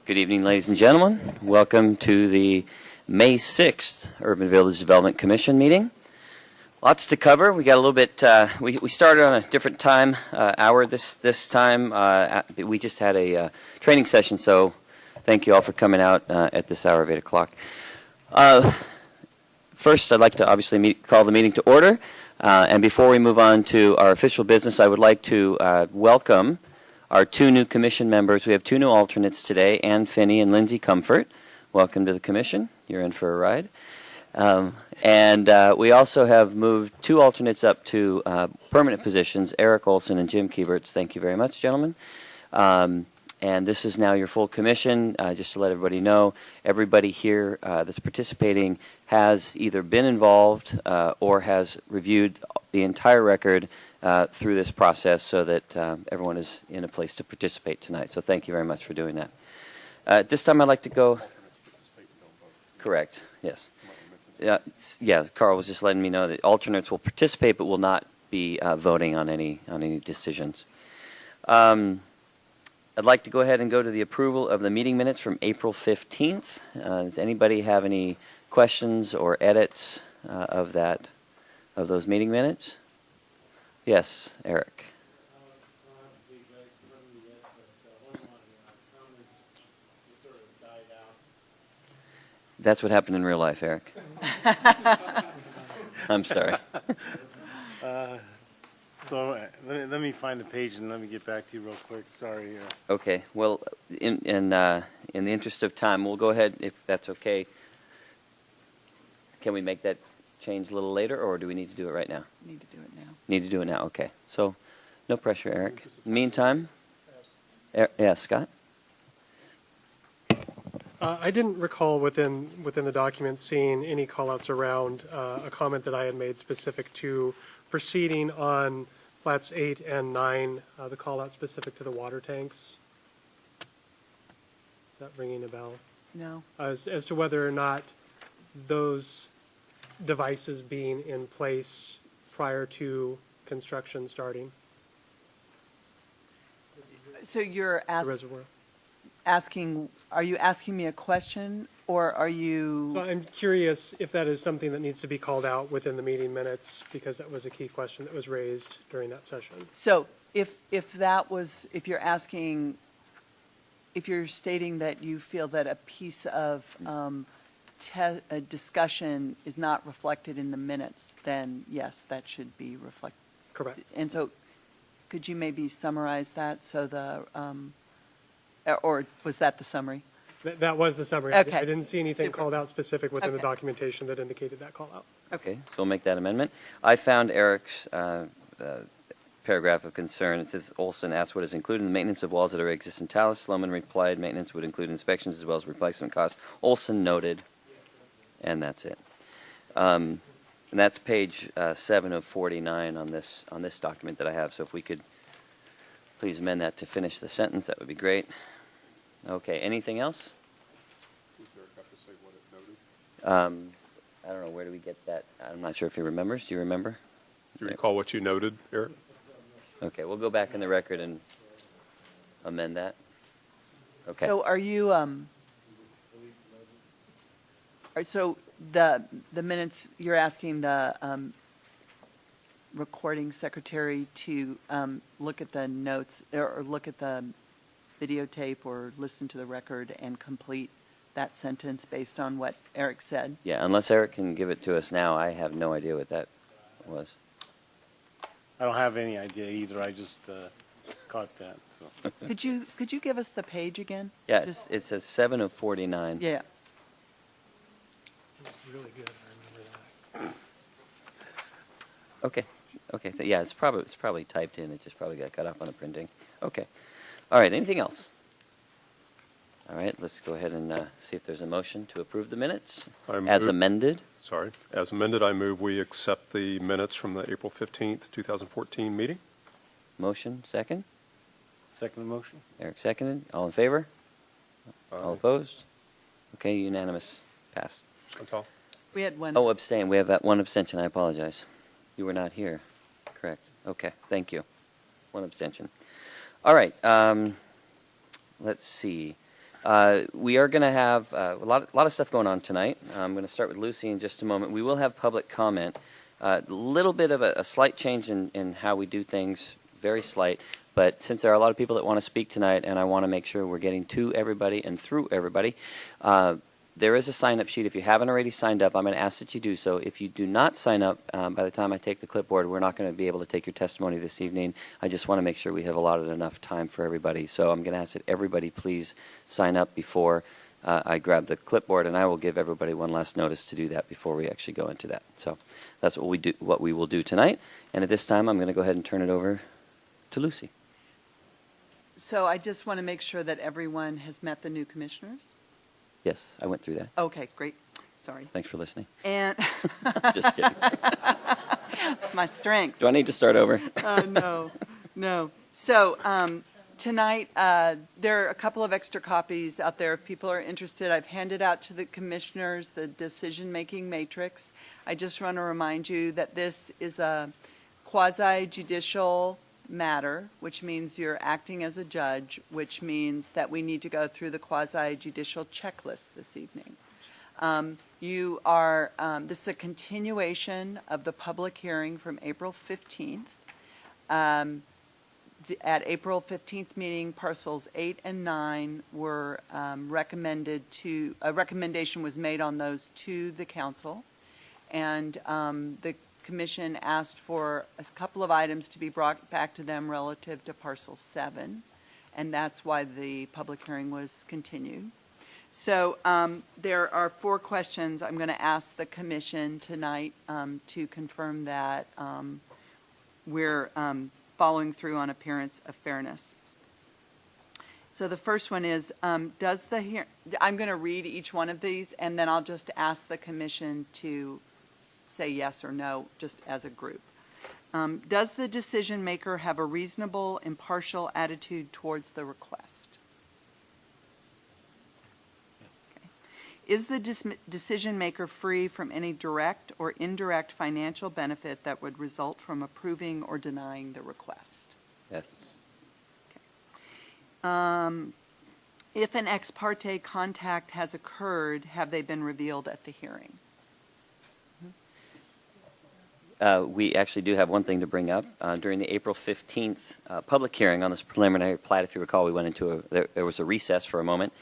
Good evening, ladies and gentlemen. Welcome to the May 6th Urban Village Development Commission meeting. Lots to cover. We got a little bit, we started on a different time, hour this time. We just had a training session, so thank you all for coming out at this hour of 8 o'clock. First, I'd like to obviously call the meeting to order. And before we move on to our official business, I would like to welcome our two new commission members. We have two new alternates today, Ann Finney and Lindsay Comfort. Welcome to the commission. You're in for a ride. And we also have moved two alternates up to permanent positions, Eric Olson and Jim Kieberts. Thank you very much, gentlemen. And this is now your full commission. Just to let everybody know, everybody here that's participating has either been involved or has reviewed the entire record through this process so that everyone is in a place to participate tonight. So thank you very much for doing that. At this time, I'd like to go. Correct. Yes. Yeah. Carl was just letting me know that alternates will participate but will not be voting on any decisions. I'd like to go ahead and go to the approval of the meeting minutes from April 15th. Does anybody have any questions or edits of those meeting minutes? Yes, Eric. That's what happened in real life, Eric. I'm sorry. So let me find the page and let me get back to you real quick. Sorry. Okay. Well, in the interest of time, we'll go ahead if that's okay. Can we make that change a little later, or do we need to do it right now? Need to do it now. Need to do it now. Okay. So, no pressure, Eric. Meantime, yeah, Scott. I didn't recall within the document seeing any callouts around a comment that I had made specific to proceeding on plats 8 and 9, the callout specific to the water tanks. Is that ringing a bell? No. As to whether or not those devices being in place prior to construction starting. So you're The reservoir. asking, are you asking me a question, or are you? So I'm curious if that is something that needs to be called out within the meeting minutes, because that was a key question that was raised during that session. So if you're asking, if you're stating that you feel that a piece of a discussion is not reflected in the minutes, then yes, that should be reflected. Correct. And so could you maybe summarize that so or was that the summary? That was the summary. Okay. I didn't see anything Super. called out specific within the Okay. documentation that indicated that call out. Okay. So we'll make that amendment. I found Eric's paragraph of concern. It says Olson asked what is included in the maintenance of walls that already exist in Talus. Sloman replied maintenance would include inspections as well as replacement costs. Olson noted, and that's it. And that's page 7 of 49 on this document that I have. So if we could please amend that to finish the sentence, that would be great. Okay. Anything else? Does Eric have to say what it noted? I don't know. Where do we get that? I'm not sure if he remembers. Do you remember? Do you recall what you noted, Eric? Okay. We'll go back in the record and amend that. Okay. So are you, so the minutes, you're asking the recording secretary to look at the notes or look at the videotape or listen to the record and complete that sentence based on what Eric said? Yeah, unless Eric can give it to us now, I have no idea what that was. I don't have any idea either. I just caught that. So. Could you give us the page again? Yeah, Just- it says 7 of 49. Yeah. Really good. I remember that. Okay. Okay. Yeah, it's probably typed in. It just probably got cut off on the printing. Okay. All right. Anything else? All right. Let's go ahead and see if there's a motion to approve the minutes as amended. Sorry. As amended, I move we accept the minutes from the April 15th, 2014 meeting. Motion. Second. Second motion. Eric seconded. All in favor? Aye. All opposed? Okay. Unanimous. Passed. Chantal? We had one. Oh, abstain. We have that one abstention. I apologize. You were not here. Correct. Okay. Thank you. One abstention. All right. Let's see. We are going to have a lot of stuff going on tonight. I'm going to start with Lucy in just a moment. We will have public comment. A little bit of a slight change in how we do things, very slight. But since there are a lot of people that want to speak tonight, and I want to make sure we're getting to everybody and through everybody, there is a sign-up sheet. If you haven't already signed up, I'm going to ask that you do so. If you do not sign up, by the time I take the clipboard, we're not going to be able to take your testimony this evening. I just want to make sure we have allotted enough time for everybody. So I'm going to ask that everybody please sign up before I grab the clipboard, and I will give everybody one last notice to do that before we actually go into that. So that's what we will do tonight. And at this time, I'm going to go ahead and turn it over to Lucy. So I just want to make sure that everyone has met the new commissioners. Yes, I went through that. Okay, great. Sorry. Thanks for listening. And Just kidding. my strength. Do I need to start over? No. So tonight, there are a couple of extra copies out there. If people are interested, I've handed out to the commissioners the decision-making matrix. I just want to remind you that this is a quasi-judicial matter, which means you're acting as a judge, which means that we need to go through the quasi-judicial checklist this evening. This is a continuation of the public hearing from April 15th. At April 15th meeting, parcels 8 and 9 were recommended to, a recommendation was made on those to the council, and the Commission asked for a couple of items to be brought back to them relative to parcel 7, and that's why the public hearing was continued. So there are 4 questions I'm going to ask the Commission tonight to confirm that we're following through on appearance of fairness. So the first one is, I'm going to read each one of these, and then I'll just ask the Commission to say yes or no, just as a group. Does the decision maker have a reasonable, impartial attitude towards the request? Okay. Is the decision maker free from any direct or indirect financial benefit that would result from approving or denying the request? Yes. Okay. If an ex parte contact has occurred, have they been revealed at the hearing? We actually do have one thing to bring up. During the April 15th public hearing on this preliminary plat, if you recall, we went into there was a recess for a moment,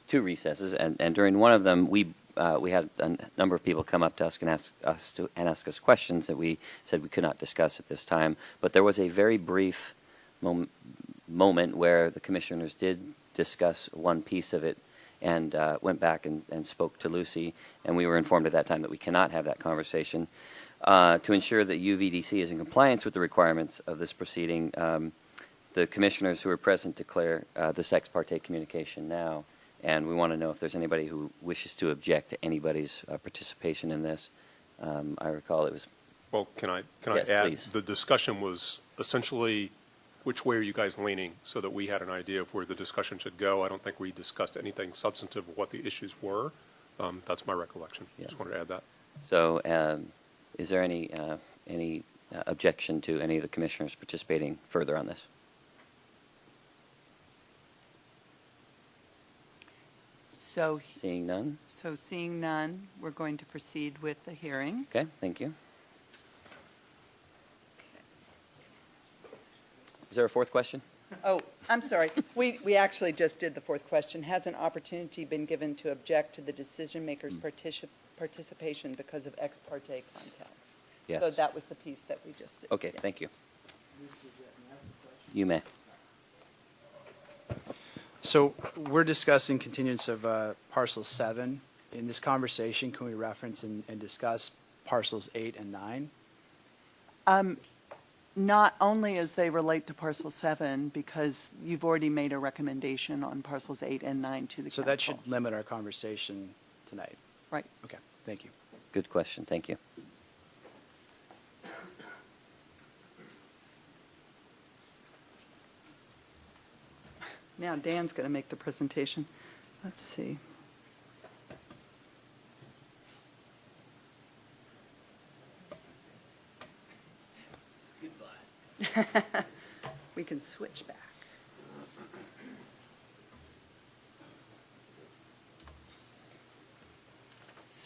2 recesses, and during one of them, we had a number of people come up to us and ask us questions that we said we could not discuss at this time. But there was a very brief moment where the commissioners did discuss one piece of it and went back and spoke to Lucy, and we were informed at that time that we cannot have that conversation. To ensure that UVDC is in compliance with the requirements of this proceeding, the commissioners who are present declare this ex parte communication now, and we want to know if there's anybody who wishes to object to anybody's participation in this. I recall it was... Well, can I Yes, add? please. The discussion was essentially which way are you guys leaning, so that we had an idea of where the discussion should go. I don't think we discussed anything substantive of what the issues were. That's my recollection. Yeah. Just wanted to add that. So is there any objection to any of the commissioners participating further on this? So Seeing none? seeing none, we're going to proceed with the hearing. Okay, thank you. Is there a 4th question? Oh, I'm sorry. We actually just did the 4th question. Has an opportunity been given to object to the decision maker's participation because of ex parte contacts? Yes. So that was the piece that we just did. Okay, Yeah. thank you. You may. So we're discussing continuance of parcel 7. In this conversation, can we reference and discuss parcels 8 and 9? Not only as they relate to parcel 7, because you've already made a recommendation on parcels 8 and 9 to the council. So that should limit our conversation tonight. Right. Okay, thank you. Good question, thank you. Now Dan's going to make the presentation. Let's see. We can switch back.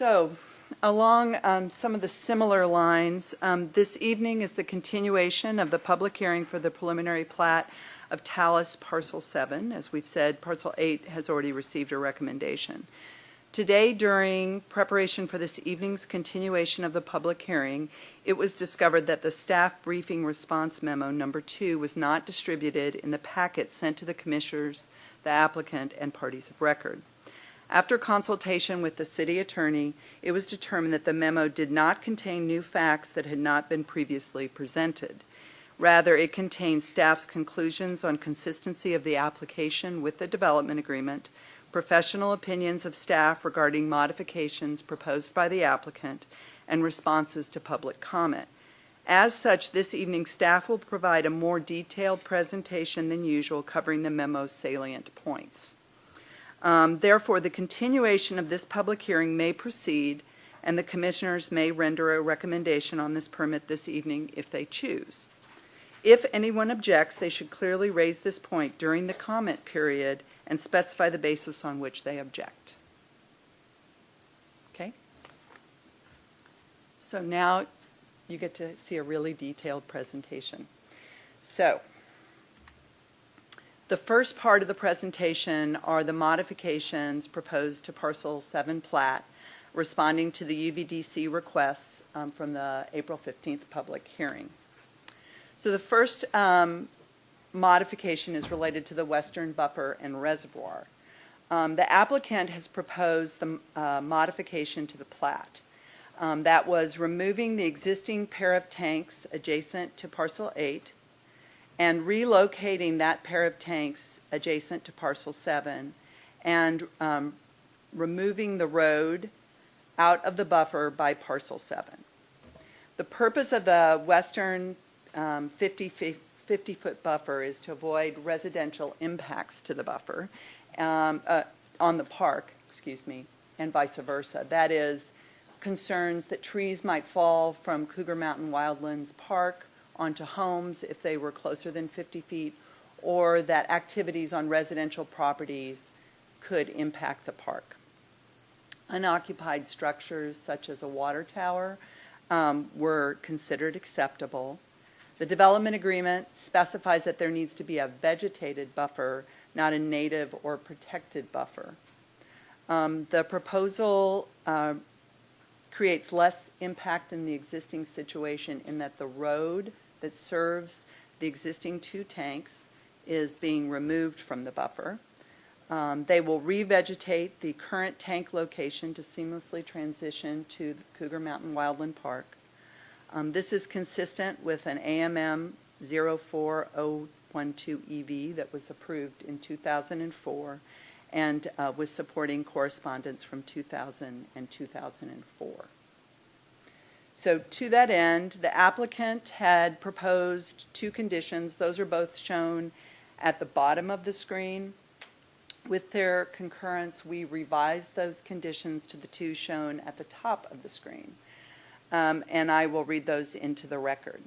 So, along some of the similar lines, this evening is the continuation of the public hearing for the preliminary plat of Talus Parcel 7. As we've said, Parcel 8 has already received a recommendation. Today, during preparation for this evening's continuation of the public hearing, it was discovered that the staff briefing response memo number 2 was not distributed in the packet sent to the commissioners, the applicant, and parties of record. After consultation with the city attorney, it was determined that the memo did not contain new facts that had not been previously presented. Rather, it contained staff's conclusions on consistency of the application with the development agreement, professional opinions of staff regarding modifications proposed by the applicant, and responses to public comment. As such, this evening staff will provide a more detailed presentation than usual covering the memo's salient points. Therefore, the continuation of this public hearing may proceed, and the commissioners may render a recommendation on this permit this evening if they choose. If anyone objects, they should clearly raise this point during the comment period and specify the basis on which they object. Okay? So now you get to see a really detailed presentation. So, the first part of the presentation are the modifications proposed to Parcel 7 plat, responding to the UVDC requests from the April 15th public hearing. So the first modification is related to the western buffer and reservoir. The applicant has proposed the modification to the plat. That was removing the existing pair of tanks adjacent to Parcel 8 and relocating that pair of tanks adjacent to Parcel 7 and removing the road out of the buffer by Parcel 7. The purpose of the western 50-foot buffer is to avoid residential impacts to the buffer on the park, and vice versa. That is, concerns that trees might fall from Cougar Mountain Wildlands Park onto homes if they were closer than 50 feet, or that activities on residential properties could impact the park. Unoccupied structures such as a water tower were considered acceptable. The development agreement specifies that there needs to be a vegetated buffer, not a native or protected buffer. The proposal creates less impact than the existing situation in that the road that serves the existing 2 tanks is being removed from the buffer. They will revegetate the current tank location to seamlessly transition to the Cougar Mountain Wildland Park. This is consistent with an AMM 04012 EV that was approved in 2004 and with supporting correspondence from 2000 and 2004. So to that end, the applicant had proposed 2 conditions. Those are both shown at the bottom of the screen. With their concurrence, we revised those conditions to the 2 shown at the top of the screen. And I will read those into the record.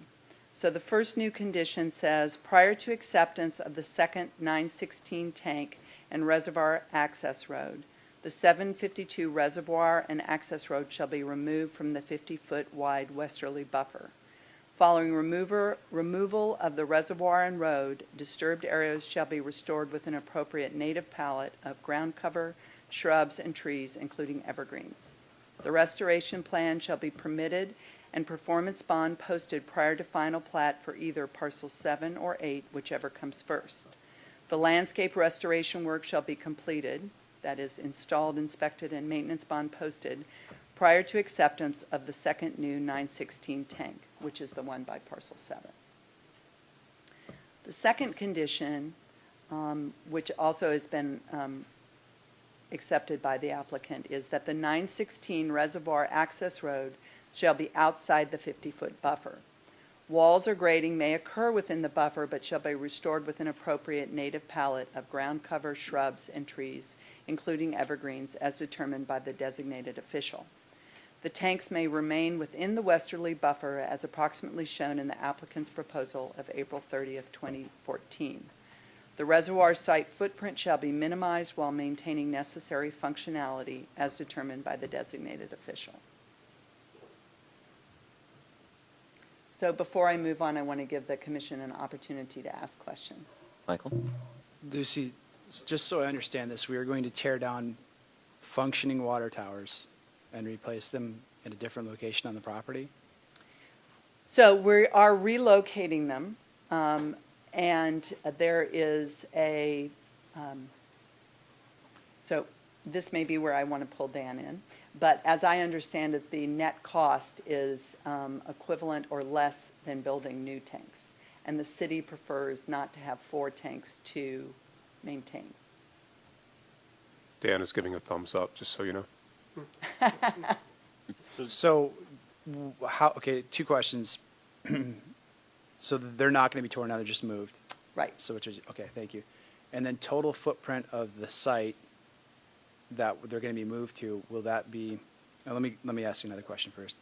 So the first new condition says, prior to acceptance of the second 916 tank and reservoir access road, the 752 reservoir and access road shall be removed from the 50-foot wide westerly buffer. Following removal of the reservoir and road, disturbed areas shall be restored with an appropriate native palette of ground cover, shrubs, and trees, including evergreens. The restoration plan shall be permitted and performance bond posted prior to final plat for either Parcel 7 or 8, whichever comes first. The landscape restoration work shall be completed, that is, installed, inspected, and maintenance bond posted prior to acceptance of the second new 916 tank, which is the one by Parcel 7. The second condition, which also has been accepted by the applicant, is that the 916 reservoir access road shall be outside the 50-foot buffer. Walls or grading may occur within the buffer, but shall be restored with an appropriate native palette of ground cover, shrubs, and trees, including evergreens, as determined by the designated official. The tanks may remain within the westerly buffer as approximately shown in the applicant's proposal of April 30th, 2014. The reservoir site footprint shall be minimized while maintaining necessary functionality as determined by the designated official. So before I move on, I want to give the commission an opportunity to ask questions. Michael? Lucy, just so I understand this, we are going to tear down functioning water towers and replace them in a different location on the property? So we are relocating them, and there is so this may be where I want to pull Dan in, but as I understand it, the net cost is equivalent or less than building new tanks. And the city prefers not to have 4 tanks to maintain. Dan is giving a thumbs up, just so you know. So, okay, 2 questions. So they're not going to be torn down, they're just moved. Right. So, okay, thank you. And then total footprint of the site that they're going to be moved to, will that be, let me ask you another question first.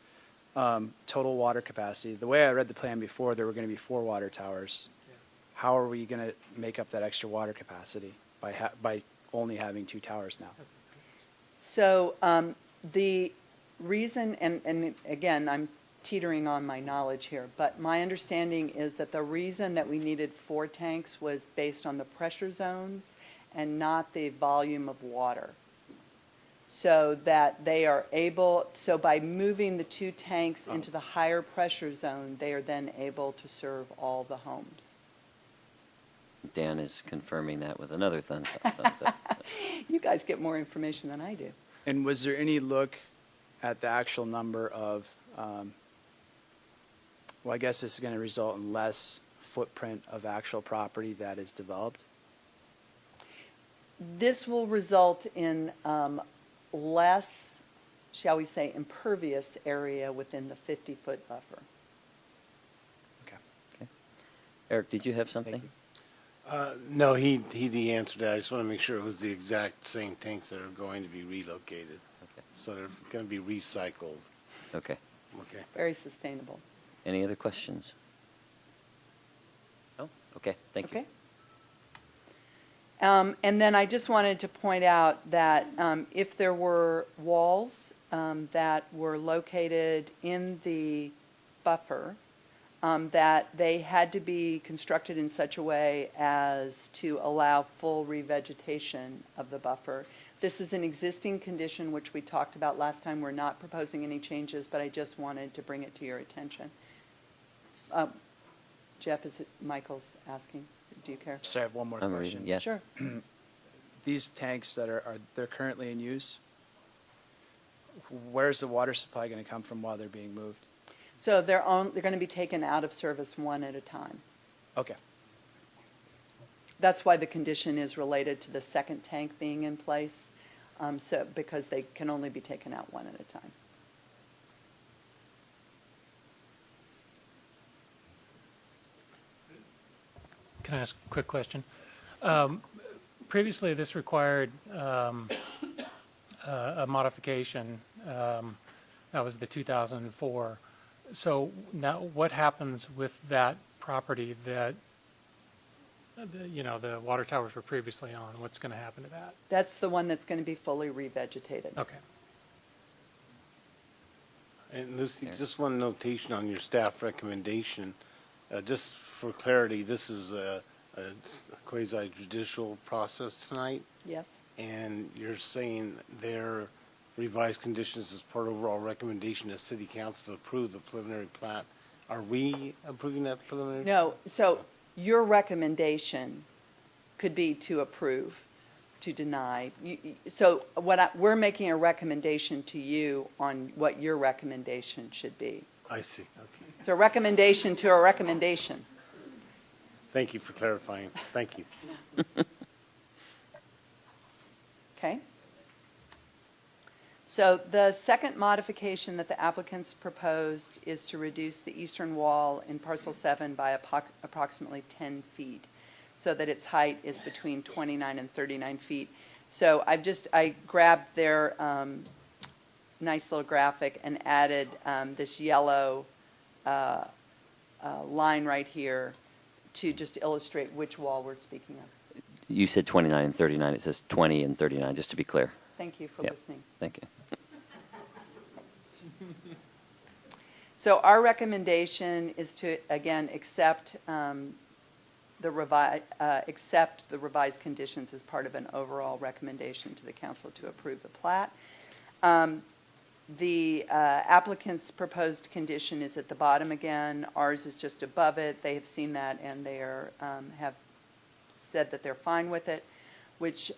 Total water capacity. The way I read the plan before, there were going to be 4 water towers. Yeah. How are we going to make up that extra water capacity by only having 2 towers now? So the reason, and again, I'm teetering on my knowledge here, but my understanding is that the reason that we needed 4 tanks was based on the pressure zones and not the volume of water. So that they are able, so by moving the 2 tanks into the higher pressure zone, they are then able to serve all the homes. Dan is confirming that with another thumbs up. You guys get more information than I do. And was there any look at the actual number of, well, I guess this is going to result in less footprint of actual property that is developed? This will result in less, shall we say, impervious area within the 50-foot buffer. Okay. Okay. Eric, did you have something? Thank you. No, he answered that. I just want to make sure it was the exact same tanks that are going to be relocated. Okay. So they're going to be recycled. Okay. Okay. Very sustainable. Any other questions? No? Okay, thank you. Okay. And then I just wanted to point out that if there were walls that were located in the buffer, that they had to be constructed in such a way as to allow full revegetation of the buffer. This is an existing condition which we talked about last time. We're not proposing any changes, but I just wanted to bring it to your attention. Jeff, is it Michael's asking? Do you care? So I have one more I'm question. reading, yeah. Sure. These tanks that are they're currently in use, where's the water supply going to come from while they're being moved? So they're going to be taken out of service one at a time. Okay. That's why the condition is related to the second tank being in place, because they can only be taken out one at a time. Can I ask a quick question? Previously, this required a modification. That was the 2004. So now, what happens with that property that, the water towers were previously on? What's going to happen to that? That's the one that's going to be fully revegetated. Okay. And Lucy, just one notation on your staff recommendation. Just for clarity, this is a quasi-judicial process tonight, Yes? and you're saying their revised conditions as part of overall recommendation to City Council to approve the preliminary plat. Are we approving that preliminary? No, so your recommendation could be to approve, to deny. So we're making a recommendation to you on what your recommendation should be. I see, okay. It's a recommendation to a recommendation. Thank you for clarifying. Thank you. Okay? So the second modification that the applicants proposed is to reduce the eastern wall in parcel 7 by approximately 10 feet, so that its height is between 29 and 39 feet. So I grabbed their nice little graphic and added this yellow line right here to just illustrate which wall we're speaking of. You said 29 and 39. It says 20 and 39, just to be clear. Thank you for Yep. listening. Thank you. So our recommendation is to, again, accept the revised conditions as part of an overall recommendation to the council to approve the plat. The applicant's proposed condition is at the bottom again. Ours is just above it. They have seen that and they have said that they're fine with it, which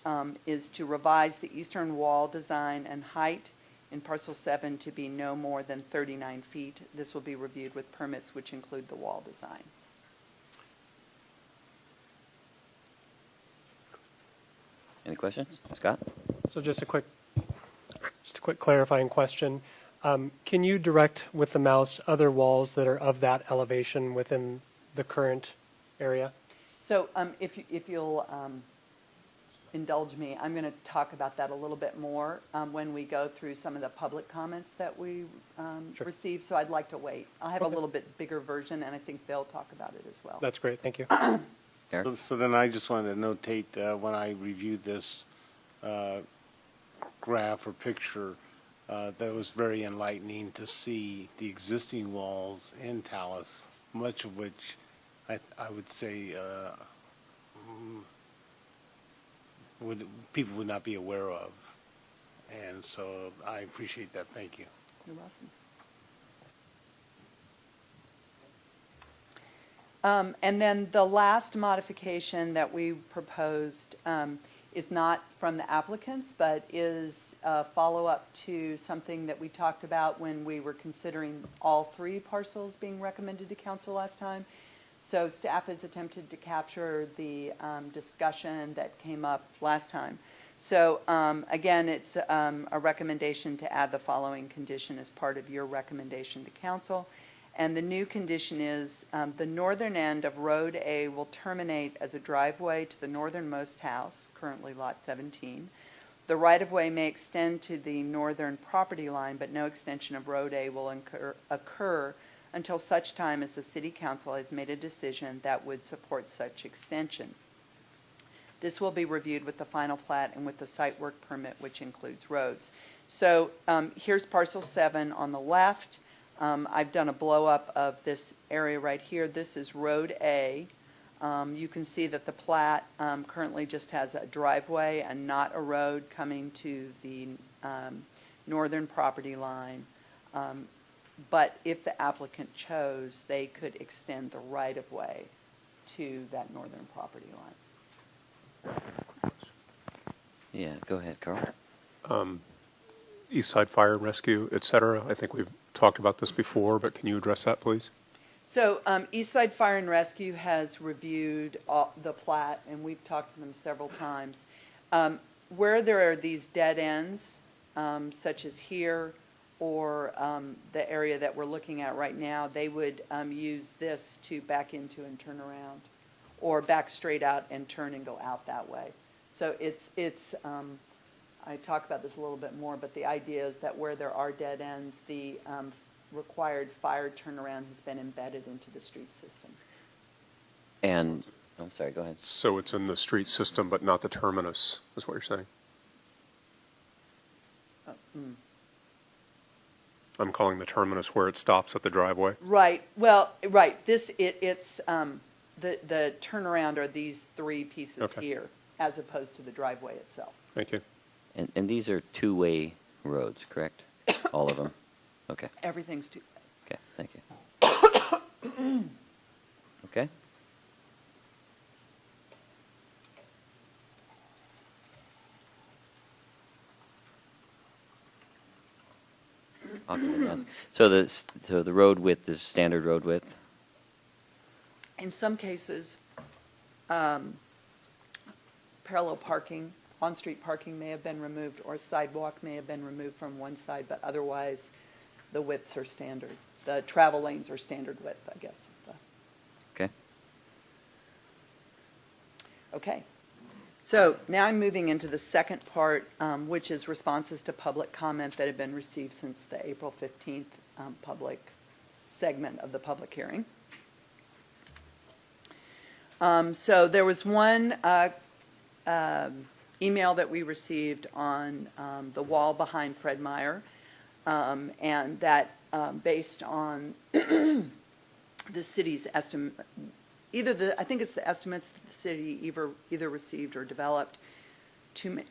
is to revise the eastern wall design and height in parcel 7 to be no more than 39 feet. This will be reviewed with permits which include the wall design. Any questions? Scott? So just a quick clarifying question. Can you direct with the mouse other walls that are of that elevation within the current area? So if you'll indulge me, I'm going to talk about that a little bit more when we go through some of the public comments that we Sure. received. So I'd like to wait. I'll have Okay. a little bit bigger version, and I think they'll talk about it as well. That's great. Thank you. Eric? So then I just wanted to notate, when I reviewed this graph or picture, that it was very enlightening to see the existing walls in Talus, much of which I would say people would not be aware of. And so I appreciate that. Thank you. You're welcome. And then the last modification that we proposed is not from the applicants, but is a follow-up to something that we talked about when we were considering all 3 parcels being recommended to council last time. So staff has attempted to capture the discussion that came up last time. So again, it's a recommendation to add the following condition as part of your recommendation to council. And the new condition is the northern end of Road A will terminate as a driveway to the northernmost house, currently Lot 17. The right-of-way may extend to the northern property line, but no extension of Road A will occur until such time as the City Council has made a decision that would support such extension. This will be reviewed with the final plat and with the site work permit, which includes roads. So here's parcel 7 on the left. I've done a blow-up of this area right here. This is Road A. You can see that the plat currently just has a driveway and not a road coming to the northern property line. But if the applicant chose, they could extend the right-of-way to that northern property line. Yeah, go ahead, Carl. East Side Fire and Rescue, et cetera. I think we've talked about this before, but can you address that, please? So Eastside Fire and Rescue has reviewed the plat, and we've talked to them several times. Where there are these dead ends, such as here, or the area that we're looking at right now, they would use this to back into and turn around, or back straight out and turn and go out that way. So it's I talk about this a little bit more, but the idea is that where there are dead ends, the required fire turnaround has been embedded into the street system. And, I'm sorry, go ahead. So it's in the street system, but not the terminus, is what you're saying? I'm calling the terminus where it stops at the driveway. Right. Well, right. It's the turnaround are these 3 pieces Okay. here, as opposed to the driveway itself. Thank you. And these are two-way roads, correct? All of them? Okay. Everything's too. Okay, thank you. Okay. I'll go ahead and ask. So the road width is standard road width? In some cases, parallel parking, on-street parking may have been removed, or sidewalk may have been removed from one side, but otherwise, the widths are standard. The travel lanes are standard width, I guess, is the. Okay. Okay. So now I'm moving into the second part, which is responses to public comment that have been received since the April 15th public segment of the public hearing. So there was one email that we received on the wall behind Fred Meyer, and that based on the city's estimate, I think it's the estimates that the city either received or developed to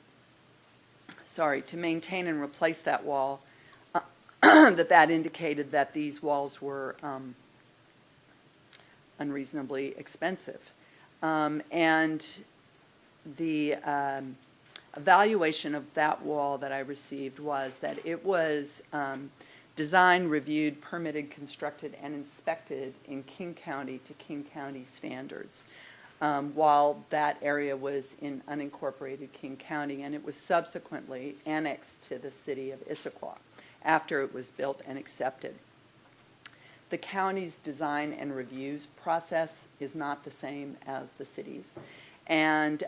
maintain and replace that wall, that indicated that these walls were unreasonably expensive. And the evaluation of that wall that I received was that it was designed, reviewed, permitted, constructed, and inspected in King County to King County standards, while that area was in unincorporated King County, and it was subsequently annexed to the city of Issaquah after it was built and accepted. The county's design and reviews process is not the same as the city's, and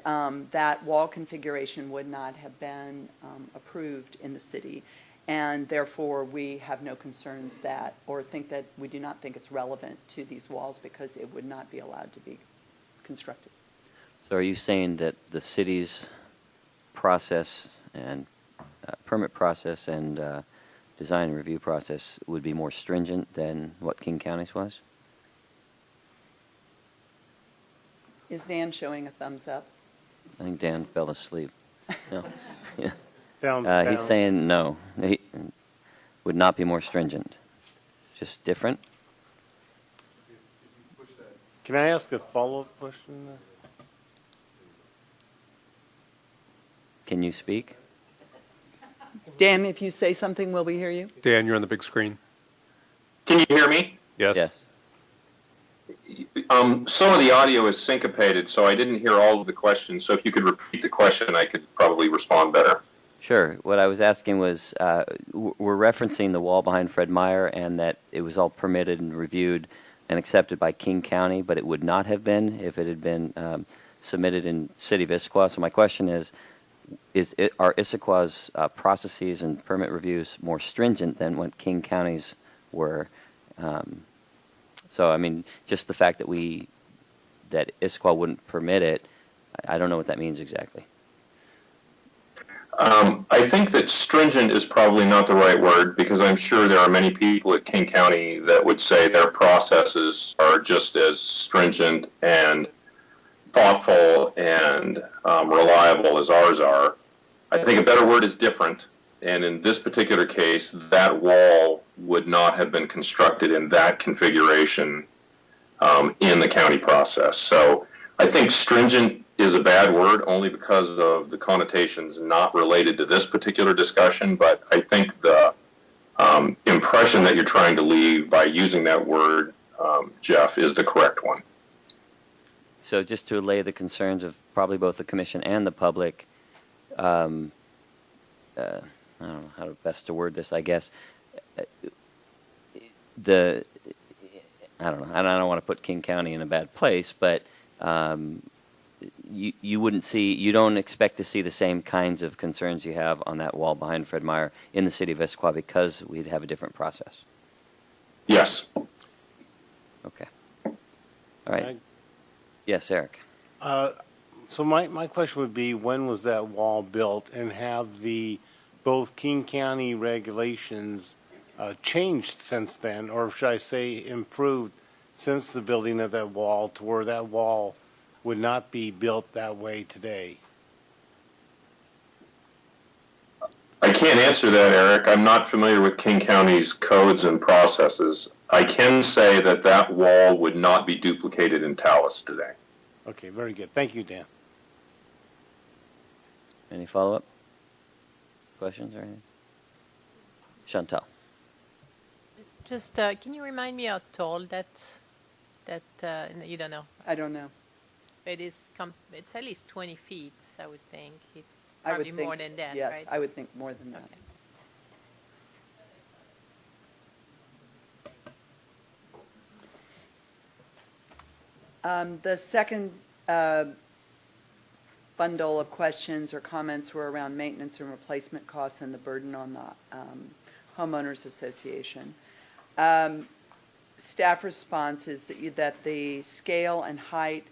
that wall configuration would not have been approved in the city, and therefore we have no concerns that, or think that we do not think it's relevant to these walls because it would not be allowed to be constructed. So are you saying that the city's process and permit process and design and review process would be more stringent than what King County's was? Is Dan showing a thumbs up? I think Dan fell asleep. No. Yeah. Down. He's saying no. He would not be more stringent. Just different? Can I ask a follow-up question? Can you speak? Dan, if you say something, will we hear you? Dan, you're on the big screen. Can you hear me? Yes? Yes. Some of the audio is syncopated, so I didn't hear all of the questions. So if you could repeat the question, I could probably respond better. Sure. What I was asking was, we're referencing the wall behind Fred Meyer and that it was all permitted and reviewed and accepted by King County, but it would not have been if it had been submitted in City of Issaquah. So my question is are Issaquah's processes and permit reviews more stringent than what King County's were? So, I mean, just the fact that that Issaquah wouldn't permit it, I don't know what that means exactly. I think that stringent is probably not the right word, because I'm sure there are many people at King County that would say their processes are just as stringent and thoughtful and reliable as ours are. I think a better word is different, and in this particular case, that wall would not have been constructed in that configuration in the county process. So I think stringent is a bad word only because of the connotations not related to this particular discussion, but I think the impression that you're trying to leave by using that word, Jeff, is the correct one. So just to allay the concerns of probably both the commission and the public, I don't know how best to word this, I guess. I don't know. I don't want to put King County in a bad place, but you don't expect to see the same kinds of concerns you have on that wall behind Fred Meyer in the city of Issaquah because we'd have a different process. Yes. Okay. All right. Yes, Eric. So my question would be, when was that wall built, and have both King County regulations changed since then, or should I say improved since the building of that wall to where that wall would not be built that way today? I can't answer that, Eric. I'm not familiar with King County's codes and processes. I can say that that wall would not be duplicated in Talus today. Okay, very good. Thank you, Dan. Any follow-up questions or anything? Chantal. Just, can you remind me how tall that you don't know? I don't know. It is, it's at least 20 feet, I would think. I would Probably think, more than that, yes, right? I would think more than that. Okay. The second bundle of questions or comments were around maintenance and replacement costs and the burden on the homeowners association. staff response is that the scale and height,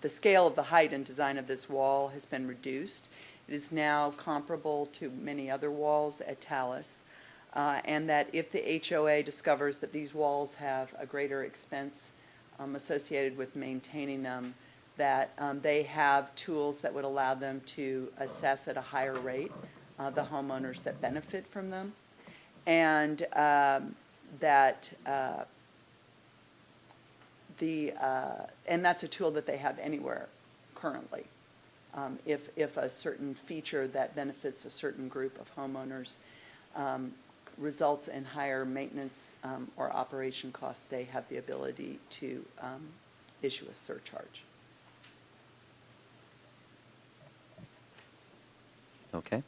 the scale of the height and design of this wall has been reduced. It is now comparable to many other walls at Talus, and that if the HOA discovers that these walls have a greater expense associated with maintaining them, that they have tools that would allow them to assess at a higher rate the homeowners that benefit from them, and and that's a tool that they have anywhere currently. If a certain feature that benefits a certain group of homeowners results in higher maintenance or operation costs, they have the ability to issue a surcharge. Okay.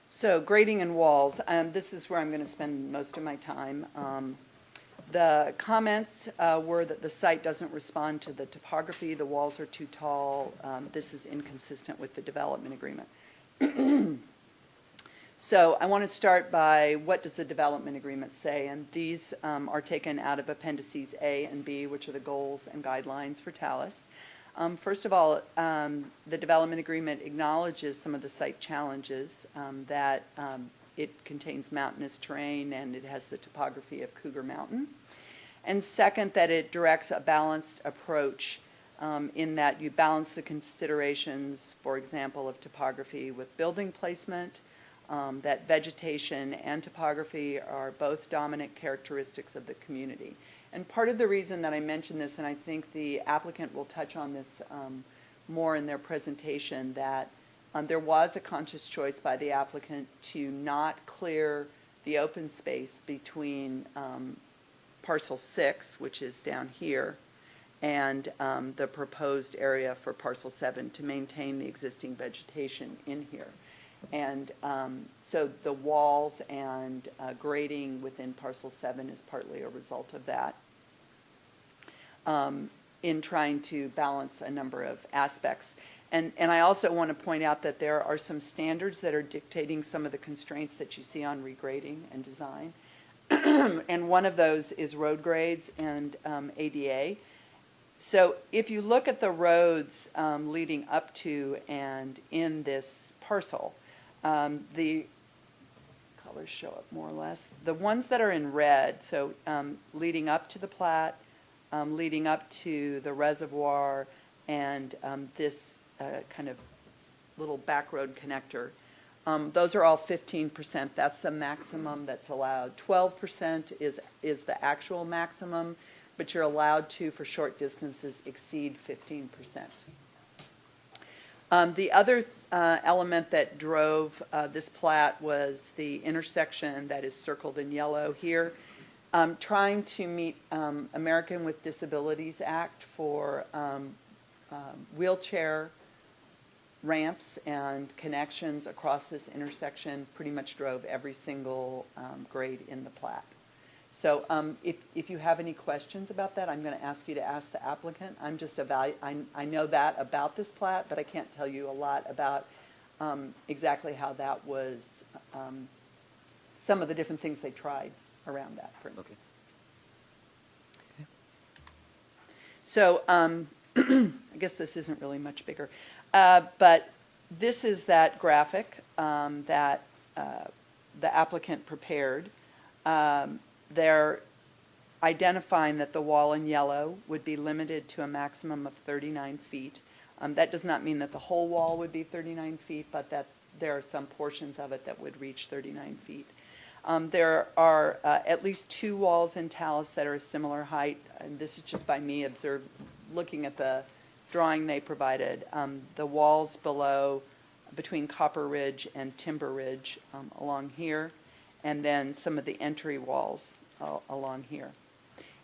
So grading and walls, this is where I'm going to spend most of my time. The comments were that the site doesn't respond to the topography, the walls are too tall, this is inconsistent with the development agreement. So I want to start by what does the development agreement say, and these are taken out of appendices A and B, which are the goals and guidelines for Talus. First of all, the development agreement acknowledges some of the site challenges, that it contains mountainous terrain and it has the topography of Cougar Mountain. And second, that it directs a balanced approach in that you balance the considerations, for example, of topography with building placement, that vegetation and topography are both dominant characteristics of the community. And part of the reason that I mention this, and I think the applicant will touch on this more in their presentation, that there was a conscious choice by the applicant to not clear the open space between parcel 6, which is down here, and the proposed area for parcel 7 to maintain the existing vegetation in here. And so the walls and grading within parcel 7 is partly a result of that, in trying to balance a number of aspects. And I also want to point out that there are some standards that are dictating some of the constraints that you see on regrading and design. And one of those is road grades and ADA. So if you look at the roads leading up to and in this parcel, the colors show up more or less. The ones that are in red, so leading up to the plat, leading up to the reservoir, and this kind of little back road connector, those are all 15%. That's the maximum that's allowed. 12% is the actual maximum, but you're allowed to, for short distances, exceed 15%. The other element that drove this plat was the intersection that is circled in yellow here, trying to meet American with Disabilities Act for wheelchair ramps and connections across this intersection. Pretty much drove every single grade in the plat. So if you have any questions about that, I'm going to ask you to ask the applicant. I'm just I know that about this plat, but I can't tell you a lot about exactly how that was, some of the different things they tried around that. Okay. So I guess this isn't really much bigger, but this is that graphic that the applicant prepared. They're identifying that the wall in yellow would be limited to a maximum of 39 feet. That does not mean that the whole wall would be 39 feet, but that there are some portions of it that would reach 39 feet. There are at least 2 walls in Talus that are a similar height, and this is just by me looking at the drawing they provided. The walls below, between Copper Ridge and Timber Ridge along here, and then some of the entry walls along here.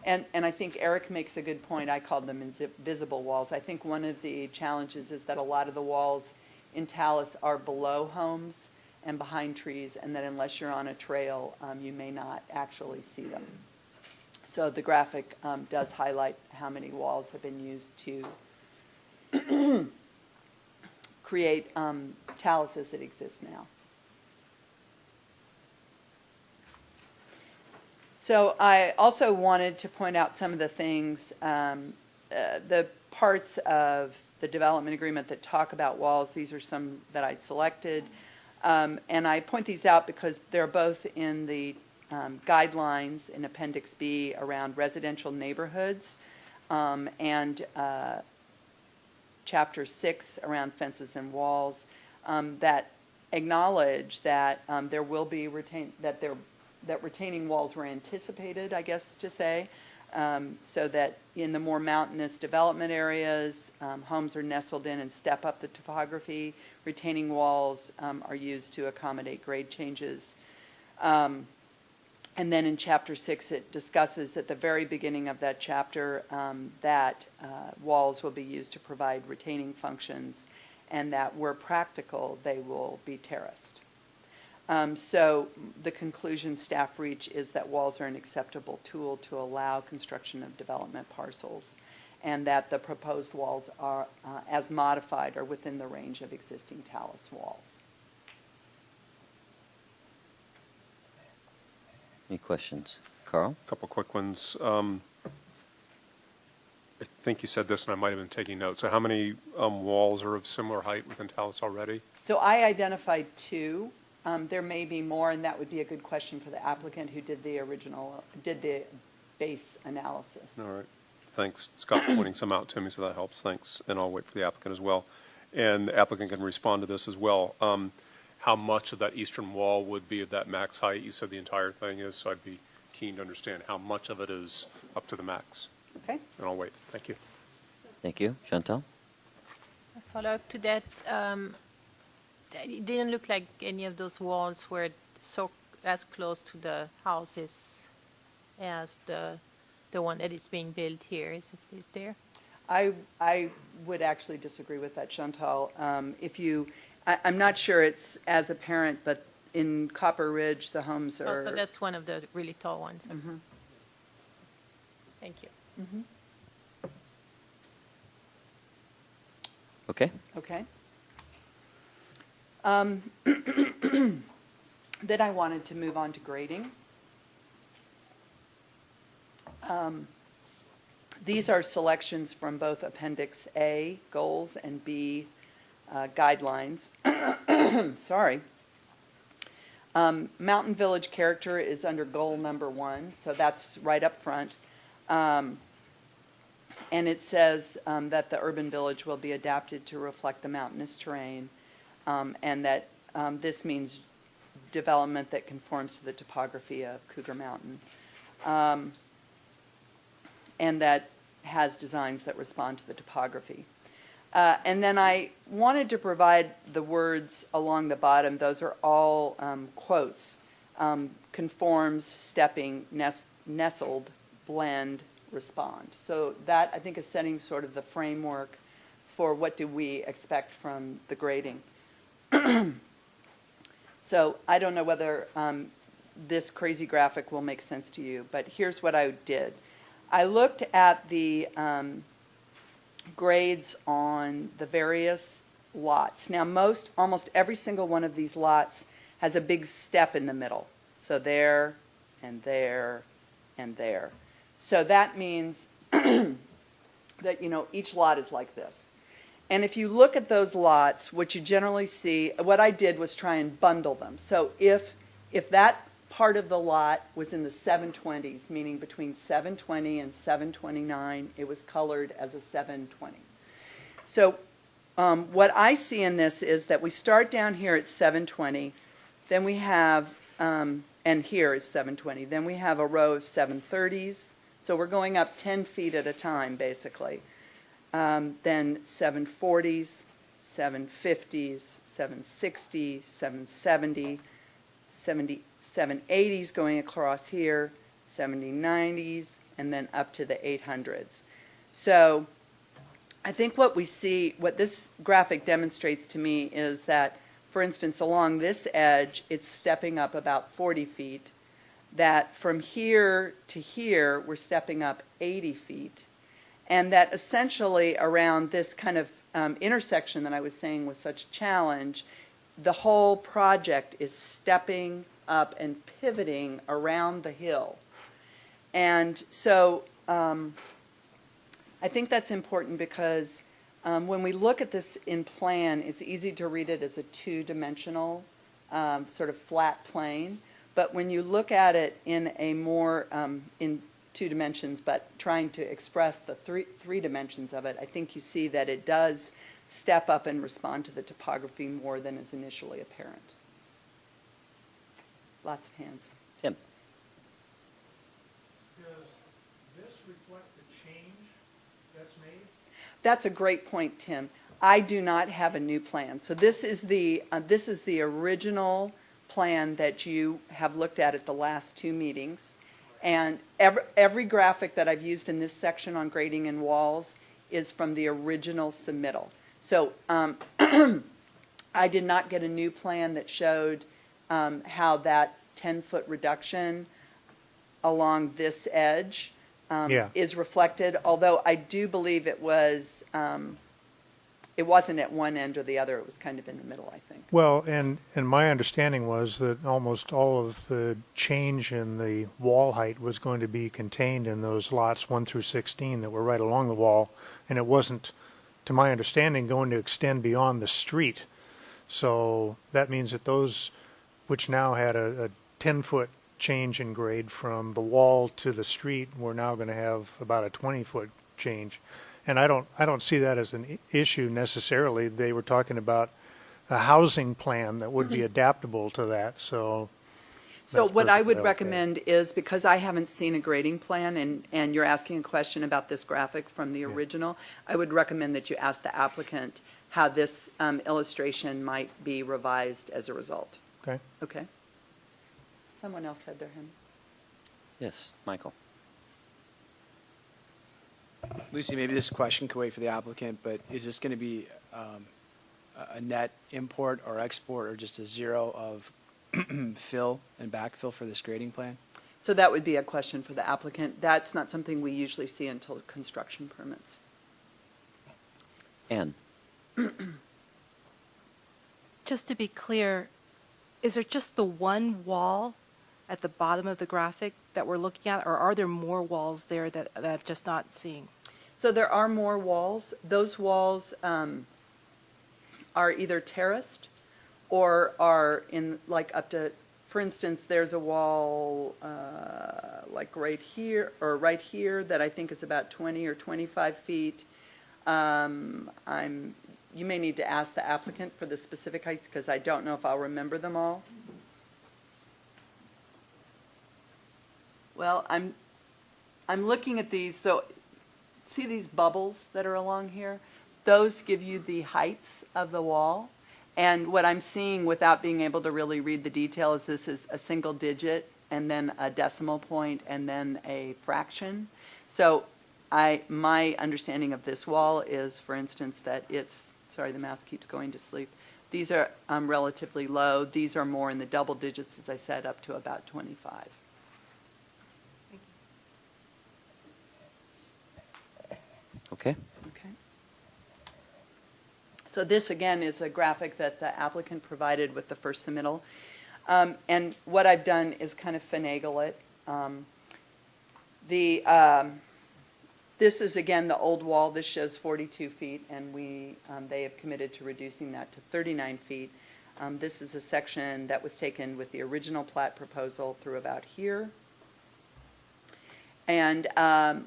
And I think Eric makes a good point. I called them invisible walls. I think one of the challenges is that a lot of the walls in Talus are below homes and behind trees, and that unless you're on a trail, you may not actually see them. So the graphic does highlight how many walls have been used to create Talus as it exists now. So I also wanted to point out some of the things, the parts of the development agreement that talk about walls. These are some that I selected. And I point these out because they're both in the guidelines in Appendix B around residential neighborhoods, and Chapter 6 around fences and walls, that acknowledge that there will be that retaining walls were anticipated, I guess to say, so that in the more mountainous development areas, homes are nestled in and step up the topography. Retaining walls are used to accommodate grade changes. And then in Chapter 6, it discusses at the very beginning of that chapter that walls will be used to provide retaining functions, and that where practical, they will be terraced. So the conclusion staff reach is that walls are an acceptable tool to allow construction of development parcels, and that the proposed walls are, as modified, are within the range of existing talus walls. Any questions? Carl? A couple quick ones. I think you said this, and I might have been taking notes. So how many walls are of similar height within Talus already? So I identified 2. There may be more, and that would be a good question for the applicant who did the base analysis. All right. Thanks. Scott's pointing some out to me, so that helps. Thanks. And I'll wait for the applicant as well. And the applicant can respond to this as well. How much of that eastern wall would be of that max height? You said the entire thing is, so I'd be keen to understand how much of it is up to the max. Okay. And I'll wait. Thank you. Thank you. Chantal? A follow-up to that, it didn't look like any of those walls were so as close to the houses as the one that is being built here. Is there? I would actually disagree with that, Chantal. I'm not sure it's as apparent, but in Copper Ridge, the homes are... Oh, so that's one of the really tall ones. Mm-hmm. Thank you. Mm-hmm. Okay. Okay. Then I wanted to move on to grading. These are selections from both Appendix A, goals, and B, guidelines. Sorry. Mountain Village character is under goal number 1, so that's right up front. And it says that the urban village will be adapted to reflect the mountainous terrain, and that this means development that conforms to the topography of Cougar Mountain, and that has designs that respond to the topography. And then I wanted to provide the words along the bottom. Those are all quotes. Conforms, stepping, nestled, blend, respond. So that, I think, is setting sort of the framework for what do we expect from the grading. So I don't know whether this crazy graphic will make sense to you, but here's what I did. I looked at the grades on the various lots. Now almost every single one of these lots has a big step in the middle. So there, and there, and there. So that means that, each lot is like this. And if you look at those lots, what you generally see, what I did was try and bundle them. So if that part of the lot was in the 720s, meaning between 720 and 729, it was colored as a 720. So what I see in this is that we start down here at 720, then we have, and here is 720, then we have a row of 730s. So we're going up 10 feet at a time, basically. Then 740s, 750s, 760, 770, 780s going across here, 7090s, and then up to the 800s. So I think what we see, what this graphic demonstrates to me is that, for instance, along this edge, it's stepping up about 40 feet. That from here to here, we're stepping up 80 feet. And that essentially around this kind of intersection that I was saying was such a challenge, the whole project is stepping up and pivoting around the hill. And so I think that's important because when we look at this in plan, it's easy to read it as a two-dimensional sort of flat plane. But when you look at it in a more, in 2 dimensions, but trying to express the three dimensions of it, I think you see that it does step up and respond to the topography more than is initially apparent. Lots of hands. Tim? Does this reflect the change that's made? That's a great point, Tim. I do not have a new plan. So this is the original plan that you have looked at the last 2 meetings. And every graphic that I've used in this section on grading and walls is from the original submittal. So I did not get a new plan that showed how that 10-foot reduction along this edge is reflected, although I do believe it wasn't at one end or the other, it was kind of in the middle, I think. Well, and my understanding was that almost all of the change in the wall height was going to be contained in those lots 1 through 16 that were right along the wall, and it wasn't, to my understanding, going to extend beyond the street. So that means that those which now had a 10-foot change in grade from the wall to the street were now going to have about a 20-foot change. And I don't see that as an issue necessarily. They were talking about a housing plan that would be adaptable to that. So What I would perfectly okay. recommend is, because I haven't seen a grading plan and you're asking a question about this graphic from the original, I would recommend that you ask the applicant how this illustration might be revised as a result. Okay. Okay? Someone else had their hand. Yes, Michael. Lucy, maybe this question could wait for the applicant, but is this going to be a net import or export or just a zero of fill and backfill for this grading plan? So that would be a question for the applicant. That's not something we usually see until construction permits. Ann? Just to be clear, is there just the one wall at the bottom of the graphic that we're looking at, or are there more walls there that I'm just not seeing? So there are more walls. Those walls are either terraced or are in like up to, for instance, there's a wall like right here that I think is about 20 or 25 feet. You may need to ask the applicant for the specific heights because I don't know if I'll remember them all. Well, I'm looking at these. So see these bubbles that are along here? Those give you the heights of the wall. And what I'm seeing without being able to really read the detail is this is a single digit and then a decimal point and then a fraction. So my understanding of this wall is, for instance, that it's, sorry, the mouse keeps going to sleep. These are relatively low. These are more in the double digits, as I said, up to about 25. Okay. Okay. So this, again, is a graphic that the applicant provided with the first submittal. And what I've done is kind of finagle it. This is, again, the old wall. This shows 42 feet, and they have committed to reducing that to 39 feet. This is a section that was taken with the original plat proposal through about here. And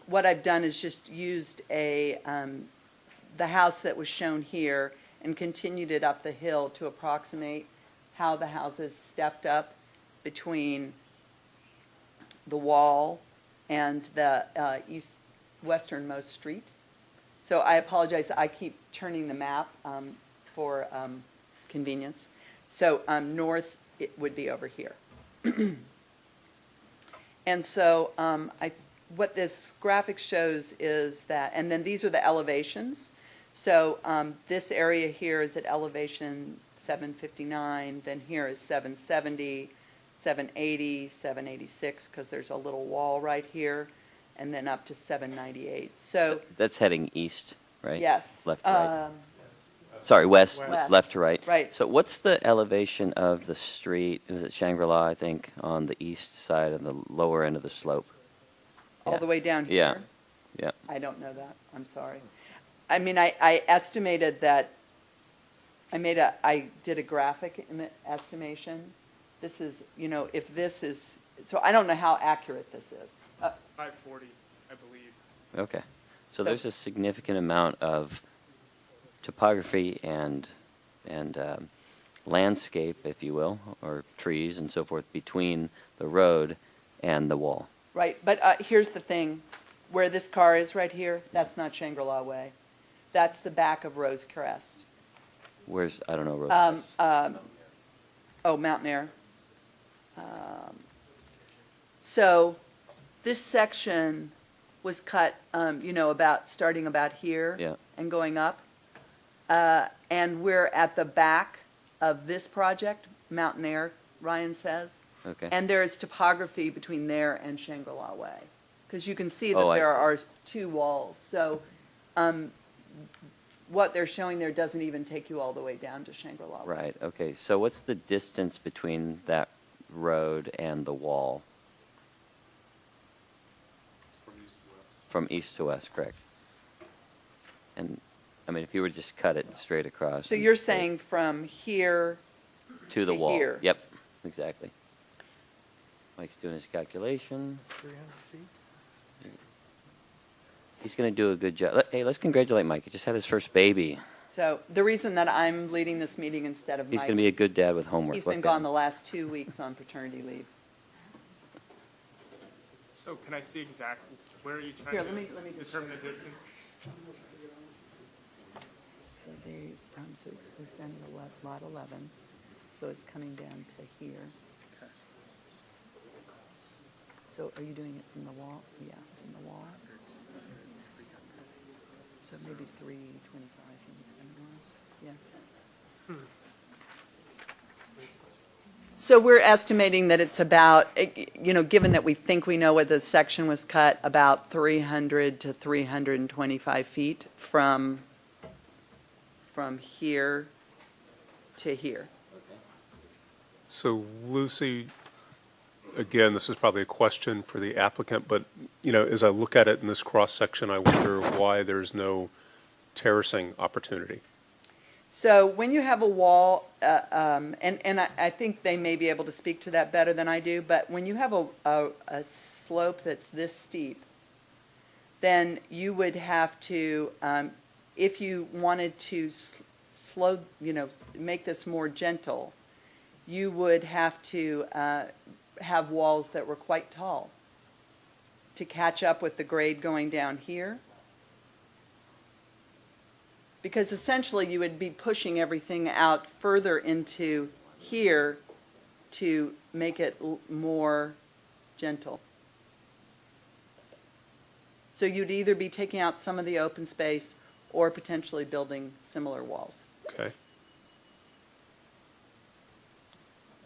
what I've done is just used the house that was shown here and continued it up the hill to approximate how the houses stepped up between the wall and the westernmost street. So I apologize, I keep turning the map for convenience. So north, it would be over here. And so what this graphic shows is that, and then these are the elevations. So this area here is at elevation 759, then here is 770, 780, 786, because there's a little wall right here, and then up to 798. So That's heading east, right? yes. Left to right. Sorry, west, West. left to right. Right. So what's the elevation of the street? Was it Shangri-La, I think, on the east side of the lower end of the slope? All Yeah. the way down Yeah. here? Yeah. I don't know that, I'm sorry. I mean, I estimated that, I did a graphic estimation. This is, if this is, so I don't know how accurate this is. 540, I believe. Okay. So there's a significant amount of topography and landscape, if you will, or trees and so forth between the road and the wall. Right, but here's the thing, where this car is right here, that's not Shangri-La Way. That's the back of Rose Crest. Where's, I don't know, road. Oh, Mountain Air. So this section was cut, starting about here. Yeah. And going up. And we're at the back of this project, Mountain Air, Ryan says. Okay. And there is topography between there and Shangri-La Way. Because you can see that Oh, I there see. are two walls. So what they're showing there doesn't even take you all the way down to Shangri-La Way. Right, okay. So what's the distance between that road and the wall? From east to west, correct. And, I mean, if you were to just cut it straight across. So and you're say saying from here to the to wall. here. Yep, exactly. Mike's doing his calculation. 300 feet? He's going to do a good job. Hey, let's congratulate Mike. He just had his first baby. So the reason that I'm leading this meeting instead of Mike. He's going to be a is good dad with homework. He's Look been at gone him. the last 2 weeks on paternity leave. So can I see exactly, where are you trying Here, to let me just determine the distance? So so it goes down to lot 11, so it's coming down to here. So are you doing it from the wall? Yeah, from the wall. So maybe 325 from the center line, yeah. So we're estimating that it's about, given that we think we know where the section was cut, about 300 to 325 feet from here to here. So Lucy, again, this is probably a question for the applicant, but, as I look at it in this cross-section, I wonder why there's no terracing opportunity. So when you have a wall, and I think they may be able to speak to that better than I do, but when you have a slope that's this steep, then you would have to, if you wanted to make this more gentle, you would have to have walls that were quite tall to catch up with the grade going down here. Because essentially you would be pushing everything out further into here to make it more gentle. So you'd either be taking out some of the open space or potentially building similar walls. Okay.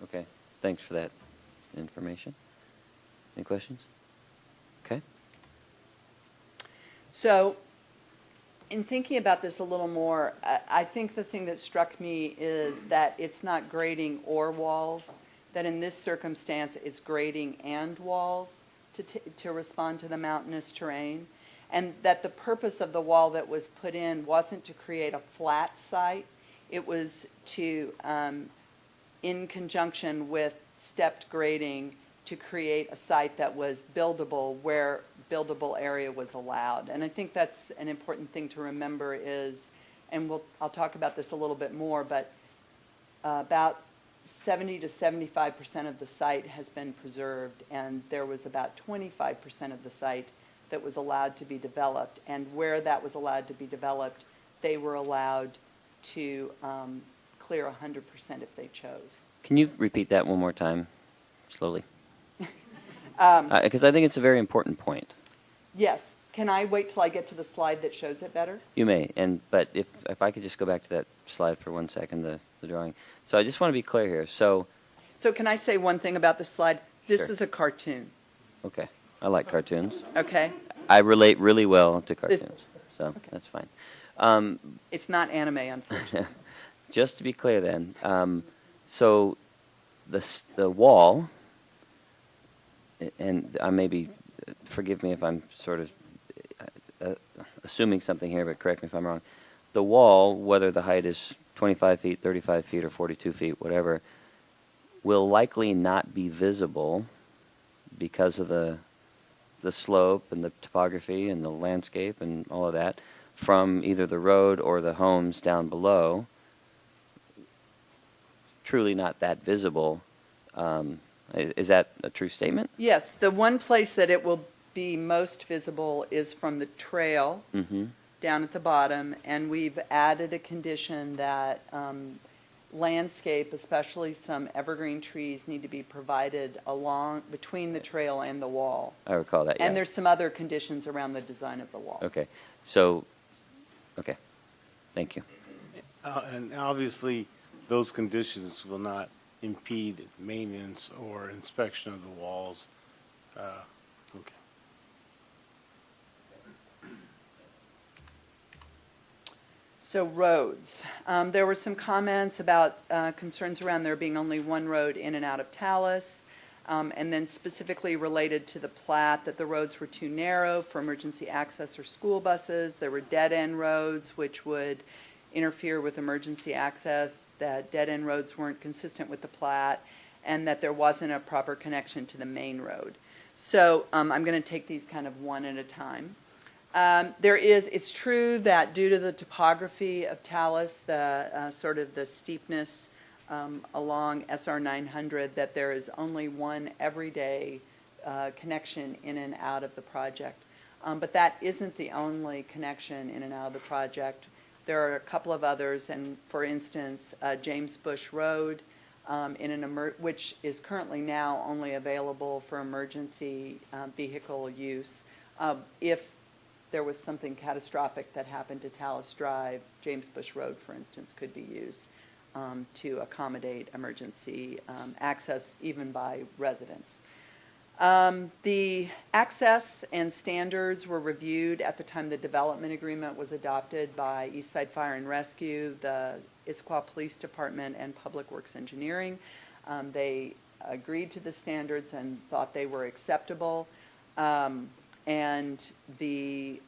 Okay, thanks for that information. Any questions? Okay. So in thinking about this a little more, I think the thing that struck me is that it's not grading or walls, that in this circumstance it's grading and walls to respond to the mountainous terrain, and that the purpose of the wall that was put in wasn't to create a flat site, it was to, in conjunction with stepped grading, to create a site that was buildable where buildable area was allowed. And I think that's an important thing to remember is, and I'll talk about this a little bit more, but about 70 to 75% of the site has been preserved, and there was about 25% of the site that was allowed to be developed. And where that was allowed to be developed, they were allowed to clear 100% if they chose. Can you repeat that one more time, slowly? Because I think it's a very important point. Yes. Can I wait till I get to the slide that shows it better? You may, but if I could just go back to that slide for 1 second, the drawing. So I just want to be clear here. So can I say one thing about this slide? This Sure. is a cartoon, okay, I like cartoons. okay? I relate really well to cartoons, so that's fine. It's not anime, unfortunately. Just to be clear then, so the wall, and I may be forgive me if I'm sort of assuming something here, but correct me if I'm wrong. The wall, whether the height is 25 feet, 35 feet, or 42 feet, whatever, will likely not be visible because of the slope and the topography and the landscape and all of that from either the road or the homes down below. Truly not that visible. Is that a true statement? Yes, the one place that it will be most visible is from the trail Mm-hmm. down at the bottom, and we've added a condition that landscape, especially some evergreen trees, need to be provided along between the trail and the wall. I recall that, yeah. And there's some other conditions around the design of the wall. Okay. So, okay. Thank you. And obviously, those conditions will not impede maintenance or inspection of the walls. Okay. So roads. There were some comments about concerns around there being only one road in and out of Talus, and then specifically related to the plat that the roads were too narrow for emergency access or school buses. There were dead-end roads which would interfere with emergency access, that dead-end roads weren't consistent with the plat, and that there wasn't a proper connection to the main road. So I'm going to take these kind of one at a time. It's true that due to the topography of Talus, the sort of the steepness along SR 900, that there is only one everyday connection in and out of the project. But that isn't the only connection in and out of the project. There are a couple of others, and for instance, James Bush Road, which is currently now only available for emergency vehicle use. If there was something catastrophic that happened to Talus Drive, James Bush Road, for instance, could be used to accommodate emergency access even by residents. The access and standards were reviewed at the time the development agreement was adopted by Eastside Fire and Rescue, the Issaquah Police Department, and Public Works Engineering. They agreed to the standards and thought they were acceptable. And the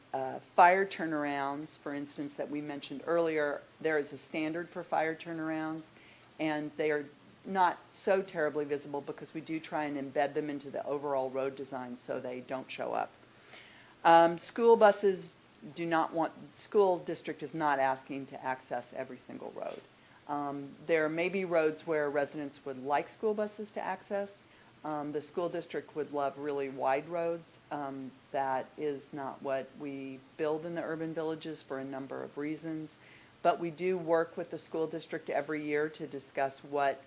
fire turnarounds, for instance, that we mentioned earlier, there is a standard for fire turnarounds, and they are not so terribly visible because we do try and embed them into the overall road design so they don't show up. School buses do not want, school district is not asking to access every single road. There may be roads where residents would like school buses to access. The school district would love really wide roads. That is not what we build in the urban villages for a number of reasons. But we do work with the school district every year to discuss what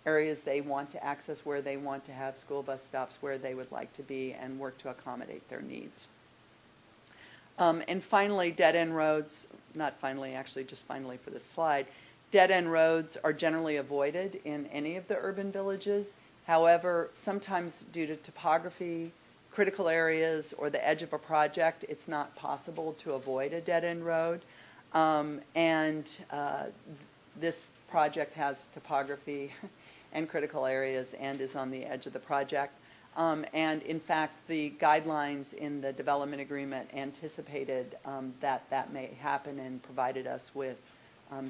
areas they want to access, where they want to have school bus stops, where they would like to be, and work to accommodate their needs. And finally, dead-end roads, not finally, actually just finally for this slide, dead-end roads are generally avoided in any of the urban villages. However, sometimes due to topography, critical areas, or the edge of a project, it's not possible to avoid a dead-end road. This project has topography and critical areas and is on the edge of the project. And in fact, the guidelines in the development agreement anticipated that may happen and provided us with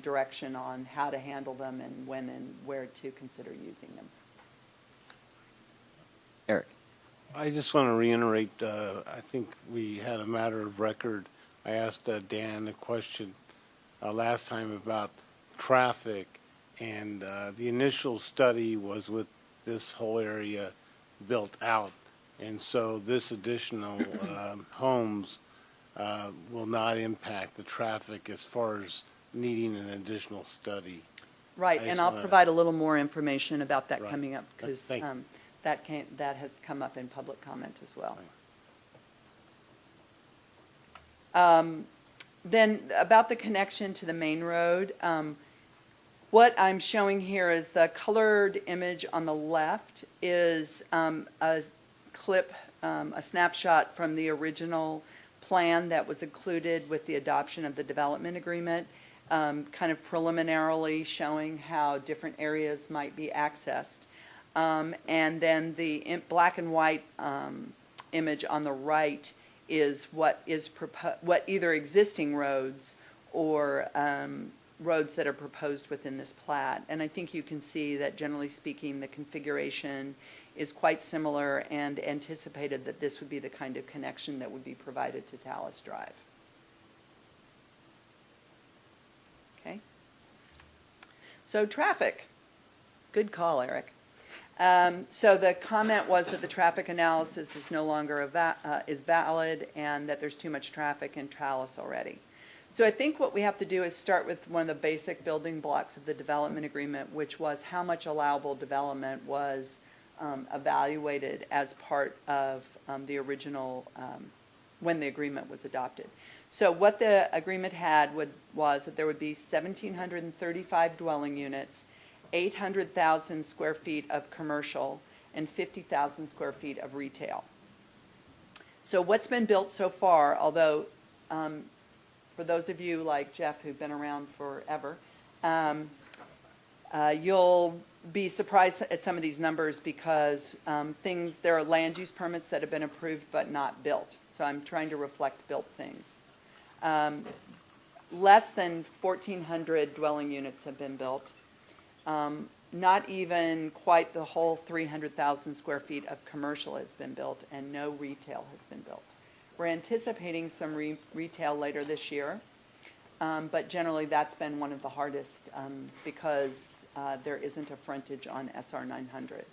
direction on how to handle them and when and where to consider using them. Eric. I just want to reiterate, I think we had a matter of record. I asked Dan a question last time about traffic, and the initial study was with this whole area built out. And so this additional homes will not impact the traffic as far as needing an additional study. Right, and I'll provide a little more information about that Right. coming up because Thank you. that has come up in public comment as well. Then about the connection to the main road, what I'm showing here is the colored image on the left is a clip, a snapshot from the original plan that was included with the adoption of the development agreement, kind of preliminarily showing how different areas might be accessed. And then the black and white image on the right is what either existing roads or roads that are proposed within this plat. And I think you can see that generally speaking, the configuration is quite similar and anticipated that this would be the kind of connection that would be provided to Talus Drive. Okay. So traffic. Good call, Eric. So the comment was that the traffic analysis is no longer is valid and that there's too much traffic in Talus already. So I think what we have to do is start with one of the basic building blocks of the development agreement, which was how much allowable development was evaluated as part of the original, when the agreement was adopted. So what the agreement had was that there would be 1,735 dwelling units, 800,000 square feet of commercial, and 50,000 square feet of retail. So what's been built so far, although for those of you like Jeff who've been around forever, you'll be surprised at some of these numbers because there are land use permits that have been approved but not built. So I'm trying to reflect built things. Less than 1,400 dwelling units have been built. Not even quite the whole 300,000 square feet of commercial has been built, and no retail has been built. We're anticipating some retail later this year, but generally that's been one of the hardest because there isn't a frontage on SR 900.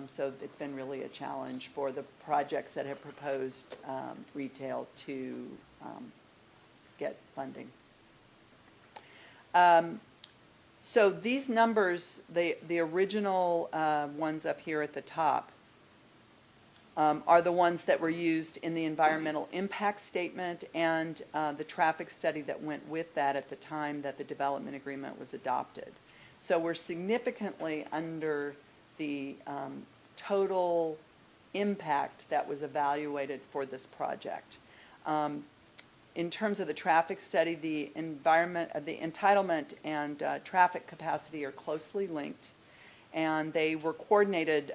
So it's been really a challenge for the projects that have proposed retail to get funding. So these numbers, the original ones up here at the top, are the ones that were used in the environmental impact statement and the traffic study that went with that at the time that the development agreement was adopted. So we're significantly under the total impact that was evaluated for this project. In terms of the traffic study, the entitlement and traffic capacity are closely linked, and they were coordinated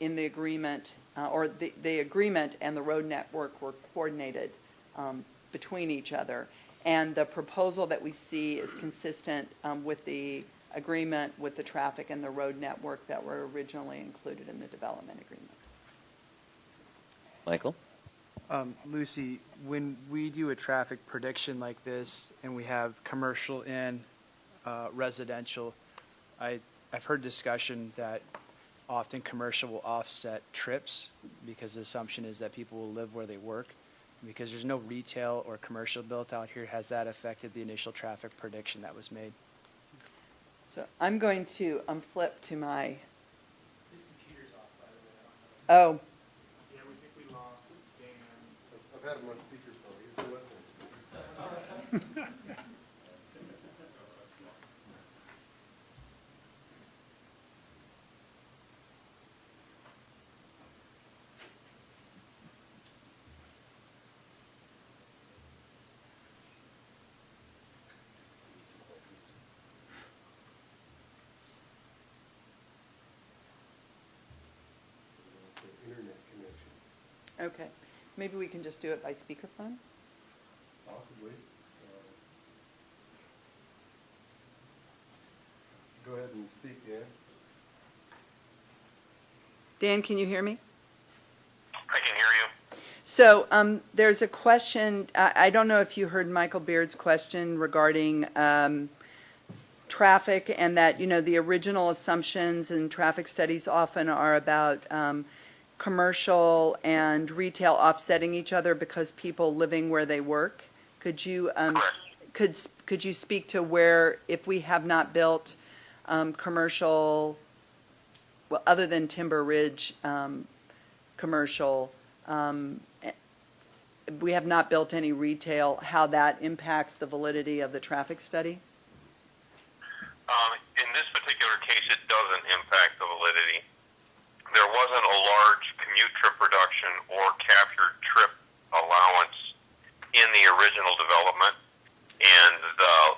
in the agreement, or the agreement and the road network were coordinated between each other. And the proposal that we see is consistent with the agreement with the traffic and the road network that were originally included in the development agreement. Michael? Lucy, when we do a traffic prediction like this and we have commercial and residential, I've heard discussion that often commercial will offset trips because the assumption is that people will live where they work. Because there's no retail or commercial built out here, has that affected the initial traffic prediction that was made? So I'm going to flip to my... His computer's off, by the way. Oh. Yeah, we think we lost Dan. I've had him on speakerphone. He's listening. Internet connection. Okay. Maybe we can just do it by speakerphone? Possibly. Go ahead and speak, Dan. Dan, can you hear me? I can hear you. So there's a question. I don't know if you heard Michael Beard's question regarding traffic, and that, you know, the original assumptions in traffic studies often are about commercial and retail offsetting each other because people living where they work. Could you could you speak to where, if we have not built commercial, well, other than Timber Ridge commercial, we have not built any retail, how that impacts the validity of the traffic study? In this particular case, it doesn't impact the validity. There wasn't a large commute trip reduction or captured trip allowance in the original development, and the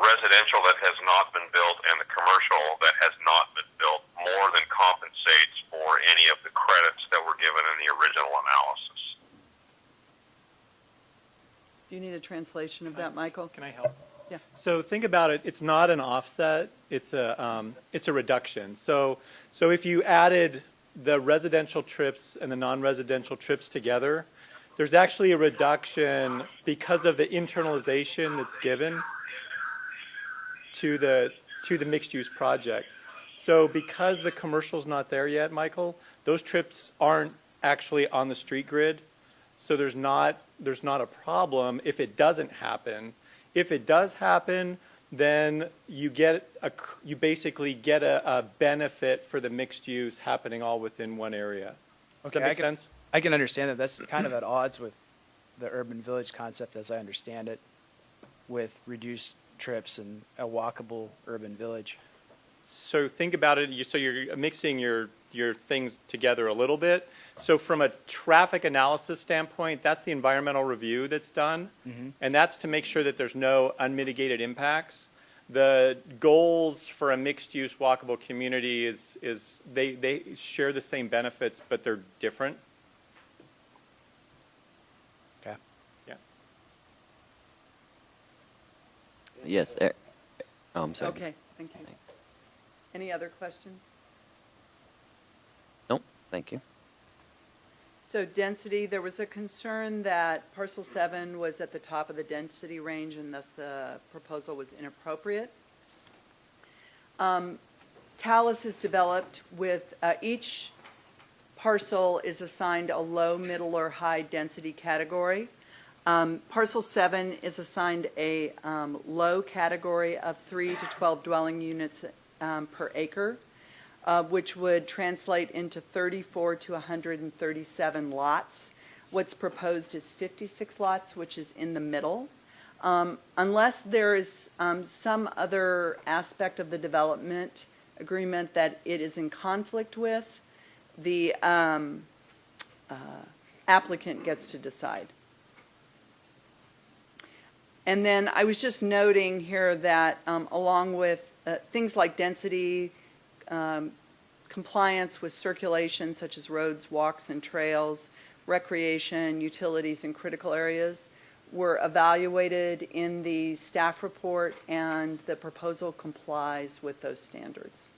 residential that has not been built and the commercial that has not been built more than compensates for any of the credits that were given in the original analysis. translation of that, Michael? Can I help? Yeah. So think about it. It's not an offset. It's a reduction. So if you added the residential trips and the non-residential trips together, there's actually a reduction because of the internalization that's given to the mixed-use project. So because the commercial's not there yet, Michael, those trips aren't actually on the street grid. So there's not a problem if it doesn't happen. If it does happen, then you basically get a benefit for the mixed use happening all within one area. Does that make sense? I can understand that. That's kind of at odds with the urban village concept as I understand it, with reduced trips and a walkable urban village. So think about it. So you're mixing your things together a little bit. So from a traffic analysis standpoint, that's the environmental review that's done, and that's to make sure that there's no unmitigated impacts. The goals for a mixed-use walkable community is they share the same benefits, but they're different. Okay. Yeah. Yes. I'm sorry. Okay, thank you. Any other questions? Nope. Thank you. So density, there was a concern that parcel 7 was at the top of the density range and thus the proposal was inappropriate. Talus is developed with each parcel is assigned a low, middle, or high density category. Parcel 7 is assigned a low category of 3 to 12 dwelling units per acre. Which would translate into 34 to 137 lots. What's proposed is 56 lots, which is in the middle. Unless there is some other aspect of the development agreement that it is in conflict with, the applicant gets to decide. And then I was just noting here that along with things like density, compliance with circulation such as roads, walks, and trails, recreation, utilities, and critical areas were evaluated in the staff report, and the proposal complies with those standards.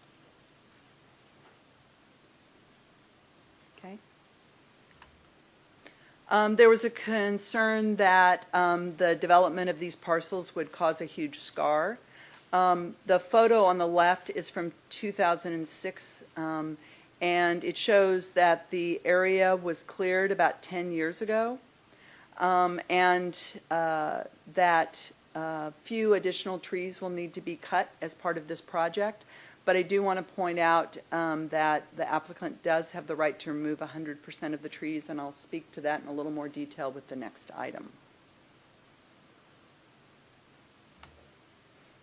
Okay. There was a concern that the development of these parcels would cause a huge scar. The photo on the left is from 2006, and it shows that the area was cleared about 10 years ago, and that few additional trees will need to be cut as part of this project. But I do want to point out that the applicant does have the right to remove 100% of the trees, and I'll speak to that in a little more detail with the next item.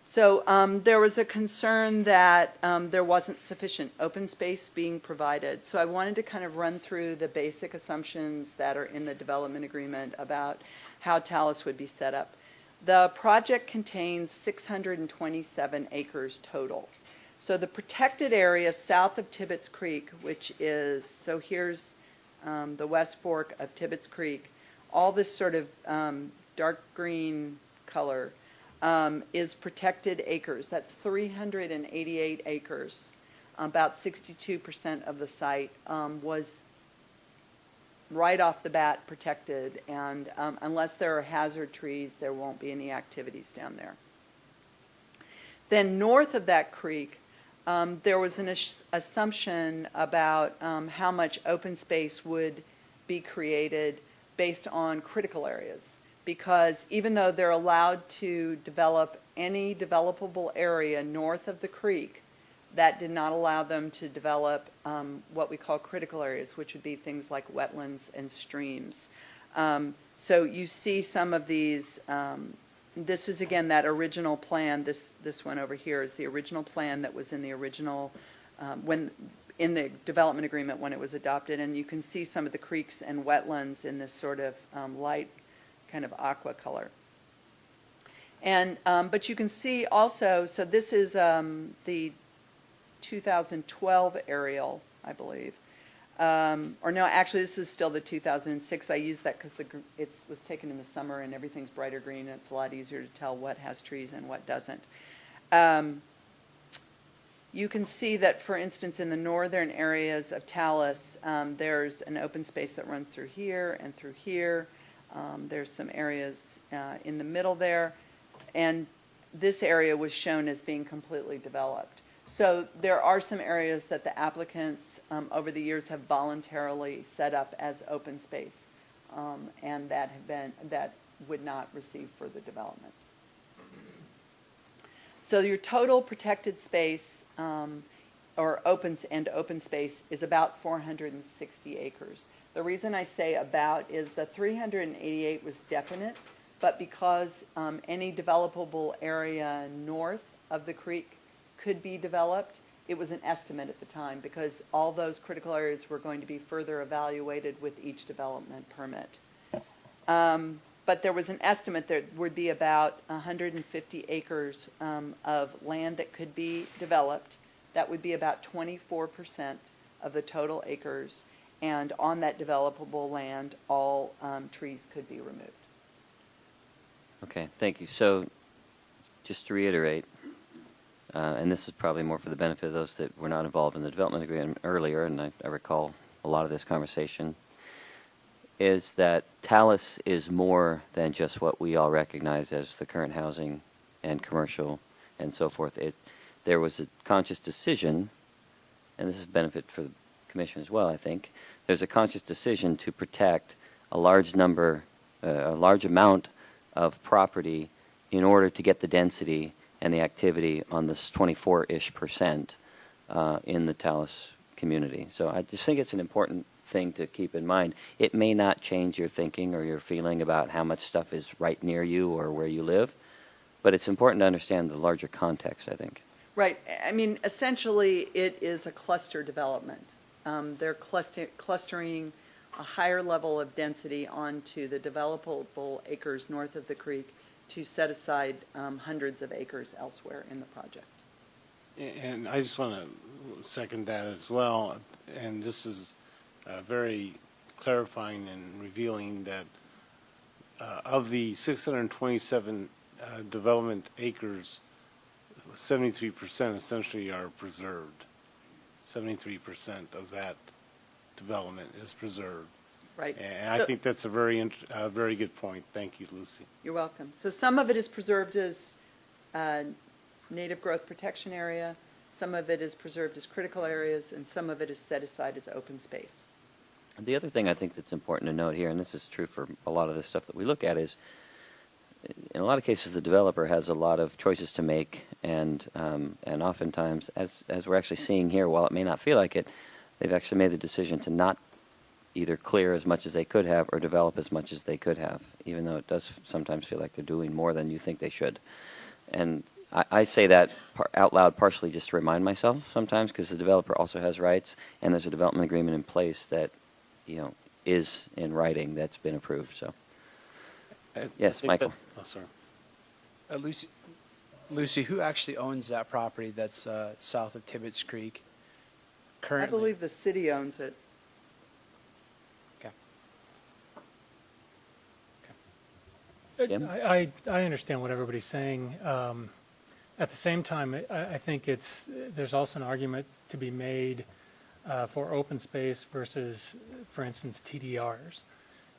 So there was a concern that there wasn't sufficient open space being provided. So I wanted to kind of run through the basic assumptions that are in the development agreement about how Talus would be set up. The project contains 627 acres total. So the protected area south of Tibbetts Creek, which is, so here's the West Fork of Tibbetts Creek, all this sort of dark green color, is protected acres. That's 388 acres. About 62% of the site was right off the bat protected, and unless there are hazard trees, there won't be any activities down there. Then north of that creek, there was an assumption about how much open space would be created based on critical areas. Because even though they're allowed to develop any developable area north of the creek, that did not allow them to develop what we call critical areas, which would be things like wetlands and streams. So you see some of these, this is again that original plan, this one over here is the original plan that was in the original, in the development agreement when it was adopted, and you can see some of the creeks and wetlands in this sort of light kind of aqua color. And but you can see also, so this is the 2012 aerial, I believe. Or no, actually, this is still the 2006. I used that because it was taken in the summer and everything's brighter green, and it's a lot easier to tell what has trees and what doesn't. You can see that, for instance, in the northern areas of Talus, there's an open space that runs through here and through here. There's some areas in the middle there, and this area was shown as being completely developed. So there are some areas that the applicants over the years have voluntarily set up as open space, and that would not receive further development. So your total protected space or open space is about 460 acres. The reason I say about is the 388 was definite, but because any developable area north of the creek could be developed, it was an estimate at the time because all those critical areas were going to be further evaluated with each development permit. But there was an estimate there would be about 150 acres of land that could be developed. That would be about 24% of the total acres. And on that developable land, all trees could be removed. Okay, thank you. So just to reiterate, and this is probably more for the benefit of those that were not involved in the development agreement earlier, and I recall a lot of this conversation, is that Talus is more than just what we all recognize as the current housing and commercial and so forth. There was a conscious decision, and this is a benefit for the Commission as well, I think. There's a conscious decision to protect a large amount of property in order to get the density and the activity on this 24-ish% in the Talus community. So I just think it's an important thing to keep in mind. It may not change your thinking or your feeling about how much stuff is right near you or where you live, but it's important to understand the larger context, I think. Right. I mean, essentially, it is a cluster development. They're clustering a higher level of density onto the developable acres north of the creek to set aside hundreds of acres elsewhere in the project. And I just want to second that as well. And this is very clarifying and revealing that of the 627 development acres, 73% essentially are preserved. 73% of that development is preserved. Right. And I think that's a very good point. Thank you, Lucy. You're welcome. So some of it is preserved as native growth protection area, some of it is preserved as critical areas, and some of it is set aside as open space. The other thing I think that's important to note here, and this is true for a lot of the stuff that we look at, is in a lot of cases the developer has a lot of choices to make, and oftentimes, as we're actually seeing here, while it may not feel like it, they've actually made the decision to not either clear as much as they could have or develop as much as they could have, even though it does sometimes feel like they're doing more than you think they should. And I say that out loud partially just to remind myself sometimes, because the developer also has rights, and there's a development agreement in place that, you know, is in writing that's been approved. So, yes, Michael. Sorry. Lucy, who actually owns that property that's south of Tibbetts Creek currently? I believe the city owns it. Jim? I understand what everybody's saying. At the same time, I think there's also an argument to be made for open space versus, for instance, TDRs.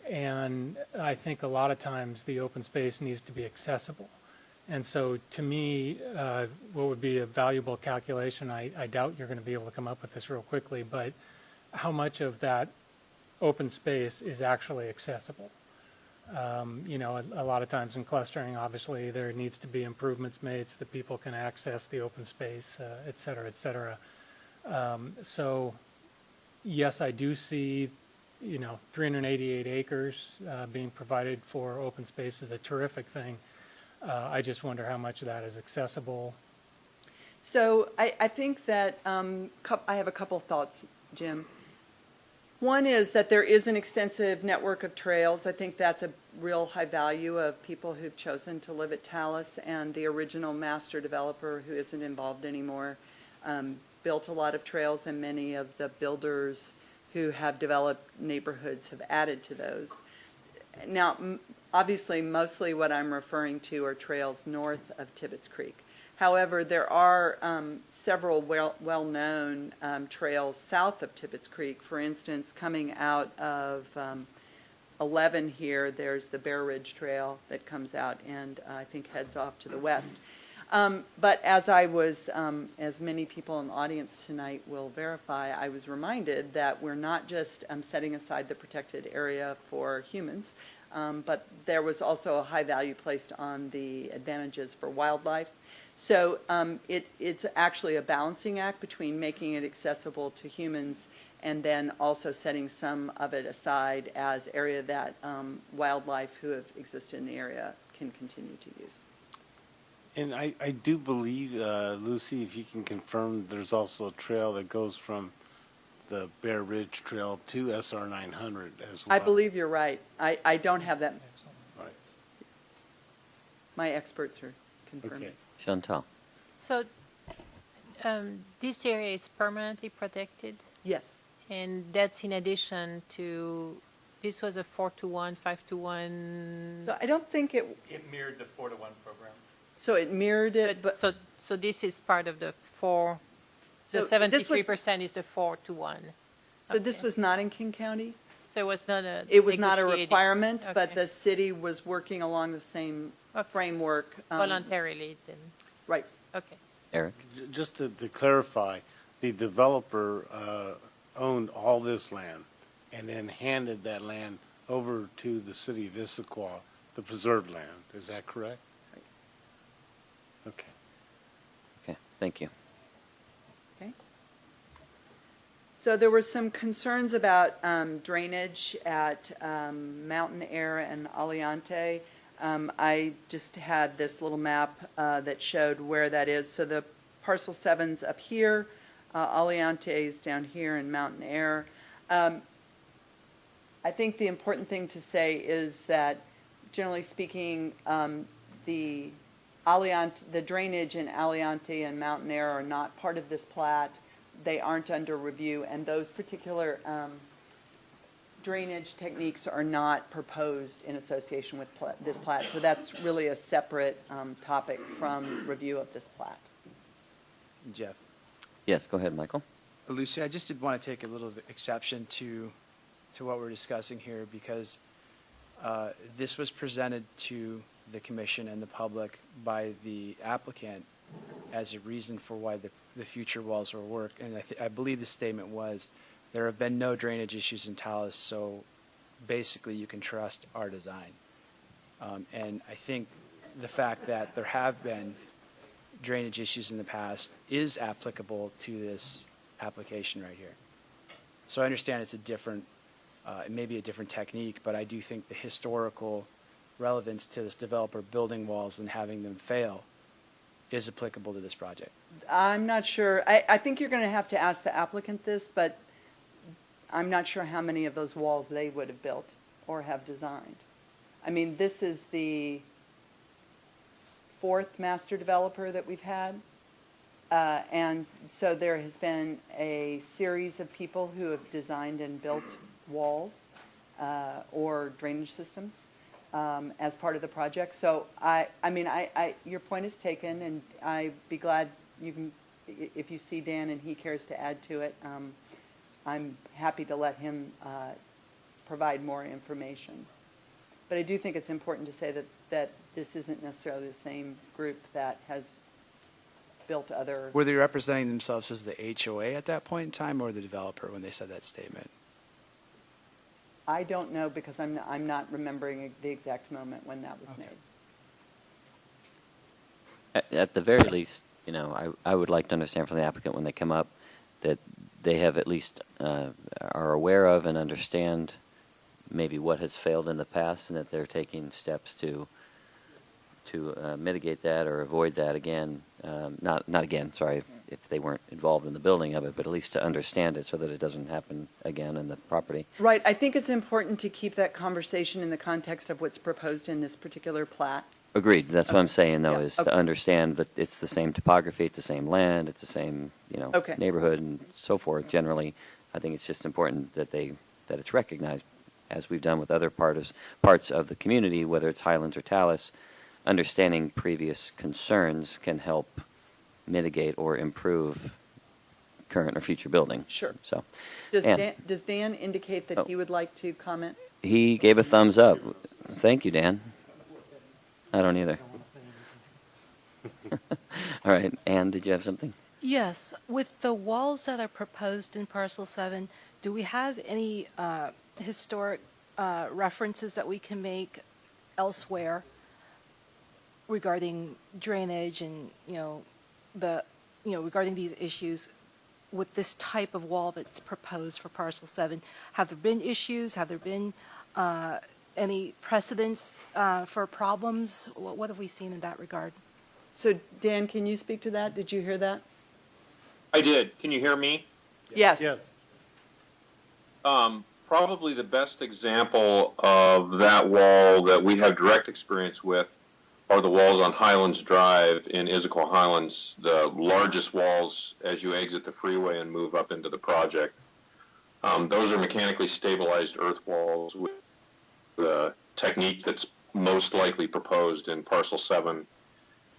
And I think a lot of times the open space needs to be accessible. And so to me, what would be a valuable calculation, I doubt you're going to be able to come up with this real quickly, but how much of that open space is actually accessible? You know, a lot of times in clustering, obviously, there needs to be improvements made so that people can access the open space, et cetera, et cetera. So, yes, I do see, you know, 388 acres being provided for open space is a terrific thing. I just wonder how much of that is accessible. So I think that I have a couple thoughts, Jim. One is that there is an extensive network of trails. I think that's a real high value of people who've chosen to live at Talus, and the original master developer, who isn't involved anymore, built a lot of trails, and many of the builders who have developed neighborhoods have added to those. Now, obviously, mostly what I'm referring to are trails north of Tibbetts Creek. However, there are several well-known trails south of Tibbetts Creek. For instance, coming out of 11 here, there's the Bear Ridge Trail that comes out and I think heads off to the west. But as I was, as many people in the audience tonight will verify, I was reminded that we're not just setting aside the protected area for humans, but there was also a high value placed on the advantages for wildlife. So it's actually a balancing act between making it accessible to humans and then also setting some of it aside as area that wildlife who have existed in the area can continue to use. And I do believe, Lucy, if you can confirm, there's also a trail that goes from the Bear Ridge Trail to SR 900 as well. I believe you're right. I don't have that. Right. My experts are confirming. Okay. Chantal. So this area is permanently protected, Yes. and that's in addition to, this was a 4-to-1, 5-to-1. So I don't think it, It mirrored the 4-to-1 program. so it mirrored it, but So this is part of the 4, So the this was- 73% is the 4-to-1. so this Okay. was not in King County? So it was not a It was not a negotiated- requirement, but Okay. the city was working along the same Okay. framework. Voluntarily then, Right. okay. Eric? Just to clarify, the developer owned all this land and then handed that land over to the city of Issaquah, the preserved land. Is that correct? Okay. Okay, thank you. Okay. So there were some concerns about drainage at Mountain Air and Aliante. I just had this little map that showed where that is. So the parcel 7's up here, Aliante is down here, in Mountain Air. I think the important thing to say is that, generally speaking, the drainage in Aliante and Mountain Air are not part of this plat. They aren't under review, and those particular drainage techniques are not proposed in association with this plat. So that's really a separate topic from review of this plat. Jeff. Yes, go ahead, Michael. Lucy, I just did want to take a little exception to what we're discussing here because this was presented to the commission and the public by the applicant as a reason for why the future walls will work. And I believe the statement was, there have been no drainage issues in Talus, so basically you can trust our design. And I think the fact that there have been drainage issues in the past is applicable to this application right here. So I understand it's a different, it may be a different technique, but I do think the historical relevance to this developer building walls and having them fail is applicable to this project. I'm not sure. I think you're going to have to ask the applicant this, but I'm not sure how many of those walls they would have built or have designed. I mean, this is the 4th master developer that we've had. And so there has been a series of people who have designed and built walls or drainage systems as part of the project. So I mean, your point is taken, and I'd be glad you can, if you see Dan and he cares to add to it, I'm happy to let him provide more information. But I do think it's important to say that this isn't necessarily the same group that has built other. Were they representing themselves as the HOA at that point in time or the developer when they said that statement? I don't know because I'm not remembering the exact moment when that was made. At the very least, you know, I would like to understand from the applicant when they come up that they have at least are aware of and understand maybe what has failed in the past and that they're taking steps to mitigate that or avoid that again. Not again, sorry, if they weren't involved in the building of it, but at least to understand it so that it doesn't happen again in the property. Right. I think it's important to keep that conversation in the context of what's proposed in this particular plat. Agreed. That's what I'm saying, though, Yeah, is okay. to understand that it's the same topography, it's the same land, it's the same, Okay. neighborhood and so forth generally. I think it's just important that that it's recognized, as we've done with other parts of the community, whether it's Highlands or Talus. Understanding previous concerns can help mitigate or improve current or future building. Sure. So, Does Dan indicate that Oh. he would like to comment? he gave a thumbs up. Thank you, Dan. I don't either. All right, Ann, did you have something? Yes, with the walls that are proposed in Parcel 7, do we have any historic references that we can make elsewhere regarding drainage and, regarding these issues with this type of wall that's proposed for Parcel 7? Have there been issues? Have there been any precedents for problems? What have we seen in that regard? So Dan, can you speak to that? Did you hear that? I did. Can you hear me? Yes. Yes. Probably the best example of that wall that we have direct experience with are the walls on Highlands Drive in Issaquah Highlands, the largest walls as you exit the freeway and move up into the project. Those are mechanically stabilized earth walls with the technique that's most likely proposed in Parcel 7.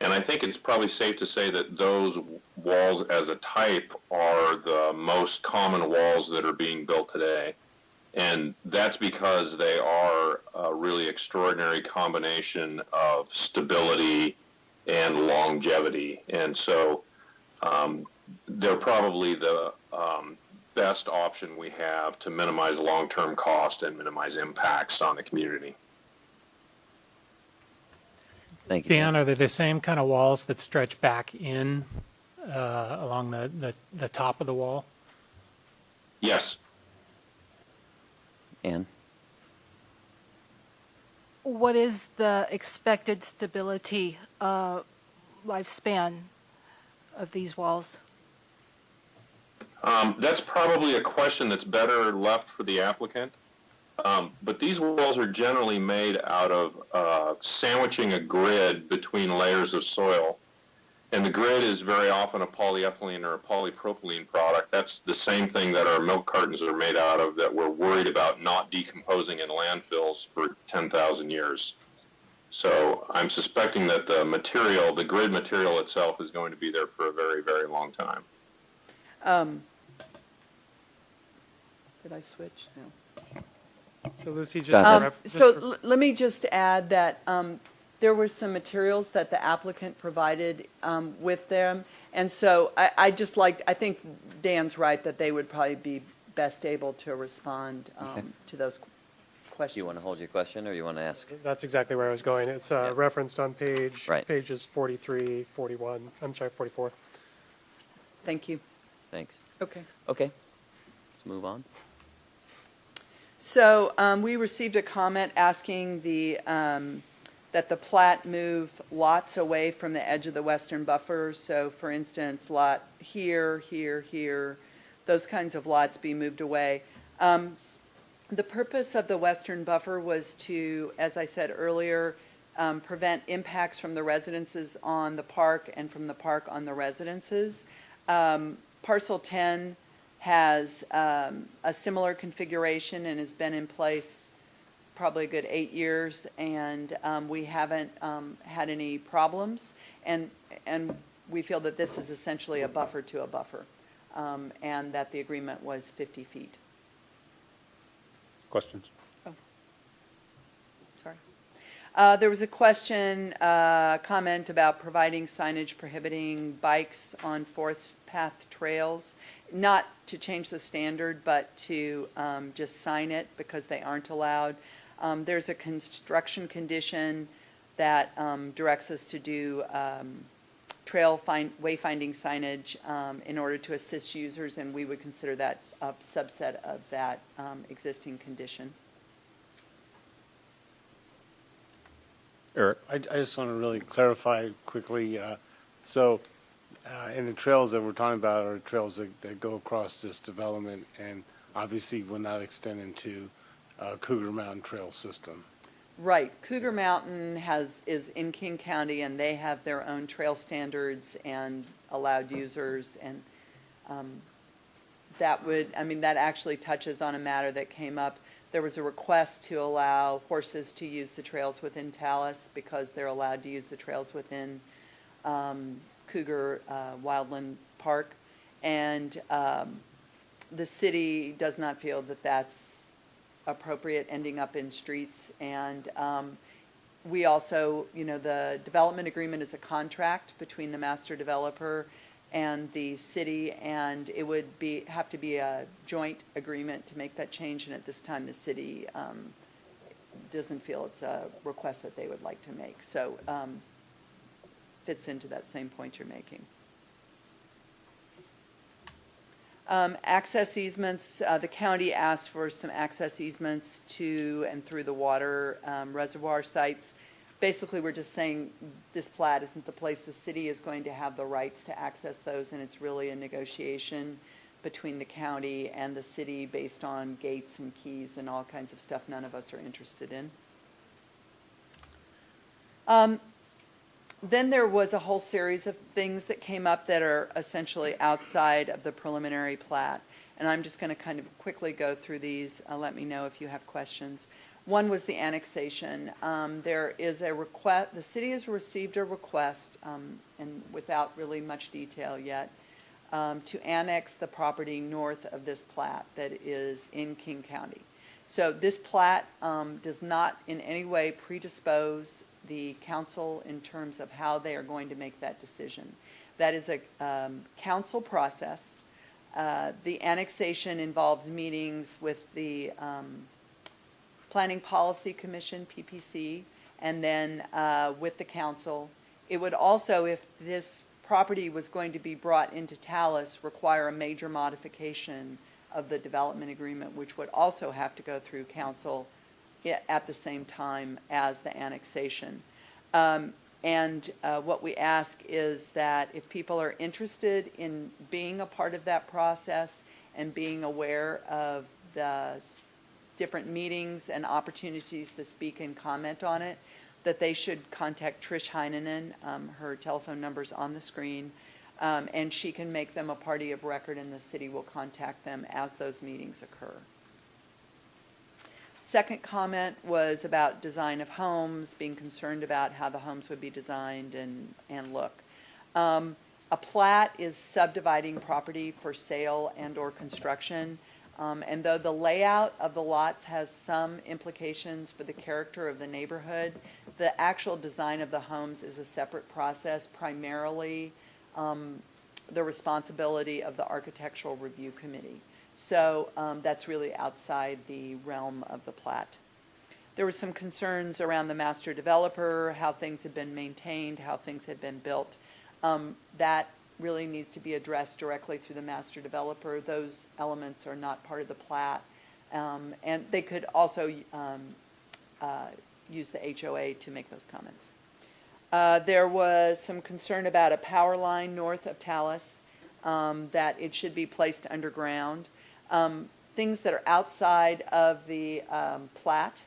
And I think it's probably safe to say that those walls as a type are the most common walls that are being built today. And that's because they are a really extraordinary combination of stability and longevity. And so they're probably the best option we have to minimize long-term cost and minimize impacts on the community. Thank you. Dan, are they the same kind of walls that stretch back in along the top of the wall? Yes. Ann? What is the expected stability lifespan of these walls? That's probably a question that's better left for the applicant. But these walls are generally made out of sandwiching a grid between layers of soil. And the grid is very often a polyethylene or a polypropylene product. That's the same thing that our milk cartons are made out of that we're worried about not decomposing in landfills for 10,000 years. So I'm suspecting that the grid material itself is going to be there for a very, very long time. Did I switch? No. So Lucy, Let me just add that there were some materials that the applicant provided with them. And so I think Dan's right that they would probably be best able to respond to those questions. Do you want to hold your question or you want to ask? that's exactly where I was going. It's referenced on pages 43, 41, 44. Thank you. Thanks. Okay. Okay. Let's move on. So we received a comment asking that the plat move lots away from the edge of the western buffer. So for instance, lot here, here, here, those kinds of lots be moved away. The purpose of the western buffer was to, as I said earlier, prevent impacts from the residences on the park and from the park on the residences. Parcel 10 has a similar configuration and has been in place probably a good 8 years, and we haven't had any problems. And we feel that this is essentially a buffer to a buffer, and that the agreement was 50 feet. Questions? Oh, sorry. There was a comment about providing signage prohibiting bikes on fourth path trails, not to change the standard, but to just sign it because they aren't allowed. There's a construction condition that directs us to do wayfinding signage in order to assist users, and we would consider that a subset of that existing condition. Eric? I just want to really clarify quickly. In the trails that we're talking about are trails that go across this development and obviously will not extend into Cougar Mountain Trail system. Right. Cougar Mountain is in King County, and they have their own trail standards and allowed users, and that would, I mean, that actually touches on a matter that came up. There was a request to allow horses to use the trails within Talus because they're allowed to use the trails within Cougar Wildland Park. And the city does not feel that that's appropriate, ending up in streets. And we also, you know, the development agreement is a contract between the master developer and the city, and it would have to be a joint agreement to make that change. And at this time, the city doesn't feel it's a request that they would like to make. So fits into that same point you're making. Access easements, the county asked for some access easements to and through the water reservoir sites. Basically, we're just saying this plat isn't the place. The city is going to have the rights to access those, and it's really a negotiation between the county and the city based on gates and keys and all kinds of stuff none of us are interested in. Then there was a whole series of things that came up that are essentially outside of the preliminary plat. And I'm just going to kind of quickly go through these. Let me know if you have questions. One was the annexation. There is a request, the city has received a request, and without really much detail yet, to annex the property north of this plat that is in King County. So this plat does not in any way predispose the council in terms of how they are going to make that decision. That is a council process. The annexation involves meetings with the Planning Policy Commission, PPC, and then with the council. It would also, if this property was going to be brought into Talus, require a major modification of the development agreement, which would also have to go through council at the same time as the annexation. What we ask is that if people are interested in being a part of that process and being aware of the different meetings and opportunities to speak and comment on it, that they should contact Trish Heinonen. Her telephone number's on the screen, and she can make them a party of record, and the city will contact them as those meetings occur. Second comment was about design of homes, being concerned about how the homes would be designed and look. A plat is subdividing property for sale and or construction. And though the layout of the lots has some implications for the character of the neighborhood, the actual design of the homes is a separate process, primarily the responsibility of the Architectural Review Committee. So that's really outside the realm of the plat. There were some concerns around the master developer, how things had been maintained, how things had been built. That really needs to be addressed directly through the master developer. Those elements are not part of the plat. And they could also use the HOA to make those comments. There was some concern about a power line north of Talus, that it should be placed underground. Things that are outside of the plat,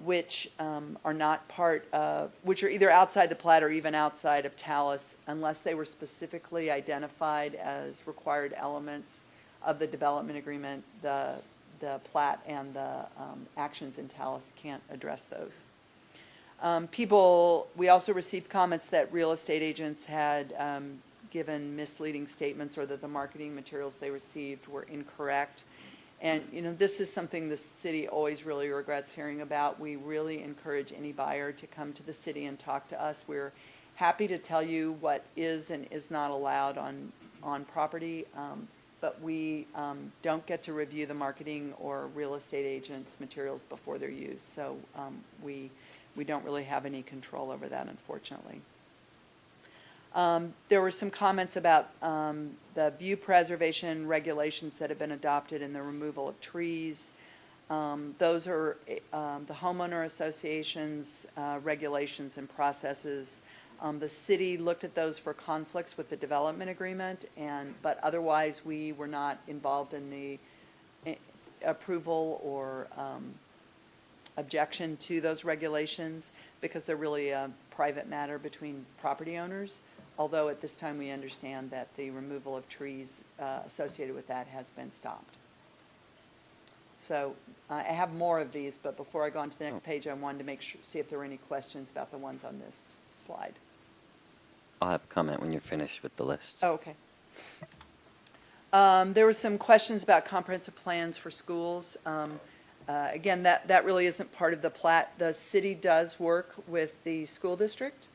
which are not part of, which are either outside the plat or even outside of Talus, unless they were specifically identified as required elements of the development agreement, the plat and the actions in Talus can't address those. We also received comments that real estate agents had given misleading statements or that the marketing materials they received were incorrect. And, you know, this is something the city always really regrets hearing about. We really encourage any buyer to come to the city and talk to us. We're happy to tell you what is and is not allowed on property, but we don't get to review the marketing or real estate agents' materials before they're used. So we don't really have any control over that, unfortunately. There were some comments about the view preservation regulations that have been adopted and the removal of trees. Those are the homeowner association's regulations and processes. The city looked at those for conflicts with the development agreement, but otherwise we were not involved in the approval or objection to those regulations because they're really a private matter between property owners. although at this time we understand that the removal of trees associated with that has been stopped. So I have more of these, but before I go on to the next page, I wanted to make sure, see if there were any questions about the ones on this slide. I'll have a comment when you're finished with the list. Oh, okay. There were some questions about comprehensive plans for schools. Again, that really isn't part of the plat. The city does work with the school district.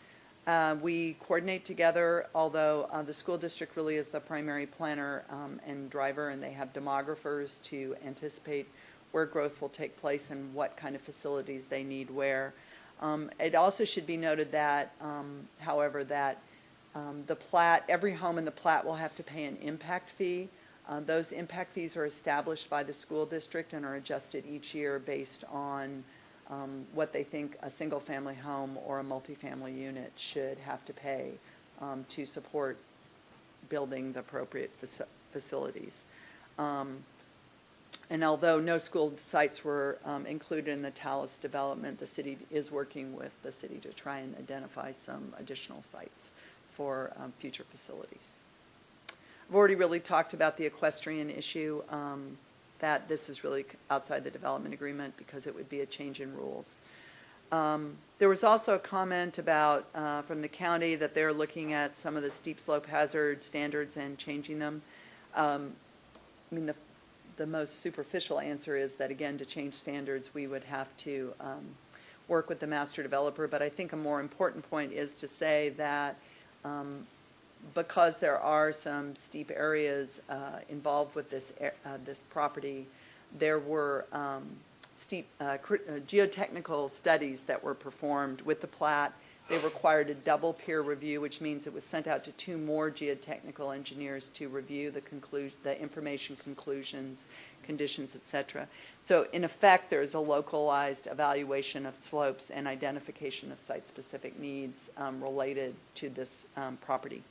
We coordinate together, although the school district really is the primary planner and driver, and they have demographers to anticipate where growth will take place and what kind of facilities they need where. It also should be noted that, however, that the plat, every home in the plat will have to pay an impact fee. Those impact fees are established by the school district and are adjusted each year based on what they think a single-family home or a multifamily unit should have to pay to support building the appropriate facilities. And although no school sites were included in the Talus development, the city is working with the city to try and identify some additional sites for future facilities. I've already really talked about the equestrian issue, that this is really outside the development agreement because it would be a change in rules. There was also a comment about, from the county, that they're looking at some of the steep slope hazard standards and changing them. I mean, the most superficial answer is that, again, to change standards, we would have to work with the master developer. But I think a more important point is to say that because there are some steep areas involved with this property, there were steep geotechnical studies that were performed with the plat. They required a double peer review, which means it was sent out to 2 more geotechnical engineers to review the information, conclusions, conditions, etc. So in effect, there's a localized evaluation of slopes and identification of site-specific needs related to this property.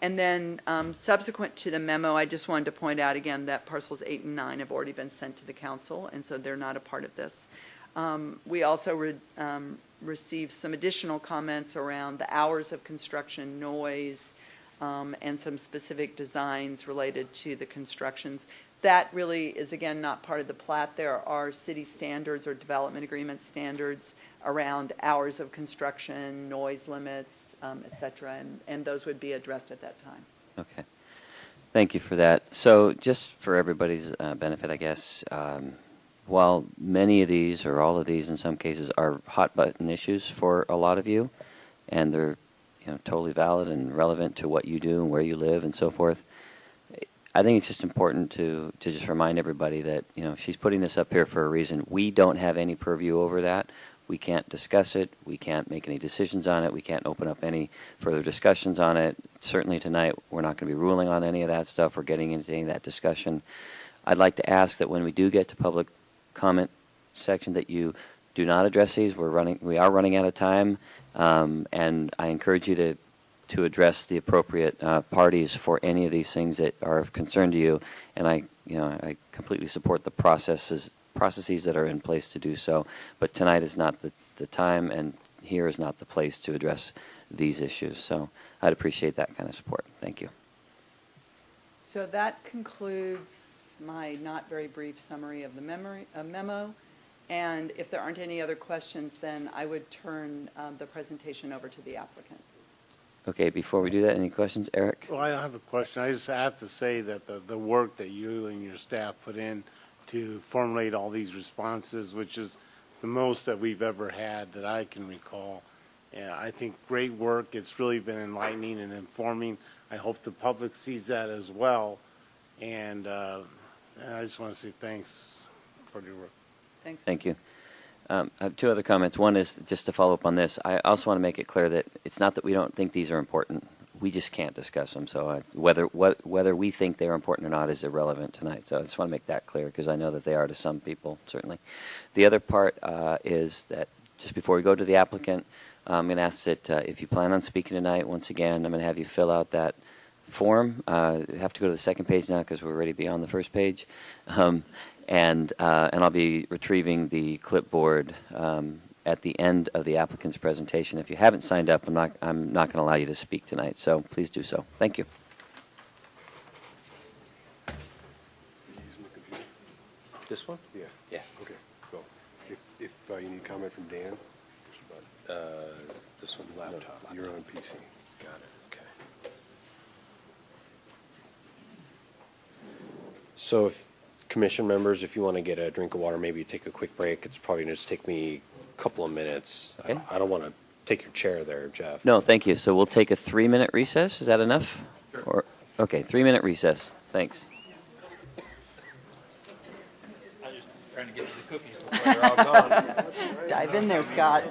And then subsequent to the memo, I just wanted to point out again that parcels 8 and 9 have already been sent to the council, and so they're not a part of this. We also received some additional comments around the hours of construction, noise, and some specific designs related to the constructions. That really is, again, not part of the plat. There are city standards or development agreement standards around hours of construction, noise limits, et cetera, and those would be addressed at that time. Okay. Thank you for that. So just for everybody's benefit, I guess, while many of these, or all of these in some cases, are hot-button issues for a lot of you, and they're totally valid and relevant to what you do and where you live and so forth, I think it's just important to just remind everybody that she's putting this up here for a reason. We don't have any purview over that. We can't discuss it. We can't make any decisions on it. We can't open up any further discussions on it. Certainly tonight, we're not going to be ruling on any of that stuff or getting into any of that discussion. I'd like to ask that when we do get to public comment section that you do not address these. We are running out of time, and I encourage you to address the appropriate parties for any of these things that are of concern to you. And I completely support the processes that are in place to do so. But tonight is not the time, and here is not the place to address these issues. So I'd appreciate that kind of support. Thank you. So that concludes my not very brief summary of the memo. And if there aren't any other questions, then I would turn the presentation over to the applicant. Okay, before we do that, any questions? Eric? Well, I have a question. I just have to say that the work that you and your staff put in to formulate all these responses, which is the most that we've ever had that I can recall. Yeah, I think great work. It's really been enlightening and informing. I hope the public sees that as well. And I just want to say thanks for your work. Thanks. Thank you. I have 2 other comments. One is just to follow up on this. I also want to make it clear that it's not that we don't think these are important. We just can't discuss them. So whether we think they're important or not is irrelevant tonight. So I just want to make that clear because I know that they are to some people, certainly. The other part is that just before we go to the applicant, I'm going to ask that if you plan on speaking tonight, once again, I'm going to have you fill out that form. You have to go to the second page now because we're already beyond the first page. And I'll be retrieving the clipboard at the end of the applicant's presentation. If you haven't signed up, I'm not going to allow you to speak tonight, so please do so. Thank you. This one? Yeah. Yeah. Okay, so if you need comment from Dan, This one, no, laptop. you're on PC. Got it, okay. So if, commission members, if you want to get a drink of water, maybe take a quick break. It's probably going to just take me a couple of minutes. Okay. I don't want to take your chair there, Jeff. No, thank you. So we'll take a 3-minute recess. Is that enough? Sure. Or, okay, 3-minute recess. Thanks. Trying to get to the cookies before they're all gone. Dive in there, Scott.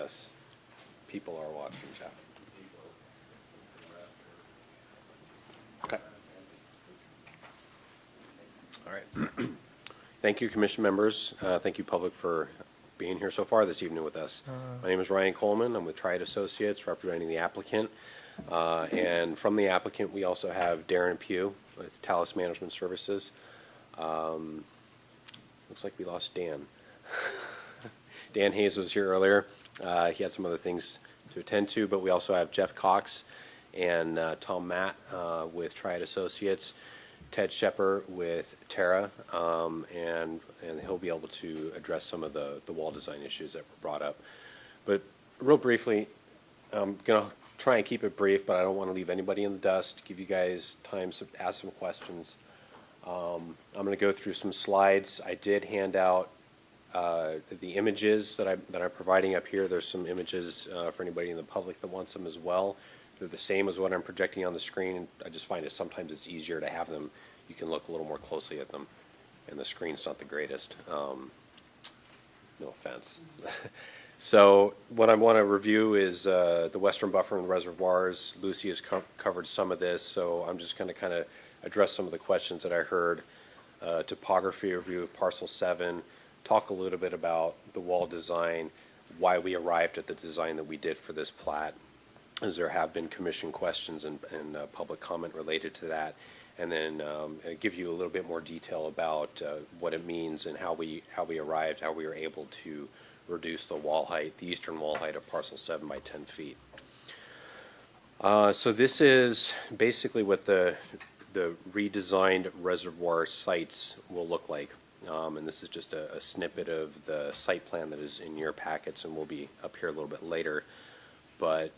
Yes. People are watching, Jeff. Okay. All right. Thank you, commission members. Thank you, public, for being here so far this evening with us. My name is Ryan Coleman. I'm with Triad Associates, representing the applicant. And from the applicant, we also have Darren Pugh with Talus Management Services. Looks like we lost Dan. Dan Hayes was here earlier. He had some other things to attend to, but we also have Jeff Cox and Tom Matt with Triad Associates, Ted Shepard with Terra, and he'll be able to address some of the wall design issues that were brought up. But real briefly, I'm going to try and keep it brief, but I don't want to leave anybody in the dust, give you guys time to ask some questions. I'm going to go through some slides. I did hand out the images that I'm providing up here. There's some images for anybody in the public that wants them as well. They're the same as what I'm projecting on the screen. I just find it sometimes it's easier to have them. You can look a little more closely at them, and the screen's not the greatest. No offense. So what I want to review is the western buffer and reservoirs. Lucy has covered some of this, so I'm just going to kind of address some of the questions that I heard. Topography review of Parcel 7, talk a little bit about the wall design, why we arrived at the design that we did for this plat, as there have been commission questions and public comment related to that, and then give you a little bit more detail about what it means and how we arrived, how we were able to reduce the wall height, the eastern wall height of Parcel 7 by 10 feet. So this is basically what the redesigned reservoir sites will look like. And this is just a snippet of the site plan that is in your packets and will be up here a little bit later. But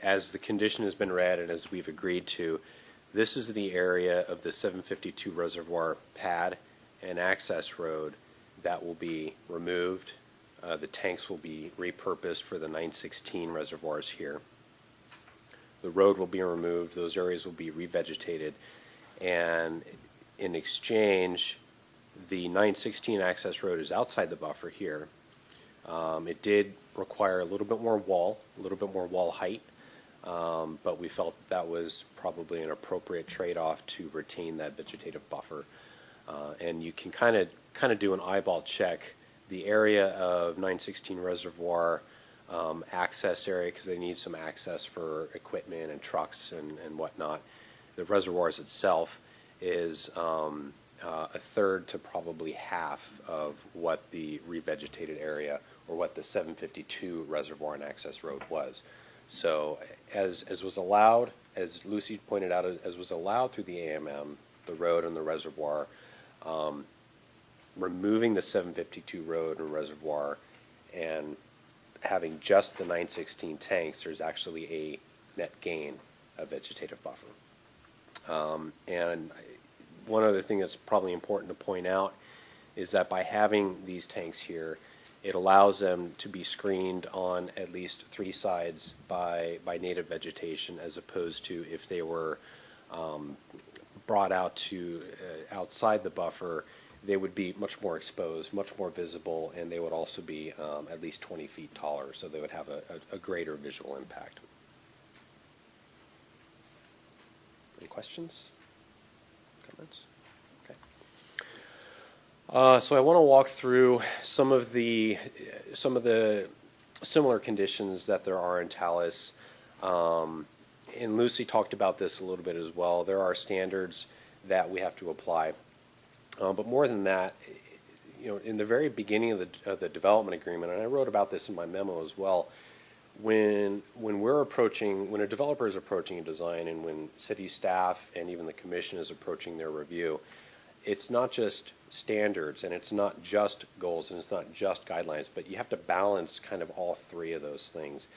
as the condition has been read and as we've agreed to, this is the area of the 752 reservoir pad and access road that will be removed. The tanks will be repurposed for the 916 reservoirs here. The road will be removed. Those areas will be revegetated. And in exchange, the 916 access road is outside the buffer here. It did require a little bit more wall height, but we felt that was probably an appropriate trade-off to retain that vegetative buffer. And you can kind of do an eyeball check. The area of 916 reservoir access area, because they need some access for equipment and trucks and whatnot. The reservoirs itself is a third to probably half of what the revegetated area or what the 752 reservoir and access road was. So as was allowed, as Lucy pointed out, as was allowed through the AMM, the road and the reservoir, removing the 752 road and reservoir and having just the 916 tanks, there's actually a net gain of vegetative buffer. And one other thing that's probably important to point out is that by having these tanks here, it allows them to be screened on at least 3 sides by native vegetation, as opposed to if they were brought out to outside the buffer, they would be much more exposed, much more visible, and they would also be at least 20 feet taller, so they would have a greater visual impact. Any questions? Comments? Okay. So I want to walk through some of the similar conditions that there are in Talus. And Lucy talked about this a little bit as well. There are standards that we have to apply. But more than that, in the very beginning of the development agreement, and I wrote about this in my memo as well, when a developer is approaching a design and when city staff and even the commission is approaching their review, it's not just standards and it's not just goals and it's not just guidelines, but you have to balance kind of all 3 of those things.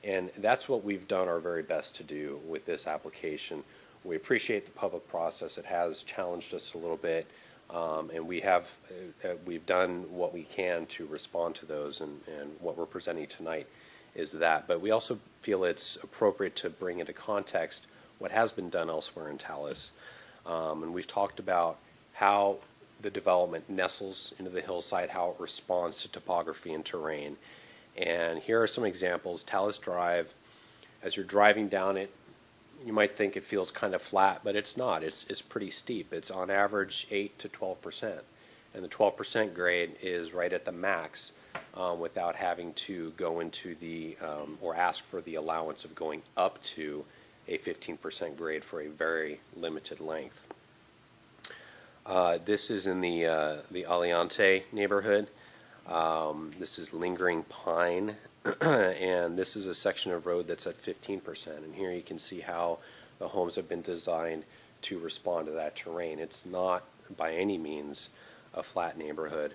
And that's what we've done our very best to do with this application. We appreciate the public process. It has challenged us a little bit. And we've done what we can to respond to those, and what we're presenting tonight is that. But we also feel it's appropriate to bring into context what has been done elsewhere in Talus. And we've talked about how the development nestles into the hillside, how it responds to topography and terrain. And here are some examples. Talus Drive, as you're driving down it, you might think it feels kind of flat, but it's not. It's pretty steep. It's on average 8 to 12%. And the 12% grade is right at the max without having to go into the, or ask for the allowance of going up to a 15% grade for a very limited length. This is in the Aliante neighborhood. This is Lingering Pine, and this is a section of road that's at 15%. And here you can see how the homes have been designed to respond to that terrain. It's not by any means a flat neighborhood.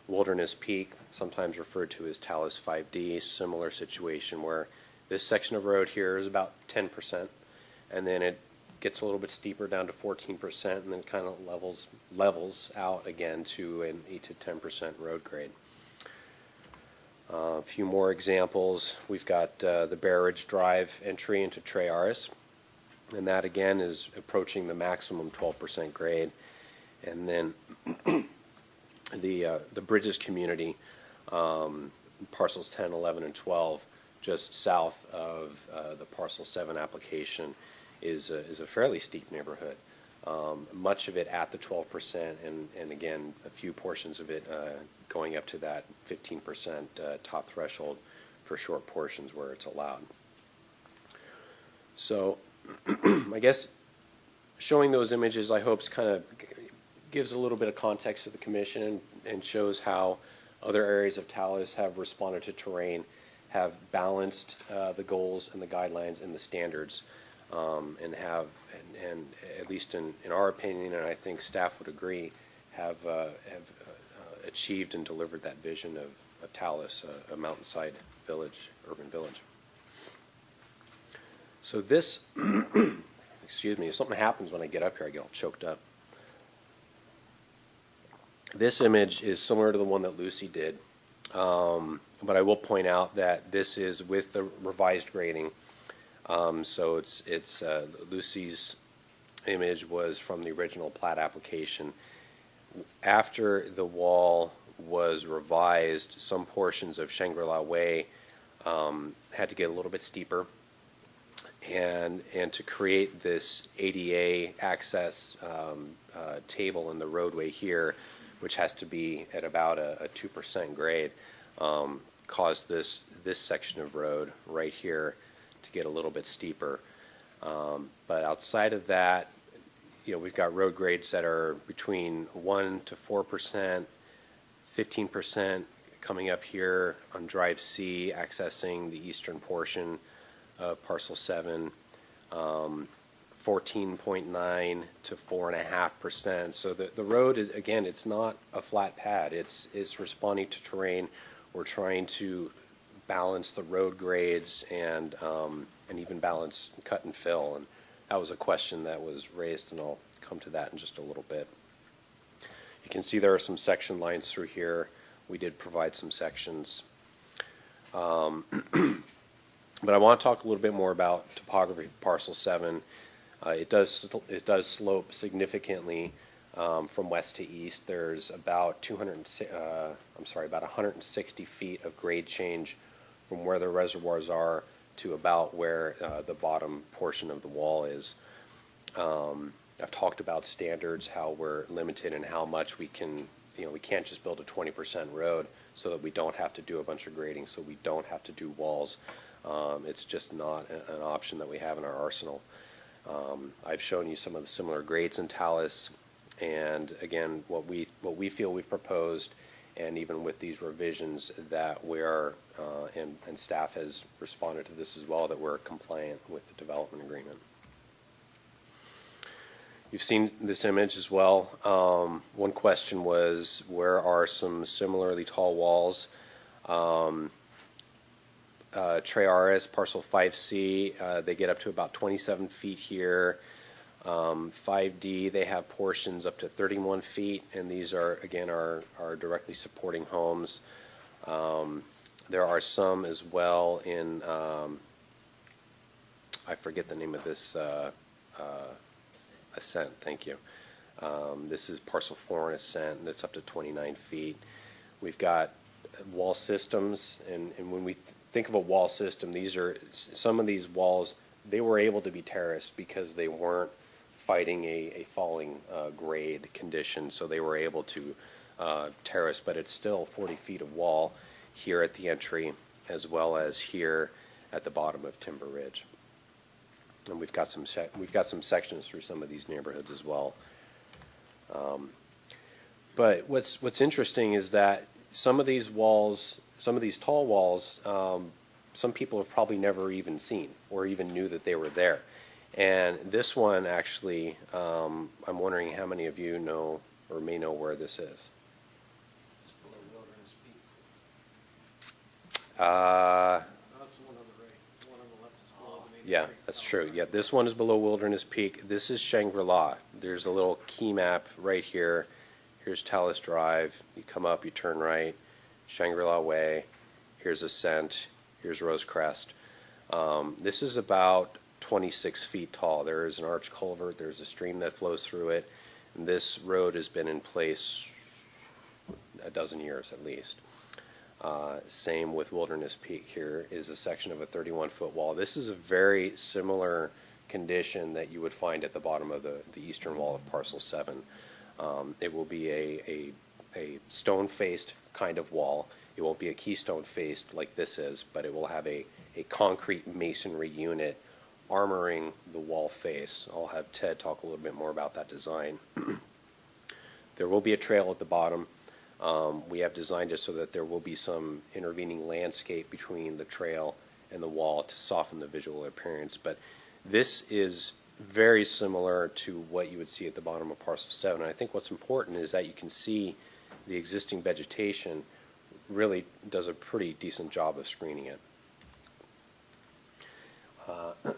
Wilderness Peak, sometimes referred to as Talus 5D, similar situation where this section of road here is about 10%, and then it gets a little bit steeper down to 14%, and then kind of levels out again to an 8 to 10% road grade. A few more examples. We've got the Bear Ridge Drive entry into Tres Arras, and that again is approaching the maximum 12% grade. And then the Bridges community, parcels 10, 11, and 12, just south of the Parcel 7 application, is a fairly steep neighborhood. Much of it at the 12%, and again, a few portions of it going up to that 15% top threshold for short portions where it's allowed. So I guess showing those images, I hope, kind of gives a little bit of context to the commission and shows how other areas of Talus have responded to terrain, have balanced the goals and the guidelines and the standards, and at least in our opinion, and I think staff would agree, have achieved and delivered that vision of Talus, a mountainside village, urban village. So this, excuse me, if something happens when I get up here, I get all choked up. This image is similar to the one that Lucy did, but I will point out that this is with the revised grading. So it's Lucy's image was from the original plat application. After the wall was revised, some portions of Shangri-La Way had to get a little bit steeper, and to create this ADA access table in the roadway here, which has to be at about a 2% grade, caused this section of road right here to get a little bit steeper. But outside of that, we've got road grades that are between 1 to 4%, 15% coming up here on Drive C, accessing the eastern portion of Parcel 7, 14.9 to 4.5%. So the road is, again, it's not a flat pad. It's responding to terrain. We're trying to balance the road grades and even balance cut and fill. And that was a question that was raised, and I'll come to that in just a little bit. You can see there are some section lines through here. We did provide some sections. But I want to talk a little bit more about topography of Parcel 7. It does slope significantly from west to east. There's about 160 feet of grade change from where the reservoirs are to about where the bottom portion of the wall is. I've talked about standards, how we're limited in how much we can, we can't just build a 20% road so that we don't have to do a bunch of grading, so we don't have to do walls. It's just not an option that we have in our arsenal. I've shown you some of the similar grades in Talus, and again, what we feel we've proposed, and even with these revisions that we are, and staff has responded to this as well, that we're compliant with the development agreement. You've seen this image as well. One question was, where are some similarly tall walls? Tres Arras, Parcel 5C, they get up to about 27 feet here. 5D, they have portions up to 31 feet, and these are, again, are directly supporting homes. There are some as well in, I forget the name of this, Ascent, thank you. This is Parcel 4 and Ascent, and it's up to 29 feet. We've got wall systems, and when we think of a wall system, these are some of these walls. They were able to be terraced because they weren't fighting a falling grade condition, so they were able to terrace. But it's still 40 feet of wall here at the entry, as well as here at the bottom of Timber Ridge. And we've got some sections through some of these neighborhoods as well. But what's interesting is that some of these walls, some of these tall walls, some people have probably never even seen or even knew that they were there. And this one actually, I'm wondering how many of you know or may know where this is. Yeah, that's true. Yeah, this one is below Wilderness Peak. This is Shangri-La. There's a little key map right here. Here's Talus Drive. You come up, you turn right. Shangri-La Way. Here's Ascent. Here's Rosecrest. This is about 26 feet tall. There is an arch culvert. There's a stream that flows through it. And this road has been in place a dozen years at least. Same with Wilderness Peak. Here is a section of a 31-foot wall. This is a very similar condition that you would find at the bottom of the eastern wall of Parcel 7. It will be a stone-faced kind of wall. It won't be a keystone-faced like this is, but it will have a concrete masonry unit armoring the wall face. I'll have Ted talk a little bit more about that design. There will be a trail at the bottom. We have designed it so that there will be some intervening landscape between the trail and the wall to soften the visual appearance. But this is very similar to what you would see at the bottom of Parcel 7. And I think what's important is that you can see the existing vegetation really does a pretty decent job of screening it.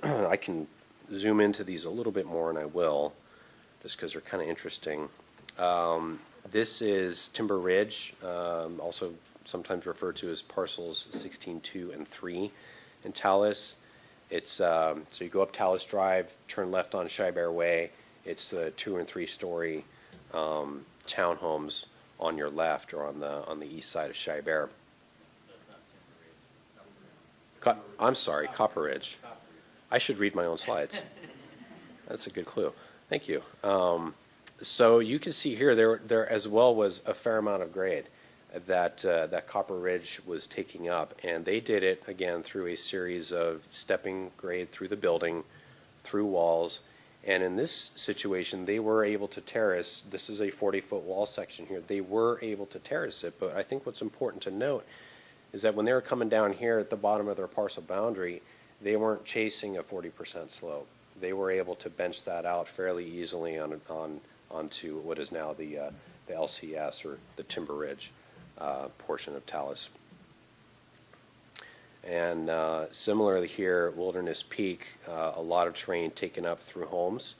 I can zoom into these a little bit more, and I will, just because they're kind of interesting. This is Timber Ridge, also sometimes referred to as parcels 16, 2, and 3 in Talus. It's so you go up Talus Drive, turn left on Shibear Way. It's the 2- and 3-story townhomes on your left or on the east side of Shibear. I'm sorry, Copper Ridge. I should read my own slides. That's a good clue. Thank you. So you can see here there as well was a fair amount of grade that Copper Ridge was taking up, and they did it again through a series of stepping grade through the building, through walls, and in this situation they were able to terrace. This is a 40-foot wall section here. They were able to terrace it, but I think what's important to note is that when they were coming down here at the bottom of their parcel boundary, they weren't chasing a 40% slope. They were able to bench that out fairly easily onto what is now the LCS or the Timber Ridge portion of Talus. And similarly here, Wilderness Peak, a lot of terrain taken up through homes,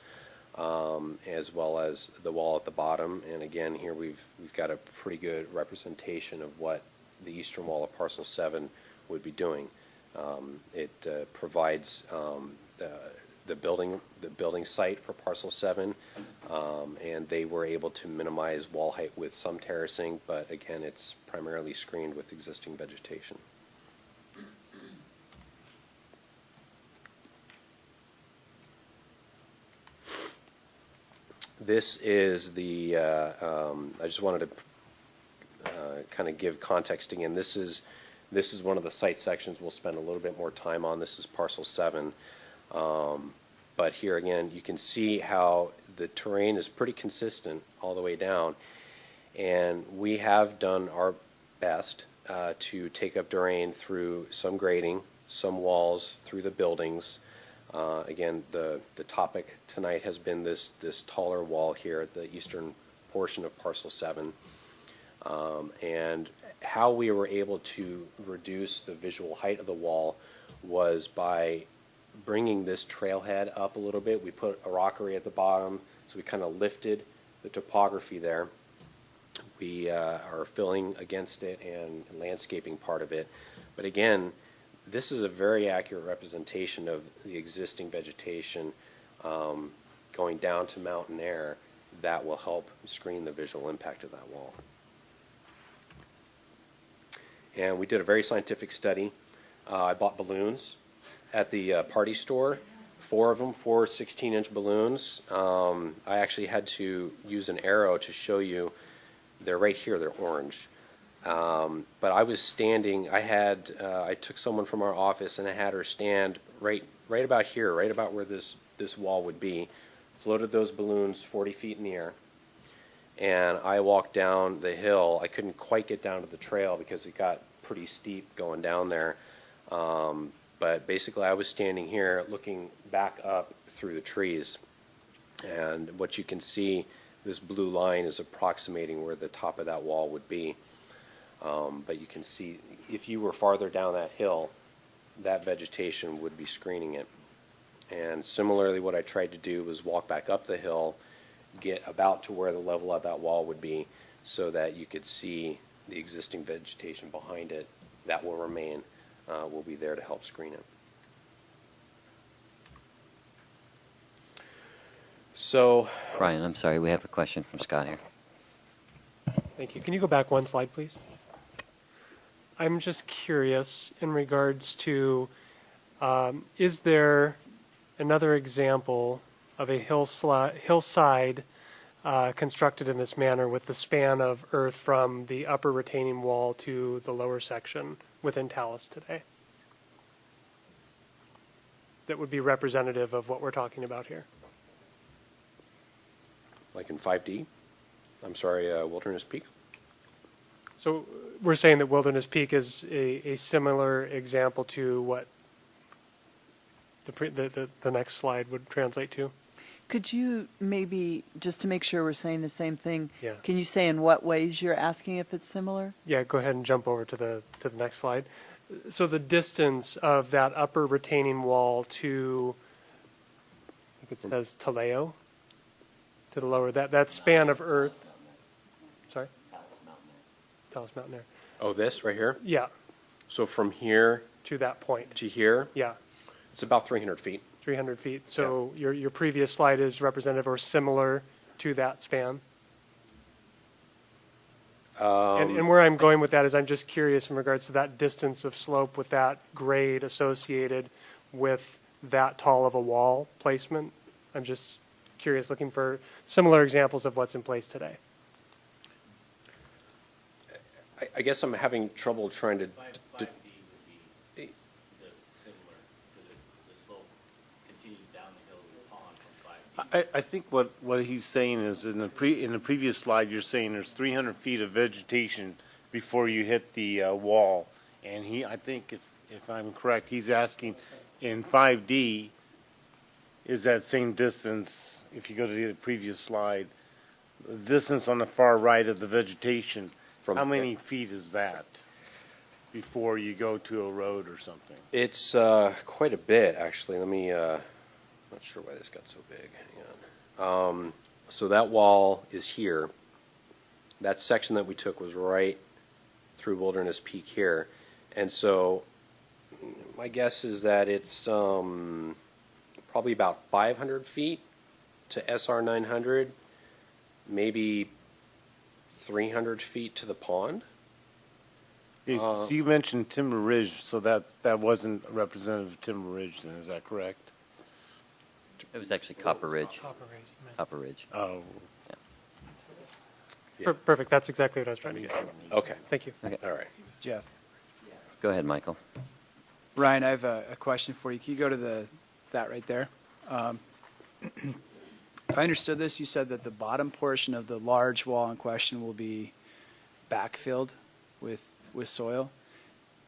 as well as the wall at the bottom. And again, here we've got a pretty good representation of what the eastern wall of Parcel 7 would be doing. It provides the building site for Parcel 7, and they were able to minimize wall height with some terracing, but again, it's primarily screened with existing vegetation. This is the, I just wanted to kind of give context again. This is one of the site sections we'll spend a little bit more time on. This is Parcel 7. But here again, you can see how the terrain is pretty consistent all the way down. And we have done our best to take up terrain through some grading, some walls, through the buildings. Again, the topic tonight has been this taller wall here at the eastern portion of Parcel 7. And how we were able to reduce the visual height of the wall was by bringing this trailhead up a little bit. We put a rockery at the bottom, so we kind of lifted the topography there. We are filling against it and landscaping part of it. But again, this is a very accurate representation of the existing vegetation going down to mountain air that will help screen the visual impact of that wall. And we did a very scientific study. I bought balloons at the party store, 4 of them, 4 16-inch balloons. I actually had to use an arrow to show you. They're right here, they're orange. But I was standing, I took someone from our office and I had her stand right about here, right about where this wall would be, floated those balloons 40 feet in the air, and I walked down the hill. I couldn't quite get down to the trail because it got pretty steep going down there. But basically I was standing here looking back up through the trees, and what you can see, this blue line is approximating where the top of that wall would be. But you can see, if you were farther down that hill, that vegetation would be screening it. And similarly, what I tried to do was walk back up the hill, get about to where the level of that wall would be, so that you could see the existing vegetation behind it that will remain, will be there to help screen it. So, Brian, I'm sorry, we have a question from Scott here. Thank you. Can you go back one slide, please? I'm just curious in regards to, is there another example of a hillside constructed in this manner with the span of earth from the upper retaining wall to the lower section within Talus today that would be representative of what we're talking about here? like in 5D? I'm sorry, Wilderness Peak? So we're saying that Wilderness Peak is a similar example to what the next slide would translate to? Could you maybe, just to make sure we're saying the same thing, Yeah. can you say in what ways you're asking if it's similar? Yeah, go ahead and jump over to the next slide. So the distance of that upper retaining wall to, I think it says Taleo, to the lower, that span of earth. Sorry? Talus Mountain there. Oh, this right here? Yeah, So from here to that point. to here, Yeah, it's about 300 feet. 300 feet. So your previous slide is representative or similar to that span? And where I'm going with that is I'm just curious in regards to that distance of slope with that grade associated with that tall of a wall placement. I'm just curious, looking for similar examples of what's in place today. I guess I'm having trouble trying to. I think what he's saying is in the previous slide, you're saying there's 300 feet of vegetation before you hit the wall. And I think if I'm correct, he's asking in 5D, is that same distance, if you go to the previous slide, the distance on the far right of the vegetation, how many feet is that before you go to a road or something? It's quite a bit, actually. Let me, not sure why this got so big. Hang on. So that wall is here. That section that we took was right through Wilderness Peak here. And so my guess is that it's probably about 500 feet to SR 900, maybe 300 feet to the pond. Okay, so you mentioned Timber Ridge, so that wasn't representative of Timber Ridge then, is that correct? It was actually Copper Ridge. Copper Ridge, you meant. Copper Ridge. Oh, Yeah. Perfect. That's exactly what I was trying to get at. Okay. Thank you. Okay. All right. Jeff. Go ahead, Michael. Ryan, I have a question for you. Can you go to that right there? If I understood this, you said that the bottom portion of the large wall in question will be backfilled with soil.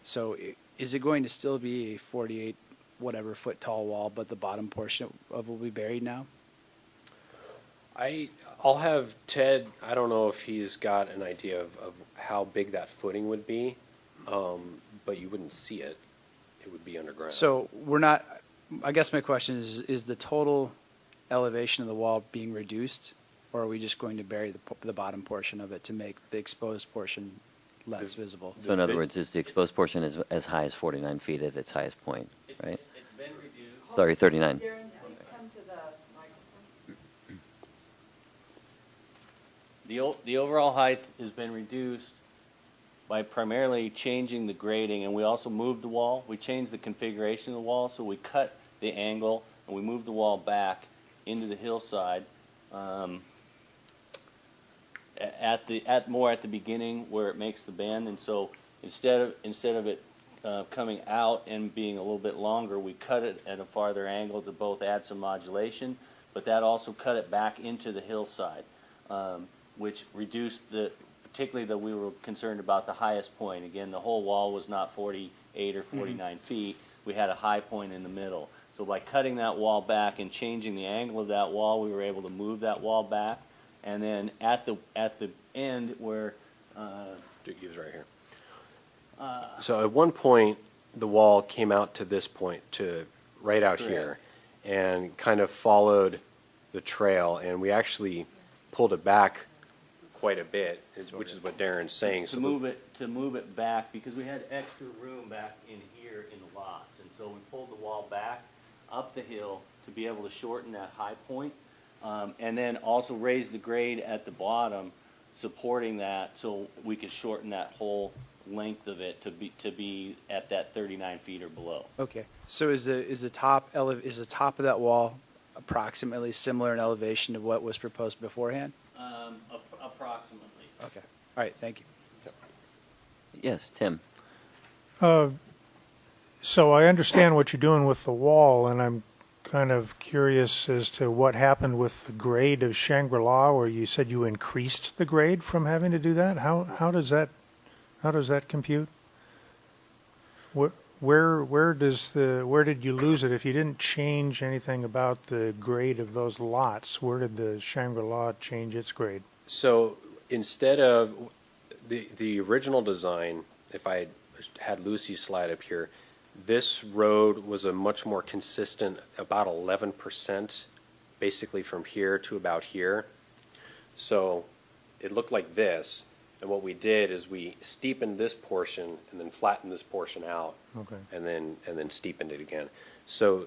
So is it going to still be a 48 whatever foot tall wall, but the bottom portion of it will be buried now? I'll have Ted, I don't know if he's got an idea of how big that footing would be, but you wouldn't see it. It would be underground. So I guess my question is the total elevation of the wall being reduced, or are we just going to bury the bottom portion of it to make the exposed portion less visible? So in other words, is the exposed portion is as high as 49 feet at its highest point, right? It's been reduced. Sorry, 39. Darren, please come to the microphone. The overall height has been reduced by primarily changing the grading, and we also moved the wall. We changed the configuration of the wall, so we cut the angle and we moved the wall back into the hillside. At the beginning where it makes the bend, and so instead of it coming out and being a little bit longer, we cut it at a farther angle to both add some modulation, but that also cut it back into the hillside, which reduced particularly that we were concerned about the highest point. Again, the whole wall was not 48 or 49 feet. We had a high point in the middle. So by cutting that wall back and changing the angle of that wall, we were able to move that wall back. And then at the end where He was right here. So at one point, the wall came out to this point, to right out Correct. here, and kind of followed the trail, and we actually pulled it back quite a bit, which is what Darren's saying. to move it back, because we had extra room back in here in the lots, and so we pulled the wall back up the hill to be able to shorten that high point, and then also raise the grade at the bottom, supporting that, so we could shorten that whole length of it to be at that 39 feet or below. Okay, so is the top of that wall approximately similar in elevation to what was proposed beforehand? Approximately. Okay, all right, thank you. Yes, Tim. So I understand what you're doing with the wall, and I'm kind of curious as to what happened with the grade of Shangri-La, where you said you increased the grade from having to do that. How does that compute? Where did you lose it if you didn't change anything about the grade of those lots? Where did the Shangri-La change its grade? So instead of the original design, if I had Lucy's slide up here, this road was a much more consistent, about 11%, basically from here to about here. So it looked like this, and what we did is we steepened this portion and then flattened this portion out, Okay. and then steepened it again. So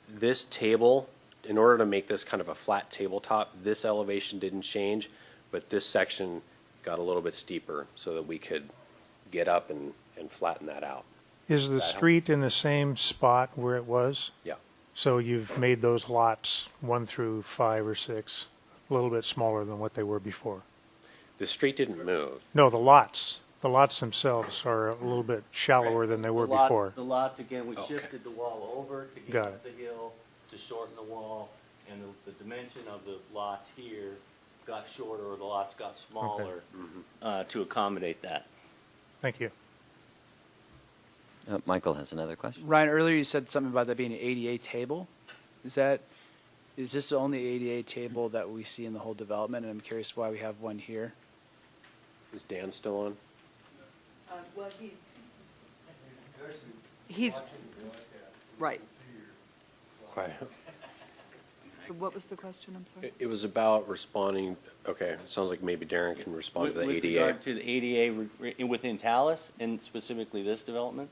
this table, in order to make this kind of a flat tabletop, this elevation didn't change, but this section got a little bit steeper so that we could get up and flatten that out. Is the street in the same spot where it was? Yeah. So you've made those lots 1 through 5 or 6 a little bit smaller than what they were before? The street didn't move. No, the lots themselves are a little bit shallower than they were before. The lots, again, we shifted the wall over to get Got up the hill, to shorten the wall, and the dimension of the lots here got shorter, or the lots got smaller, to accommodate that. Thank you. Michael has another question. Ryan, earlier you said something about that being an ADA table. Is this the only ADA table that we see in the whole development? And I'm curious why we have one here. Is Dan still on? Well, he's, right. Quiet. So what was the question, I'm sorry? It was about responding, okay, it sounds like maybe Darren can respond to the With ADA. regard to the ADA within Talus, and specifically this development?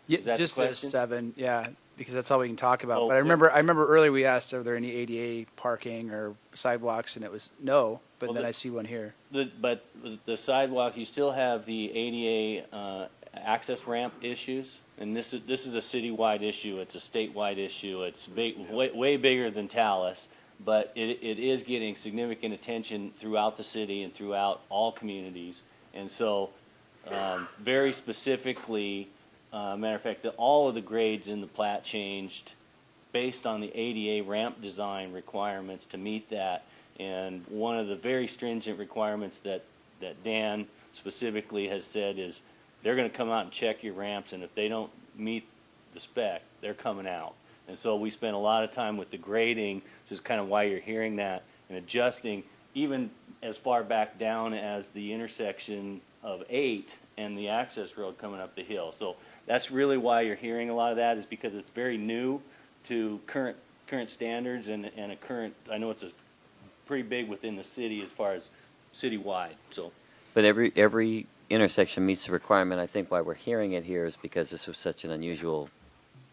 Yeah, Is that the just the question? 7, yeah, because that's all we can talk about. Oh, But I yeah. remember earlier we asked, are there any ADA parking or sidewalks, and it was no. But Well, then I see one here. But the sidewalk, you still have the ADA access ramp issues, and this is a citywide issue. It's a statewide issue. It's big, way bigger than Talus, but it is getting significant attention throughout the city and throughout all communities. And so, very specifically, matter of fact, all of the grades in the plat changed based on the ADA ramp design requirements to meet that. And one of the very stringent requirements that Dan specifically has said is they're going to come out and check your ramps, and if they don't meet the spec, they're coming out. And so we spent a lot of time with the grading, which is kind of why you're hearing that, and adjusting even as far back down as the intersection of 8 and the access road coming up the hill. So that's really why you're hearing a lot of that, is because it's very new to current standards and a current, I know it's a pretty big within the city as far as citywide. So, But every intersection meets the requirement. I think why we're hearing it here is because this was such an unusual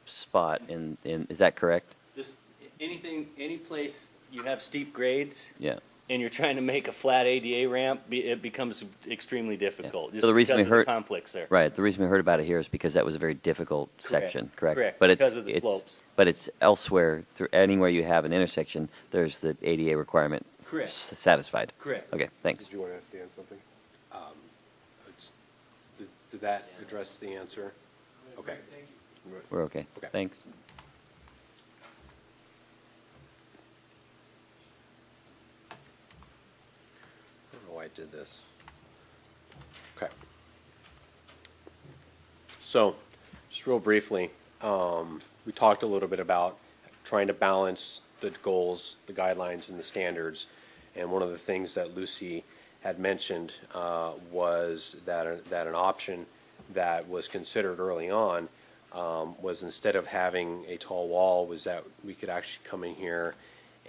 spot. Is that correct? any place you have steep grades, Yeah. and you're trying to make a flat ADA ramp, it becomes extremely difficult. Just So the reason we because of the heard conflicts there. right, the reason we heard about it here is because that was a very difficult section, correct? Correct, But because of the it's slopes. but it's elsewhere. Anywhere you have an intersection, there's the ADA requirement Correct. satisfied. Correct. Okay, thanks. Did you want to ask Dan something? Did that address the answer? Okay. We're okay. Okay. Thanks. I don't know why I did this. Okay. So, just real briefly, we talked a little bit about trying to balance the goals, the guidelines, and the standards. And one of the things that Lucy had mentioned was that an option that was considered early on was, instead of having a tall wall, was that we could actually come in here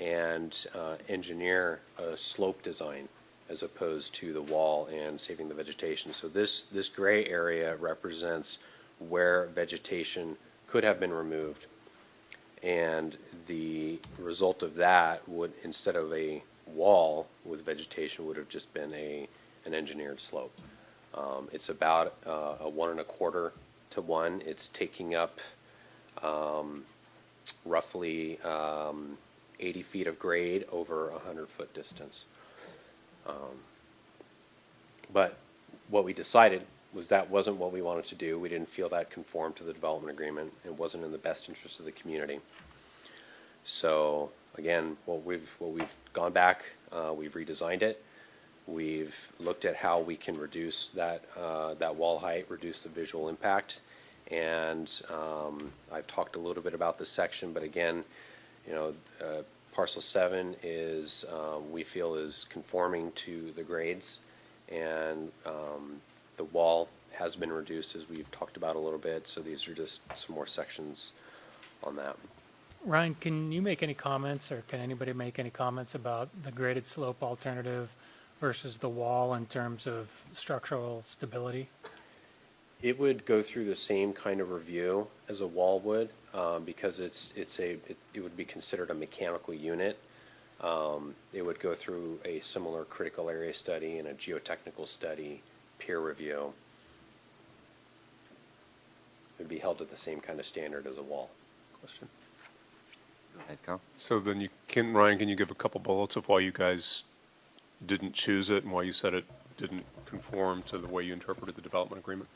and engineer a slope design as opposed to the wall and saving the vegetation. So this gray area represents where vegetation could have been removed, and the result of that would, instead of a wall with vegetation, would have just been an engineered slope. It's about a 1 1/4 to 1. It's taking up roughly 80 feet of grade over a 100-foot distance. But what we decided was that wasn't what we wanted to do. We didn't feel that conformed to the development agreement. It wasn't in the best interest of the community. So again, what we've gone back, we've redesigned it. We've looked at how we can reduce that wall height, reduce the visual impact, and I've talked a little bit about this section. But again, Parcel 7 is we feel is conforming to the grades, and the wall has been reduced, as we've talked about a little bit. So these are just some more sections on that. Ryan, can you make any comments, or can anybody make any comments about the graded slope alternative versus the wall in terms of structural stability? It would go through the same kind of review as a wall would, because it would be considered a mechanical unit. It would go through a similar critical area study and a geotechnical study, peer review. It would be held to the same kind of standard as a wall. Question. Go ahead, Carl. So then Ryan, can you give a couple bullets of why you guys didn't choose it and why you said it didn't conform to the way you interpreted the development agreement?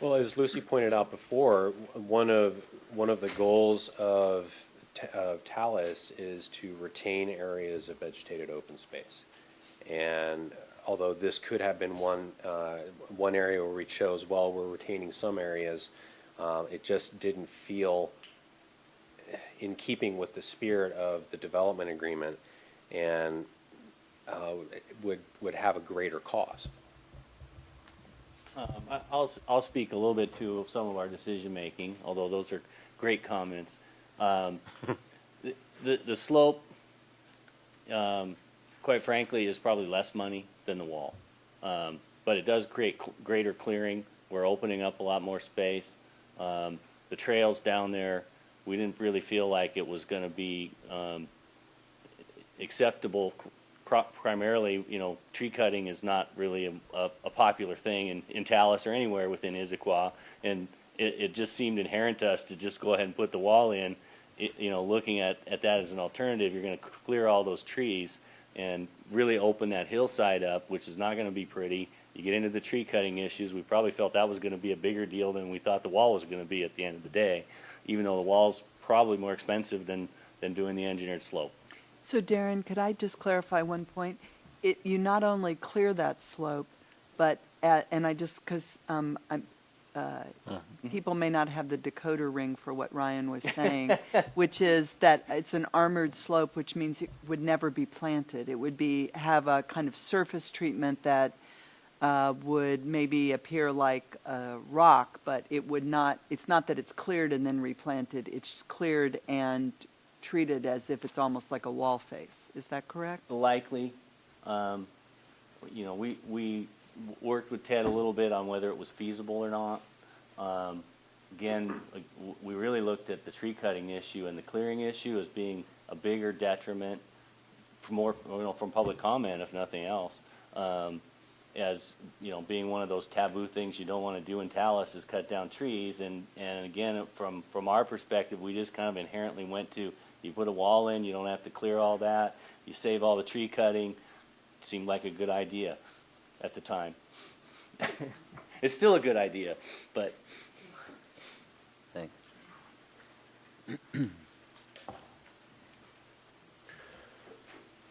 Well, as Lucy pointed out before, one of the goals of Talus is to retain areas of vegetated open space. And although this could have been one area where we chose, well, we're retaining some areas, it just didn't feel in keeping with the spirit of the development agreement, and would have a greater cost. I'll speak a little bit to some of our decision making, although those are great comments. The slope, quite frankly, is probably less money than the wall, but it does create greater clearing. We're opening up a lot more space. The trails down there, we didn't really feel like it was going to be acceptable. Primarily, tree cutting is not really a popular thing in Talus or anywhere within Issaquah, and it just seemed inherent to us to just go ahead and put the wall in. Looking at that as an alternative, you're going to clear all those trees and really open that hillside up, which is not going to be pretty. You get into the tree cutting issues. We probably felt that was going to be a bigger deal than we thought the wall was going to be at the end of the day, even though the wall's probably more expensive than doing the engineered slope. So Darren, could I just clarify one point? You not only clear that slope, but because people may not have the decoder ring for what Ryan was saying, which is that it's an armored slope, which means it would never be planted. It would have a kind of surface treatment that would maybe appear like a rock, but it would not. It's not that it's cleared and then replanted. It's cleared and treated as if it's almost like a wall face. Is that correct? Likely. We worked with Ted a little bit on whether it was feasible or not. Again, we really looked at the tree cutting issue and the clearing issue as being a bigger detriment more, from public comment, if nothing else. As, being one of those taboo things you don't want to do in Talus is cut down trees. And again, from our perspective, we just kind of inherently went to, you put a wall in, you don't have to clear all that, you save all the tree cutting. It seemed like a good idea at the time. It's still a good idea, but. Thanks.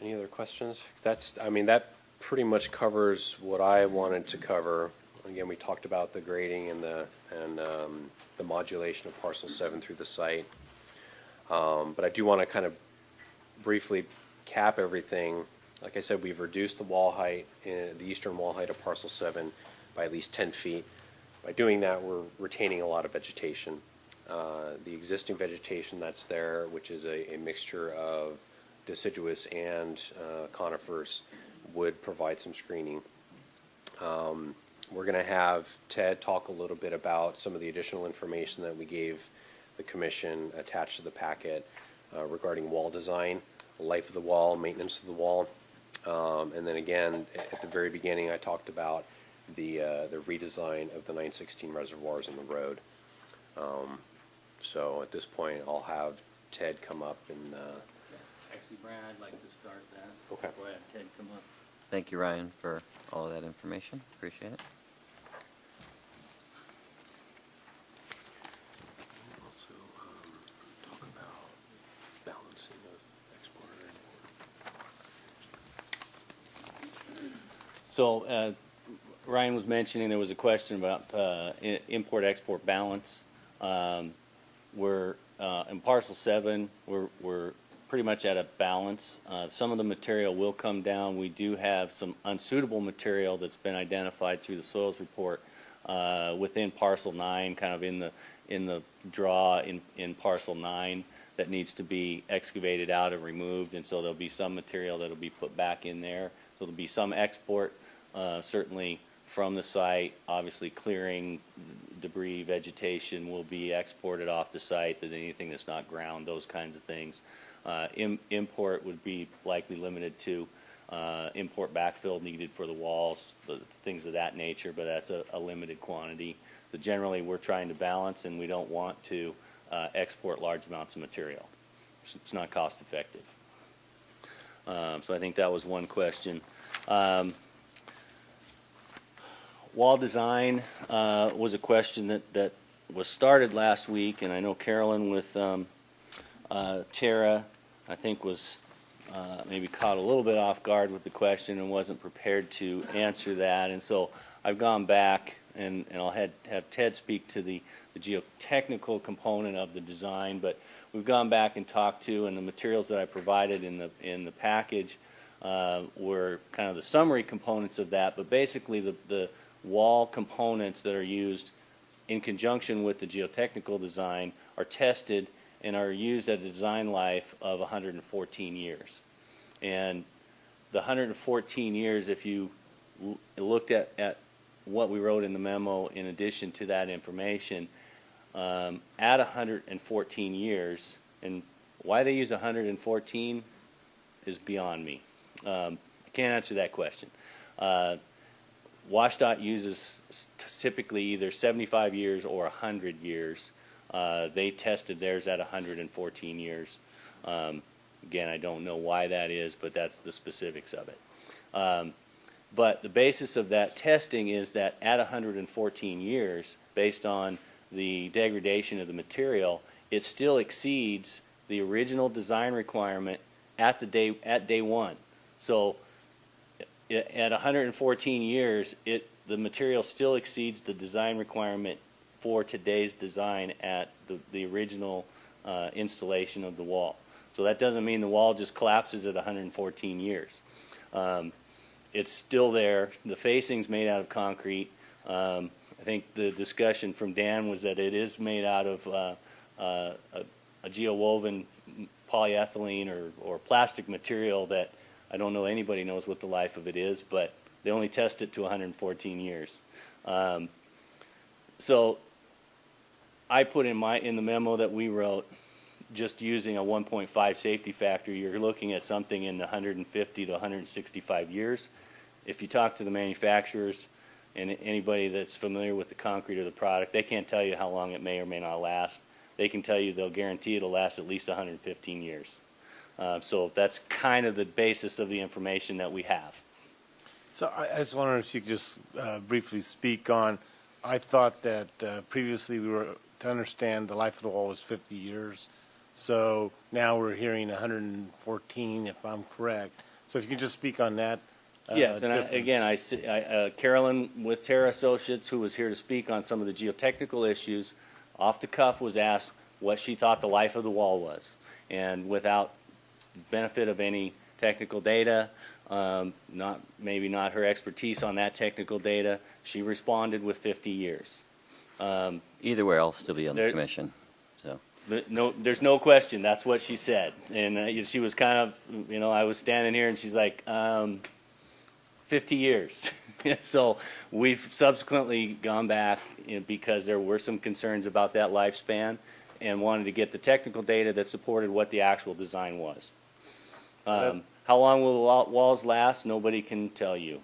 Any other questions? That pretty much covers what I wanted to cover. Again, we talked about the grading and the modulation of parcel 7 through the site. But I do want to kind of briefly cap everything. Like I said, we've reduced the wall height, the eastern wall height of parcel 7 by at least 10 feet. By doing that, we're retaining a lot of vegetation. The existing vegetation that's there, which is a mixture of deciduous and conifers, would provide some screening. We're going to have Ted talk a little bit about some of the additional information that we gave the commission attached to the packet regarding wall design, life of the wall, maintenance of the wall. And then again, at the very beginning, I talked about the redesign of the 916 reservoirs in the road. So at this point, I'll have Ted come up and. Actually, Brian, I'd like to start that. Okay. Go ahead, Ted, come up. Thank you, Ryan, for all of that information. Appreciate it. Also, talk about balancing of export and import. So, Ryan was mentioning there was a question about import-export balance. We're in parcel 7. We're pretty much at a balance. Some of the material will come down. We do have some unsuitable material that's been identified through the soils report within parcel 9, kind of in the draw in parcel 9 that needs to be excavated out and removed. And so there'll be some material that'll be put back in there. So there'll be some export, certainly from the site. Obviously, clearing debris, vegetation will be exported off the site. That anything that's not ground, those kinds of things. Import would be likely limited to import backfill needed for the walls, things of that nature, but that's a limited quantity. So generally, we're trying to balance, and we don't want to export large amounts of material. It's not cost effective. So I think that was one question. Wall design was a question that was started last week, and I know Carolyn with Tara, I think, was maybe caught a little bit off guard with the question and wasn't prepared to answer that. And so I've gone back, and I'll have Ted speak to the geotechnical component of the design, but we've gone back and talked to, and the materials that I provided in the package were kind of the summary components of that, but basically the wall components that are used in conjunction with the geotechnical design are tested and are used at a design life of 114 years. And the 114 years, if you looked at what we wrote in the memo in addition to that information, at 114 years, and why they use 114 is beyond me. I can't answer that question. WashDOT uses typically either 75 years or 100 years. They tested theirs at 114 years. Again, I don't know why that is, but that's the specifics of it. But the basis of that testing is that at 114 years, based on the degradation of the material, it still exceeds the original design requirement at day one. So at 114 years, the material still exceeds the design requirement for today's design at the original installation of the wall. So that doesn't mean the wall just collapses at 114 years. It's still there. The facing's made out of concrete. I think the discussion from Dan was that it is made out of a geowoven polyethylene or plastic material that I don't know anybody knows what the life of it is, but they only test it to 114 years. So I put in the memo that we wrote just using a 1.5 safety factor, you're looking at something in the 150 to 165 years. If you talk to the manufacturers and anybody that's familiar with the concrete or the product, they can't tell you how long it may or may not last. They can tell you they'll guarantee it'll last at least 115 years. So that's kind of the basis of the information that we have. So I just wonder if you could just briefly speak on, I thought that previously we were to understand the life of the wall was 50 years. So now we're hearing 114, if I'm correct. So if you could just speak on that. Yes, and difference. Carolyn with Terra Associates, who was here to speak on some of the geotechnical issues, off the cuff was asked what she thought the life of the wall was. And without benefit of any technical data, maybe not her expertise on that technical data, she responded with 50 years. Either way, I'll still be on the commission. So. No, there's no question. That's what she said. And she was kind of, I was standing here and she's like, 50 years. So we've subsequently gone back because there were some concerns about that lifespan and wanted to get the technical data that supported what the actual design was. How long will the walls last? Nobody can tell you.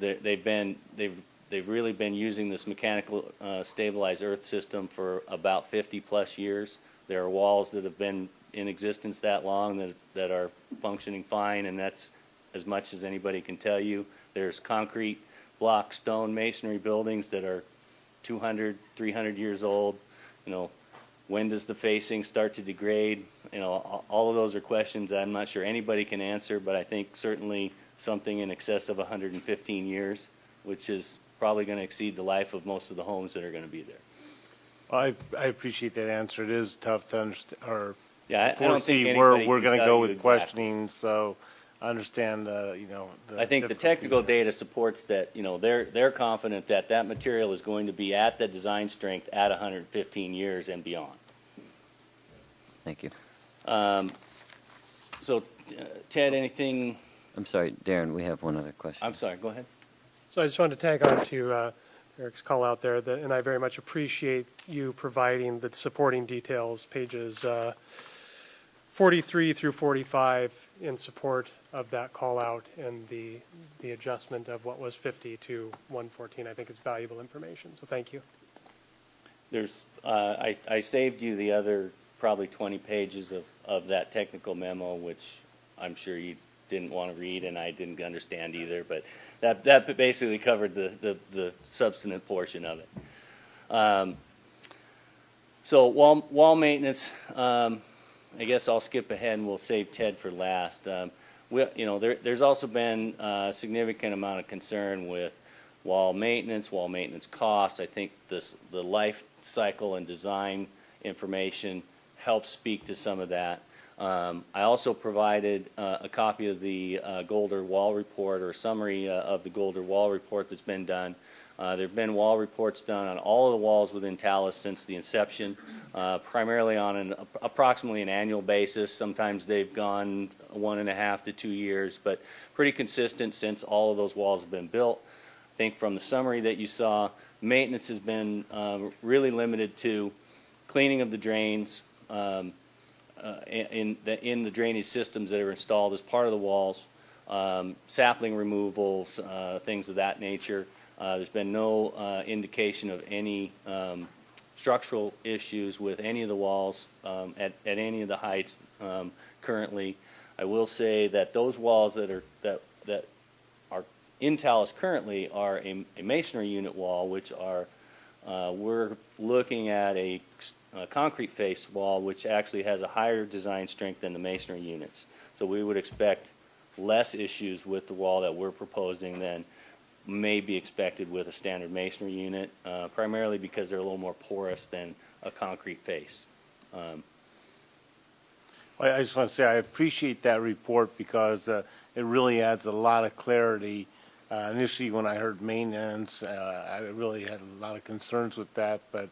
They've really been using this mechanical stabilized earth system for about 50 plus years. There are walls that have been in existence that long that are functioning fine, and that's as much as anybody can tell you. There's concrete block stone masonry buildings that are 200, 300 years old. When does the facing start to degrade? All of those are questions that I'm not sure anybody can answer, but I think certainly something in excess of 115 years, which is probably going to exceed the life of most of the homes that are going to be there. Well, I appreciate that answer. It is tough to understand or I don't think where anybody we're can going to tell go you with exactly. questioning. So I understand, I think the technical data supports that, they're confident that that material is going to be at the design strength at 115 years and beyond. Thank you. So, Ted, anything? I'm sorry, Darren, we have one other question. I'm sorry, go ahead. So I just wanted to tag on to Eric's call out there, and I very much appreciate you providing the supporting details, pages 43 through 45, in support of that call out and the adjustment of what was 50 to 114. I think it's valuable information, so thank you. There's, I saved you the other probably 20 pages of that technical memo, which I'm sure you didn't want to read and I didn't understand either, but that basically covered the substantive portion of it. So wall maintenance, I guess I'll skip ahead and we'll save Ted for last. There's also been a significant amount of concern with wall maintenance costs. I think the life cycle and design information helps speak to some of that. I also provided a copy of the Golder Wall Report, or a summary of the Golder Wall Report that's been done. There have been wall reports done on all of the walls within Talus since the inception, primarily on approximately an annual basis. Sometimes they've gone 1.5 to 2 years, but pretty consistent since all of those walls have been built. I think from the summary that you saw, maintenance has been really limited to cleaning of the drains, in the drainage systems that are installed as part of the walls, sapling removal, things of that nature. There's been no indication of any structural issues with any of the walls at any of the heights currently. I will say that those walls that are in Talus currently are a masonry unit wall, which are we're looking at a concrete face wall, which actually has a higher design strength than the masonry units. So we would expect less issues with the wall that we're proposing than may be expected with a standard masonry unit, primarily because they're a little more porous than a concrete face. I just want to say I appreciate that report because it really adds a lot of clarity. Initially, when I heard maintenance, I really had a lot of concerns with that, but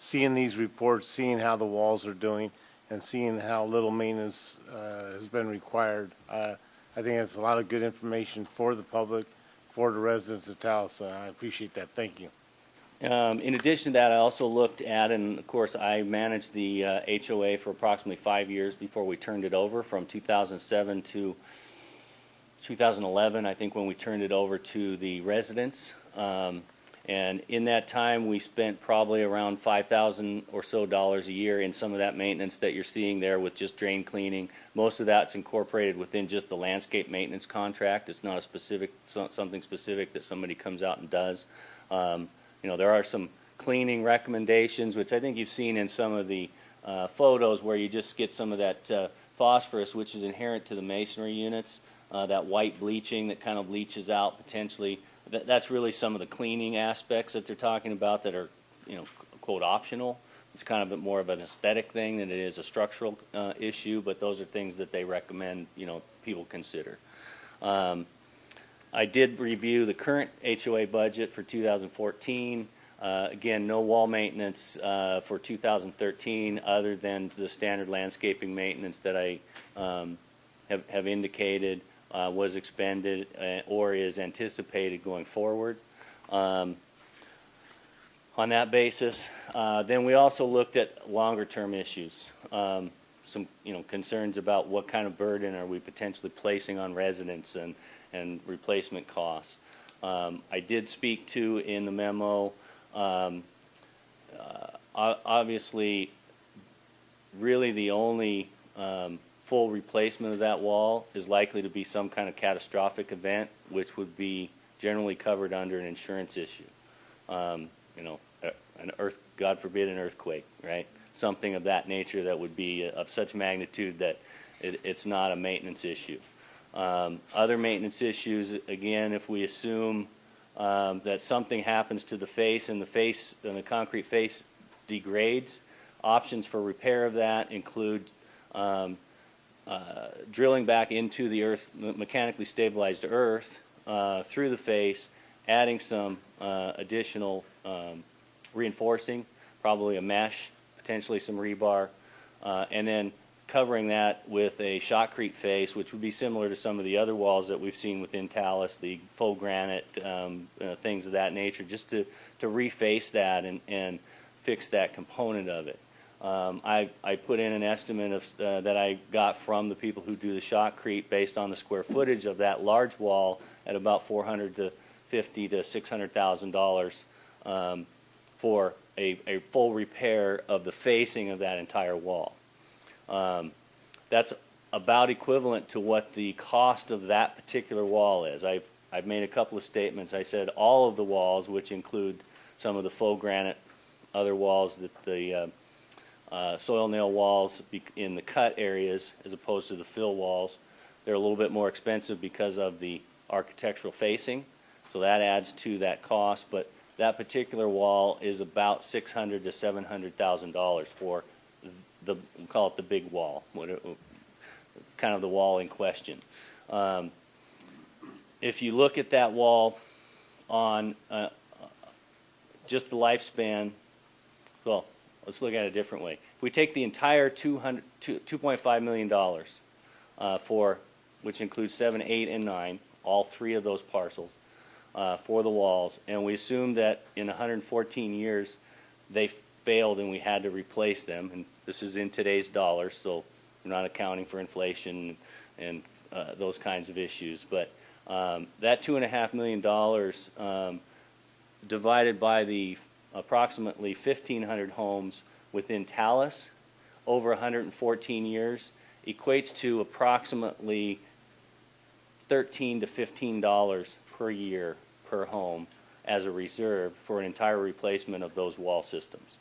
seeing these reports, seeing how the walls are doing, and seeing how little maintenance has been required, I think that's a lot of good information for the public, for the residents of Talus. I appreciate that. Thank you. In addition to that, I also looked at, and of course, I managed the HOA for approximately 5 years before we turned it over, from 2007 to 2011, I think, when we turned it over to the residents. And in that time, we spent probably around $5,000 or so a year in some of that maintenance that you're seeing there with just drain cleaning. Most of that's incorporated within just the landscape maintenance contract. It's not a specific, something specific that somebody comes out and does. You know, there are some cleaning recommendations, which I think you've seen in some of the photos, where you just get some of that phosphorus, which is inherent to the masonry units, that white bleaching that kind of bleaches out potentially. That's really some of the cleaning aspects that they're talking about that are, you know, quote, optional. It's kind of more of an aesthetic thing than it is a structural issue, but those are things that they recommend, you know, people consider. I did review the current HOA budget for 2014. Again, no wall maintenance for 2013 other than the standard landscaping maintenance that I have indicated was expended or is anticipated going forward. On that basis, then we also looked at longer term issues. Some, you know, concerns about what kind of burden are we potentially placing on residents and replacement costs. I did speak to in the memo, obviously, really the only full replacement of that wall is likely to be some kind of catastrophic event, which would be generally covered under an insurance issue. You know, an God forbid, an earthquake, right? Something of that nature that would be of such magnitude that it's not a maintenance issue. Other maintenance issues, again, if we assume that something happens to the face and the concrete face degrades, options for repair of that include drilling back into the earth, mechanically stabilized earth through the face, adding some additional reinforcing, probably a mesh, potentially some rebar, and then covering that with a shotcrete face, which would be similar to some of the other walls that we've seen within Talus, the faux granite, things of that nature, just to reface that and fix that component of it. I put in an estimate of that I got from the people who do the shotcrete based on the square footage of that large wall at about $450,000 to $600,000 for a full repair of the facing of that entire wall. That's about equivalent to what the cost of that particular wall is. I've made a couple of statements. I said all of the walls, which include some of the faux granite, other walls, that the soil nail walls in the cut areas as opposed to the fill walls, they're a little bit more expensive because of the architectural facing, so that adds to that cost. But that particular wall is about $600,000 to $700,000 for we'll call it the big wall, kind of the wall in question. If you look at that wall on just the lifespan, well, let's look at it a different way. If we take the entire $2.5 million for, which includes 7, 8, and 9, all three of those parcels for the walls, and we assume that in 114 years they failed and we had to replace them, and this is in today's dollars, so we're not accounting for inflation and those kinds of issues, but that $2.5 million divided by the approximately 1,500 homes within Talus over 114 years equates to approximately $13 to $15 per year per home as a reserve for an entire replacement of those wall systems.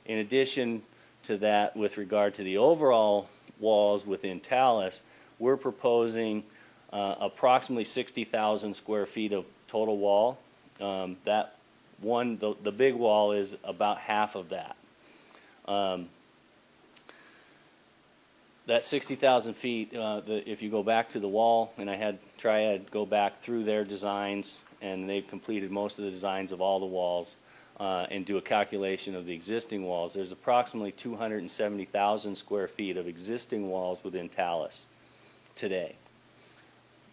In addition to that, with regard to the overall walls within Talus, we're proposing approximately 60,000 square feet of total wall. That one, the big wall is about half of that. That 60,000 feet, if you go back to the wall, and I had Triad go back through their designs, and they've completed most of the designs of all the walls, and do a calculation of the existing walls, there's approximately 270,000 square feet of existing walls within Talus today.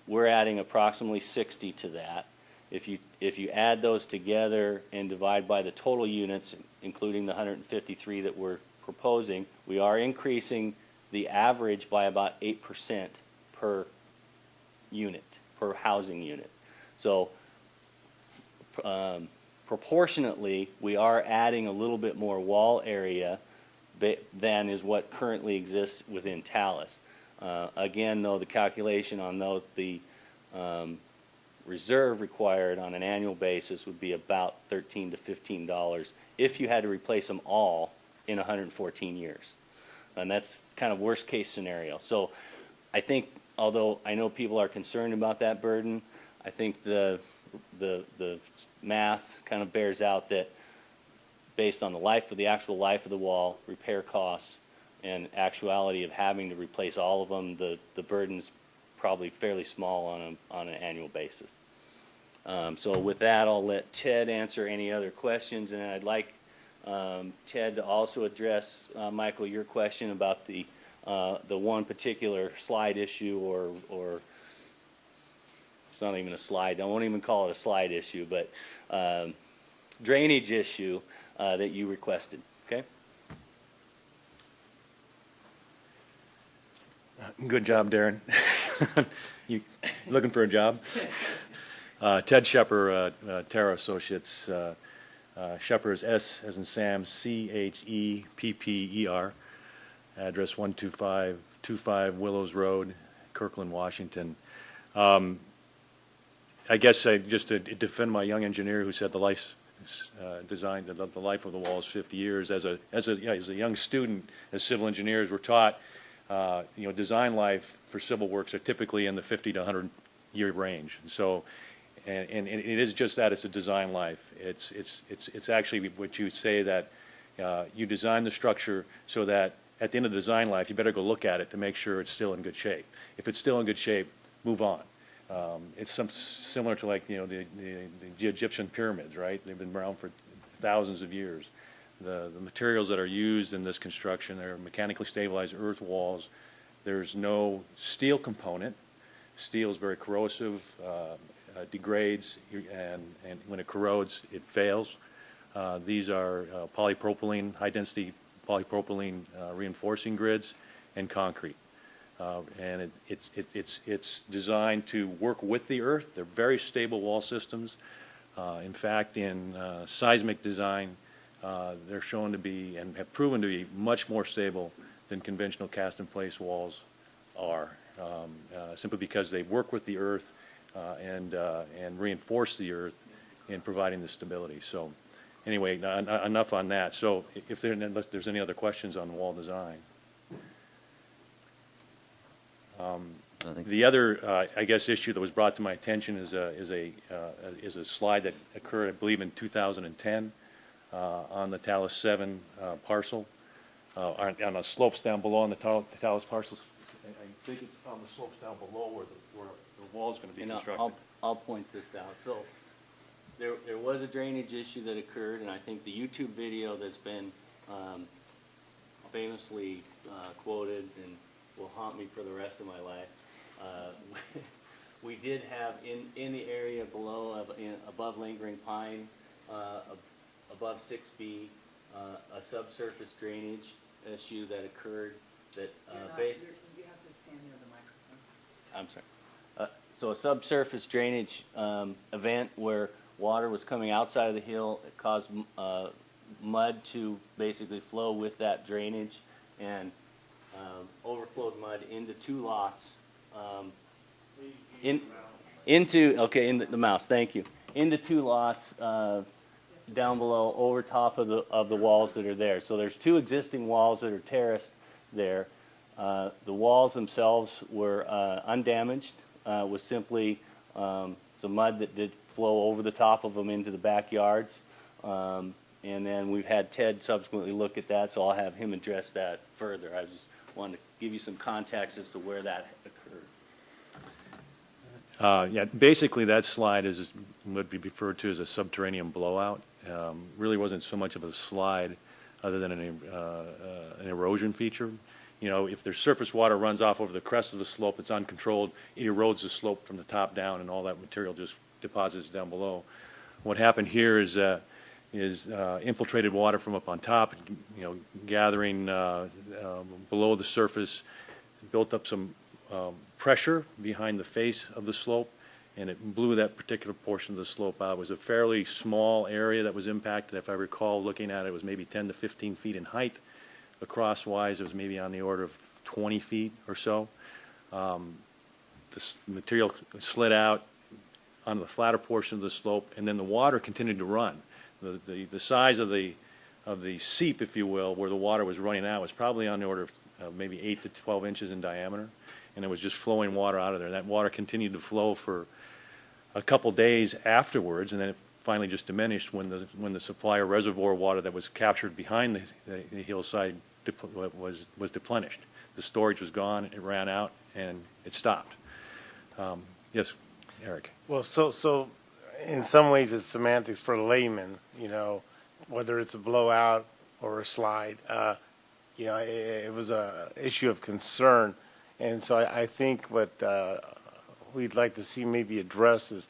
We're adding approximately 60 to that. If you add those together and divide by the total units, including the 153 that we're proposing, we are increasing the average by about 8% per unit, per housing unit. So proportionately, we are adding a little bit more wall area than is what currently exists within Talus. Again, though, the calculation on the reserve required on an annual basis would be about $13 to $15 if you had to replace them all in 114 years. And that's kind of worst case scenario. So I think, although I know people are concerned about that burden, I think the math kind of bears out that based on the actual life of the wall, repair costs, and actuality of having to replace all of them, the burden's probably fairly small on an annual basis. So with that, I'll let Ted answer any other questions, and I'd like Ted to also address, Michael, your question about the one particular slide issue, or it's not even a slide. I won't even call it a slide issue, but drainage issue that you requested. Okay. Good job, Darren. You looking for a job? Ted Shepper, Terra Associates. Shepper is S as in Sam, CHEPPER. Address 12525 Willows Road, Kirkland, Washington. I guess just to defend my young engineer who said the life design, the life of the wall is 50 years. As a young student, as civil engineers, we're taught design life for civil works are typically in the 50 to 100 year range. And so, and it is just that, it's a design life. It's actually what you say that you design the structure so that at the end of the design life, you better go look at it to make sure it's still in good shape. If it's still in good shape, move on. It's similar to like, the Egyptian pyramids, right? They've been around for thousands of years. The materials that are used in this construction are mechanically stabilized earth walls. There's no steel component. Steel is very corrosive, degrades, and when it corrodes, it fails. These are polypropylene, high-density polypropylene reinforcing grids and concrete. And it's designed to work with the earth. They're very stable wall systems. In fact, in seismic design, they're shown to be and have proven to be much more stable than conventional cast-in-place walls are, simply because they work with the earth and reinforce the earth in providing the stability. So anyway, enough on that. So unless there's any other questions on wall design. The other, I guess, issue that was brought to my attention is a slide that occurred, I believe, in 2010 on the Talus 7 parcel, on the slopes down below on the Talus parcels. I think it's on the slopes down below where the wall is going to be constructed. I'll point this out. So there was a drainage issue that occurred, and I think the YouTube video that's been famously quoted and will haunt me for the rest of my life. We did have in the area below, above lingering pine, above 6B, a subsurface drainage issue that occurred that based. You have to stand near the microphone. I'm sorry. So a subsurface drainage event where water was coming outside of the hill. It caused mud to basically flow with that drainage and overflowed mud into two lots. Into the mouse. Thank you. Into two lots down below, over top of the walls that are there. So there's two existing walls that are terraced there. The walls themselves were undamaged. Was simply the mud that did flow over the top of them into the backyards. And then we've had Ted subsequently look at that, so I'll have him address that further. I just wanted to give you some context as to where that occurred. Yeah, basically that slide would be referred to as a subterranean blowout. Really wasn't so much of a slide other than an erosion feature. You know, if there's surface water runs off over the crest of the slope, it's uncontrolled, it erodes the slope from the top down, and all that material just deposits down below. What happened here is infiltrated water from up on top, you know, gathering below the surface, built up some pressure behind the face of the slope, and it blew that particular portion of the slope out. It was a fairly small area that was impacted. If I recall looking at it, it was maybe 10 to 15 feet in height. Across-wise, it was maybe on the order of 20 feet or so. This material slid out onto the flatter portion of the slope, and then the water continued to run. The size of the seep, if you will, where the water was running out was probably on the order of maybe 8 to 12 inches in diameter, and it was just flowing water out of there. That water continued to flow for a couple days afterwards, and then it finally just diminished when the supply of reservoir water that was captured behind the hillside was deplenished. The storage was gone, it ran out, and it stopped. Yes, Eric. Well, so in some ways it's semantics for laymen, you know, whether it's a blowout or a slide. You know, it was a issue of concern, and so I think what we'd like to see maybe addressed is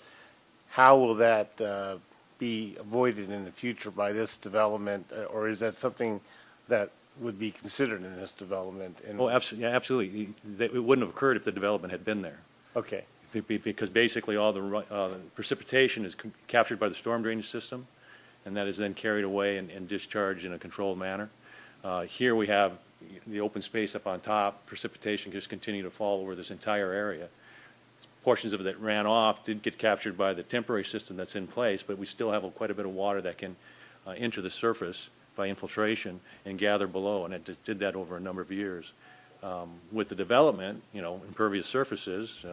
how will that be avoided in the future by this development, or is that something that would be considered in this development? Oh, absolutely. Yeah, absolutely. It wouldn't have occurred if the development had been there. Okay. Because basically all the precipitation is captured by the storm drainage system, and that is then carried away and discharged in a controlled manner. Here we have the open space up on top. Precipitation just continue to fall over this entire area. Portions of it that ran off did get captured by the temporary system that's in place, but we still have quite a bit of water that can enter the surface by infiltration and gather below, and it did that over a number of years. With the development, you know, impervious surfaces,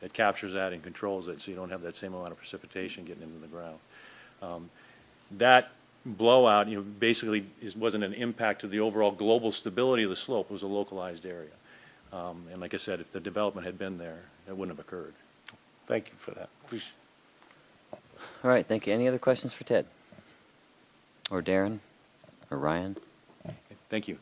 it captures that and controls it, so you don't have that same amount of precipitation getting into the ground. That blowout, you know, basically wasn't an impact to the overall global stability of the slope. It was a localized area. And like I said, if the development had been there, it wouldn't have occurred. Thank you for that. Appreciate it. All right, thank you. Any other questions for Ted? Or Darren? Or Ryan? Thank you.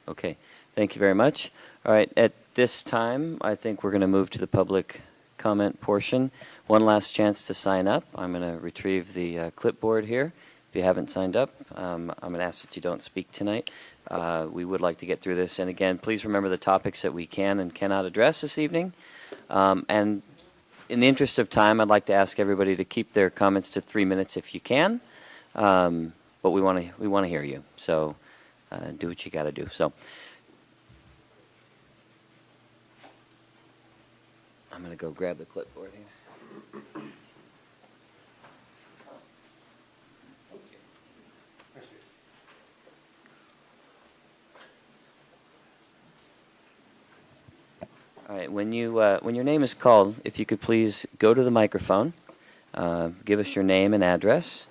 Okay, thank you very much. All right, at this time, I think we're going to move to the public comment portion. One last chance to sign up. I'm going to retrieve the clipboard here. If you haven't signed up, I'm going to ask that you don't speak tonight. We would like to get through this. And again, please remember the topics that we can and cannot address this evening. And in the interest of time, I'd like to ask everybody to keep their comments to 3 minutes if you can. But we want to hear you. So do what you got to do. So I'm going to go grab the clipboard here. All right, when your name is called, if you could please go to the microphone, give us your name and address,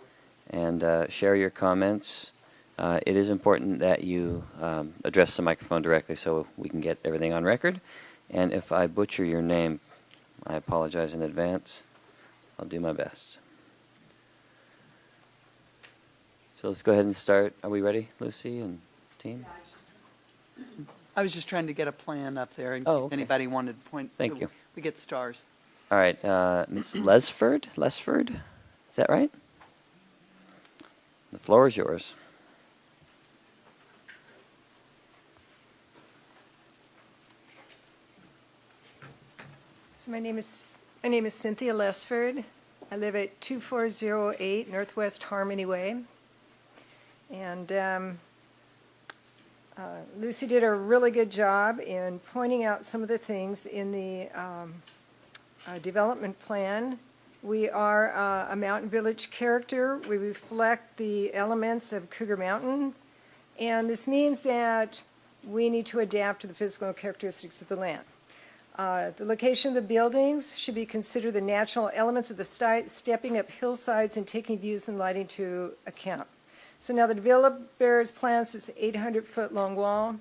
and share your comments. It is important that you address the microphone directly so we can get everything on record. And if I butcher your name, I apologize in advance. I'll do my best. So let's go ahead and start. Are we ready, Lucy and team? I was just trying to get a plan up there in case Oh, okay. anybody wanted to point. Thank you. We get stars. All right, Ms. Lesford? Is that right? The floor is yours. So my name is Cynthia Lesford. I live at 2408 Northwest Harmony Way. And Lucy did a really good job in pointing out some of the things in the development plan. We are a mountain village character. We reflect the elements of Cougar Mountain. And this means that we need to adapt to the physical characteristics of the land. The location of the buildings should be considered the natural elements of the site, stepping up hillsides and taking views and lighting to account. So now the developer's plans this 800-foot long wall,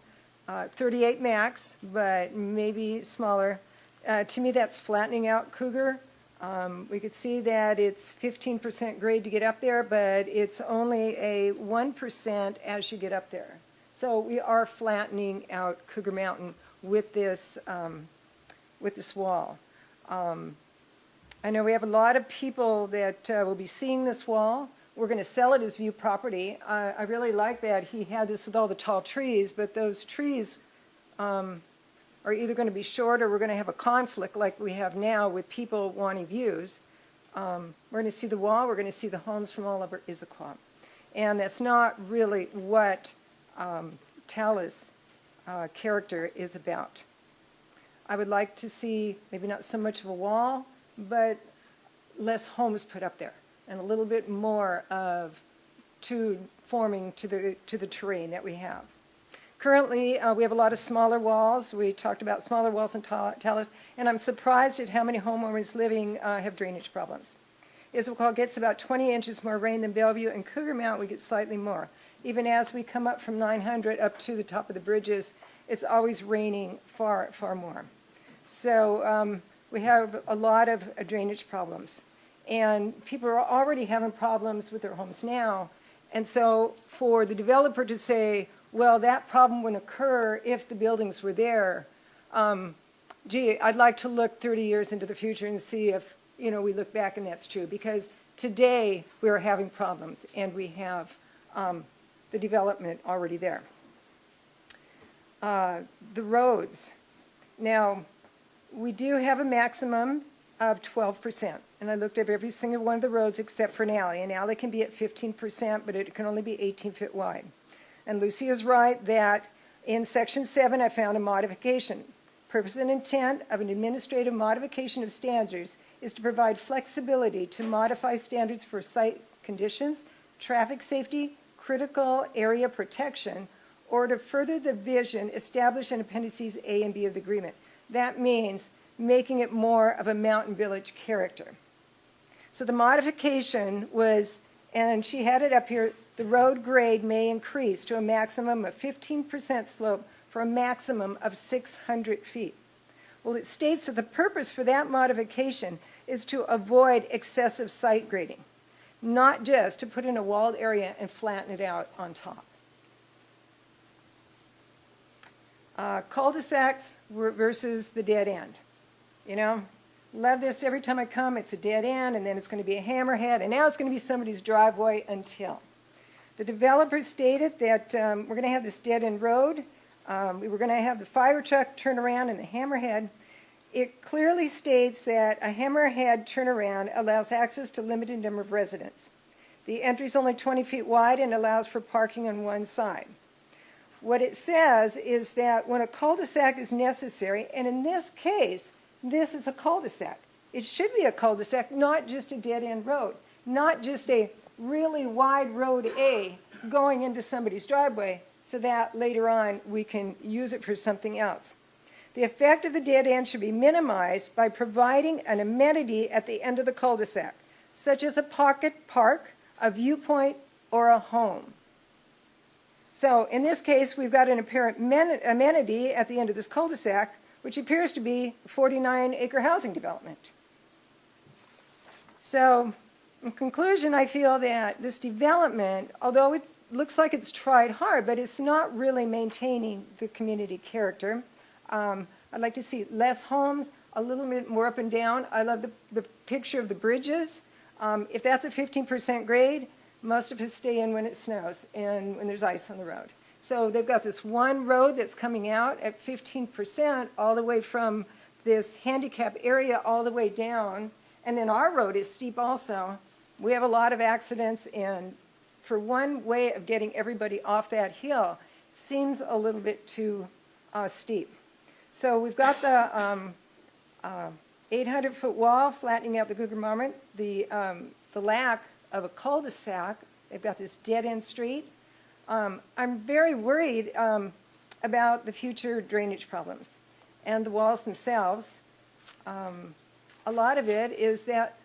38 max, but maybe smaller. To me, that's flattening out Cougar. We could see that it's 15% grade to get up there, but it's only a 1% as you get up there. So we are flattening out Cougar Mountain with this wall. I know we have a lot of people that will be seeing this wall. We're going to sell it as view property. I really like that he had this with all the tall trees, but those trees are either going to be short or we're going to have a conflict like we have now with people wanting views. We're going to see the wall, we're going to see the homes from all over Issaquah. And that's not really what Talus character is about. I would like to see maybe not so much of a wall, but less homes put up there and a little bit more of forming to the terrain that we have. Currently, we have a lot of smaller walls. We talked about smaller walls in Talus, and I'm surprised at how many homeowners living have drainage problems. Issaquah gets about 20 inches more rain than Bellevue, and Cougar Mountain we get slightly more. Even as we come up from 900 up to the top of the bridges, it's always raining far, far more. So we have a lot of drainage problems. And people are already having problems with their homes now. And so for the developer to say, well, that problem wouldn't occur if the buildings were there, gee, I'd like to look 30 years into the future and see if, we look back and that's true. Because today we are having problems and we have the development already there. The roads. Now, we do have a maximum of 12%. And I looked up every single one of the roads except for an alley. An alley can be at 15%, but it can only be 18 feet wide. And Lucy is right that in Section 7 I found a modification. Purpose and intent of an administrative modification of standards is to provide flexibility to modify standards for site conditions, traffic safety, critical area protection, or to further the vision established in Appendices A and B of the agreement. That means making it more of a mountain village character. So the modification was, and she had it up here, the road grade may increase to a maximum of 15% slope for a maximum of 600 feet. Well, it states that the purpose for that modification is to avoid excessive site grading, not just to put in a walled area and flatten it out on top. Cul-de-sacs versus the dead end. Love this. Every time I come, it's a dead end, and then it's going to be a hammerhead, and now it's going to be somebody's driveway until. The developer stated that we're going to have this dead-end road. We were going to have the fire truck turn around and the hammerhead. It clearly states that a hammerhead turnaround allows access to a limited number of residents. The entry is only 20 feet wide and allows for parking on one side. What it says is that when a cul-de-sac is necessary, and in this case, this is a cul-de-sac. It should be a cul-de-sac, not just a dead-end road, not just a really wide road A going into somebody's driveway so that later on we can use it for something else. The effect of the dead end should be minimized by providing an amenity at the end of the cul-de-sac, such as a pocket park, a viewpoint, or a home. So in this case, we've got an apparent amenity at the end of this cul-de-sac, which appears to be a 49-acre housing development. So in conclusion, I feel that this development, although it looks like it's tried hard, but it's not really maintaining the community character. I'd like to see less homes, a little bit more up and down. I love the picture of the bridges. If that's a 15% grade, most of us stay in when it snows and when there's ice on the road. So they've got this one road that's coming out at 15% all the way from this handicap area all the way down. And then our road is steep also. We have a lot of accidents, and for one way of getting everybody off that hill seems a little bit too steep. So we've got the 800-foot wall flattening out the Cougar Mountain, the lack of a cul-de-sac. They've got this dead-end street. I'm very worried about the future drainage problems and the walls themselves. A lot of it is that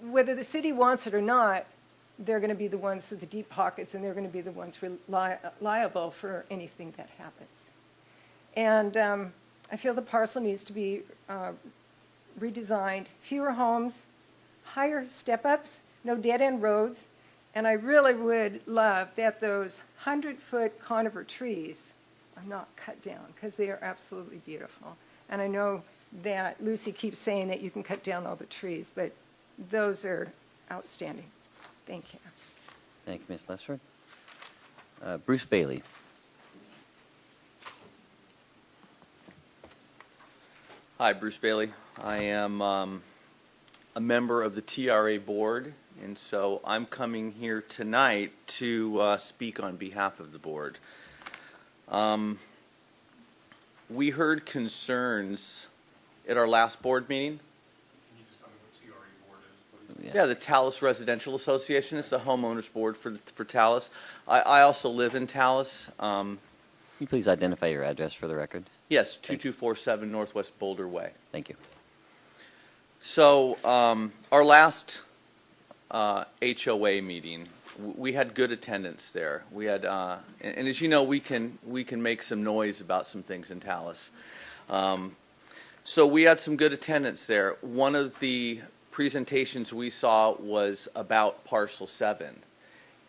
whether the city wants it or not, they're going to be the ones with the deep pockets, and they're going to be the ones liable for anything that happens. And I feel the parcel needs to be redesigned. Fewer homes, higher step-ups, no dead-end roads, And I really would love that those 100-foot conifer trees are not cut down, because they are absolutely beautiful. And I know that Lucy keeps saying that you can cut down all the trees, but those are outstanding. Thank you. Thank you, Ms. Lesford. Bruce Bailey. Hi, Bruce Bailey. I am a member of the TRA board, and so I'm coming here tonight to speak on behalf of the board. We heard concerns at our last board meeting. Can you just tell me what TRA board is, please? Yeah, the Talus Residential Association. It's the homeowners board for Talus. I also live in Talus. Can you please identify your address for the record? Yes, 2247 Northwest Boulder Way. Thank you. So our last HOA meeting, we had good attendance there. We had, and as you know, we can make some noise about some things in Talus. So we had some good attendance there. One of the presentations we saw was about Parcel 7,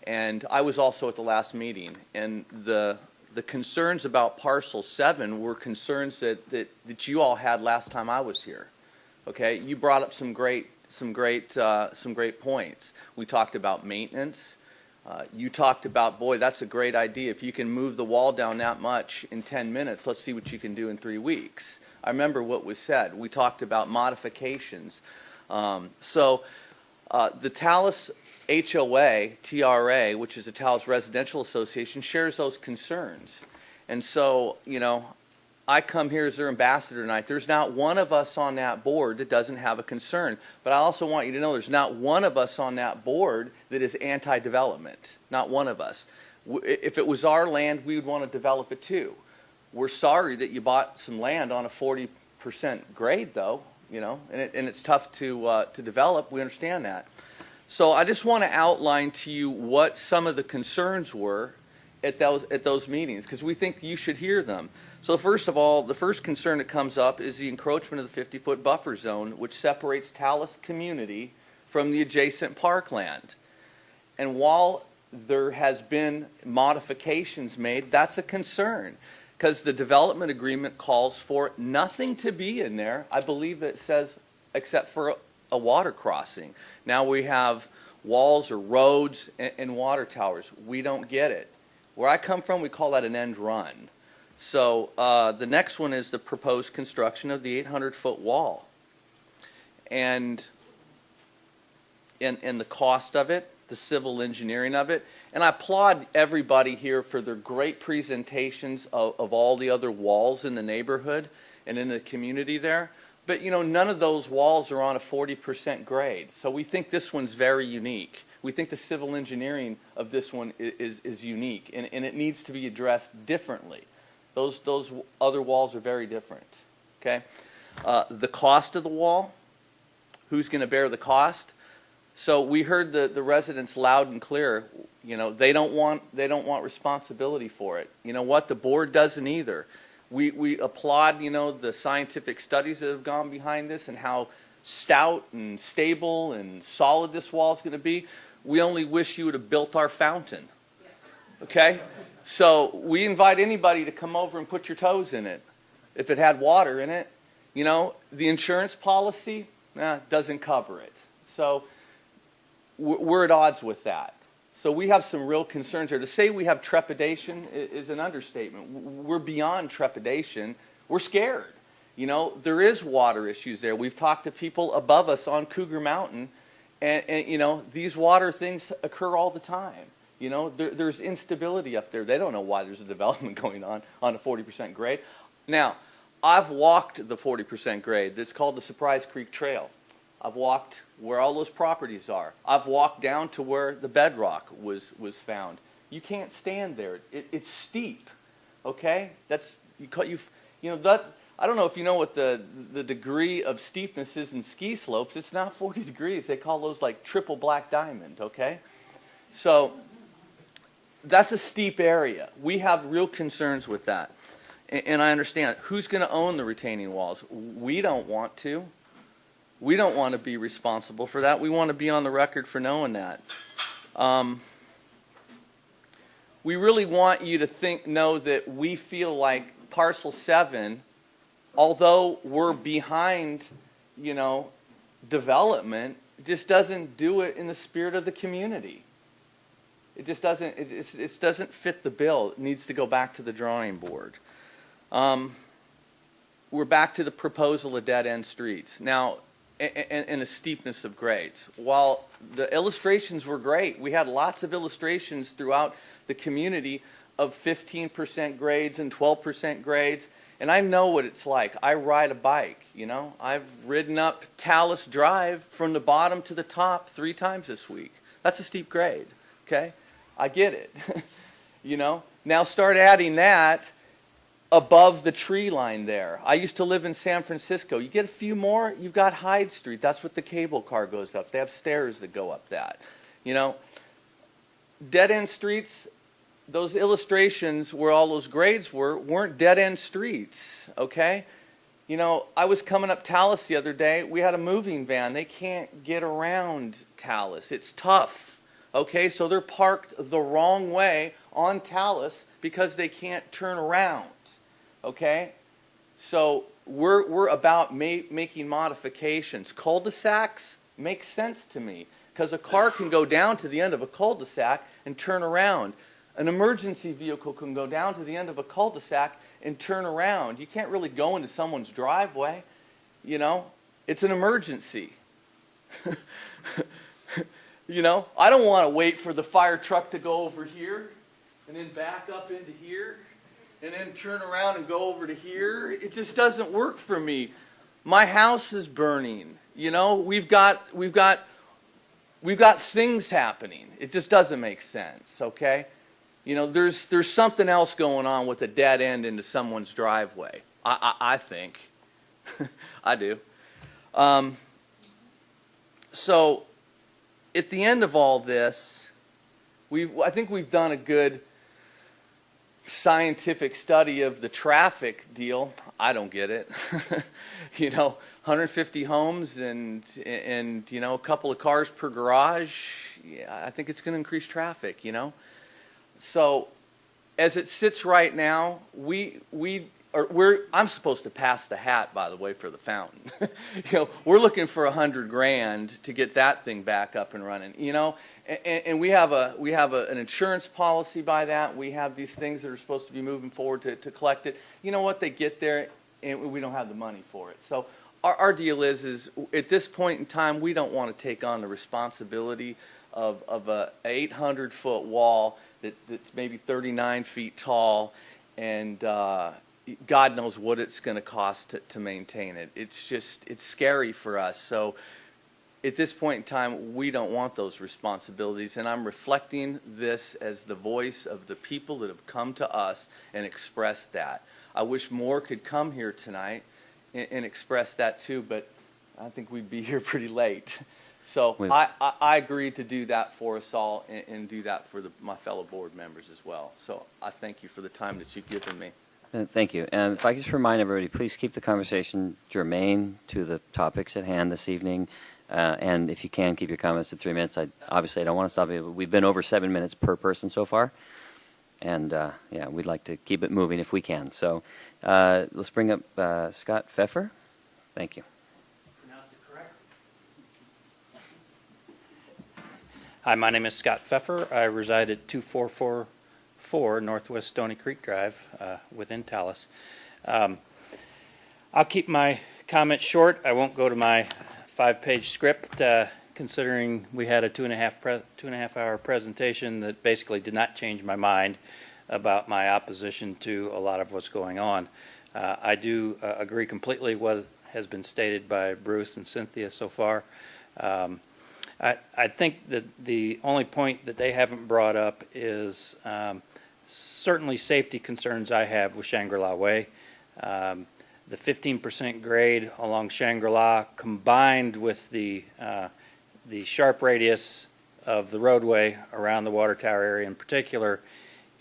and I was also at the last meeting. And the concerns about Parcel 7 were concerns that you all had last time I was here. Okay, you brought up some great points. We talked about maintenance. You talked about, boy, that's a great idea. If you can move the wall down that much in 10 minutes, let's see what you can do in 3 weeks. I remember what was said. We talked about modifications. The Talus HOA, TRA, which is the Talus Residential Association, shares those concerns. And so, you know, I come here as their ambassador tonight. There's not one of us on that board that doesn't have a concern. But I also want you to know there's not one of us on that board that is anti-development. Not one of us. If it was our land, we would want to develop it too. We're sorry that you bought some land on a 40% grade, though, you know, and it's tough to develop. We understand that. So I just want to outline to you what some of the concerns were at those meetings, because we think you should hear them. So first of all, the first concern that comes up is the encroachment of the 50-foot buffer zone, which separates Talus community from the adjacent parkland. And while there has been modifications made, that's a concern, because the development agreement calls for nothing to be in there. I believe it says except for a water crossing. Now we have walls or roads and water towers. We don't get it. Where I come from, we call that an end run. So the next one is the proposed construction of the 800-foot wall. And the cost of it, the civil engineering of it. And I applaud everybody here for their great presentations of all the other walls in the neighborhood and in the community there. But, you know, none of those walls are on a 40% grade. So we think this one's very unique. We think the civil engineering of this one is unique, and it needs to be addressed differently. Those other walls are very different. Okay, the cost of the wall. Who's going to bear the cost? So we heard the residents loud and clear. You know, they don't want responsibility for it. You know what? The board doesn't either. We applaud, you know, the scientific studies that have gone behind this and how stout and stable and solid this wall is going to be. We only wish you would have built our fountain. Okay? So we invite anybody to come over and put your toes in it if it had water in it. You know, the insurance policy doesn't cover it. So we're at odds with that. So we have some real concerns here. To say we have trepidation is an understatement. We're beyond trepidation. We're scared. You know, there is water issues there. We've talked to people above us on Cougar Mountain, and you know, these water things occur all the time. You know, there's instability up there. They don't know why there's a development going on a 40% grade. Now, I've walked the 40% grade. It's called the Surprise Creek Trail. I've walked where all those properties are. I've walked down to where the bedrock was found. You can't stand there. It's steep. Okay, that's you know that. I don't know if you know what the degree of steepness is in ski slopes. It's not 40 degrees. They call those like triple black diamond. Okay, so that's a steep area. We have real concerns with that, and I understand. Who's going to own the retaining walls? We don't want to. We don't want to be responsible for that. We want to be on the record for knowing that. We really want you to know that we feel like Parcel 7, although we're behind, development, just doesn't do it in the spirit of the community. It just doesn't, it doesn't fit the bill. It needs to go back to the drawing board. We're back to the proposal of dead-end streets. Now, and the steepness of grades. While the illustrations were great, we had lots of illustrations throughout the community of 15% grades and 12% grades. And I know what it's like. I ride a bike, I've ridden up Talus Drive from the bottom to the top 3 times this week. That's a steep grade, okay? I get it, Now start adding that above the tree line there. I used to live in San Francisco. You get a few more, you've got Hyde Street. That's what the cable car goes up. They have stairs that go up that, Dead-end streets, those illustrations where all those grades weren't dead-end streets, okay? I was coming up Talus the other day. We had a moving van. They can't get around Talus. It's tough, okay? So they're parked the wrong way on Talus because they can't turn around, okay? So we're about making modifications. Cul-de-sacs make sense to me because a car can go down to the end of a cul-de-sac and turn around. An emergency vehicle can go down to the end of a cul-de-sac and turn around. You can't really go into someone's driveway, It's an emergency. I don't want to wait for the fire truck to go over here and then back up into here and then turn around and go over to here. It just doesn't work for me. My house is burning. We've got things happening. It just doesn't make sense, okay? There's something else going on with a dead end into someone's driveway. I think. I do. So, at the end of all this, I think we've done a good scientific study of the traffic deal. I don't get it. 150 homes and a couple of cars per garage. Yeah, I think it's going to increase traffic. So, as it sits right now, I'm supposed to pass the hat, by the way, for the fountain. We're looking for $100,000 to get that thing back up and running. And we have an insurance policy by that. We have these things that are supposed to be moving forward to collect it. You know what? They get there, and we don't have the money for it. So our deal is at this point in time, we don't want to take on the responsibility of a 800-foot wall that's maybe 39 feet tall, and God knows what it's going to cost to maintain it. It's scary for us. So at this point in time, we don't want those responsibilities, and I'm reflecting this as the voice of the people that have come to us and expressed that. I wish more could come here tonight and express that too, but I think we'd be here pretty late. So I agreed to do that for us all and do that for my fellow board members as well. So I thank you for the time that you've given me. Thank you. And if I could just remind everybody, please keep the conversation germane to the topics at hand this evening. And if you can, keep your comments to 3 minutes. Obviously, I don't want to stop you, but we've been over 7 minutes per person so far. And, yeah, we'd like to keep it moving if we can. So let's bring up Scott Pfeffer. Thank you. Hi, my name is Scott Pfeffer. I reside at 2444 Northwest Stony Creek Drive within Talus. I'll keep my comments short. I won't go to my 5-page script, considering we had a 2.5 hour presentation that basically did not change my mind about my opposition to a lot of what's going on. I do agree completely what has been stated by Bruce and Cynthia so far. I think that the only point that they haven't brought up is certainly safety concerns I have with Shangri-La Way. The 15% grade along Shangri-La combined with the sharp radius of the roadway around the water tower area in particular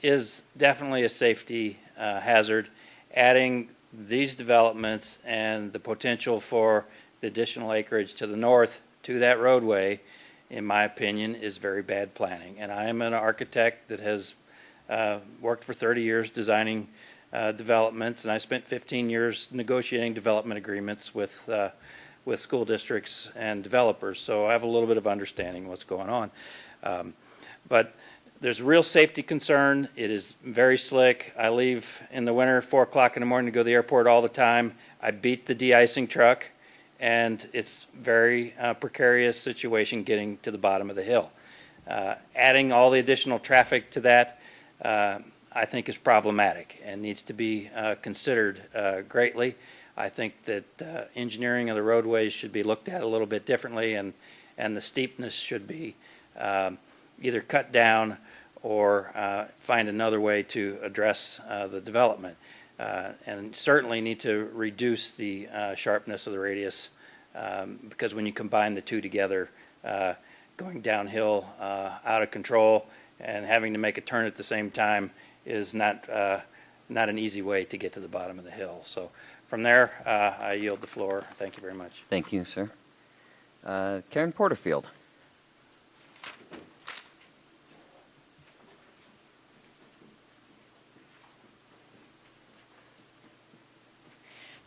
is definitely a safety hazard. Adding these developments and the potential for the additional acreage to the north to that roadway in my opinion, is very bad planning. And I am an architect that has worked for 30 years designing developments, and I spent 15 years negotiating development agreements with school districts and developers, so I have a little bit of understanding of what's going on. But there's a real safety concern. It is very slick. I leave in the winter 4 o'clock in the morning to go to the airport all the time. I beat the de-icing truck, and it's very precarious situation getting to the bottom of the hill. Adding all the additional traffic to that, I think is problematic and needs to be considered greatly. I think that engineering of the roadways should be looked at a little bit differently, and the steepness should be either cut down or find another way to address the development. And certainly need to reduce the sharpness of the radius because when you combine the two together, going downhill out of control and having to make a turn at the same time is not an easy way to get to the bottom of the hill. So from there, I yield the floor. Thank you very much. Thank you, sir. Karen Porterfield.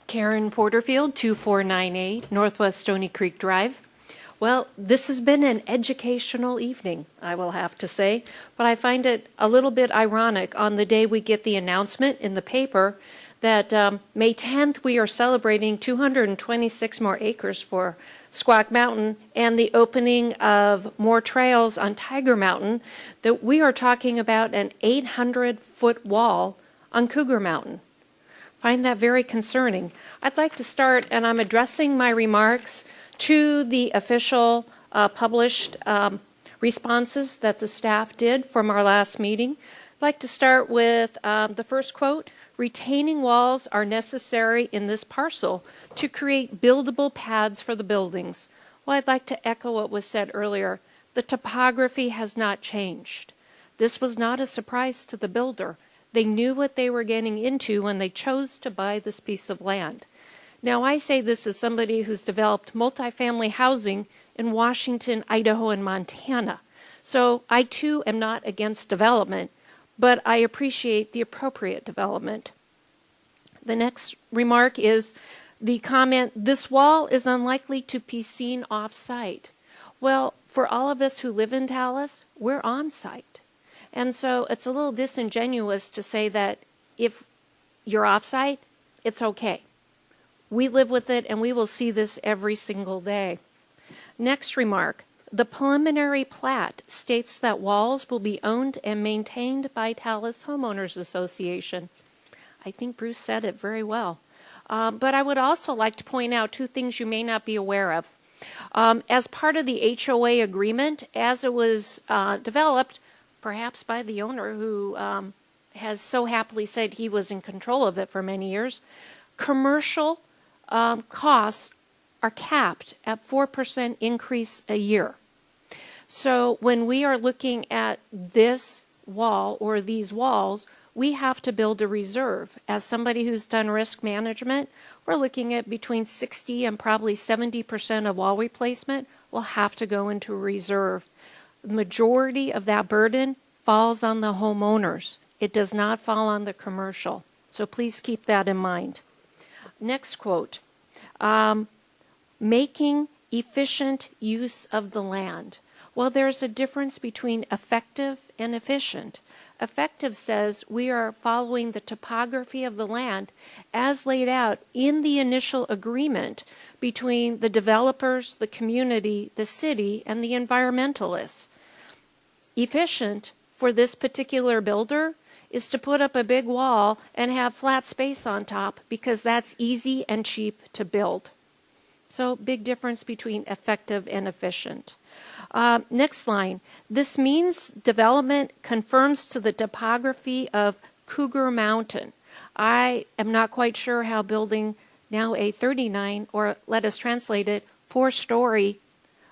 Karen Porterfield, 2498 Northwest Stony Creek Drive. Well, this has been an educational evening, I will have to say, but I find it a little bit ironic on the day we get the announcement in the paper that May 10th we are celebrating 226 more acres for Squack Mountain and the opening of more trails on Tiger Mountain, that we are talking about an 800-foot wall on Cougar Mountain. Find that very concerning. I'd like to start, and I'm addressing my remarks to the official published responses that the staff did from our last meeting. I'd like to start with the first quote: retaining walls are necessary in this parcel to create buildable pads for the buildings. Well, I'd like to echo what was said earlier. The topography has not changed. This was not a surprise to the builder. They knew what they were getting into when they chose to buy this piece of land. Now, I say this as somebody who's developed multifamily housing in Washington, Idaho, and Montana. So I, too, am not against development, but I appreciate the appropriate development. The next remark is the comment, this wall is unlikely to be seen off-site. Well, for all of us who live in Talus, we're on-site. And so it's a little disingenuous to say that if you're off-site, it's okay. We live with it, and we will see this every single day. Next remark, the preliminary plat states that walls will be owned and maintained by Talus Homeowners Association. I think Bruce said it very well. But I would also like to point out two things you may not be aware of. As part of the HOA agreement, as it was developed, perhaps by the owner who has so happily said he was in control of it for many years, commercial costs are capped at 4% increase a year. So when we are looking at this wall or these walls, we have to build a reserve. As somebody who's done risk management, we're looking at between 60 and probably 70% of wall replacement will have to go into a reserve. The majority of that burden falls on the homeowners. It does not fall on the commercial. So please keep that in mind. Next quote, making efficient use of the land. Well, there's a difference between effective and efficient. Effective says we are following the topography of the land as laid out in the initial agreement between the developers, the community, the city, and the environmentalists. Efficient for this particular builder is to put up a big wall and have flat space on top because that's easy and cheap to build. So big difference between effective and efficient. Next line. This means development confirms to the topography of Cougar Mountain. I am not quite sure how building now a 39, or let us translate it, 4-story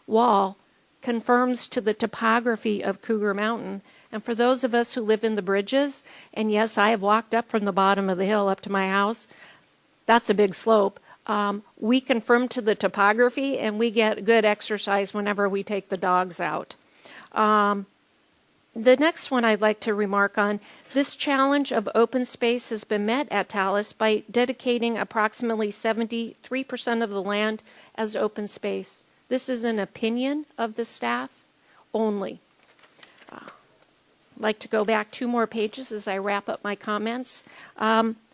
wall confirms to the topography of Cougar Mountain. And for those of us who live in the bridges, and yes, I have walked up from the bottom of the hill up to my house, that's a big slope. We conform to the topography, and we get good exercise whenever we take the dogs out. The next one I'd like to remark on, this challenge of open space has been met at Talus by dedicating approximately 73% of the land as open space. This is an opinion of the staff only. I'd like to go back 2 more pages as I wrap up my comments.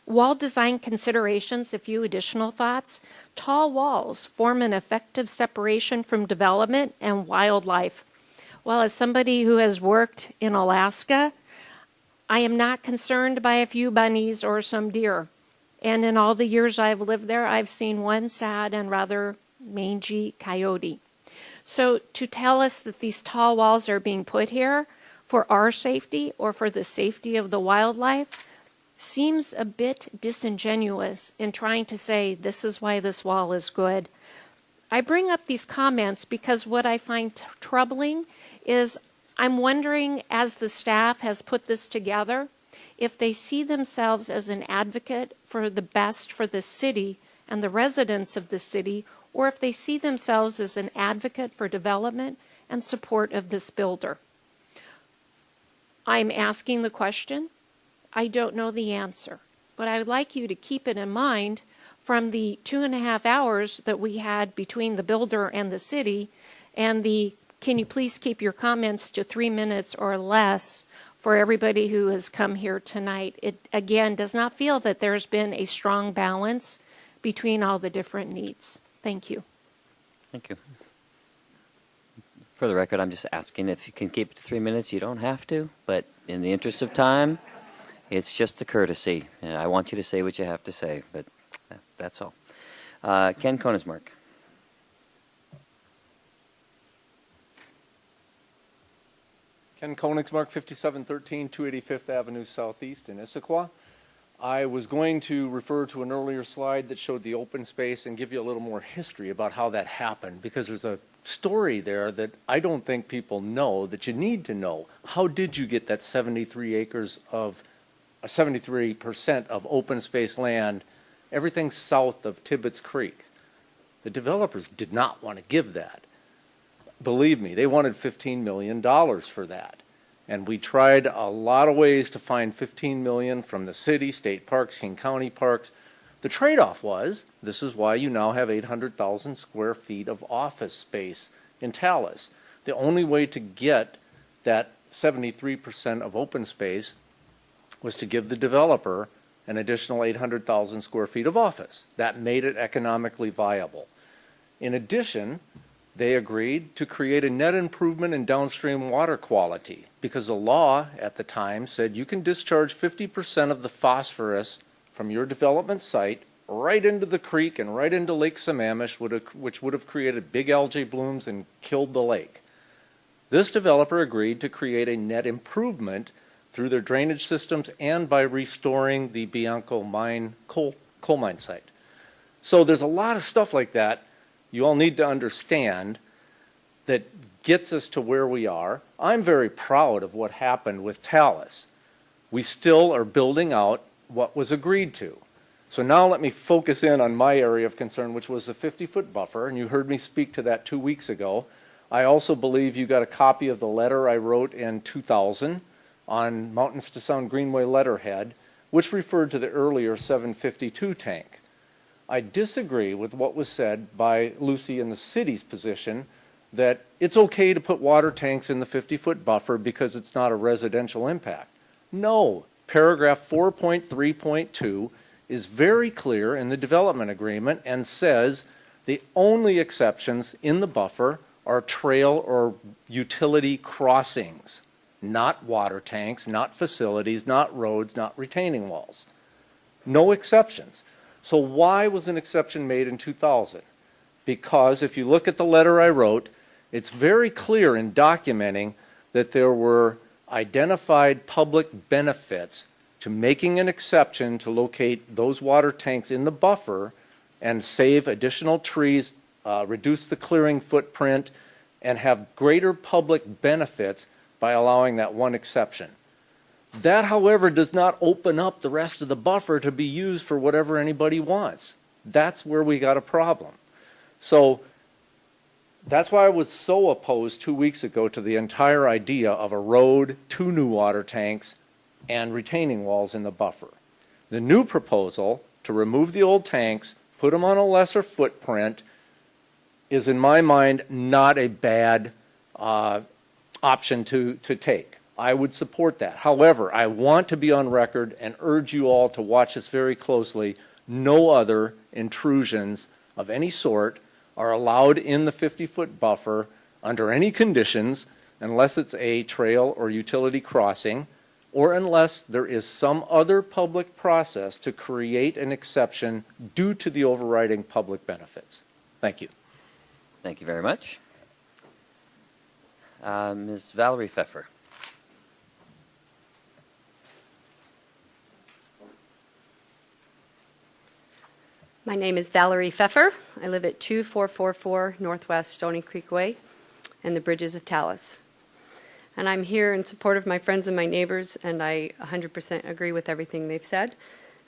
Wall design considerations, a few additional thoughts. Tall walls form an effective separation from development and wildlife. Well, as somebody who has worked in Alaska, I am not concerned by a few bunnies or some deer. And in all the years I've lived there, I've seen one sad and rather mangy coyote. So to tell us that these tall walls are being put here for our safety or for the safety of the wildlife seems a bit disingenuous in trying to say this is why this wall is good. I bring up these comments because what I find troubling is I'm wondering, as the staff has put this together, if they see themselves as an advocate for the best for the city and the residents of the city, or if they see themselves as an advocate for development and support of this builder. I'm asking the question. I don't know the answer, but I would like you to keep it in mind from the 2.5 hours that we had between the builder and the city, and the can you please keep your comments to 3 minutes or less for everybody who has come here tonight. It, again, does not feel that there's been a strong balance between all the different needs. Thank you. Thank you. For the record, I'm just asking if you can keep it to 3 minutes. You don't have to, but in the interest of time, it's just a courtesy. I want you to say what you have to say, but that's all. Ken Konismark. Ken Koenigsmark, 5713 285th Avenue Southeast in Issaquah. I was going to refer to an earlier slide that showed the open space and give you a little more history about how that happened, because there's a story there that I don't think people know that you need to know. How did you get that 73% of open space land, everything south of Tibbetts Creek? The developers did not want to give that. Believe me, they wanted $15 million for that. And we tried a lot of ways to find $15 million from the city, state parks, King County parks. The trade-off was, this is why you now have 800,000 square feet of office space in Talus. The only way to get that 73% of open space was to give the developer an additional 800,000 square feet of office. That made it economically viable. In addition, they agreed to create a net improvement in downstream water quality, because the law at the time said you can discharge 50% of the phosphorus from your development site right into the creek and right into Lake Sammamish, which would have created big algae blooms and killed the lake. This developer agreed to create a net improvement through their drainage systems and by restoring the Bianco mine coal mine site. So there's a lot of stuff like that you all need to understand that gets us to where we are. I'm very proud of what happened with Talus. We still are building out what was agreed to. So now let me focus in on my area of concern, which was the 50-foot buffer, and you heard me speak to that 2 weeks ago. I also believe you got a copy of the letter I wrote in 2000 on Mountains to Sound Greenway letterhead, which referred to the earlier 752 tank. I disagree with what was said by Lucy in the city's position that it's okay to put water tanks in the 50-foot buffer because it's not a residential impact. No, paragraph 4.3.2 is very clear in the development agreement and says the only exceptions in the buffer are trail or utility crossings, not water tanks, not facilities, not roads, not retaining walls. No exceptions. So why was an exception made in 2000? Because if you look at the letter I wrote, it's very clear in documenting that there were identified public benefits to making an exception to locate those water tanks in the buffer and save additional trees, reduce the clearing footprint, and have greater public benefits by allowing that one exception. That, however, does not open up the rest of the buffer to be used for whatever anybody wants. That's where we got a problem. So that's why I was so opposed 2 weeks ago to the entire idea of a road, 2 new water tanks, and retaining walls in the buffer. The new proposal to remove the old tanks, put them on a lesser footprint, is in my mind not a bad option to take. I would support that. However, I want to be on record and urge you all to watch this very closely. No other intrusions of any sort are allowed in the 50-foot buffer under any conditions unless it's a trail or utility crossing, or unless there is some other public process to create an exception due to the overriding public benefits. Thank you. Thank you very much. Ms. Valerie Pfeffer. My name is Valerie Pfeffer. I live at 2444 Northwest Stony Creek Way and the Bridges of Talus. And I'm here in support of my friends and my neighbors, and I 100% agree with everything they've said.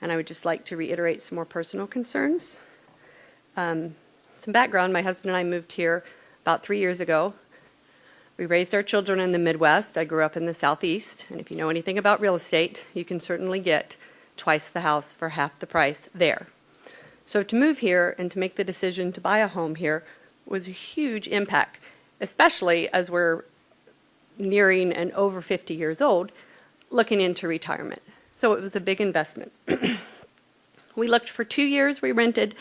And I would just like to reiterate some more personal concerns. Some background, my husband and I moved here about 3 years ago. We raised our children in the Midwest. I grew up in the Southeast, and if you know anything about real estate, you can certainly get twice the house for half the price there. So to move here and to make the decision to buy a home here was a huge impact, especially as we're nearing and over 50 years old, looking into retirement. So it was a big investment. We looked for 2 years, we rented,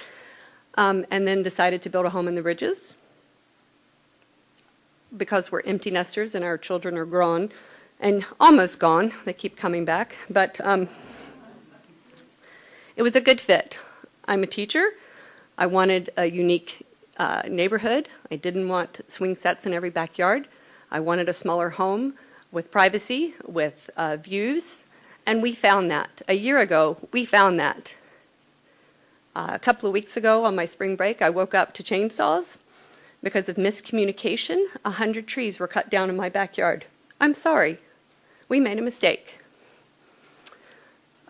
and then decided to build a home in the Bridges because we're empty nesters and our children are grown and almost gone. They keep coming back, but it was a good fit. I'm a teacher. I wanted a unique neighborhood. I didn't want swing sets in every backyard. I wanted a smaller home with privacy, with views, and we found that. A year ago, we found that. A couple of weeks ago on my spring break, I woke up to chainsaws because of miscommunication. 100 trees were cut down in my backyard. I'm sorry. We made a mistake.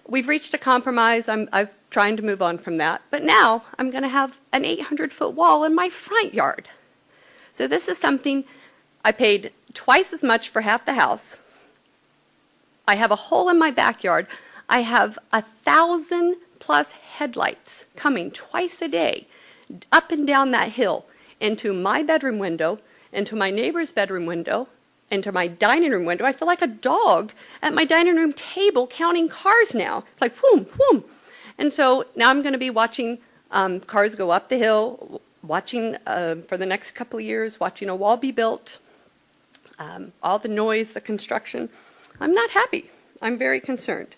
We've reached a compromise. I'm trying to move on from that. But now I'm going to have an 800-foot wall in my front yard. So this is something I paid twice as much for half the house. I have a hole in my backyard. I have 1,000+ headlights coming twice a day up and down that hill into my bedroom window, into my neighbor's bedroom window, into my dining room window. I feel like a dog at my dining room table counting cars now. It's like, whoom, whoom. And so now I'm going to be watching cars go up the hill, watching for the next couple of years, watching a wall be built, all the noise, the construction. I'm not happy. I'm very concerned.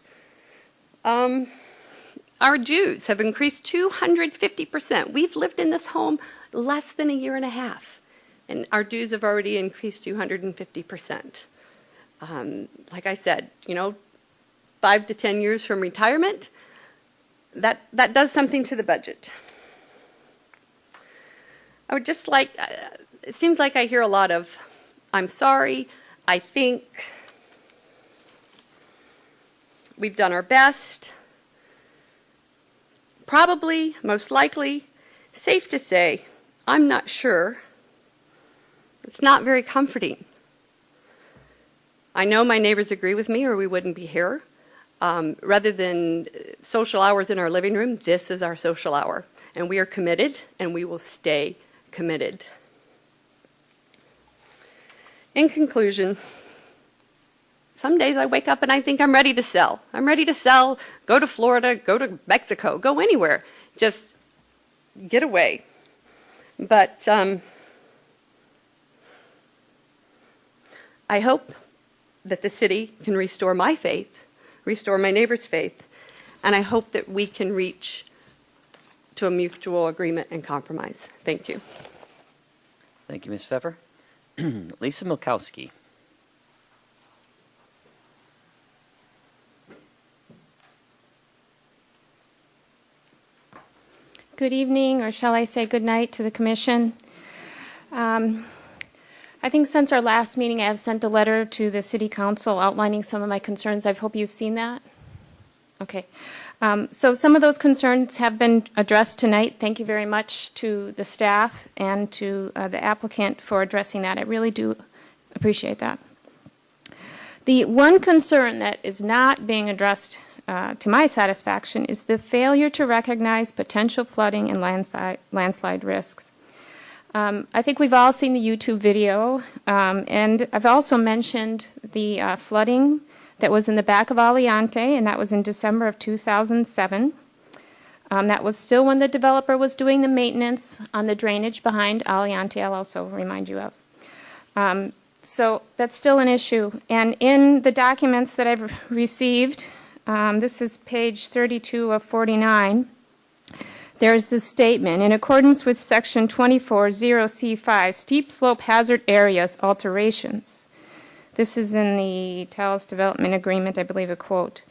Our dues have increased 250%. We've lived in this home less than a year and a half, and our dues have already increased 250%. Like I said, 5 to 10 years from retirement, that does something to the budget. I would just like, it seems like I hear a lot of, I'm sorry, I think, we've done our best, probably, most likely, safe to say, I'm not sure. It's not very comforting. I know my neighbors agree with me or we wouldn't be here. Rather than social hours in our living room, this is our social hour. And we are committed, and we will stay committed. In conclusion, some days I wake up and I think I'm ready to sell. I'm ready to sell, go to Florida, go to Mexico, go anywhere. Just get away. But I hope that the city can restore my faith, restore my neighbor's faith, and I hope that we can reach to a mutual agreement and compromise. Thank you. Thank you, Ms. Pfeffer. Lisa Milkowski. Good evening, or shall I say good night to the commission. I think since our last meeting, I have sent a letter to the City Council outlining some of my concerns. I hope you've seen that. Okay. So some of those concerns have been addressed tonight. Thank you very much to the staff and to the applicant for addressing that. I really do appreciate that. The one concern that is not being addressed to my satisfaction is the failure to recognize potential flooding and landslide risks. I think we've all seen the YouTube video, and I've also mentioned the flooding that was in the back of Aliante, and that was in December of 2007. That was still when the developer was doing the maintenance on the drainage behind Aliante, I'll also remind you of. So that's still an issue. And in the documents that I've received, this is page 32 of 49, there's this statement: in accordance with section 24.0C5, steep slope hazard areas alterations. This is in the Talus Development Agreement, I believe, a quote.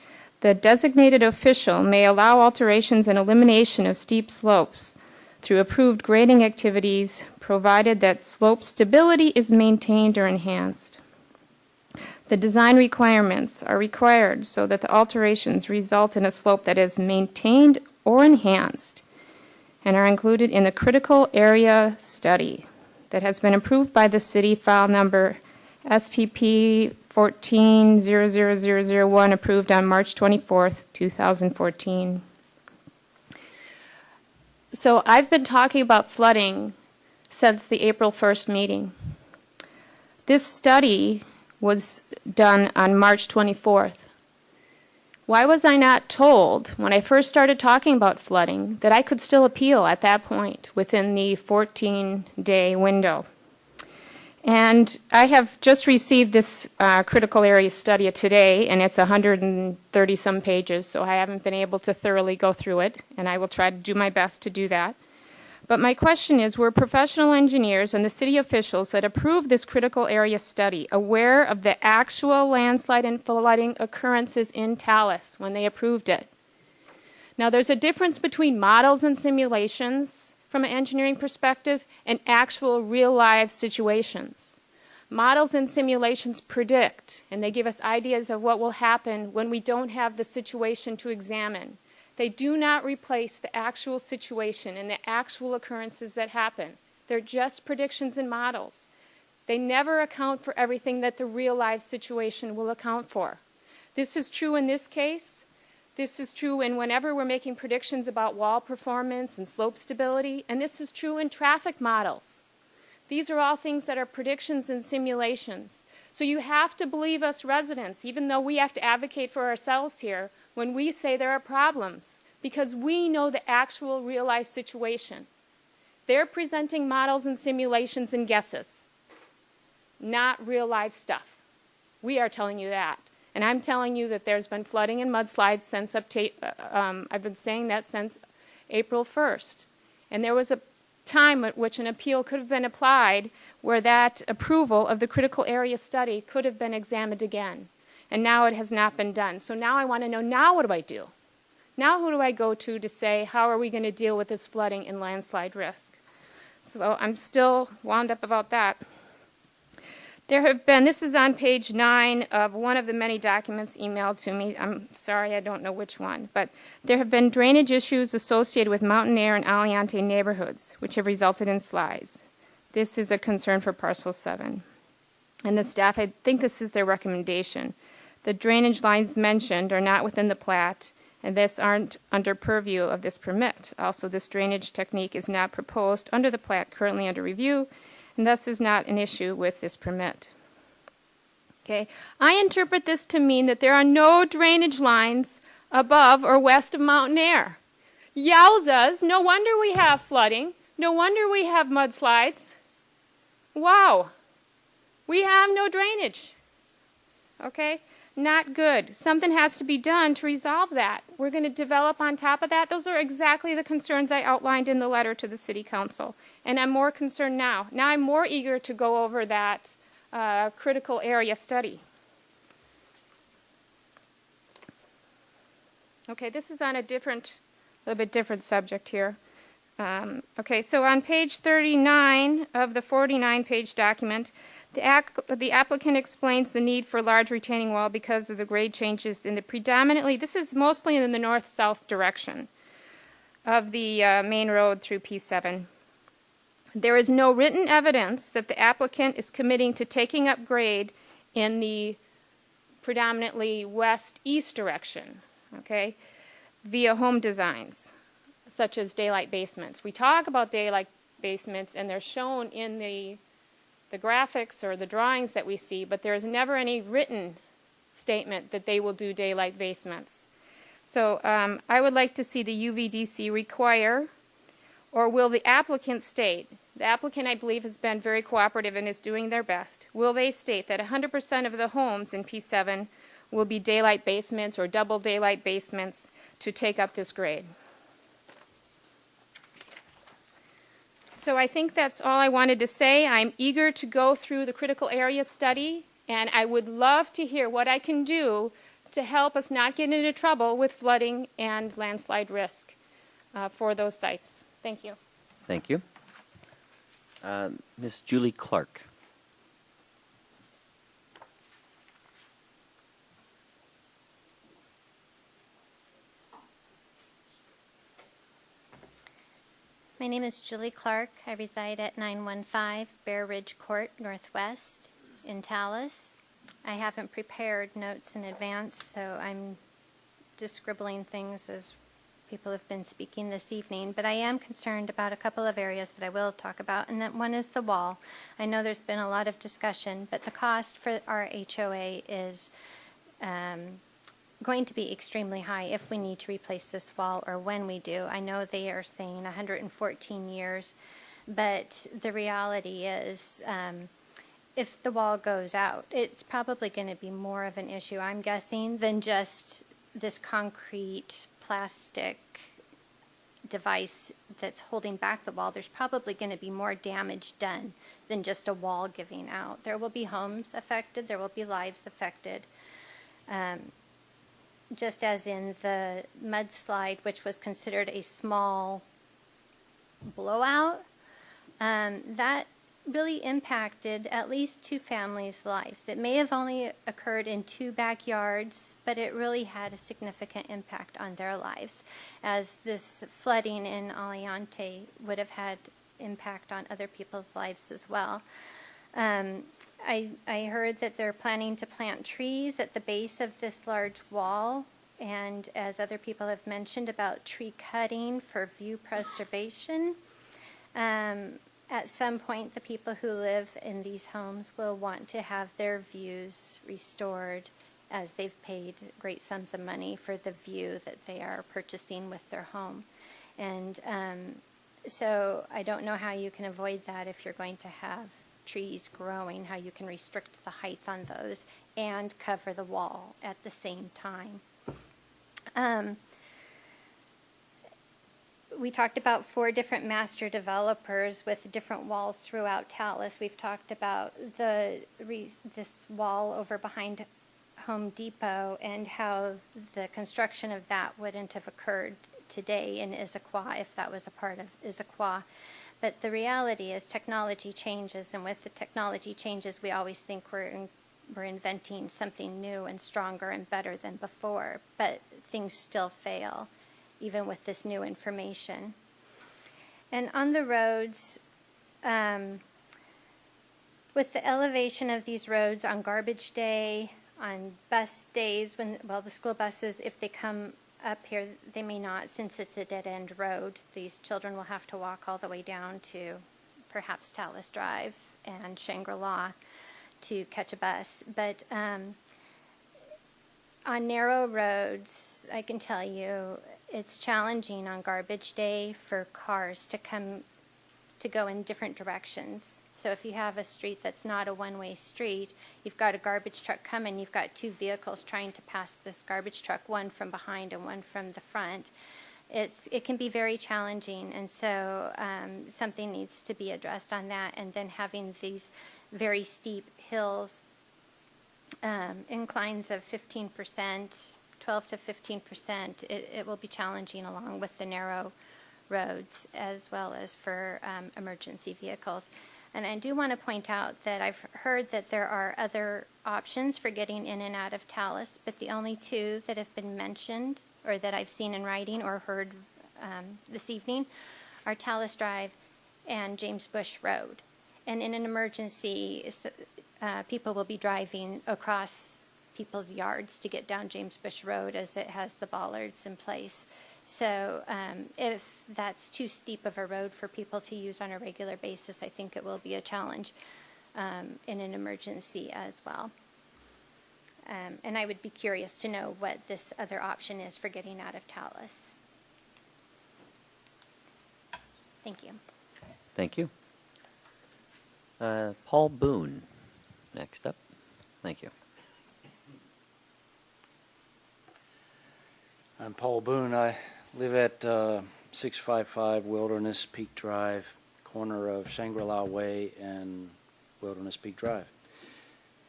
The designated official may allow alterations and elimination of steep slopes through approved grading activities, provided that slope stability is maintained or enhanced. The design requirements are required so that the alterations result in a slope that is maintained or enhanced and are included in the critical area study that has been approved by the city, file number STP 14-00001, approved on March 24th, 2014. So I've been talking about flooding since the April 1st meeting. This study was done on March 24th. Why was I not told when I first started talking about flooding that I could still appeal at that point within the 14-day window? And I have just received this critical area study today, and it's 130-some pages, so I haven't been able to thoroughly go through it, and I will try to do my best to do that. But my question is, were professional engineers and the city officials that approved this critical area study aware of the actual landslide and flooding occurrences in Talus when they approved it? Now, there's a difference between models and simulations from an engineering perspective and actual real-life situations. Models and simulations predict, and they give us ideas of what will happen when we don't have the situation to examine. They do not replace the actual situation and the actual occurrences that happen. They're just predictions and models. They never account for everything that the real-life situation will account for. This is true in this case. This is true in whenever we're making predictions about wall performance and slope stability, and this is true in traffic models. These are all things that are predictions and simulations. So you have to believe us residents, even though we have to advocate for ourselves here, when we say there are problems, because we know the actual real-life situation. They're presenting models and simulations and guesses, not real-life stuff. We are telling you that. And I'm telling you that there's been flooding and mudslides since I've been saying that since April 1st. And there was a time at which an appeal could have been applied where that approval of the critical area study could have been examined again. And now it has not been done. So now I want to know, now what do I do? Now who do I go to say, how are we going to deal with this flooding and landslide risk? So I'm still wound up about that. There have been, this is on page 9 of one of the many documents emailed to me. I'm sorry, I don't know which one. But there have been drainage issues associated with Mountain Air and Aliante neighborhoods, which have resulted in slides. This is a concern for Parcel 7. And the staff, I think this is their recommendation. The drainage lines mentioned are not within the plat, and thus aren't under purview of this permit. Also, this drainage technique is not proposed under the plat currently under review, and thus is not an issue with this permit. Okay, I interpret this to mean that there are no drainage lines above or west of Mountain Air. Yowzas, no wonder we have flooding. No wonder we have mudslides. Wow, we have no drainage. Okay, not good. Something has to be done to resolve that. We're going to develop on top of that. Those are exactly the concerns I outlined in the letter to the City Council. And I'm more concerned now. Now I'm more eager to go over that critical area study. Okay, this is on a little bit different subject here. Okay, so on page 39 of the 49-page document, The applicant explains the need for large retaining wall because of the grade changes in the predominantly, this is mostly in the north-south direction of the main road through P7. There is no written evidence that the applicant is committing to taking up grade in the predominantly west-east direction, okay, via home designs, such as daylight basements. We talk about daylight basements, and they're shown in the graphics or the drawings that we see, but there's never any written statement that they will do daylight basements. So I would like to see the UVDC require, or will the applicant state, the applicant I believe has been very cooperative and is doing their best, will they state that 100% of the homes in P7 will be daylight basements or double daylight basements to take up this grade? So I think that's all I wanted to say. I'm eager to go through the critical area study, and I would love to hear what I can do to help us not get into trouble with flooding and landslide risk for those sites. Thank you. Thank you. Ms. Julie Clark. My name is Julie Clark. I reside at 915 Bear Ridge Court Northwest in Talus. I haven't prepared notes in advance, so I'm just scribbling things as people have been speaking this evening. But I am concerned about a couple of areas that I will talk about, and that one is the wall. I know there's been a lot of discussion, but the cost for our HOA is going to be extremely high if we need to replace this wall or when we do. I know they are saying 114 years, but the reality is if the wall goes out, it's probably going to be more of an issue, I'm guessing, than just this concrete plastic device that's holding back the wall. There's probably going to be more damage done than just a wall giving out. There will be homes affected, there will be lives affected. Just as in the mudslide, which was considered a small blowout, that really impacted at least two families' lives. It may have only occurred in two backyards, but it really had a significant impact on their lives, as this flooding in Aliante would have had impact on other people's lives as well. I heard that they're planning to plant trees at the base of this large wall, and as other people have mentioned about tree cutting for view preservation. At some point, the people who live in these homes will want to have their views restored, as they've paid great sums of money for the view that they are purchasing with their home. And so I don't know how you can avoid that if you're going to have trees growing, how you can restrict the height on those and cover the wall at the same time. We talked about 4 different master developers with different walls throughout Talus. We've talked about this wall over behind Home Depot and how the construction of that wouldn't have occurred today in Issaquah if that was a part of Issaquah. But the reality is technology changes, and with the technology changes, we always think we're inventing something new and stronger and better than before, but things still fail, even with this new information. And on the roads, with the elevation of these roads on garbage day, on bus days, the school buses, if they come up here, they may not, since it's a dead-end road. These children will have to walk all the way down to perhaps Talus Drive and Shangri-La to catch a bus. But on narrow roads, I can tell you, it's challenging on garbage day for cars to go in different directions. So if you have a street that's not a one-way street, you've got a garbage truck coming, you've got 2 vehicles trying to pass this garbage truck, one from behind and one from the front. It can be very challenging, and so something needs to be addressed on that. And then having these very steep hills, inclines of 15%, 12 to 15%, it will be challenging along with the narrow roads as well as for emergency vehicles. And I do want to point out that I've heard that there are other options for getting in and out of Talus, but the only two that have been mentioned or that I've seen in writing or heard this evening are Talus Drive and James Bush Road. And in an emergency, people will be driving across people's yards to get down James Bush Road as it has the bollards in place. So if that's too steep of a road for people to use on a regular basis, I think it will be a challenge in an emergency as well. And I would be curious to know what this other option is for getting out of Talus. Thank you. Thank you. Paul Boone, next up. Thank you. I'm Paul Boone. I live at 655 Wilderness Peak Drive, corner of Shangri-La Way and Wilderness Peak Drive.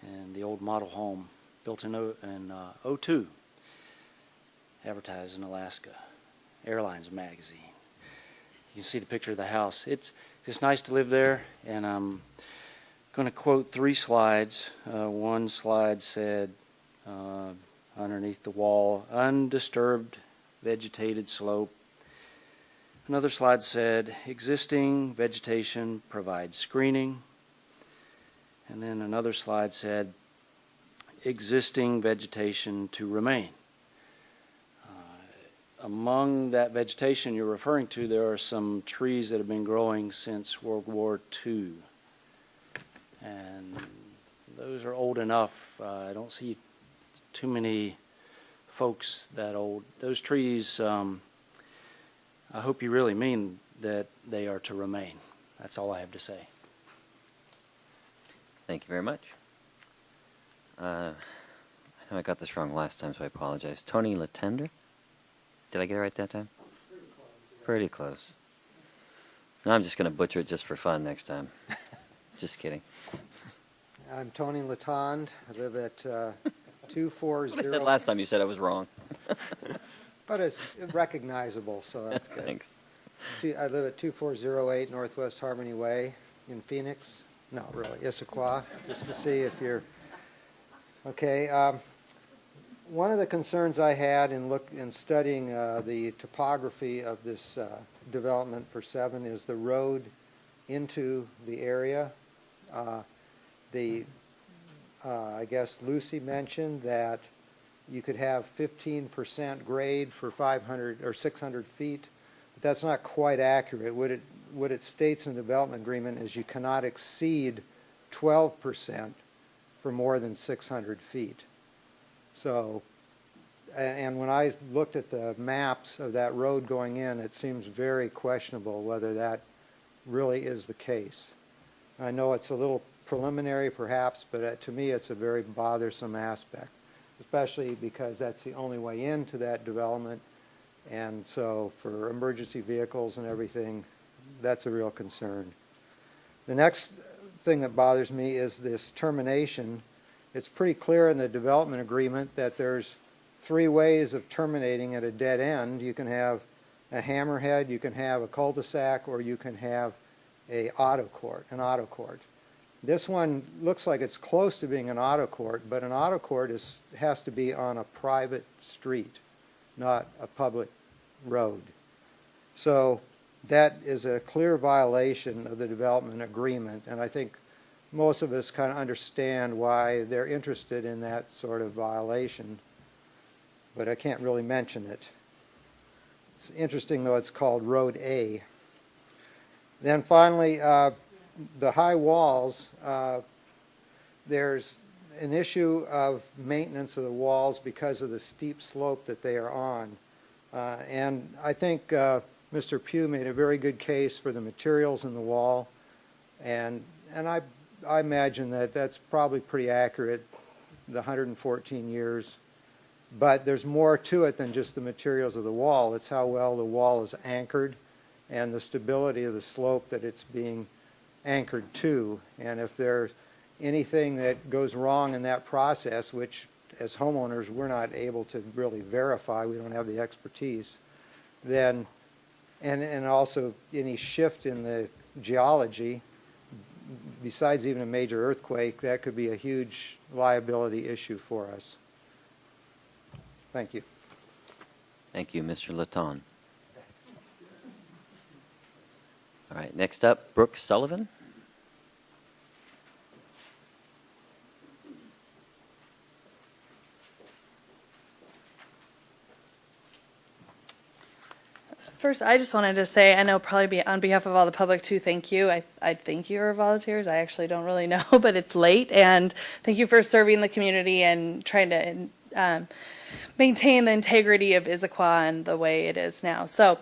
And the old model home built in 02, advertised in Alaska, Airlines magazine. You can see the picture of the house. It's nice to live there, and I'm going to quote 3 slides. One slide said, underneath the wall, undisturbed vegetated slope. Another slide said, existing vegetation provides screening. And then another slide said, existing vegetation to remain. Among that vegetation you're referring to, there are some trees that have been growing since World War II. And those are old enough. I don't see too many folks that old. Those trees, I hope you really mean that they are to remain. That's all I have to say. Thank you very much. I know I got this wrong last time, so I apologize. Tony Latender? Did I get it right that time? Pretty close. No, I'm just going to butcher it just for fun next time. Just kidding. I'm Tony Latond. I live at 240. What I said last time, you said I was wrong. But it's recognizable, so that's good. Thanks. I live at 2408 Northwest Harmony Way in Phoenix. No, really, Issaquah, just to see if you're... Okay. One of the concerns I had in studying the topography of this development for 7 is the road into the area. I guess Lucy mentioned that you could have 15% grade for 500 or 600 feet, but that's not quite accurate. What it states in the development agreement is you cannot exceed 12% for more than 600 feet. So, and when I looked at the maps of that road going in, it seems very questionable whether that really is the case. I know it's a little preliminary perhaps, but to me it's a very bothersome aspect, especially because that's the only way into that development. And so for emergency vehicles and everything, that's a real concern. The next thing that bothers me is this termination. It's pretty clear in the development agreement that there's 3 ways of terminating at a dead end. You can have a hammerhead, you can have a cul-de-sac, or you can have an auto court. This one looks like it's close to being an auto court, but an auto court has to be on a private street, not a public road. So that is a clear violation of the development agreement, and I think most of us kind of understand why they're interested in that sort of violation, but I can't really mention it. It's interesting, though, it's called Road A. Then finally, the high walls, there's an issue of maintenance of the walls because of the steep slope that they are on. And I think Mr. Pugh made a very good case for the materials in the wall, and I imagine that that's probably pretty accurate, the 114 years. But there's more to it than just the materials of the wall. It's how well the wall is anchored and the stability of the slope that it's being anchored to. And if there's anything that goes wrong in that process, which as homeowners we're not able to really verify, we don't have the expertise, then, and also any shift in the geology, besides even a major earthquake, that could be a huge liability issue for us. Thank you. Thank you, Mr. Laton. All right, next up, Brooke Sullivan. First, I just wanted to say, I know probably on behalf of all the public too, thank you. I thank you, our volunteers. I actually don't really know, but it's late. And thank you for serving the community and trying to maintain the integrity of Issaquah and the way it is now. So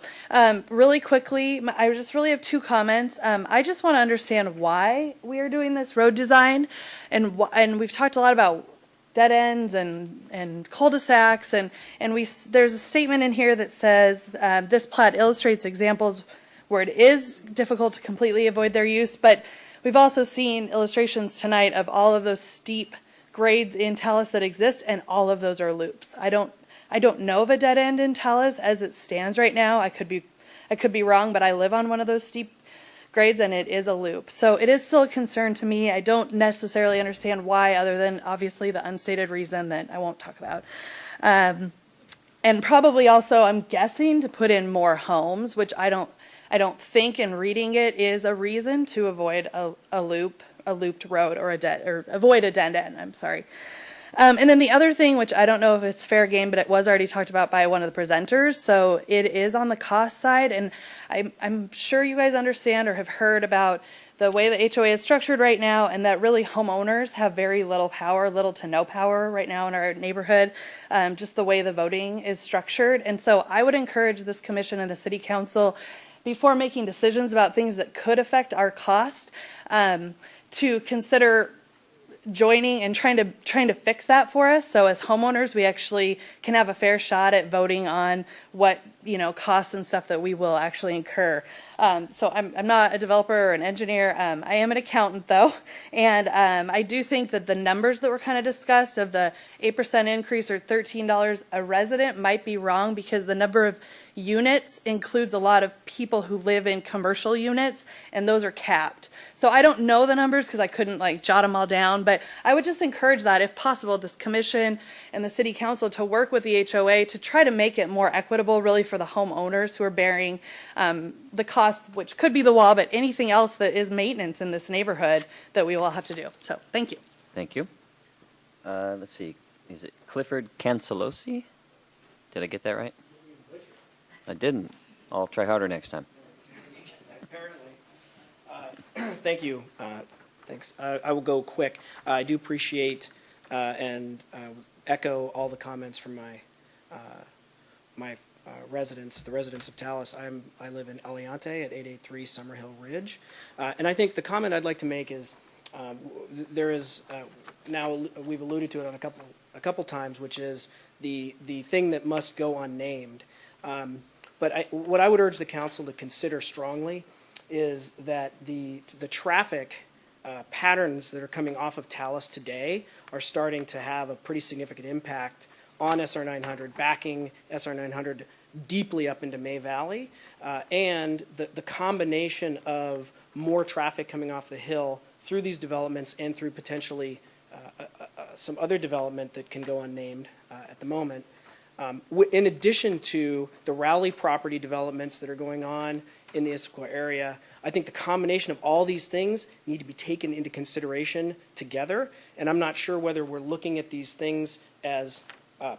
really quickly, I just really have two comments. I just want to understand why we are doing this road design. And we've talked a lot about dead ends and cul-de-sacs, and there's a statement in here that says this plat illustrates examples where it is difficult to completely avoid their use, but we've also seen illustrations tonight of all of those steep grades in Talus that exist, and all of those are loops. I don't know of a dead end in Talus as it stands right now. I could be wrong, but I live on one of those steep grades, and it is a loop. So it is still a concern to me. I don't necessarily understand why, other than obviously the unstated reason that I won't talk about. And probably also, I'm guessing, to put in more homes, which I don't think in reading it is a reason to avoid a looped road or avoid a dead end. I'm sorry. And then the other thing, which I don't know if it's fair game, but it was already talked about by one of the presenters, so it is on the cost side, and I'm sure you guys understand or have heard about the way the HOA is structured right now, and that really homeowners have very little power, little to no power right now in our neighborhood, just the way the voting is structured. And so I would encourage this commission and the city council, before making decisions about things that could affect our cost, to consider joining and trying to fix that for us. So as homeowners, we actually can have a fair shot at voting on what, costs and stuff that we will actually incur. So I'm not a developer or an engineer. I am an accountant though. And I do think that the numbers that were kind of discussed of the 8% increase or $13 a resident might be wrong, because the number of units includes a lot of people who live in commercial units, and those are capped. So I don't know the numbers because I couldn't jot them all down, but I would just encourage that, if possible, this commission and the city council to work with the HOA to try to make it more equitable really for the homeowners who are bearing the cost, which could be the wall, but anything else that is maintenance in this neighborhood that we will have to do. So thank you. Thank you. Let's see. Is it Clifford Cancelosi? Did I get that right? I didn't. I'll try harder next time. Apparently. Thank you. Thanks. I will go quick. I do appreciate and echo all the comments from my residents, the residents of Talus. I live in Aliante at 883 Summerhill Ridge. And I think the comment I'd like to make is there is, now we've alluded to it on a couple times, which is the thing that must go unnamed. But what I would urge the council to consider strongly is that the traffic patterns that are coming off of Talus today are starting to have a pretty significant impact on SR 900, backing SR 900 deeply up into May Valley, and the combination of more traffic coming off the hill through these developments and through potentially some other development that can go unnamed at the moment. In addition to the Rowley property developments that are going on in the Issaquah area, I think the combination of all these things need to be taken into consideration together. And I'm not sure whether we're looking at these things as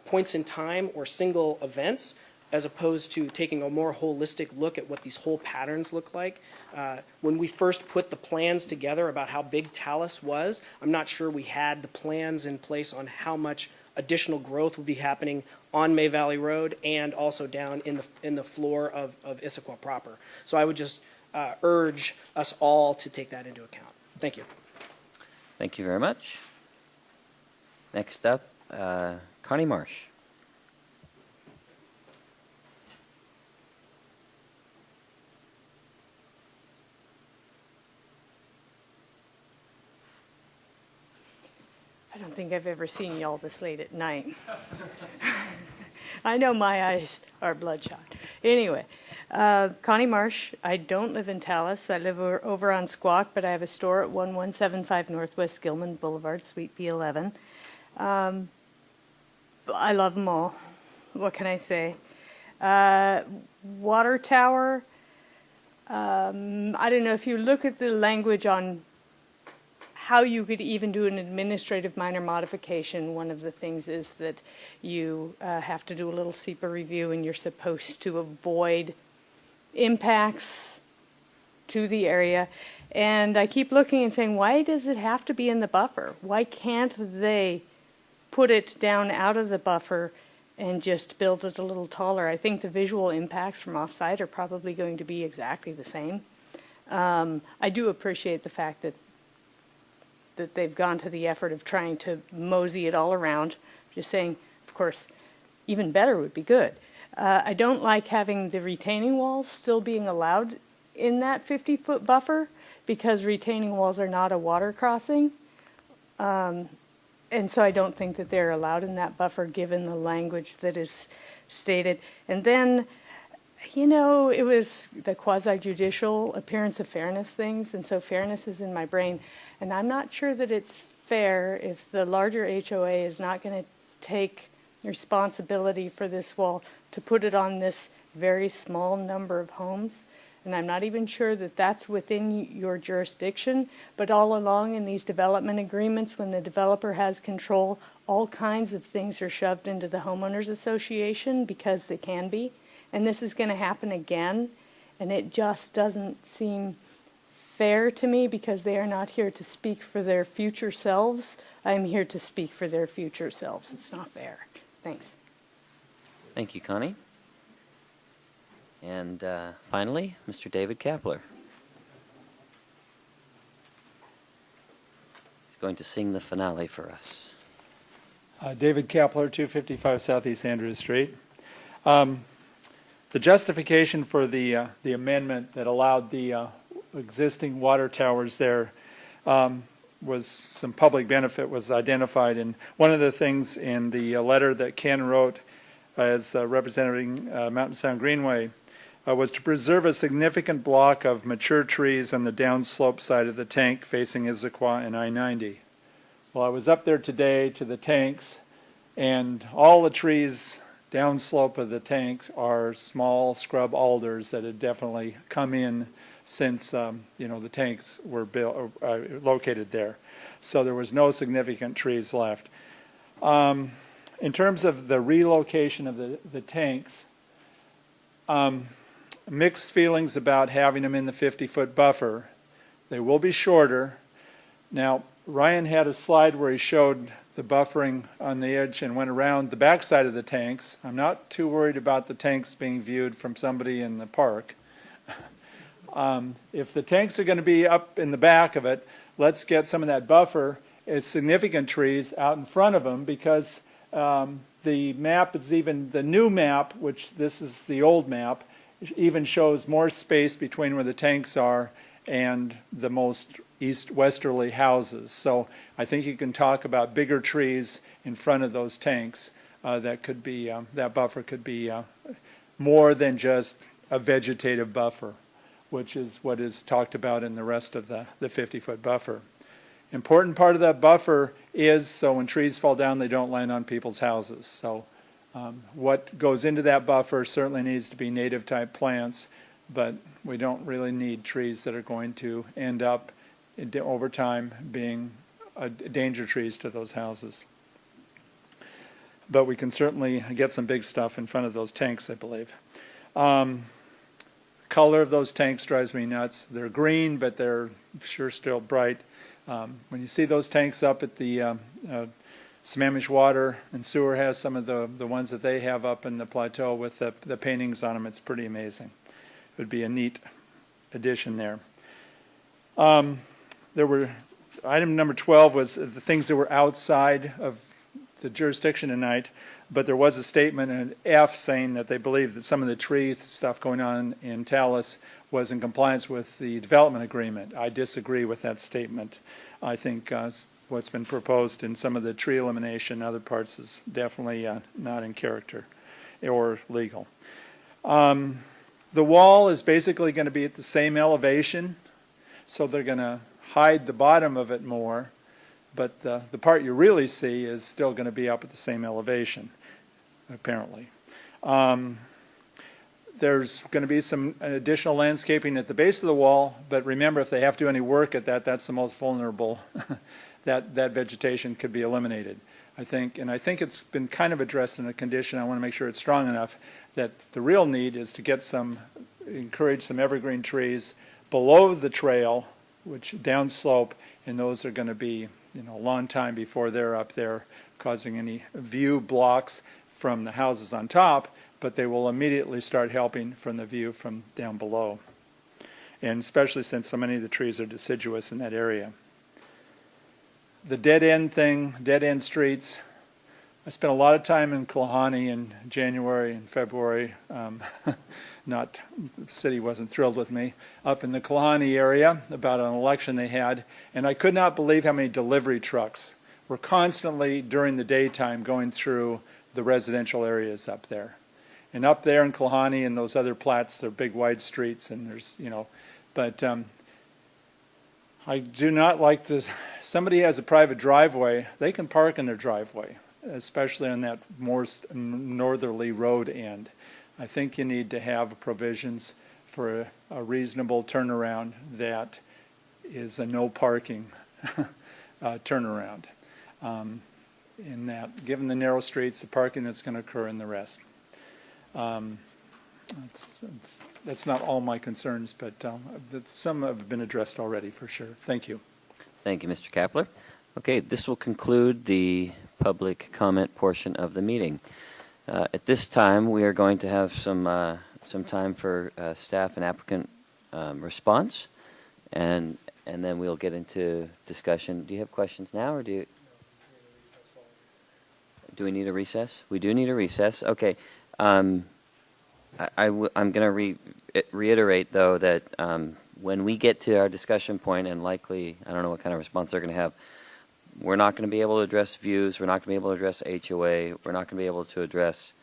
points in time or single events, as opposed to taking a more holistic look at what these whole patterns look like. When we first put the plans together about how big Talus was, I'm not sure we had the plans in place on how much additional growth would be happening on May Valley Road and also down in the floor of Issaquah proper. So I would just urge us all to take that into account. Thank you. Thank you very much. Next up, Connie Marsh. I don't think I've ever seen y'all this late at night. I know my eyes are bloodshot. Anyway, Connie Marsh. I don't live in Talus. I live over on Squawk, but I have a store at 1175 Northwest Gilman Boulevard, Suite B11. I love them all. What can I say? Water tower. I don't know if you look at the language on how you could even do an administrative minor modification. One of the things is that you have to do a little SEPA review, and you're supposed to avoid impacts to the area. And I keep looking and saying, why does it have to be in the buffer? Why can't they put it down out of the buffer and just build it a little taller? I think the visual impacts from offsite are probably going to be exactly the same. I do appreciate the fact that they've gone to the effort of trying to mosey it all around. Just saying, of course, even better would be good. I don't like having the retaining walls still being allowed in that 50-foot buffer, because retaining walls are not a water crossing. And so I don't think that they're allowed in that buffer given the language that is stated. And then, you know, it was the quasi-judicial appearance of fairness things, and so fairness is in my brain. And I'm not sure that it's fair if the larger HOA is not going to take responsibility for this wall to put it on this very small number of homes. And I'm not even sure that that's within your jurisdiction, but all along in these development agreements, when the developer has control, all kinds of things are shoved into the homeowners association because they can be. And this is going to happen again, and it just doesn't seem fair to me, because they are not here to speak for their future selves. I'm here to speak for their future selves. It's not fair. Thanks. Thank you, Connie. And finally, Mr. David Kapler. He's going to sing the finale for us. David Kapler, 255 Southeast Andrews Street. The justification for the amendment that allowed the existing water towers there was some public benefit was identified. And one of the things in the letter that Ken wrote as representing Mountain Sound Greenway was to preserve a significant block of mature trees on the downslope side of the tank facing Issaquah and I-90. Well, I was up there today to the tanks, and all the trees downslope of the tanks are small scrub alders that had definitely come in since the tanks were located there. So there was no significant trees left. In terms of the relocation of the tanks, mixed feelings about having them in the 50-foot buffer. They will be shorter. Now, Ryan had a slide where he showed the buffering on the edge and went around the backside of the tanks. I'm not too worried about the tanks being viewed from somebody in the park. If the tanks are going to be up in the back of it, let's get some of that buffer as significant trees out in front of them, because the map is even, the new map, which this is the old map, even shows more space between where the tanks are and the most east-westerly houses. So I think you can talk about bigger trees in front of those tanks. That could be, that buffer could be more than just a vegetative buffer, which is what is talked about in the rest of the 50-foot buffer. Important part of that buffer is so when trees fall down, they don't land on people's houses. So what goes into that buffer certainly needs to be native type plants, but we don't really need trees that are going to end up over time being danger trees to those houses. But we can certainly get some big stuff in front of those tanks, I believe. Color of those tanks drives me nuts. They're green, but they're sure still bright. When you see those tanks up at the Sammamish Water and Sewer has some of the ones that they have up in the plateau with the paintings on them, it's pretty amazing. It would be a neat addition there. There were, item number 12 was the things that were outside of the jurisdiction tonight, but there was a statement in an F saying that they believe that some of the tree stuff going on in Talus was in compliance with the development agreement. I disagree with that statement. I think what's been proposed in some of the tree elimination other parts is definitely not in character or legal. The wall is basically going to be at the same elevation, so they're going to hide the bottom of it more, but the part you really see is still going to be up at the same elevation, apparently. There's going to be some additional landscaping at the base of the wall, but remember, if they have to do any work at that, that's the most vulnerable. that vegetation could be eliminated, I think. And I think it's been kind of addressed in a condition. I want to make sure it's strong enough that the real need is to get encourage some evergreen trees below the trail, which downslope, and those are going to be, a long time before they're up there causing any view blocks from the houses on top, but they will immediately start helping from the view from down below. And especially since so many of the trees are deciduous in that area. The dead end streets, I spent a lot of time in Klahani in January and February. The city wasn't thrilled with me. Up in the Klahani area about an election they had, and I could not believe how many delivery trucks were constantly during the daytime going through the residential areas up there. And up there in Klahani and those other plats, they're big wide streets, and there's, but I do not like this. Somebody has a private driveway, they can park in their driveway, especially on that more northerly road end. I think you need to have provisions for a reasonable turnaround that is a no parking turnaround. In that, given the narrow streets, the parking that's going to occur and the rest. That's not all my concerns, but some have been addressed already for sure. Thank you. Thank you, Mr. Kapler. Okay, this will conclude the public comment portion of the meeting. At this time, we are going to have some time for staff and applicant response, and then we'll get into discussion. Do you have questions now, or do we need a recess? We do need a recess. Okay. I'm going to reiterate, though, that when we get to our discussion point, and likely, I don't know what kind of response they're going to have, we're not going to be able to address views, we're not going to be able to address HOA, we're not going to be able to address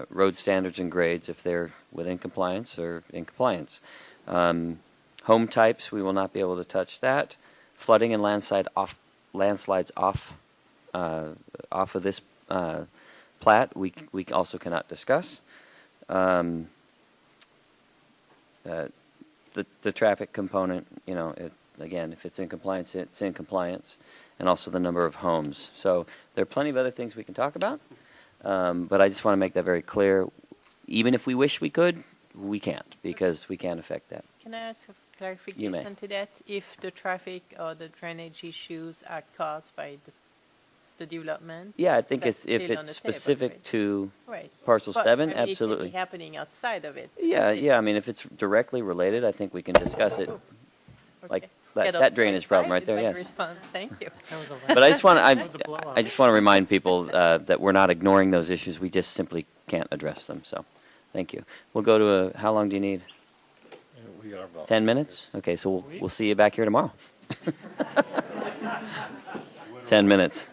road standards and grades if they're within compliance or in compliance. Home types, we will not be able to touch that. Flooding and landslides off of this plat, we also cannot discuss. The traffic component, again, if it's in compliance, it's in compliance, and also the number of homes. So there are plenty of other things we can talk about, but I just want to make that very clear. Even if we wish we could, we can't, because we can't affect that. Can I ask a clarification to that? If the traffic or the drainage issues are caused by the development? Yeah, I think if it's specific to Parcel 7, It absolutely. can be happening outside of it. Yeah. I mean, if it's directly related, I think we can discuss it. Like that drainage problem right there. Yes. Response. Thank you. But I just want to remind people that we're not ignoring those issues. We just simply can't address them. So, thank you. We'll go to how long do you need? We are about 10 minutes. Okay, so we'll see you back here tomorrow. 10 minutes.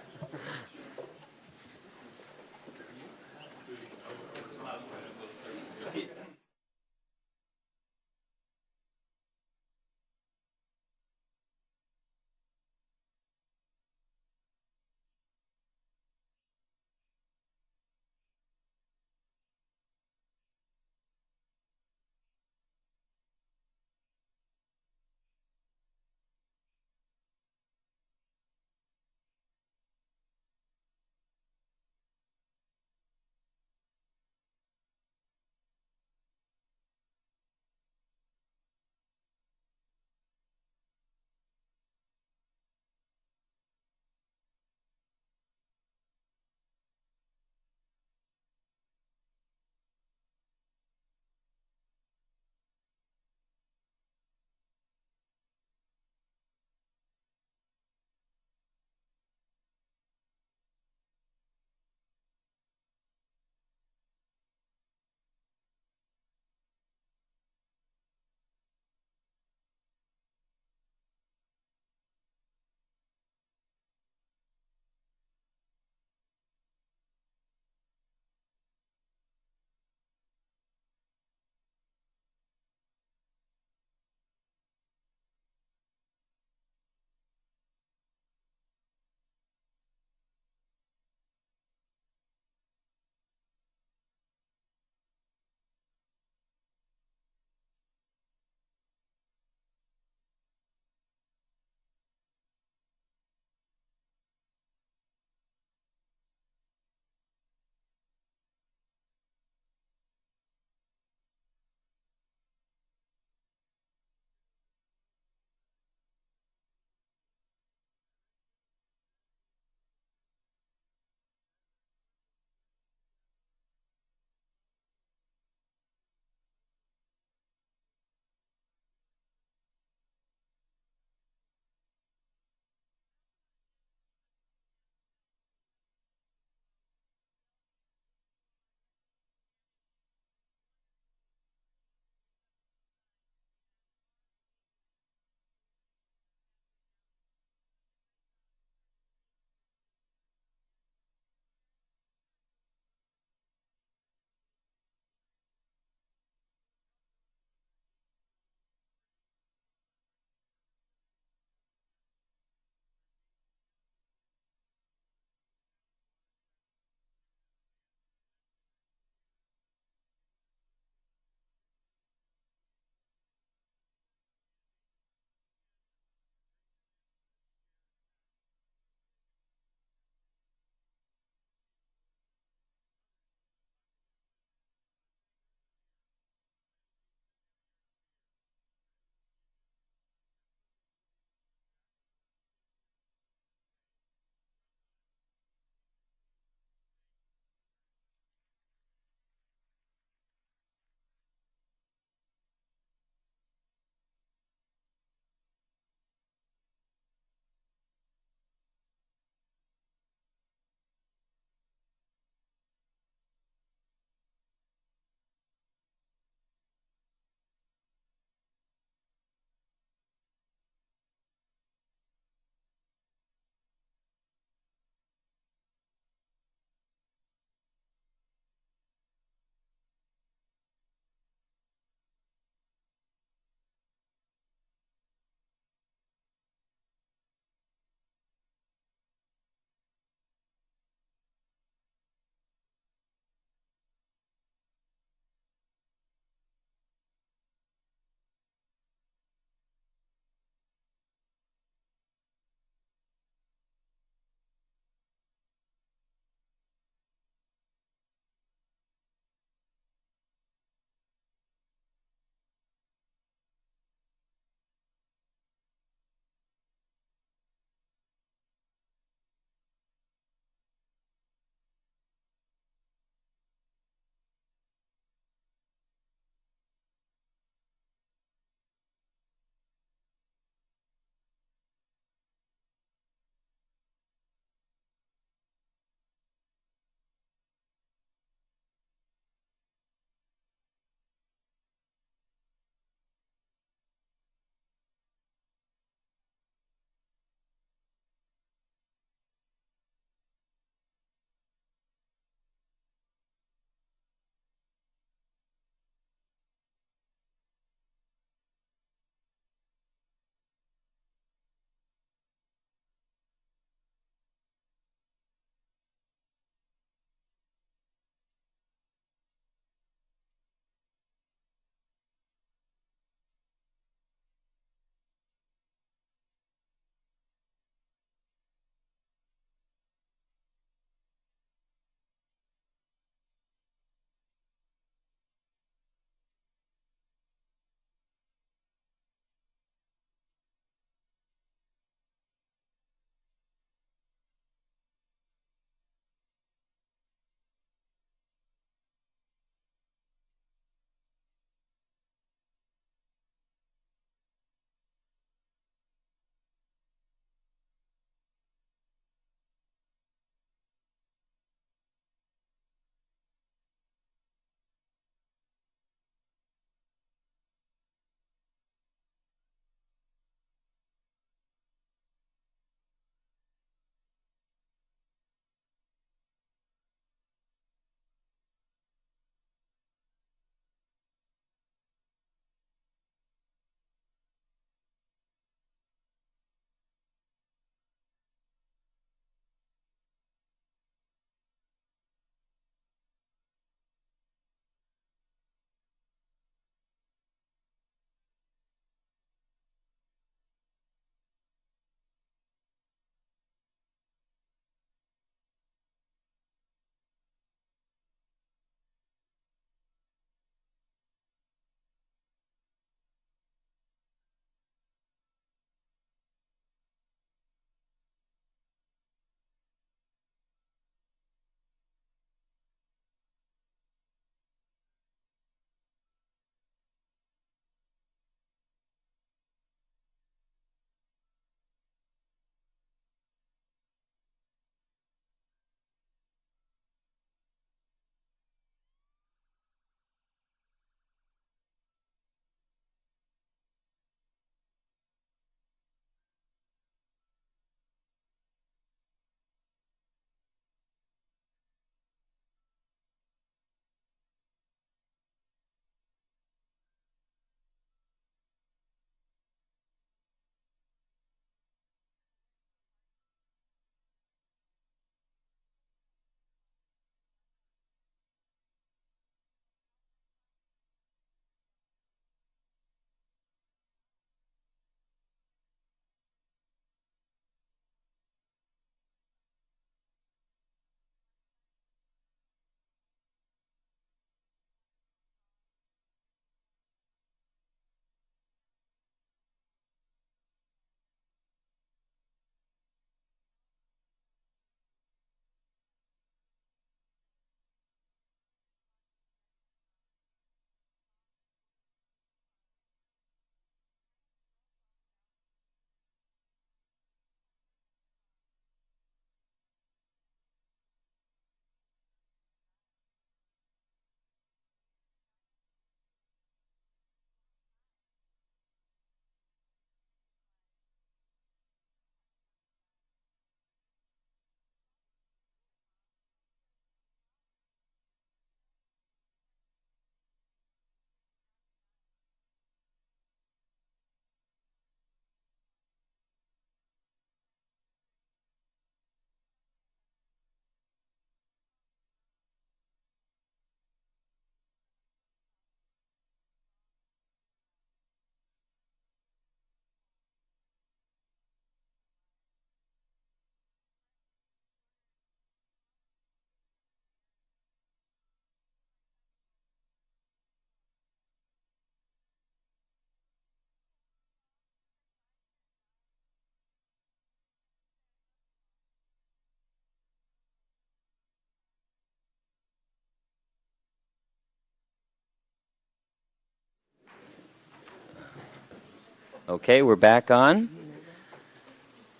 Okay, we're back on.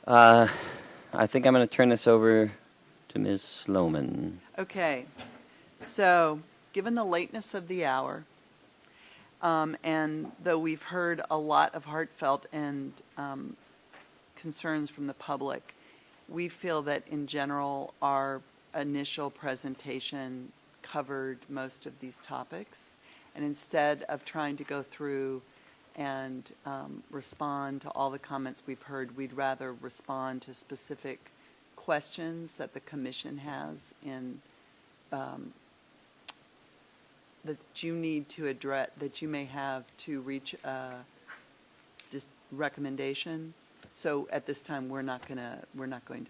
I think I'm going to turn this over to Ms. Sloman. Okay, so given the lateness of the hour, and though we've heard a lot of heartfelt and concerns from the public, we feel that in general our initial presentation covered most of these topics. And instead of trying to go through and respond to all the comments we've heard, we'd rather respond to specific questions that the commission has in that you need to address, that you may have to reach a recommendation. So at this time, we're not going to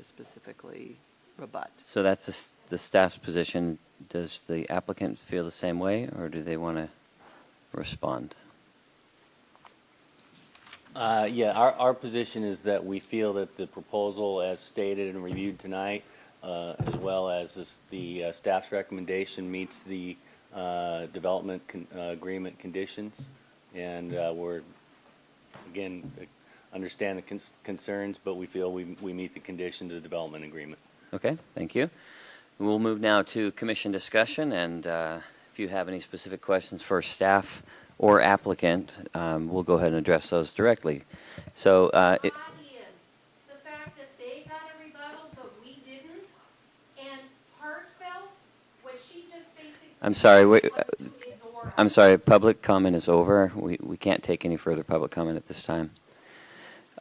specifically rebut. So that's the staff's position. Does the applicant feel the same way, or do they want to respond? Yeah, our position is that we feel that the proposal as stated and reviewed tonight, as well as the staff's recommendation, meets the development agreement conditions. And we're, again, understand the concerns, but we feel we meet the conditions of the development agreement. Okay, thank you. We'll move now to commission discussion, and if you have any specific questions for staff or applicant, we'll go ahead and address those directly. So, the fact that they got a rebuttal, but we didn't, and heartfelt, what she just basically. I'm sorry. I'm sorry. Public comment is over. We can't take any further public comment at this time.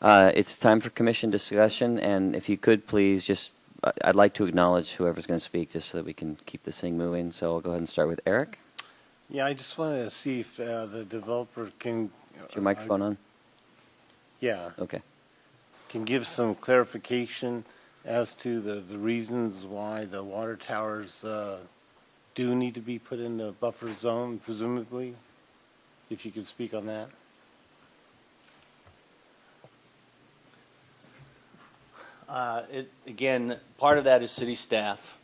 It's time for commission discussion, and if you could please just, I'd like to acknowledge whoever's going to speak, just so that we can keep this thing moving. So I'll go ahead and start with Eric. Yeah, I just wanted to see if the developer can. Is your microphone on? Yeah. Okay. Can give some clarification as to the reasons why the water towers do need to be put in the buffer zone, presumably, if you could speak on that. Again, part of that is city staff.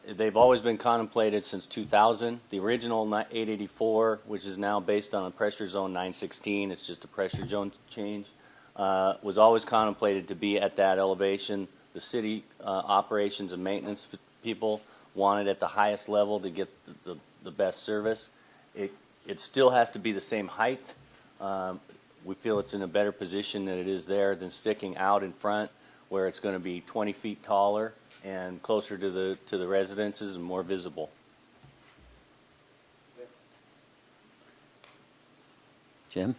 They've always been contemplated since 2000. The original 884, which is now based on a pressure zone 916, it's just a pressure zone change, was always contemplated to be at that elevation. The city operations and maintenance people wanted at the highest level to get the best service. It still has to be the same height. We feel it's in a better position than it is there than sticking out in front, where it's going to be 20 feet taller and closer to the residences and more visible. Jim?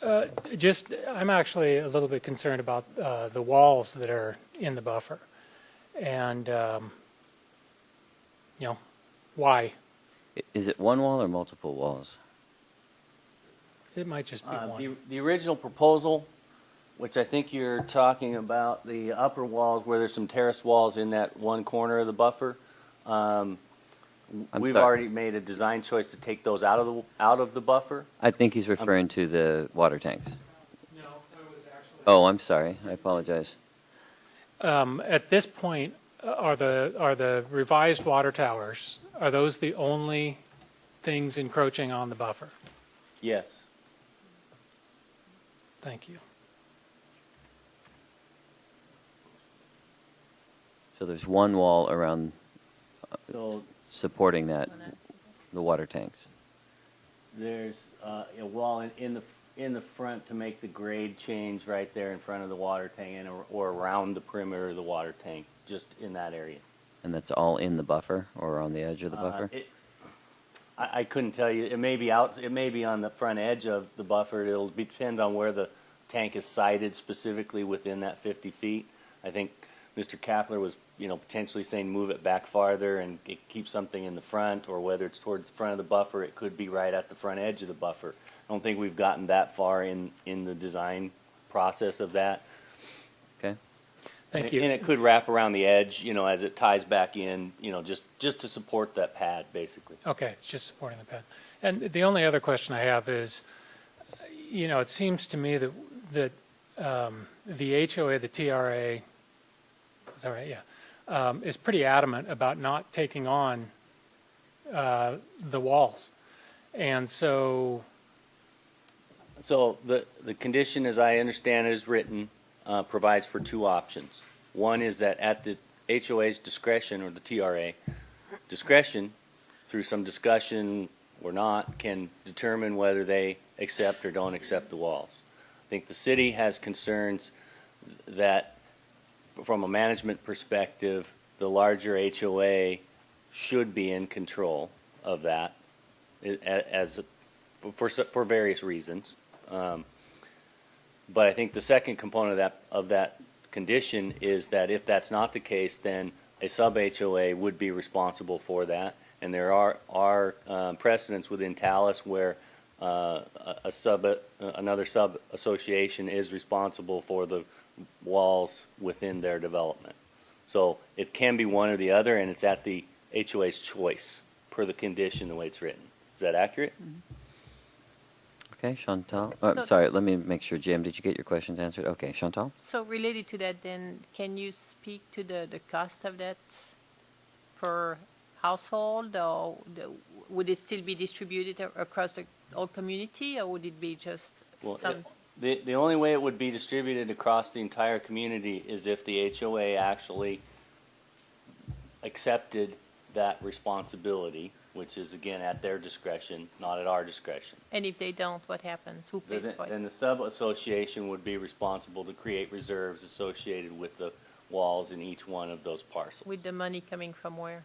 I'm actually a little bit concerned about the walls that are in the buffer. And, why? Is it one wall or multiple walls? It might just be one. The original proposal, which I think you're talking about, the upper walls where there's some terrace walls in that one corner of the buffer, we've already made a design choice to take those out of the buffer. I think he's referring to the water tanks. No, that was actually. Oh, I'm sorry. I apologize. At this point, are the revised water towers, are those the only things encroaching on the buffer? Yes. Thank you. So there's one wall around supporting that, the water tanks. There's a wall in the front to make the grade change right there in front of the water tank or around the perimeter of the water tank, just in that area. And that's all in the buffer or on the edge of the buffer? I couldn't tell you. It may be out. It may be on the front edge of the buffer. It'll depend on where the tank is sited specifically within that 50 feet. I think Mr. Kapler was, potentially saying move it back farther and keep something in the front, or whether it's towards the front of the buffer, it could be right at the front edge of the buffer. I don't think we've gotten that far in the design process of that. Okay. Thank you. And it could wrap around the edge, as it ties back in, just to support that pad, basically. Okay, it's just supporting the pad. And the only other question I have is, it seems to me that the HOA, the TRA, is that right? Yeah, is pretty adamant about not taking on the walls. And so, So the condition, as I understand it, is written, provides for two options. One is that at the HOA's discretion, or the TRA discretion, through some discussion or not, can determine whether they accept or don't accept the walls. I think the city has concerns that, from a management perspective, the larger HOA should be in control of that, for various reasons. But I think the second component of that condition is that if that's not the case, then a sub-HOA would be responsible for that. And there are precedents within Talus where another sub-association is responsible for the walls within their development. So it can be one or the other, and it's at the HOA's choice per the condition the way it's written. Is that accurate? Okay, Chantal. So- Sorry, let me make sure. Jim, did you get your questions answered? Okay, Chantal? So related to that, then, can you speak to the cost of that per household, or would it still be distributed across the whole community, or would it be just some? The only way it would be distributed across the entire community is if the HOA actually accepted that responsibility, which is, again, at their discretion, not at our discretion. And if they don't, what happens? Who pays for it? Then the sub-association would be responsible to create reserves associated with the walls in each one of those parcels. With the money coming from where?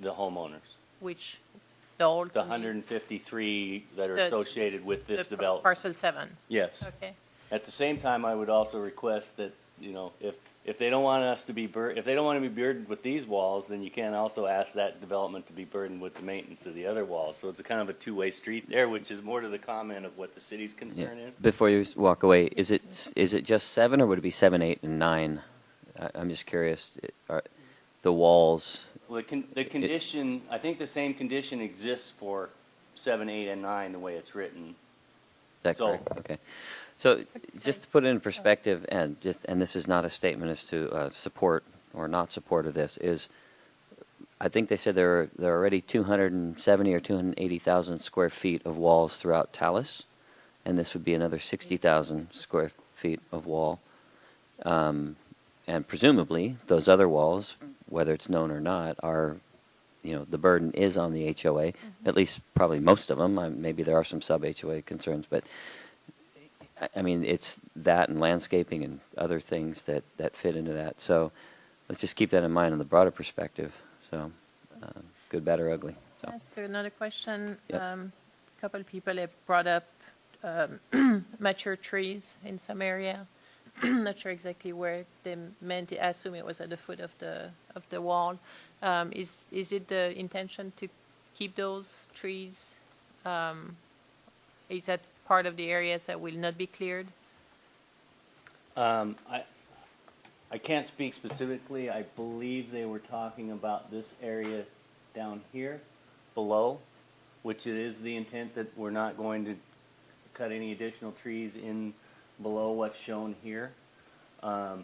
The homeowners. Which, the old? The 153 that are The- associated with this development. Parcel 7? Yes. Okay. At the same time, I would also request that, if they don't want us to be if they don't want to be burdened with these walls, then you can also ask that development to be burdened with the maintenance of the other walls. So it's a kind of a two-way street there, which is more to the comment of what the city's concern is. Before you walk away, is it just 7, or would it be 7, 8, and 9? I'm just curious. Are the walls? Well, the condition, I think the same condition exists for 7, 8, and 9, the way it's written. Is that correct? Okay. So just to put it in perspective, and this is not a statement as to support or not support of this, is I think they said there are already 270 or 280,000 square feet of walls throughout Talus, and this would be another 60,000 square feet of wall. And presumably those other walls, whether it's known or not, are, the burden is on the HOA, at least probably most of them. Maybe there are some sub-HOA concerns, but I mean, it's that and landscaping and other things that fit into that. So let's just keep that in mind in the broader perspective. So good, bad, or ugly. So. That's good. Another question. Yep. A couple of people have brought up mature trees in some area. Not sure exactly where they meant it. I assume it was at the foot of the wall. Is it the intention to keep those trees? Is that part of the areas that will not be cleared? I can't speak specifically. I believe they were talking about this area down here below, which it is the intent that we're not going to cut any additional trees in below what's shown here. I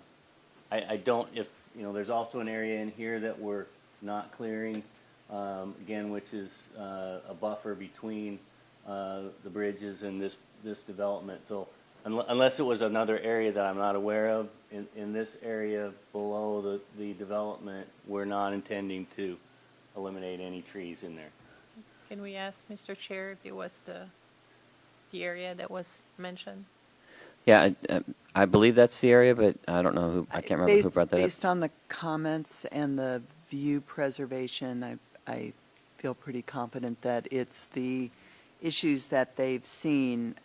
don't, there's also an area in here that we're not clearing, again, which is a buffer between the bridges and this development. So unless it was another area that I'm not aware of, in this area below the development, we're not intending to eliminate any trees in there. Can we ask Mr. Chair if it was the area that was mentioned? Yeah, I believe that's the area, but I don't know who. I can't remember who brought that up. Based on the comments and the view preservation, I feel pretty confident that it's the issues that they've seen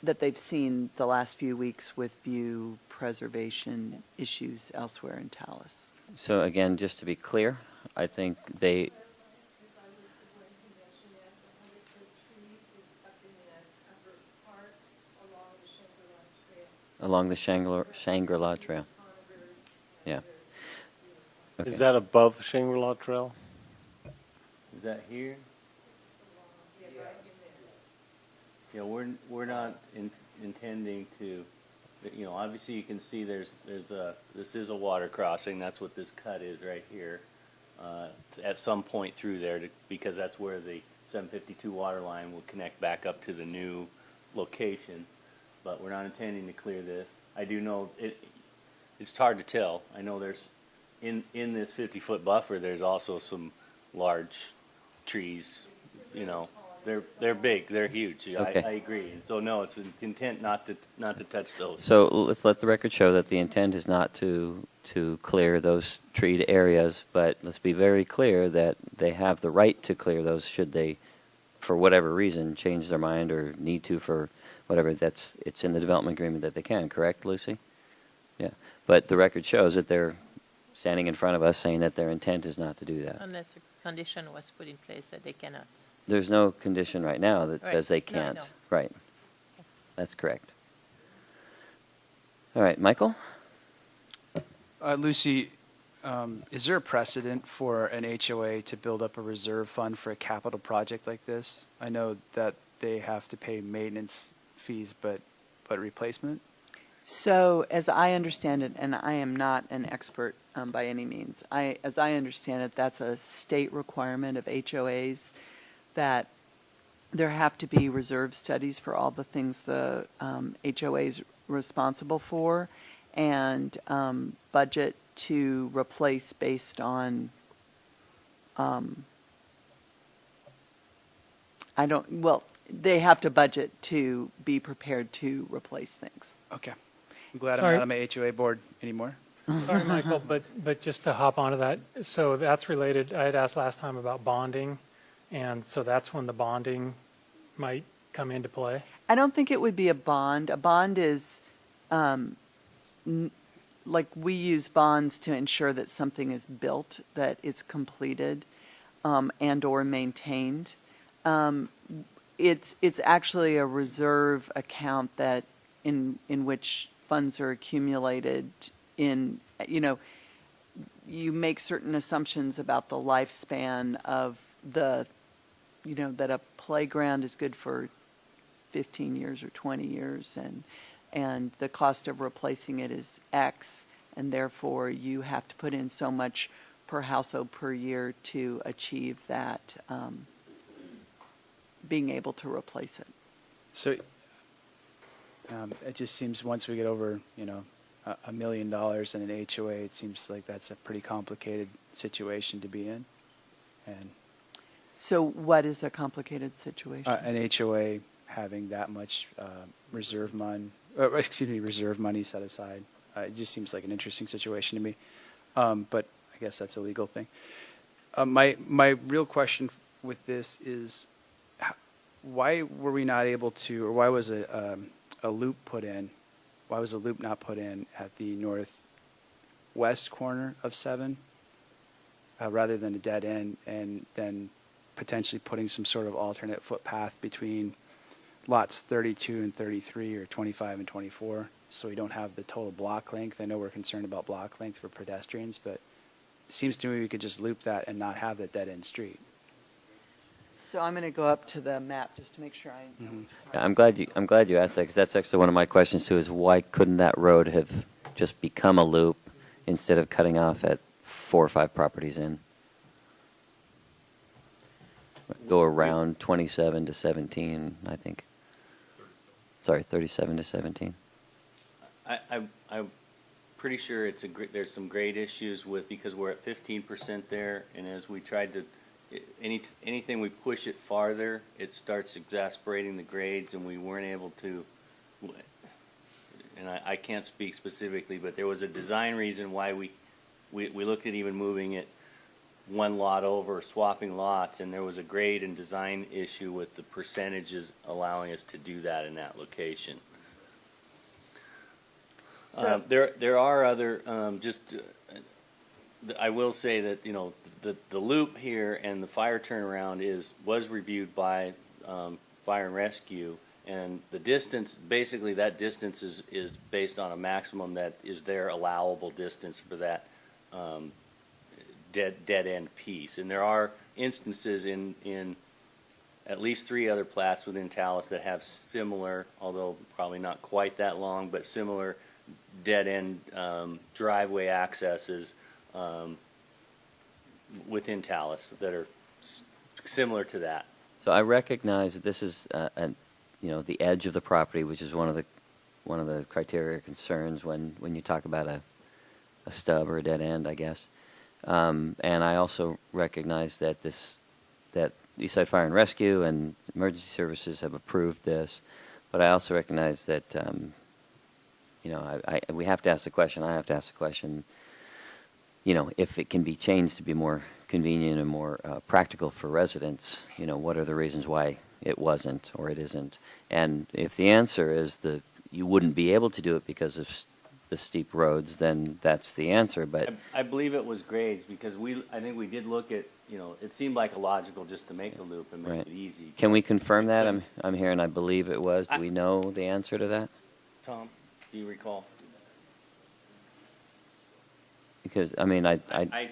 the last few weeks with view preservation issues elsewhere in Talus. So again, just to be clear, I think they. Along the Shangri-La Trail. Yeah. Okay. Is that above Shangri-La Trail? Is that here? Yeah, we're not intending to, obviously you can see this is a water crossing. That's what this cut is right here. at some point through there, because that's where the 752 water line will connect back up to the new location. But we're not intending to clear this. I do know it's hard to tell. I know there's, in this 50-foot buffer, there's also some large trees, you know. They're big, they're huge. Okay. I agree. And so no, it's an intent not to touch those. So let's let the record show that the intent is not to clear those treed areas, but let's be very clear that they have the right to clear those should they, for whatever reason, change their mind or need to for whatever. It's in the development agreement that they can, correct, Lucy? Yeah. But the record shows that they're standing in front of us saying that their intent is not to do that. Unless a condition was put in place that they cannot. There's no condition right now that Right. says they No, can't. no. Right. That's correct. All right, Michael? Lucy, is there a precedent for an HOA to build up a reserve fund for a capital project like this? I know that they have to pay maintenance fees, but replacement? So, as I understand it, and I am not an expert by any means, as I understand it, that's a state requirement of HOAs that there have to be reserve studies for all the things the HOA is responsible for, and budget to replace based on, they have to budget to be prepared to replace things. Okay. I'm glad Sorry. I'm not on my HOA board anymore. Sorry, Michael, but just to hop onto that, so that's related, I had asked last time about bonding, and so that's when the bonding might come into play? I don't think it would be a bond. A bond is, like we use bonds to ensure that something is built, that it's completed, and or maintained. It's actually a reserve account that in which funds are accumulated in, you make certain assumptions about the lifespan of that a playground is good for 15 years or 20 years, and the cost of replacing it is X, and therefore you have to put in so much per household per year to achieve that, being able to replace it. So it just seems once we get over, $1 million in an HOA, it seems like that's a pretty complicated situation to be in. And So what is a complicated situation? an HOA having that much reserve money set aside, it just seems like an interesting situation to me. But I guess that's a legal thing. My real question with this is, why were we not able to, or why was a loop put in? Why was a loop not put in at the northwest corner of 7, rather than a dead end, and then potentially putting some sort of alternate footpath between lots 32 and 33, or 25 and 24, so we don't have the total block length? I know we're concerned about block length for pedestrians, but it seems to me we could just loop that and not have that dead end street. So I'm going to go up to the map just to make sure I. Mm-hmm. Yeah, I'm glad you asked that, because that's actually one of my questions too. Is why couldn't that road have just become a loop instead of cutting off at 4 or 5 properties in? Go around 27 to 17, I think. Sorry, 37 to 17. I'm pretty sure there's some grade issues because we're at 15% there, and as we tried to, anything we push it farther, it starts exasperating the grades, and we weren't able to, and I can't speak specifically, but there was a design reason why we looked at even moving it one lot over, swapping lots, and there was a grade and design issue with the percentages allowing us to do that in that location. So there are other, I will say that, the loop here and the fire turnaround was reviewed by Fire and Rescue, and the distance, basically that distance is based on a maximum that is their allowable distance for that dead end piece. And there are instances in at least 3 other plats within Talus that have similar, although probably not quite that long, but similar dead end driveway accesses within Talus that are similar to that. So I recognize that this is, the edge of the property, which is one of the criteria or concerns when you talk about a stub or a dead end, I guess. And I also recognize that that Eastside Fire and Rescue and emergency services have approved this, but I also recognize that we have to ask the question. I have to ask the question. If it can be changed to be more convenient and more practical for residents, what are the reasons why it wasn't or it isn't? And if the answer is that you wouldn't be able to do it because of the steep roads, then that's the answer. But I believe it was grades because I think we did look at, it seemed like a logical just to make the loop and make right. it easy. Can we confirm that? I'm here and I believe it was. Do we know the answer to that? Tom, do you recall? Because I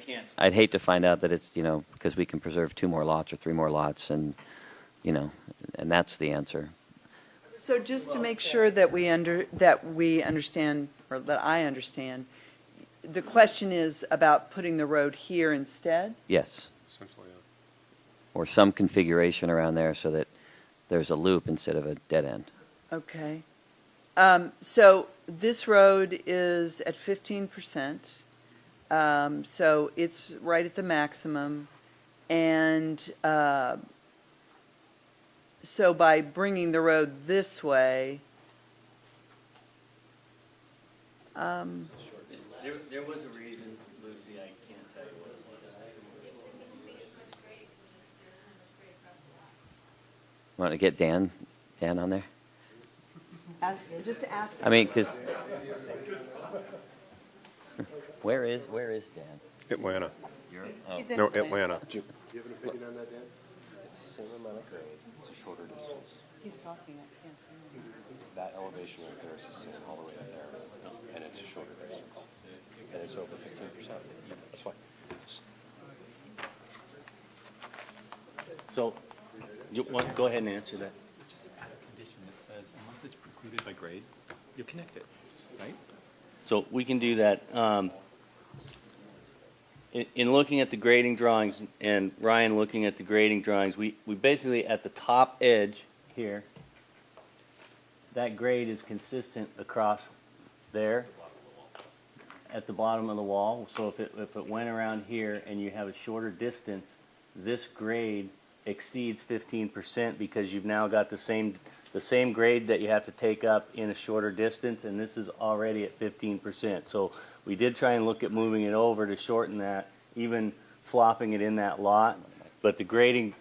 can't. I'd hate to find out that it's because we can preserve 2 more lots or 3 more lots, and and that's the answer. So just to make sure that we understand, or that I understand, the question is about putting the road here instead? Yes. Essentially, or some configuration around there so that there's a loop instead of a dead end. Okay. So this road is at 15%. So it's right at the maximum. And so by bringing the road this way, there was a reason, Lucy, I can't tell you what it was. Want to get Dan on there? Just ask. I mean, because where is Dan? Atlanta. He's in No, Atlanta. Atlanta. Do you have an opinion on that, Dan? It's the same amount of grade, it's a shorter distance. He's talking, I can't hear him. That elevation right there is the same all the way up there, and it's a shorter distance. And it's over 15%. That's fine. So, go ahead and answer that. It's just a condition that says unless it's precluded by grade, you connect it, right? So we can do that. In looking at the grading drawings, and Ryan looking at the grading drawings, we basically, at the top edge here, that grade is consistent across there at the bottom of the wall. So if it went around here and you have a shorter distance, this grade exceeds 15% because you've now got the same grade that you have to take up in a shorter distance, and this is already at 15%. So we did try and look at moving it over to shorten that, even flopping it in that lot, but the grading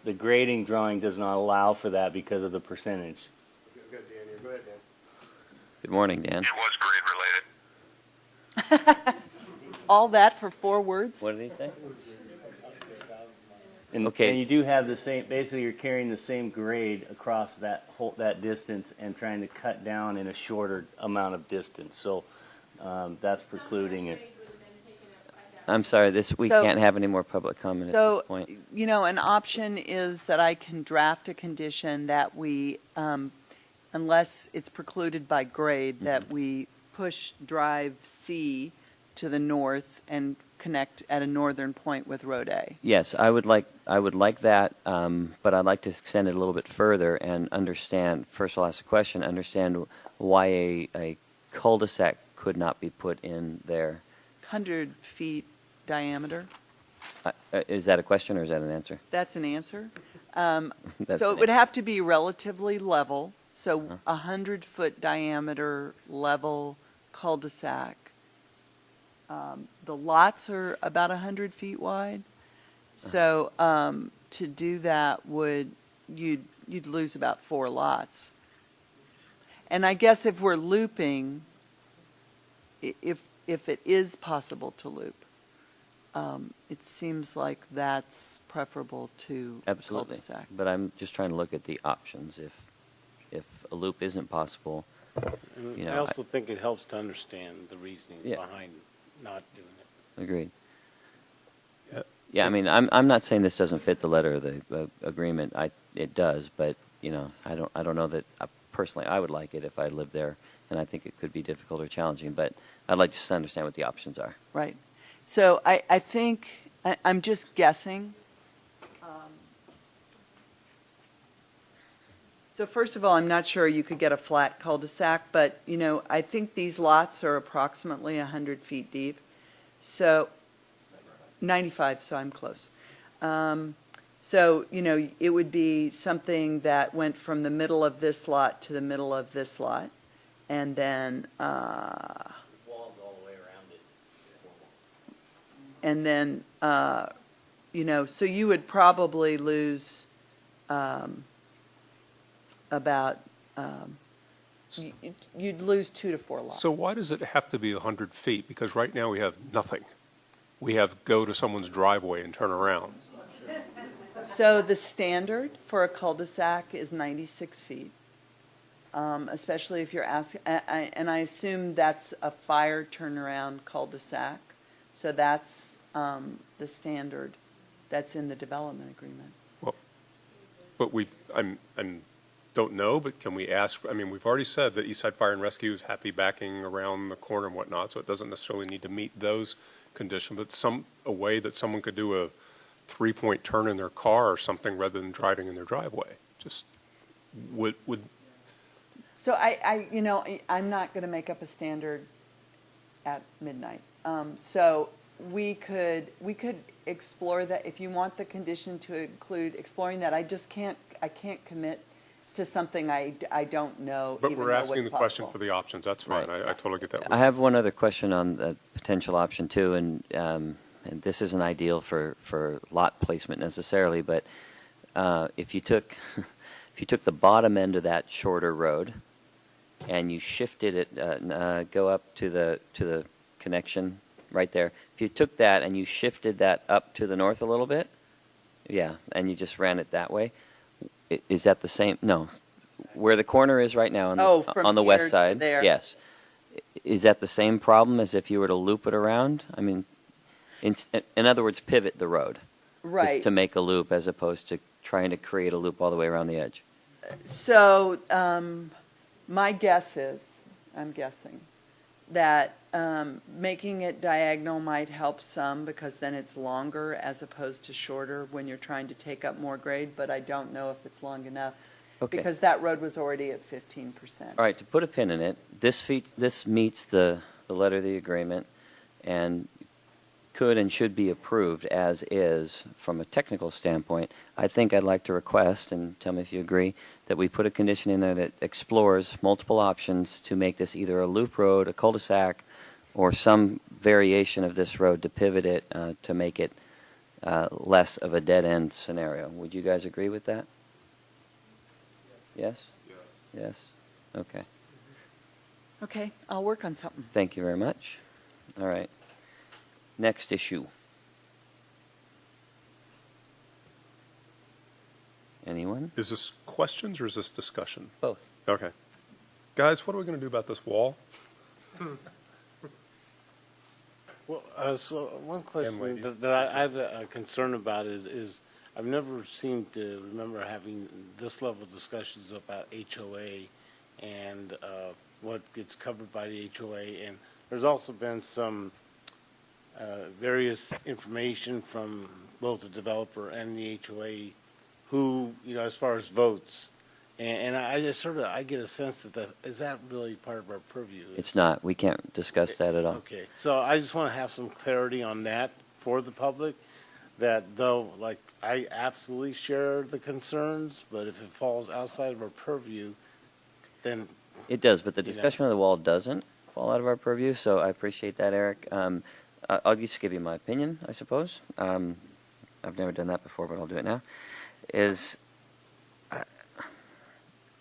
drawing does not allow for that because of the percentage. We've got Dan here. Go ahead, Dan. Good morning, Dan. It was grade related. All that for 4 words? What did he say? And, okay. And you do have the same. Basically, you're carrying the same grade across that distance and trying to cut down in a shorter amount of distance. So that's precluding it. I'm sorry. We can't have any more public comment at this point. So, an option is that I can draft a condition that we, unless it's precluded by grade, that we push Drive C to the north and connect at a northern point with Road A. Yes, I would like that, but I'd like to extend it a little bit further and understand. First, I'll ask a question. Understand why a cul-de-sac could not be put in there. 100 feet diameter. Is that a question or is that an answer? That's an answer. That's So an it would have to be relatively level. So 100-foot diameter level cul-de-sac. The lots are about 100 feet wide. So to do that you'd lose about 4 lots. And I guess if we're looping, if it is possible to loop, it seems like that's preferable to Absolutely. cul-de-sac. But I'm just trying to look at the options. If a loop isn't possible, I also think it helps to understand the reasoning behind not doing it. Agreed. Yeah, I mean, I'm not saying this doesn't fit the letter of the agreement. It does, but I don't know that personally I would like it if I lived there, and I think it could be difficult or challenging. But I'd like to just understand what the options are. Right. So I think I'm just guessing. So first of all, I'm not sure you could get a flat cul-de-sac, but, you know, I think these lots are approximately 100 feet deep. So, 95, so I'm close. So, you know, it would be something that went from the middle of this lot to the middle of this lot, and then, Walls all the way around it. and then, you know, so you would probably lose about, you'd lose 2 to 4 lots. So why does it have to be 100 feet? Because right now we have nothing. We have go to someone's driveway and turn around. So the standard for a cul-de-sac is 96 feet, especially if you're asking, and I assume that's a fire turnaround cul-de-sac. So that's the standard that's in the development agreement. Well, but don't know, but can we ask, I mean, we've already said that Eastside Fire and Rescue is happy backing around the corner and whatnot, so it doesn't necessarily need to meet those conditions, but a way that someone could do a 3-point turn in their car or something rather than driving in their driveway. Just would. So you know, I'm not going to make up a standard at midnight. So we could explore that if you want the condition to include exploring that. I can't commit to something I don't know. But even we're know asking the what's question possible. for the options. That's fine. Right. I totally get that. I have one other question on the potential option too, and this isn't ideal for lot placement necessarily, but if you took the bottom end of that shorter road and you shifted it, go up to the connection right there. If you took that and you shifted that up to the north a little bit, yeah, and you just ran it that way, is that the same? No, where the corner is right now on the west side. There. Yes, is that the same problem as if you were to loop it around? I mean, in other words, pivot the road, Right. to make a loop as opposed to trying to create a loop all the way around the edge. So my guess is, I'm guessing, that making it diagonal might help some because then it's longer as opposed to shorter when you're trying to take up more grade, but I don't know if it's long enough. Okay. Because that road was already at 15%. All right, to put a pin in it, this meets the letter of the agreement and could and should be approved as is from a technical standpoint. I think I'd like to request, and tell me if you agree, that we put a condition in there that explores multiple options to make this either a loop road, a cul-de-sac, or some variation of this road to pivot it to make it less of a dead-end scenario. Would you guys agree with that? Yes? Yes. Okay. Okay, I'll work on something. Thank you very much. All right. Next issue. Anyone? Is this questions or is this discussion? Both. Okay. Guys, what are we going to do about this wall? Well, so one question ladies. that I have a concern about is I've never seemed to remember having this level of discussions about HOA and what gets covered by the HOA. And there's also been some various information from both the developer and the HOA who, you know, as far as votes. And I just I get a sense that is that really part of our purview? It's not. We can't discuss that at all. Okay, so I just want to have some clarity on that for the public, that though, like, I absolutely share the concerns, but if it falls outside of our purview, then... It does, but the discussion of the wall doesn't fall out of our purview, so I appreciate that, Eric. I'll just give you my opinion, I suppose. I've never done that before, but I'll do it now.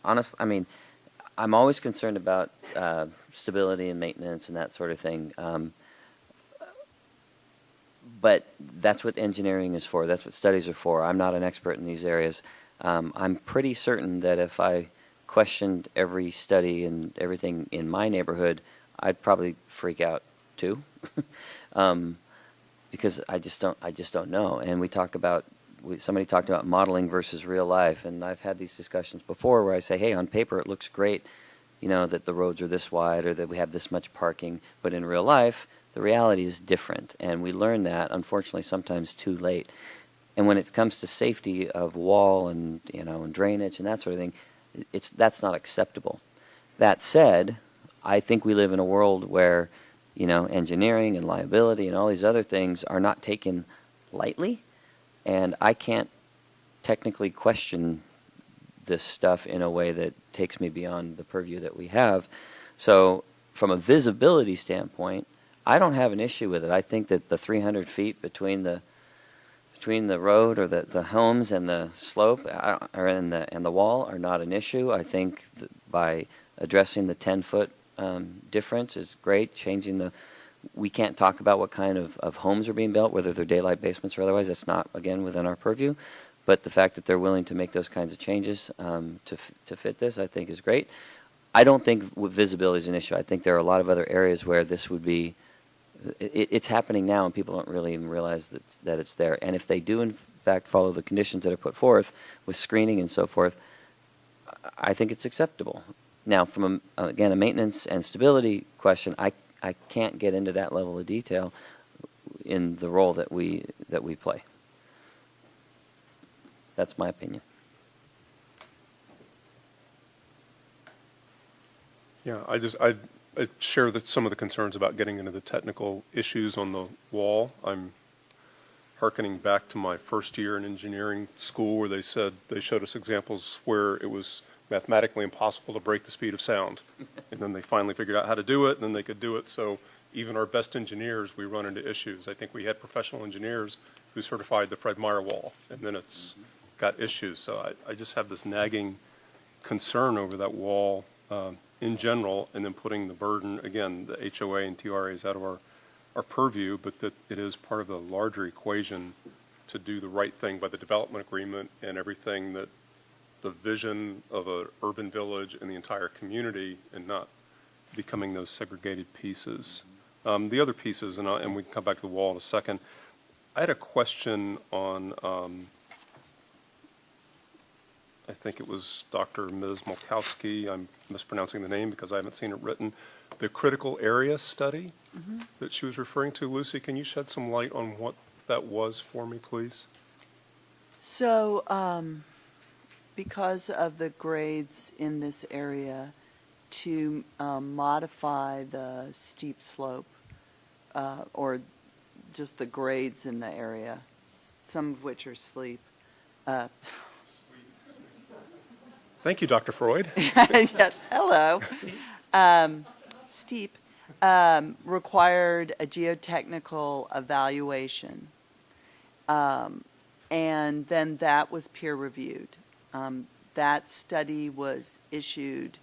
Honestly, I mean, I'm always concerned about stability and maintenance and that sort of thing. But that's what engineering is for. That's what studies are for. I'm not an expert in these areas. I'm pretty certain that if I questioned every study and everything in my neighborhood, I'd probably freak out too, because I just don't know. And somebody talked about modeling versus real life, and I've had these discussions before where I say, hey, on paper it looks great, you know, that the roads are this wide or that we have this much parking. But in real life, the reality is different, and we learn that, unfortunately, sometimes too late. And when it comes to safety of wall and, you know, and drainage and that sort of thing, that's not acceptable. That said, I think we live in a world where, you know, engineering and liability and all these other things are not taken lightly, and I can't technically question this stuff in a way that takes me beyond the purview that we have. So from a visibility standpoint, I don't have an issue with it. I think that the 300 feet between the road or the homes and the slope and the wall are not an issue. I think that by addressing the 10-foot difference is great. We can't talk about what kind of homes are being built, whether they're daylight basements or otherwise. That's not, again, within our purview. But the fact that they're willing to make those kinds of changes to fit this, I think, is great. I don't think visibility is an issue. I think there are a lot of other areas where this would be. It's happening now, and people don't really even realize that it's there. And if they do, in fact, follow the conditions that are put forth with screening and so forth, I think it's acceptable. Now, from again a maintenance and stability question, I can't get into that level of detail in the role that we play. That's my opinion. Yeah, I share some of the concerns about getting into the technical issues on the wall. I'm hearkening back to my first year in engineering school where they showed us examples where it was mathematically impossible to break the speed of sound. And then they finally figured out how to do it, and then they could do it. So even our best engineers, we run into issues. I think we had professional engineers who certified the Fred Meyer wall, and then it's got issues. So I just have this nagging concern over that wall in general, and then putting the burden, again, the HOA and TRA is out of our purview, but that it is part of the larger equation to do the right thing by the development agreement and everything, that the vision of an urban village and the entire community, and not becoming those segregated pieces. The other pieces, and we can come back to the wall in a second. I had a question on, I think it was Dr. Ms. Molkowski, I'm mispronouncing the name because I haven't seen it written, the critical area study that she was referring to. Lucy, can you shed some light on what that was for me, please? So, because of the grades in this area, to modify the steep slope, or just the grades in the area, some of which are steep. Thank you, Dr. Freud. Yes, hello. Steep required a geotechnical evaluation, and then that was peer reviewed. That study was issued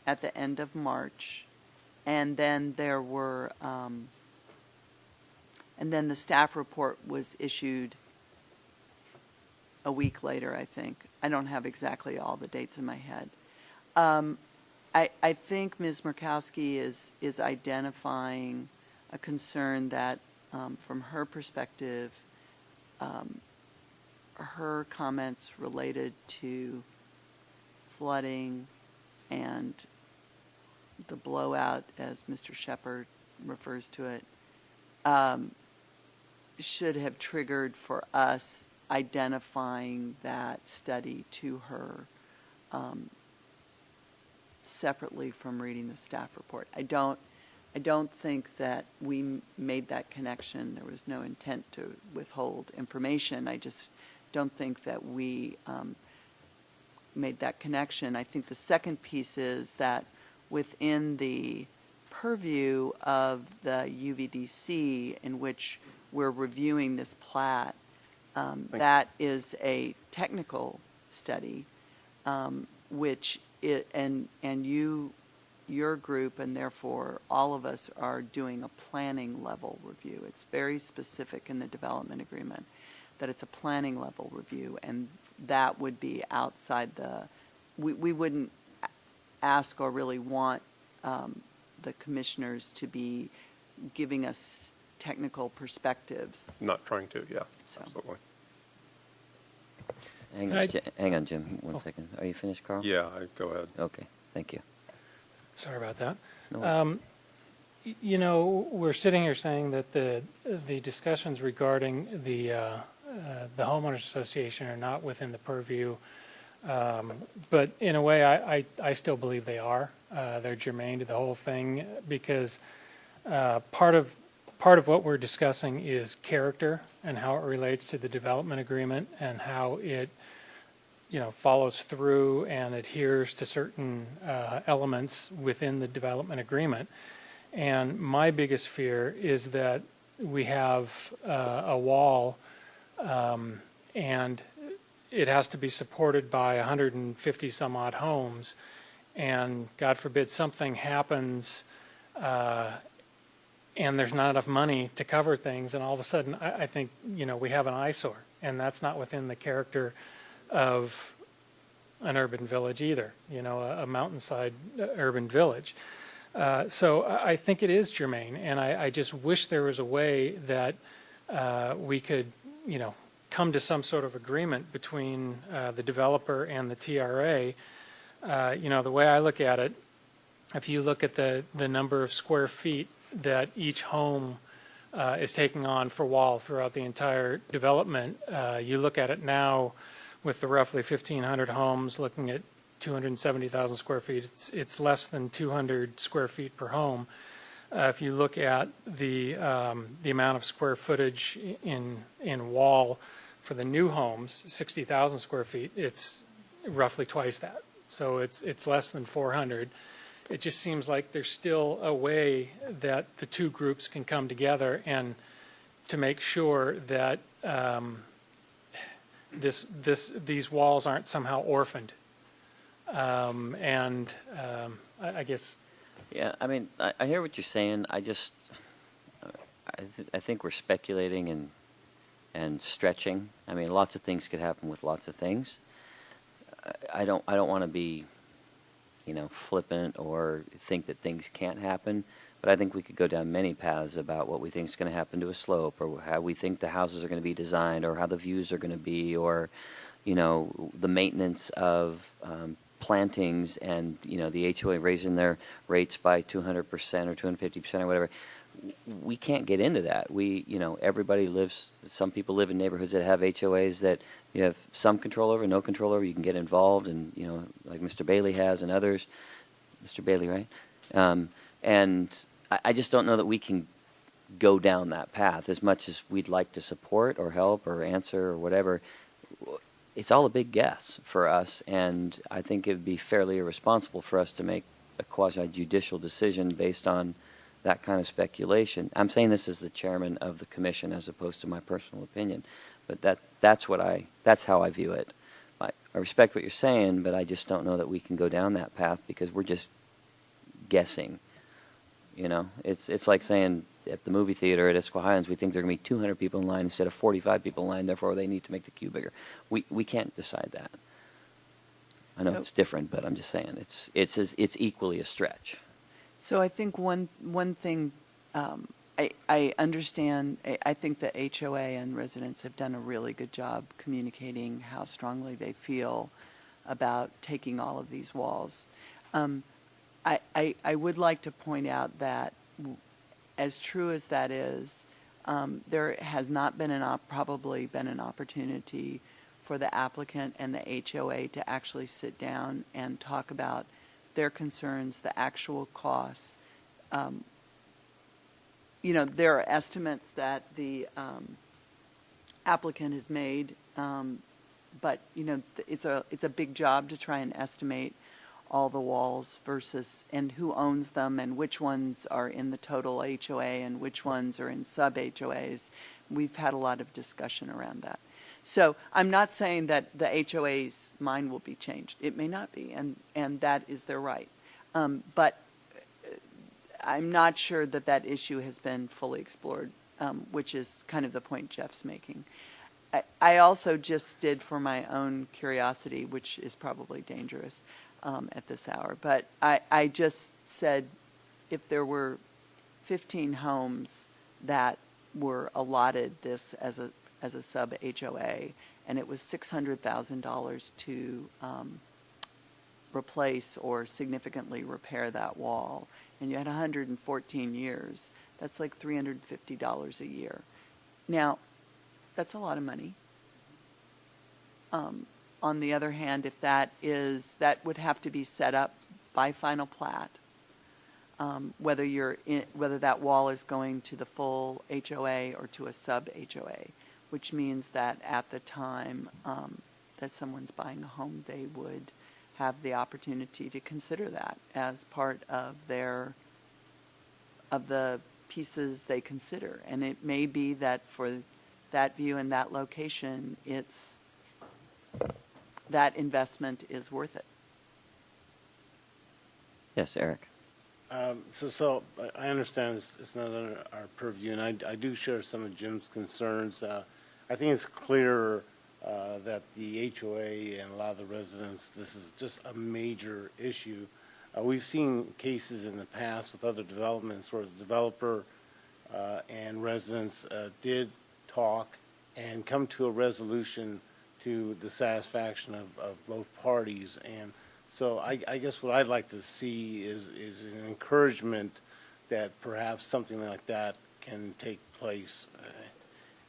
at the end of March, and then there were, and then the staff report was issued a week later, I think. I don't have exactly all the dates in my head. I think Ms. Murkowski is identifying a concern that, from her perspective, her comments related to flooding and the blowout, as Mr. Shepard refers to it, should have triggered for us identifying that study to her separately from reading the staff report. I don't think that we made that connection. There was no intent to withhold information. I just don't think that we made that connection. I think the second piece is that within the purview of the UVDC in which we're reviewing this plat, that is a technical study, which your group and therefore all of us are doing a planning level review. It's very specific in the development agreement that it's a planning level review, and that would be outside we wouldn't ask or really want the commissioners to be giving us technical perspectives. Not trying to, yeah, So. absolutely. Hang on, Jim, one second. Are you finished, Carl? Yeah, go ahead. Okay, thank you. Sorry about that. No. You know, we're sitting here saying that the discussions regarding the homeowners association are not within the purview, but in a way, I still believe they are. They're germane to the whole thing because part of what we're discussing is character and how it relates to the development agreement and how it, you know, follows through and adheres to certain elements within the development agreement. And my biggest fear is that we have a wall and it has to be supported by 150 some odd homes, and God forbid something happens and there's not enough money to cover things, and all of a sudden I think, you know, we have an eyesore, and that's not within the character of an urban village either, you know, a mountainside urban village. So I think it is germane, and I just wish there was a way that we could, you know, come to some sort of agreement between the developer and the TRA. You know, the way I look at it, if you look at the number of square feet that each home is taking on for wall throughout the entire development, you look at it now with the roughly 1,500 homes looking at 270,000 square feet, it's less than 200 square feet per home. If you look at the amount of square footage in wall for the new homes, 60,000 square feet, it's roughly twice that. So it's less than 400. It just seems like there's still a way that the two groups can come together and to make sure that these walls aren't somehow orphaned. I guess. Yeah, I mean, I hear what you're saying. I think we're speculating and stretching. I mean, lots of things could happen with lots of things. I don't want to be, you know, flippant or think that things can't happen, but I think we could go down many paths about what we think is going to happen to a slope, or how we think the houses are going to be designed, or how the views are going to be, or, you know, the maintenance of plantings, and, you know, the HOA raising their rates by 200% or 250% or whatever. We can't get into that. You know, everybody lives, some people live in neighborhoods that have HOAs that you have some control over, no control over. You can get involved, and, you know, like Mr. Bailey has and others. Mr. Bailey, right? And I just don't know that we can go down that path as much as we'd like to support or help or answer or whatever. It's all a big guess for us, and I think it would be fairly irresponsible for us to make a quasi-judicial decision based on that kind of speculation. I'm saying this as the chairman of the commission as opposed to my personal opinion, but that's how I view it. I respect what you're saying, but I just don't know that we can go down that path because we're just guessing. You know, it's like saying at the movie theater at Issaquah Highlands, we think there are going to be 200 people in line instead of 45 people in line, therefore they need to make the queue bigger. We can't decide that. I know it's different, but I'm just saying it's equally a stretch. So I think one thing, I understand, I think the HOA and residents have done a really good job communicating how strongly they feel about taking all of these walls. I would like to point out that as true as that is, there has not been probably been an opportunity for the applicant and the HOA to actually sit down and talk about their concerns, the actual costs. You know, there are estimates that the applicant has made, but, you know, it's a big job to try and estimate all the walls versus, and who owns them, and which ones are in the total HOA and which ones are in sub-HOAs. We've had a lot of discussion around that. So I'm not saying that the HOA's mind will be changed. It may not be, and that is their right. But I'm not sure that issue has been fully explored, which is kind of the point Jeff's making. I also just did, for my own curiosity, which is probably dangerous at this hour, but I just said if there were 15 homes that were allotted this as a sub-HOA, and it was $600,000 to replace or significantly repair that wall, and you had 114 years, that's like $350 a year. Now, that's a lot of money. On the other hand, if that would have to be set up by final plat, whether that wall is going to the full HOA or to a sub-HOA, which means that at the time that someone's buying a home, they would have the opportunity to consider that as part of the pieces they consider. And it may be that for that view and that location, that investment is worth it. Yes, Eric. So I understand it's not under our purview, and I do share some of Jim's concerns. I think it's clear that the HOA and a lot of the residents, this is just a major issue. We've seen cases in the past with other developments where the developer and residents did talk and come to a resolution to the satisfaction of both parties. And so I guess what I'd like to see is an encouragement that perhaps something like that can take place.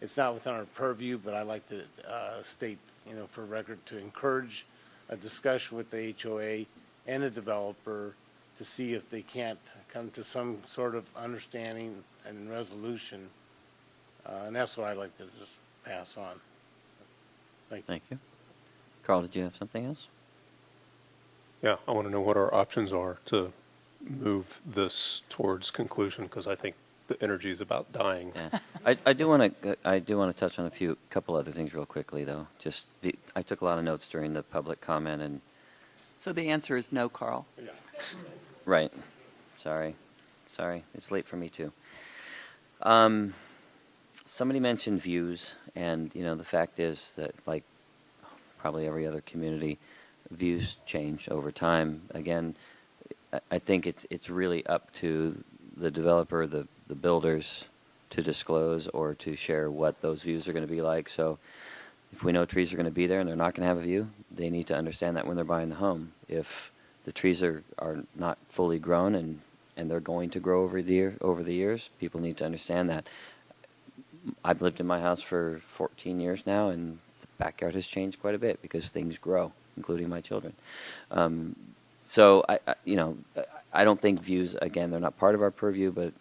It's not within our purview, but I like to state, for record, to encourage a discussion with the HOA and the developer to see if they can't come to some sort of understanding and resolution. And that's what I'd like to just pass on. Thank you. Carl, did you have something else? Yeah, I want to know what our options are to move this towards conclusion, because I think the energy is about dying. Yeah. I do want to touch on a couple other things real quickly, though. I took a lot of notes during the public comment, and So the answer is no, Carl. Yeah. right. Sorry, it's late for me too. Somebody mentioned views, and the fact is that, like probably every other community, views change over time. Again, I think it's really up to the developer, the builders, to disclose or to share what those views are going to be like. So if we know trees are going to be there and they're not going to have a view, they need to understand that when they're buying the home. If the trees are not fully grown and they're going to grow over the years, people need to understand that. I've lived in my house for 14 years now, and the backyard has changed quite a bit because things grow, including my children. So I don't think views, again, they're not part of our purview, but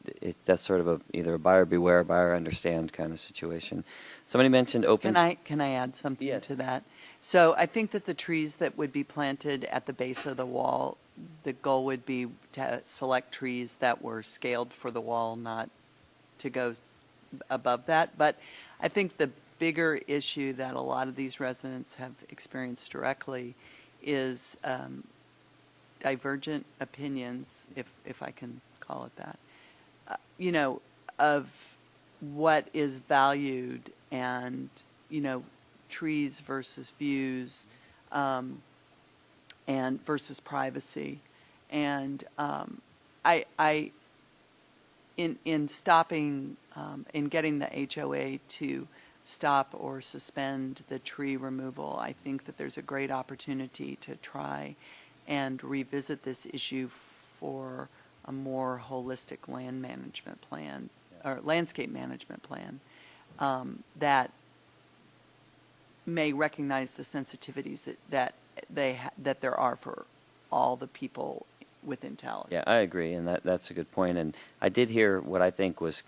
that's sort of either a buyer beware, buyer understand kind of situation. Somebody mentioned open. Can I add something to that? So I think that the trees that would be planted at the base of the wall, the goal would be to select trees that were scaled for the wall, not to go above that. But I think the bigger issue that a lot of these residents have experienced directly is divergent opinions, if I can call it that, of what is valued, and trees versus views, and versus privacy. And in stopping, in getting the HOA to stop or suspend the tree removal, I think that there's a great opportunity to try and revisit this issue for a more holistic land management plan, or landscape management plan, that may recognize the sensitivities that there are for all the people within Talus. Yeah, I agree, and that's a good point. And I did hear what I think was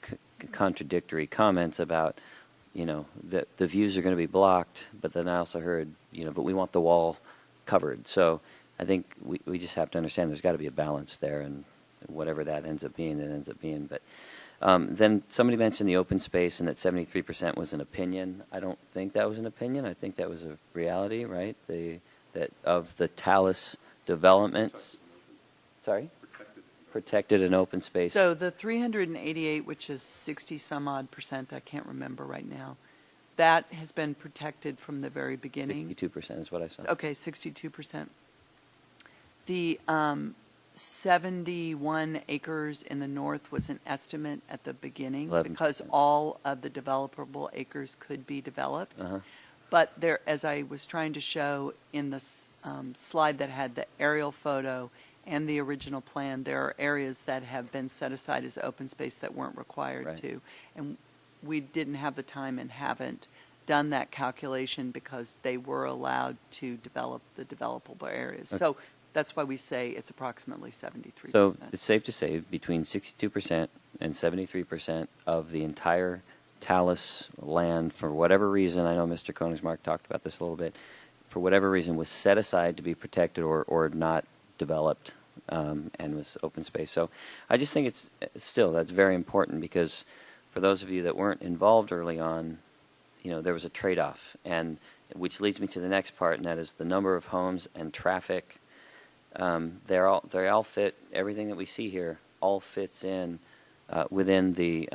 contradictory comments about, that the views are going to be blocked, but then I also heard, but we want the wall covered. So I think we just have to understand there's got to be a balance there, and whatever that ends up being, it ends up being. But then somebody mentioned the open space and that 73% was an opinion. I don't think that was an opinion. I think that was a reality, right? That of the Talus developments. Sorry? Protected and open space. So the 388, which is 60 some odd percent, I can't remember right now, that has been protected from the very beginning. 62% is what I saw. Okay, 62%. The 71 acres in the north was an estimate at the beginning 11%. Because all of the developable acres could be developed. Uh-huh. But there, as I was trying to show in the slide that had the aerial photo and the original plan, there are areas that have been set aside as open space that weren't required Right. to. And we didn't have the time and haven't done that calculation because they were allowed to develop the developable areas. Okay. So that's why we say it's approximately 73%. So it's safe to say between 62% and 73% of the entire Talus land, for whatever reason, I know Mr. Koenigsmark talked about this a little bit, for whatever reason was set aside to be protected or not developed and was open space. So I just think it's still, that's very important because for those of you that weren't involved early on, you know, there was a trade-off, and which leads me to the next part, and that is the number of homes and traffic. They all fit, everything that we see here all fits in within the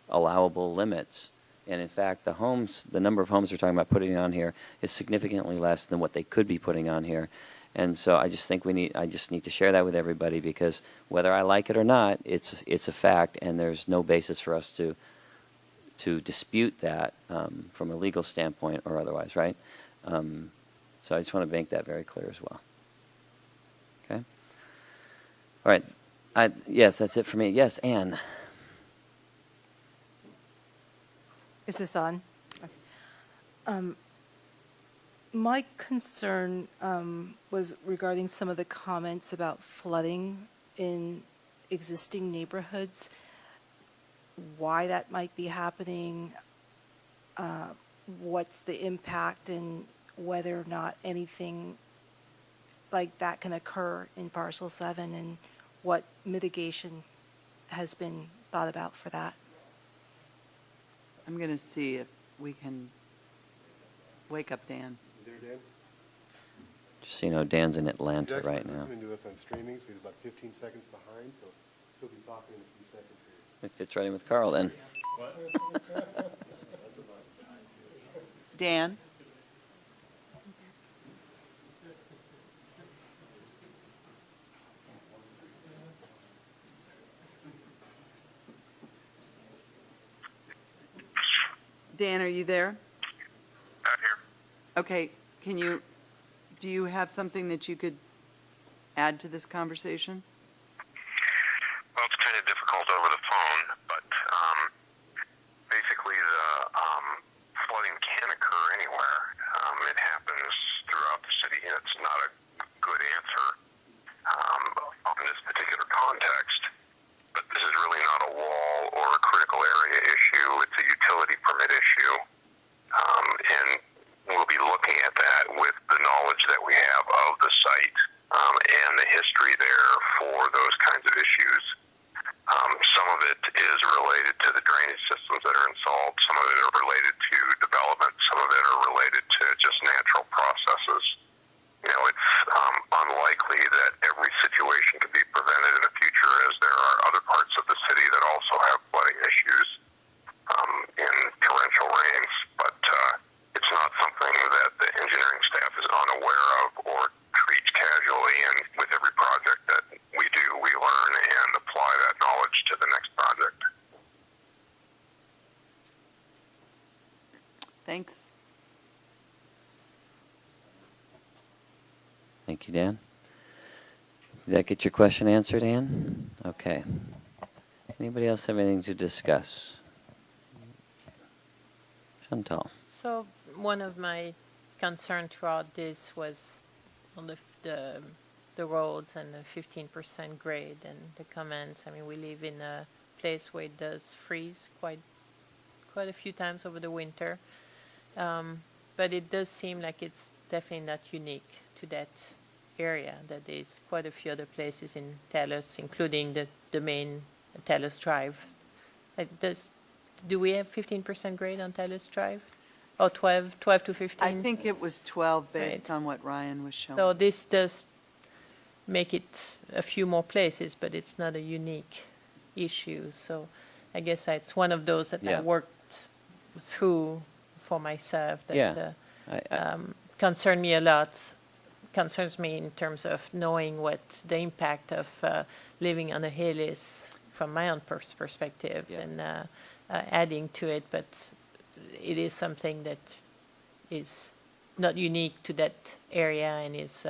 allowable limits. And in fact, the number of homes we're talking about putting on here is significantly less than what they could be putting on here. And so I just think I just need to share that with everybody because whether I like it or not, it's a fact, and there's no basis for us to dispute that from a legal standpoint or otherwise, right? So I just want to make that very clear as well. Okay. All right. Yes, that's it for me. Yes, Anne. Is this on? My concern was regarding some of the comments about flooding in existing neighborhoods, why that might be happening, what's the impact, and whether or not anything like that can occur in Parcel 7, and what mitigation has been thought about for that. I'm going to see if we can wake up Dan. You there, Dan? Just so you know, Dan's in Atlanta He's right actually now. listening to us on streaming, so he's about 15 seconds behind, so he'll be talking in a few seconds here. It fits right in with Carl then. Dan? Dan, are you there? Not here. Okay, do you have something that you could add to this conversation? Well, it's kind of difficult over the phone, but basically the flooding can occur anywhere. It happens throughout the city, and it's not a good answer on this particular context. But this is really not a wall or a critical area issue. It's a utility permit issue. And we'll be looking at that with the knowledge that we have of the site and the history there for those kinds of issues. Some of it is related to the drainage systems that are installed. Some of it are related to development. Some of it are related to just natural processes. You know, it's unlikely that every situation can be prevented in the future, as there are other parts of the city that also have flooding issues in torrential rains. But it's not something that the engineering staff is unaware of or treats casually. And with every project that we do, we learn and apply that knowledge to the next project. Thanks. Thank you, Dan. Did that get your question answered, Ann? Okay. Anybody else have anything to discuss? Chantal. So one of my concerns throughout this was on the roads and the 15% grade and the comments. I mean, we live in a place where it does freeze quite a few times over the winter, but it does seem like it's definitely not unique to that area. That there's quite a few other places in Talus, including the main Talus Drive. Do we have 15% grade on Talus Drive? Oh, 12 to 15? I think it was 12 based on what Ryan was showing. So this does make it a few more places, but it's not a unique issue. So I guess that's one of those that I worked through for myself that concerned me a lot. Concerns me in terms of knowing what the impact of living on a hill is from my own perspective and adding to it. But it is something that is not unique to that area and is,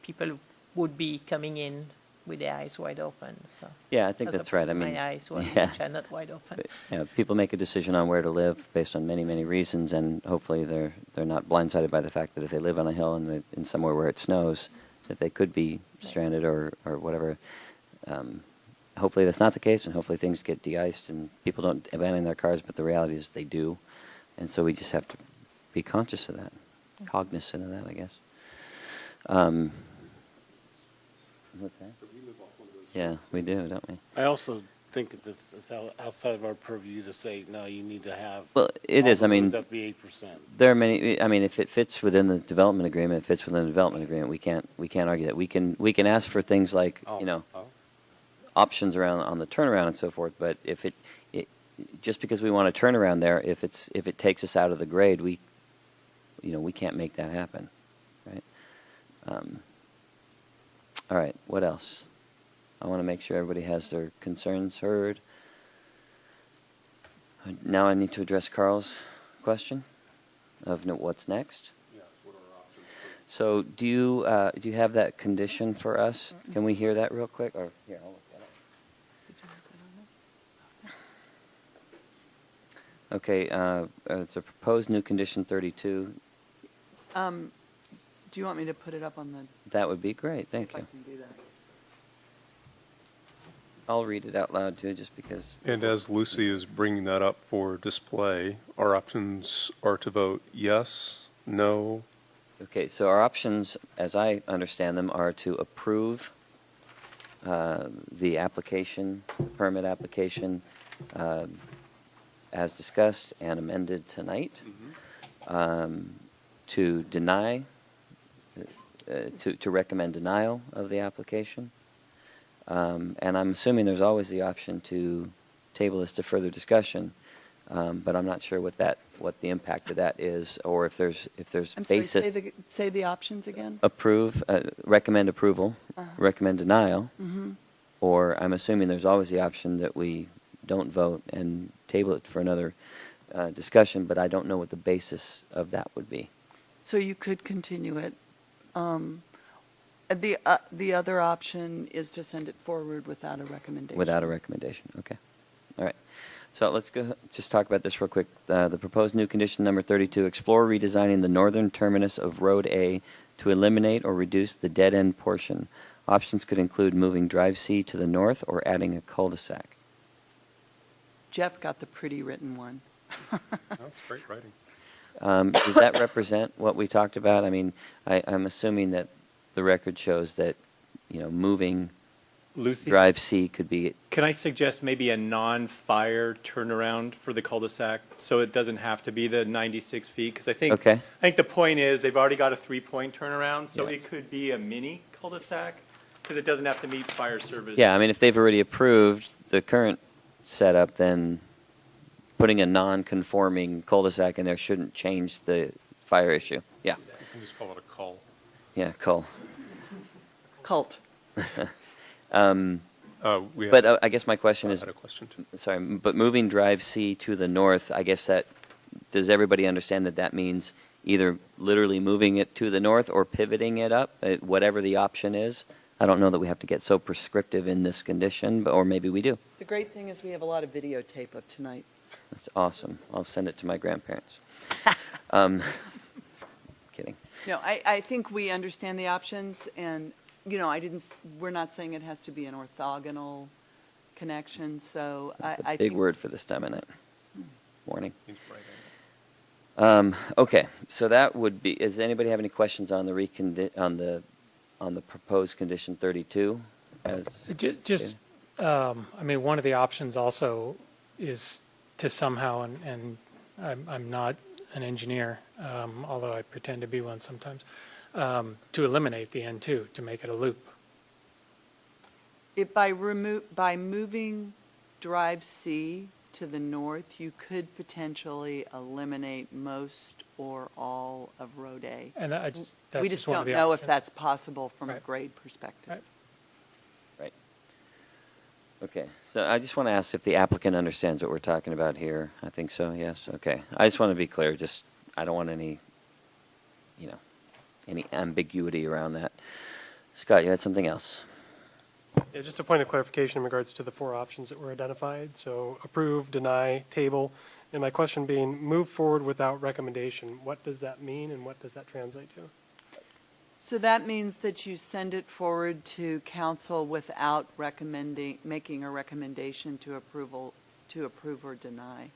people would be coming in with their eyes wide open, so. Yeah, I think as that's right. opposed I to mean, my eyes, which are not wide open. Yeah, people make a decision on where to live based on many, many reasons, and hopefully they're not blindsided by the fact that if they live on a hill and in somewhere where it snows, that they could be stranded or whatever. Hopefully that's not the case, and hopefully things get de-iced and people don't abandon their cars, but the reality is they do. And so we just have to be conscious of that, cognizant of that, I guess. What's that? Yeah, we do, don't we? I also think that this is outside of our purview to say, no, you need to have. Well, it is. I mean, That be 8%. there are many. I mean, if it fits within the development agreement, it fits within the development agreement. We can't argue that. We can ask for things like options around on the turnaround and so forth. But if it just because we want a turnaround there, if it takes us out of the grade, we can't make that happen, right? All right. What else? I want to make sure everybody has their concerns heard. Now I need to address Carl's question of what's next. Yeah, what are our options? So do you have that condition for us? Can we hear that real quick? Or here, I'll look that up. Okay, it's a proposed new condition 32. Do you want me to put it up on the? That would be great. Thank you. I can do that. I'll read it out loud too, just because. And as Lucy is bringing that up for display, our options are to vote yes, no. Okay, so our options, as I understand them, are to approve the application, permit application, as discussed and amended tonight, to deny, to recommend denial of the application. And I'm assuming there's always the option to table this to further discussion, but I'm not sure what the impact of that is, or if there's I'm sorry, basis. say the options again. Approve, recommend approval, recommend denial, Mm-hmm. or I'm assuming there's always the option that we don't vote and table it for another discussion, but I don't know what the basis of that would be. So you could continue it. The other option is to send it forward without a recommendation. Without a recommendation, okay. All right. So let's go just talk about this real quick. The proposed new condition number 32, explore redesigning the northern terminus of Road A to eliminate or reduce the dead-end portion. Options could include moving Drive C to the north or adding a cul-de-sac. Jeff got the pretty written one. That's great writing. Does that represent what we talked about? I mean, I'm assuming that the record shows that, moving Lucy, Drive C could be. can I suggest maybe a non-fire turnaround for the cul-de-sac so it doesn't have to be the 96 feet? Because I think the point is they've already got a 3-point turnaround, so it could be a mini cul-de-sac because it doesn't have to meet fire service. Yeah, I mean, if they've already approved the current setup, then putting a non-conforming cul-de-sac in there shouldn't change the fire issue. Yeah. You can just call it a cull. Yeah, cull. Cult. But I guess my question is, I had a question too. sorry, but moving Drive C to the north, I guess does everybody understand that means either literally moving it to the north or pivoting it up, whatever the option is? I don't know that we have to get so prescriptive in this condition, or maybe we do. The great thing is we have a lot of videotape of tonight. That's awesome. I'll send it to my grandparents. Kidding. No, I think we understand the options, and, we're not saying it has to be an orthogonal connection, so I Big think. word for this time of night. Morning. Okay, so that would be, does anybody have any questions on the proposed condition 32? I mean, one of the options also is to somehow, and I'm not an engineer, although I pretend to be one sometimes, to eliminate the N2, to make it a loop. If by moving Drive C to the north, you could potentially eliminate most or all of Road A. And that's we just just one don't of the know options. if that's possible from a grade perspective. Right. Right. Okay, so I just want to ask if the applicant understands what we're talking about here. I think so, yes, okay. I just want to be clear, just, I don't want any, any ambiguity around that. Scott, you had something else? Yeah, just a point of clarification in regards to the 4 options that were identified. So approve, deny, table, and my question being, move forward without recommendation. What does that mean and what does that translate to? So that means that you send it forward to council without making a recommendation to approve or deny.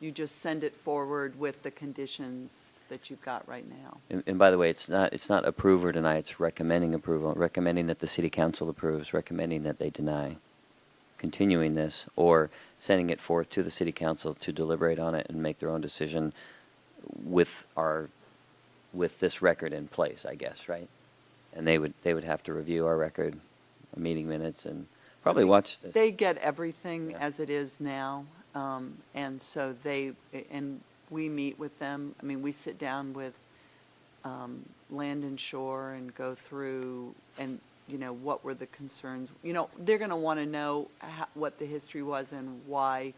You just send it forward with the conditions that you've got right now. And by the way, it's not approve or deny, it's recommending approval, recommending that the city council approves, recommending that they deny continuing this, or sending it forth to the city council to deliberate on it and make their own decision with this record in place, I guess, right? And they would have to review our record, our meeting minutes, and probably watch this. They get everything as it is now, and so we meet with them. I mean, we sit down with Land and Shore and go through, and what were the concerns. They're going to want to know what the history was and why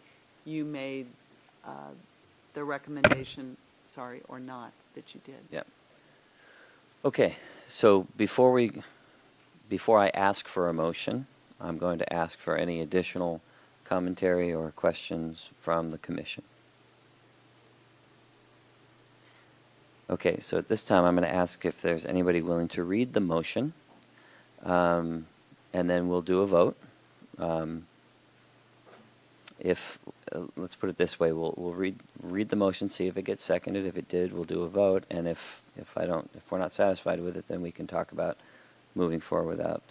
you made the recommendation, or not, that you did. Yeah. Okay, so before I ask for a motion, I'm going to ask for any additional commentary or questions from the commission. Okay, so at this time I'm going to ask if there's anybody willing to read the motion, and then we'll do a vote. Let's put it this way, we'll read the motion, see if it gets seconded. If it did, we'll do a vote, and if we're not satisfied with it, then we can talk about moving forward without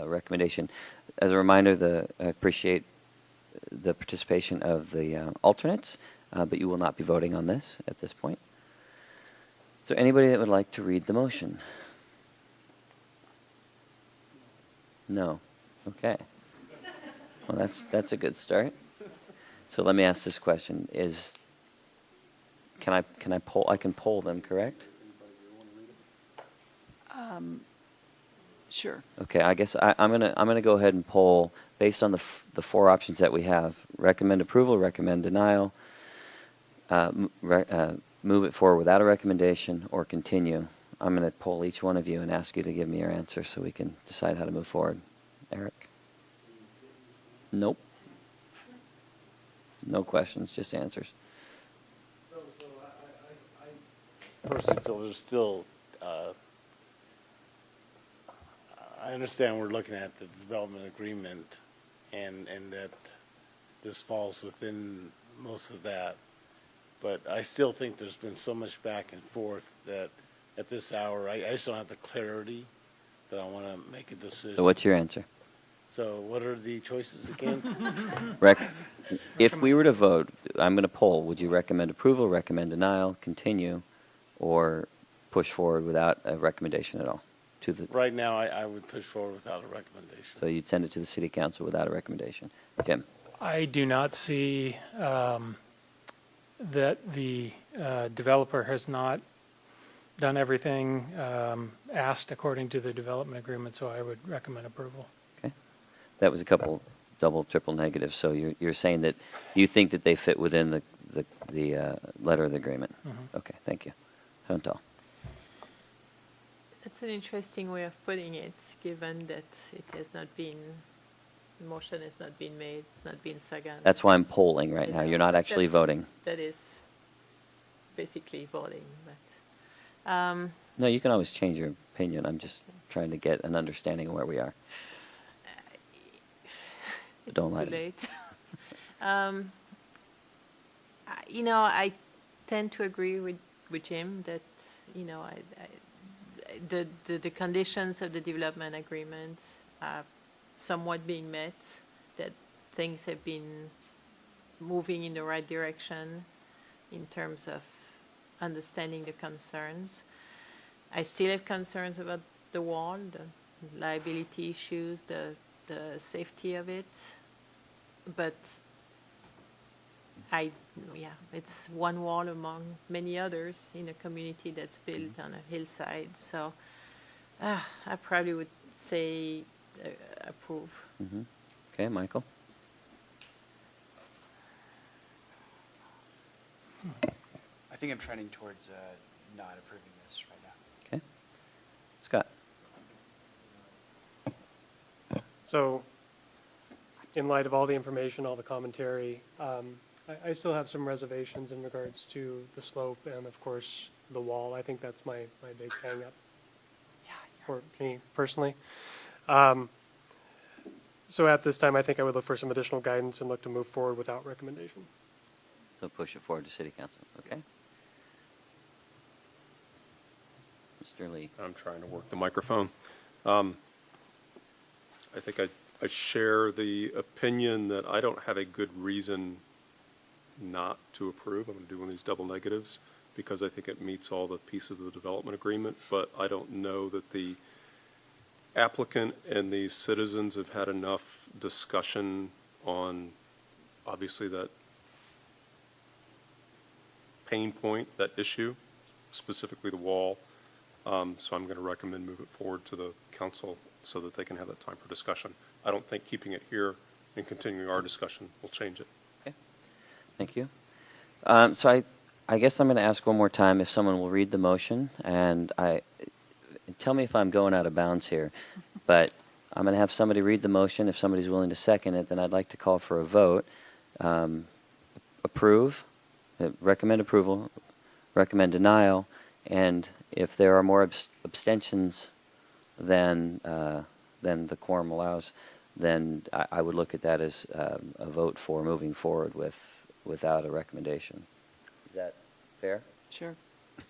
recommendation. As a reminder, I appreciate the participation of the alternates, but you will not be voting on this at this point. Is there anybody that would like to read the motion? No. Okay. Well, that's a good start. So let me ask this question: can I poll? I can poll them, correct? Sure. Okay. I guess I'm gonna go ahead and poll based on the 4 options that we have: recommend approval, recommend denial, move it forward without a recommendation, or continue. I'm going to poll each one of you and ask you to give me your answer so we can decide how to move forward. Eric? Nope. No questions, just answers. I personally feel there's still, I understand we're looking at the development agreement and that this falls within most of that, but I still think there's been so much back and forth that at this hour, I just don't have the clarity that I want to make a decision. So what's your answer? So what are the choices again? If we were to vote, I'm going to poll, would you recommend approval, recommend denial, continue, or push forward without a recommendation at all? Right now, I would push forward without a recommendation. So you'd send it to the city council without a recommendation. Kim? I do not see that the developer has not done everything asked according to the development agreement, so I would recommend approval. Okay. That was a couple double, triple negatives. So you're saying that you think that they fit within the letter of the agreement. Mm-hmm. Okay, thank you. Chantal? It's an interesting way of putting it, given that it has not been, the motion has not been made, it's not been seconded. That's why I'm polling right now. You're not actually voting. That is basically voting. But, no, you can always change your opinion. I'm just trying to get an understanding of where we are. Don't lie to me. I tend to agree with Jim that, the conditions of the development agreement are somewhat being met, that things have been moving in the right direction in terms of understanding the concerns. I still have concerns about the wall, the liability issues, the safety of it, but it's one wall among many others in a community that's built on a hillside. So I probably would say approve. Mm-hmm. Okay, Michael? I think I'm trending towards not approving this right now. Okay. Scott? So, in light of all the information, all the commentary, I still have some reservations in regards to the slope and, of course, the wall. I think that's my big hang-up for me personally. So at this time, I think I would look for some additional guidance and look to move forward without recommendation. So push it forward to City Council, okay? Mr. Lee? I'm trying to work the microphone. I think I share the opinion that I don't have a good reason not to approve. I'm going to do one of these double negatives because I think it meets all the pieces of the development agreement, but I don't know that the applicant and the citizens have had enough discussion on, obviously, that pain point, that issue, specifically the wall. So I'm going to recommend move it forward to the council so that they can have that time for discussion. I don't think keeping it here and continuing our discussion will change it. Okay. Thank you. So I guess I'm going to ask one more time if someone will read the motion, and tell me if I'm going out of bounds here, but I'm going to have somebody read the motion. If somebody's willing to second it, then I'd like to call for a vote. Approve, recommend approval, recommend denial, and if there are more abstentions than the quorum allows, then I would look at that as a vote for moving forward without a recommendation. Is that fair? Sure.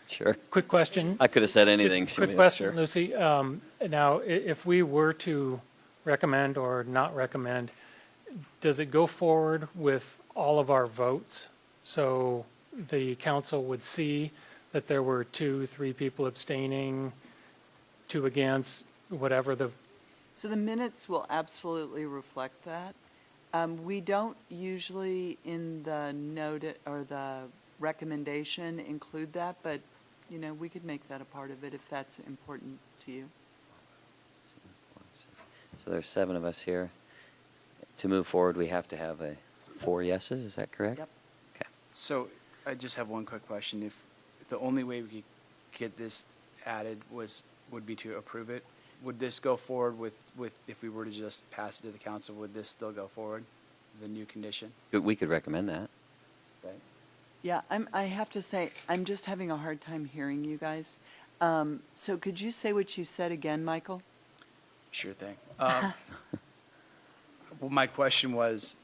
Sure. Quick question. I could have said anything. Quick question, Lucy. Now, if we were to recommend or not recommend, does it go forward with all of our votes? So the council would see that there were 2-3 people abstaining, 2 against, whatever the... So the minutes will absolutely reflect that. We don't usually in the note or the recommendation include that, but we could make that a part of it if that's important to you. So there's 7 of us here. To move forward, we have to have 4 yeses. Is that correct? Yep. Okay. So I just have one quick question. If the only way we could get this added would be to approve it, would this go forward with if we were to just pass it to the council, would this still go forward, the new condition? We could recommend that. Right. Yeah, I have to say, I'm just having a hard time hearing you guys. So could you say what you said again, Michael? Sure thing. Well, my question was,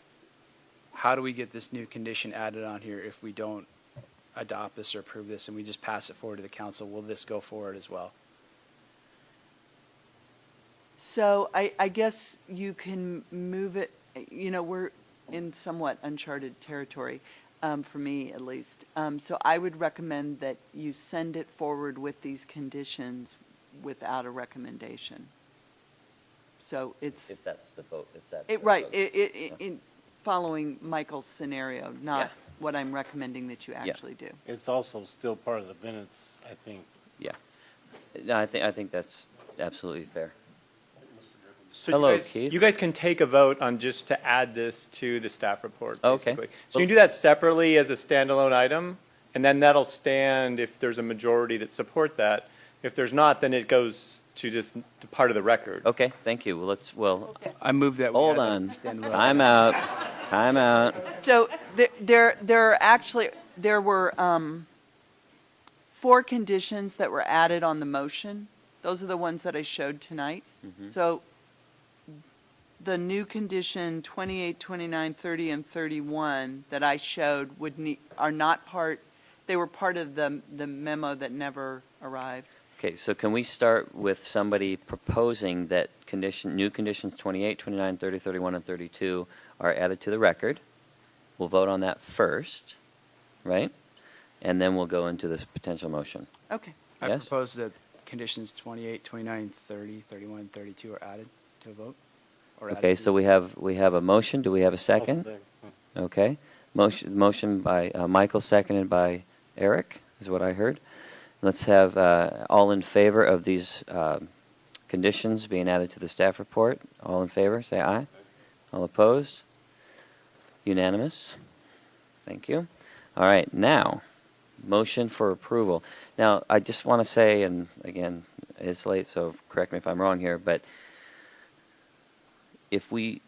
how do we get this new condition added on here if we don't adopt this or approve this and we just pass it forward to the council? Will this go forward as well? So I guess you can move it, we're in somewhat uncharted territory, for me at least. So I would recommend that you send it forward with these conditions without a recommendation. So it's... If that's the vote. Right, in following Michael's scenario, not what I'm recommending that you actually do. It's also still part of the minutes, I think. Yeah. No, I think that's absolutely fair. So Hello, Keith. you guys can take a vote on just to add this to the staff report, basically. Okay. So you can do that separately as a standalone item, and then that'll stand if there's a majority that support that. If there's not, then it goes to just part of the record. Okay, thank you. Well, I move that we hold add on. that standalone. Time out. So there were 4 conditions that were added on the motion. Those are the ones that I showed tonight. Mm-hmm. So the new condition 28, 29, 30, and 31 that I showed are not part. They were part of the memo that never arrived. Okay, so can we start with somebody proposing that new conditions 28, 29, 30, 31, and 32 are added to the record? We'll vote on that first, right? And then we'll go into this potential motion. Okay. I Yes? propose that conditions 28, 29, 30, 31, and 32 are added to a vote. Okay, so we have a motion. Do we have a second? Okay. Motion by Michael, seconded by Eric, is what I heard. Let's have all in favor of these conditions being added to the staff report. All in favor, say aye. All opposed? Unanimous. Thank you. All right, now, motion for approval. Now, I just want to say, and again, it's late, so correct me if I'm wrong here, but if we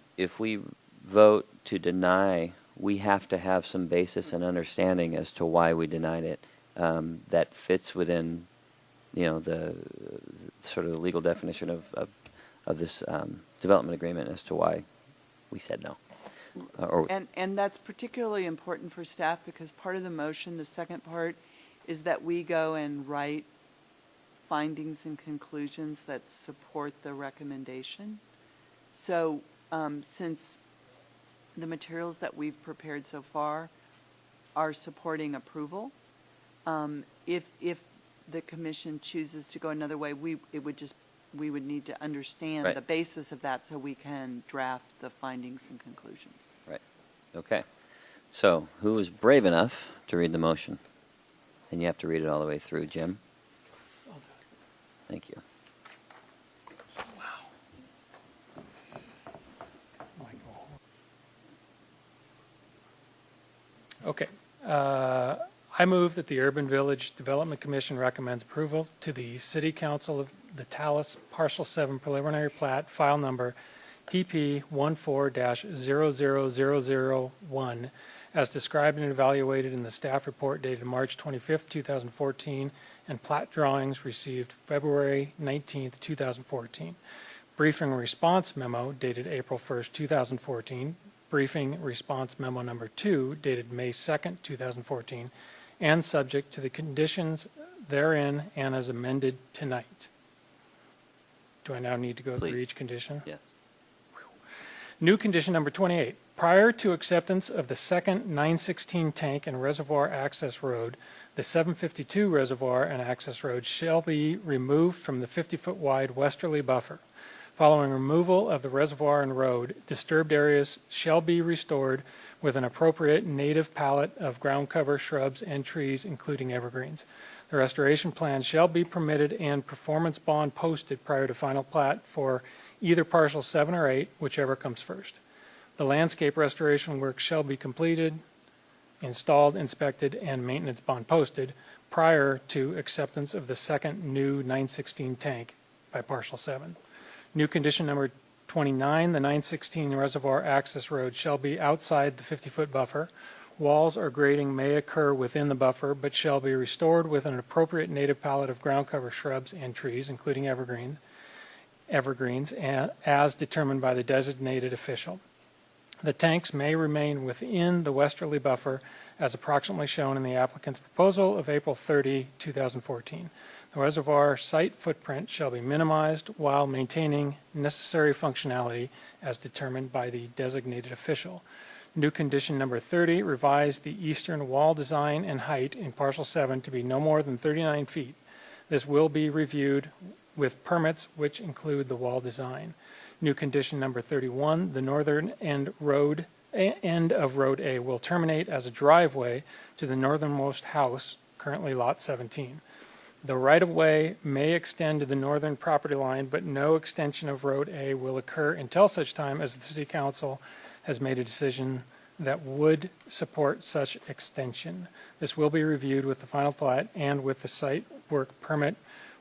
vote to deny, we have to have some basis and understanding as to why we denied it, that fits within, the sort of the legal definition of this development agreement as to why we said no. And that's particularly important for staff because part of the motion, the second part, is that we go and write findings and conclusions that support the recommendation. So since the materials that we've prepared so far are supporting approval, if the commission chooses to go another way, we would need to understand the basis of that so we can draft the findings and conclusions. Right. Okay. So who is brave enough to read the motion? And you have to read it all the way through, Jim. Thank you. Okay. I move that the Urban Village Development Commission recommends approval to the City Council of the Talus Parcel 7 preliminary plat, file number PP 14-00001, as described and evaluated in the staff report dated March 25th, 2014, and plat drawings received February 19th, 2014. Briefing response memo dated April 1st, 2014. Briefing response memo number 2 dated May 2nd, 2014, and subject to the conditions therein and as amended tonight. Do I now need to go through each condition? Yes. New condition number 28. Prior to acceptance of the second 916 tank and reservoir access road, the 752 reservoir and access road shall be removed from the 50-foot wide westerly buffer. Following removal of the reservoir and road, disturbed areas shall be restored with an appropriate native palette of ground cover shrubs and trees, including evergreens. The restoration plan shall be permitted and performance bond posted prior to final plat for either parcel 7 or 8, whichever comes first. The landscape restoration work shall be completed, installed, inspected, and maintenance bond posted prior to acceptance of the second new 916 tank by parcel 7. New condition number 29, the 916 reservoir access road shall be outside the 50-foot buffer. Walls or grading may occur within the buffer, but shall be restored with an appropriate native palette of ground cover shrubs and trees, including evergreens, as determined by the designated official. The tanks may remain within the westerly buffer as approximately shown in the applicant's proposal of April 30, 2014. The reservoir site footprint shall be minimized while maintaining necessary functionality as determined by the designated official. New condition number 30, revise the eastern wall design and height in parcel 7 to be no more than 39 feet. This will be reviewed with permits which include the wall design. New condition number 31, the northern end of Road A will terminate as a driveway to the northernmost house, currently lot 17. The right-of-way may extend to the northern property line, but no extension of Road A will occur until such time as the City Council has made a decision that would support such extension. This will be reviewed with the final plat and with the site work permit,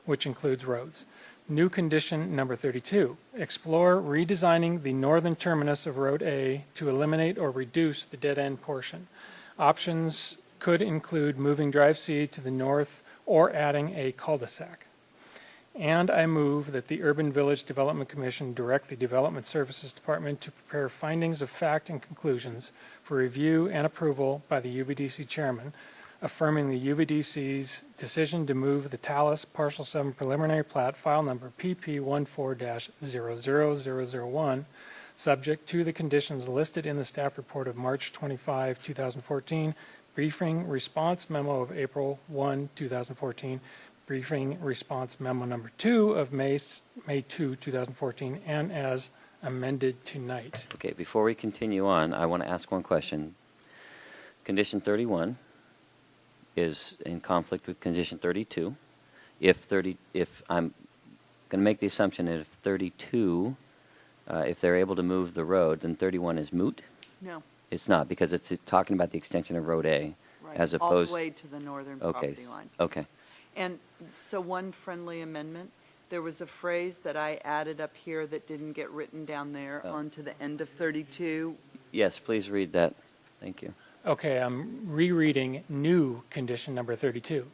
which includes roads. New condition number 32, explore redesigning the northern terminus of Road A to eliminate or reduce the dead-end portion. Options could include moving Drive C to the north or adding a cul-de-sac. And I move that the Urban Village Development Commission direct the Development Services Department to prepare findings of fact and conclusions for review and approval by the UVDC chairman, affirming the UVDC's decision to move the Talus Parcel 7 preliminary plat file number PP 14-00001, subject to the conditions listed in the staff report of March 25, 2014, briefing response memo of April 1, 2014, briefing response memo number 2 of May 2, 2014, and as amended tonight. Okay, before we continue on, I want to ask one question. Condition 31 is in conflict with condition 32. If I'm going to make the assumption that if 32 if they're able to move the road, then 31 is moot? No. It's not, because it's talking about the extension of Road A, Right, as all opposed... the way to the northern Okay, property line. okay. And so one friendly amendment, there was a phrase that I added up here that didn't get written down there onto the end of 32. Yes, please read that. Thank you. Okay, I'm rereading new condition number 32.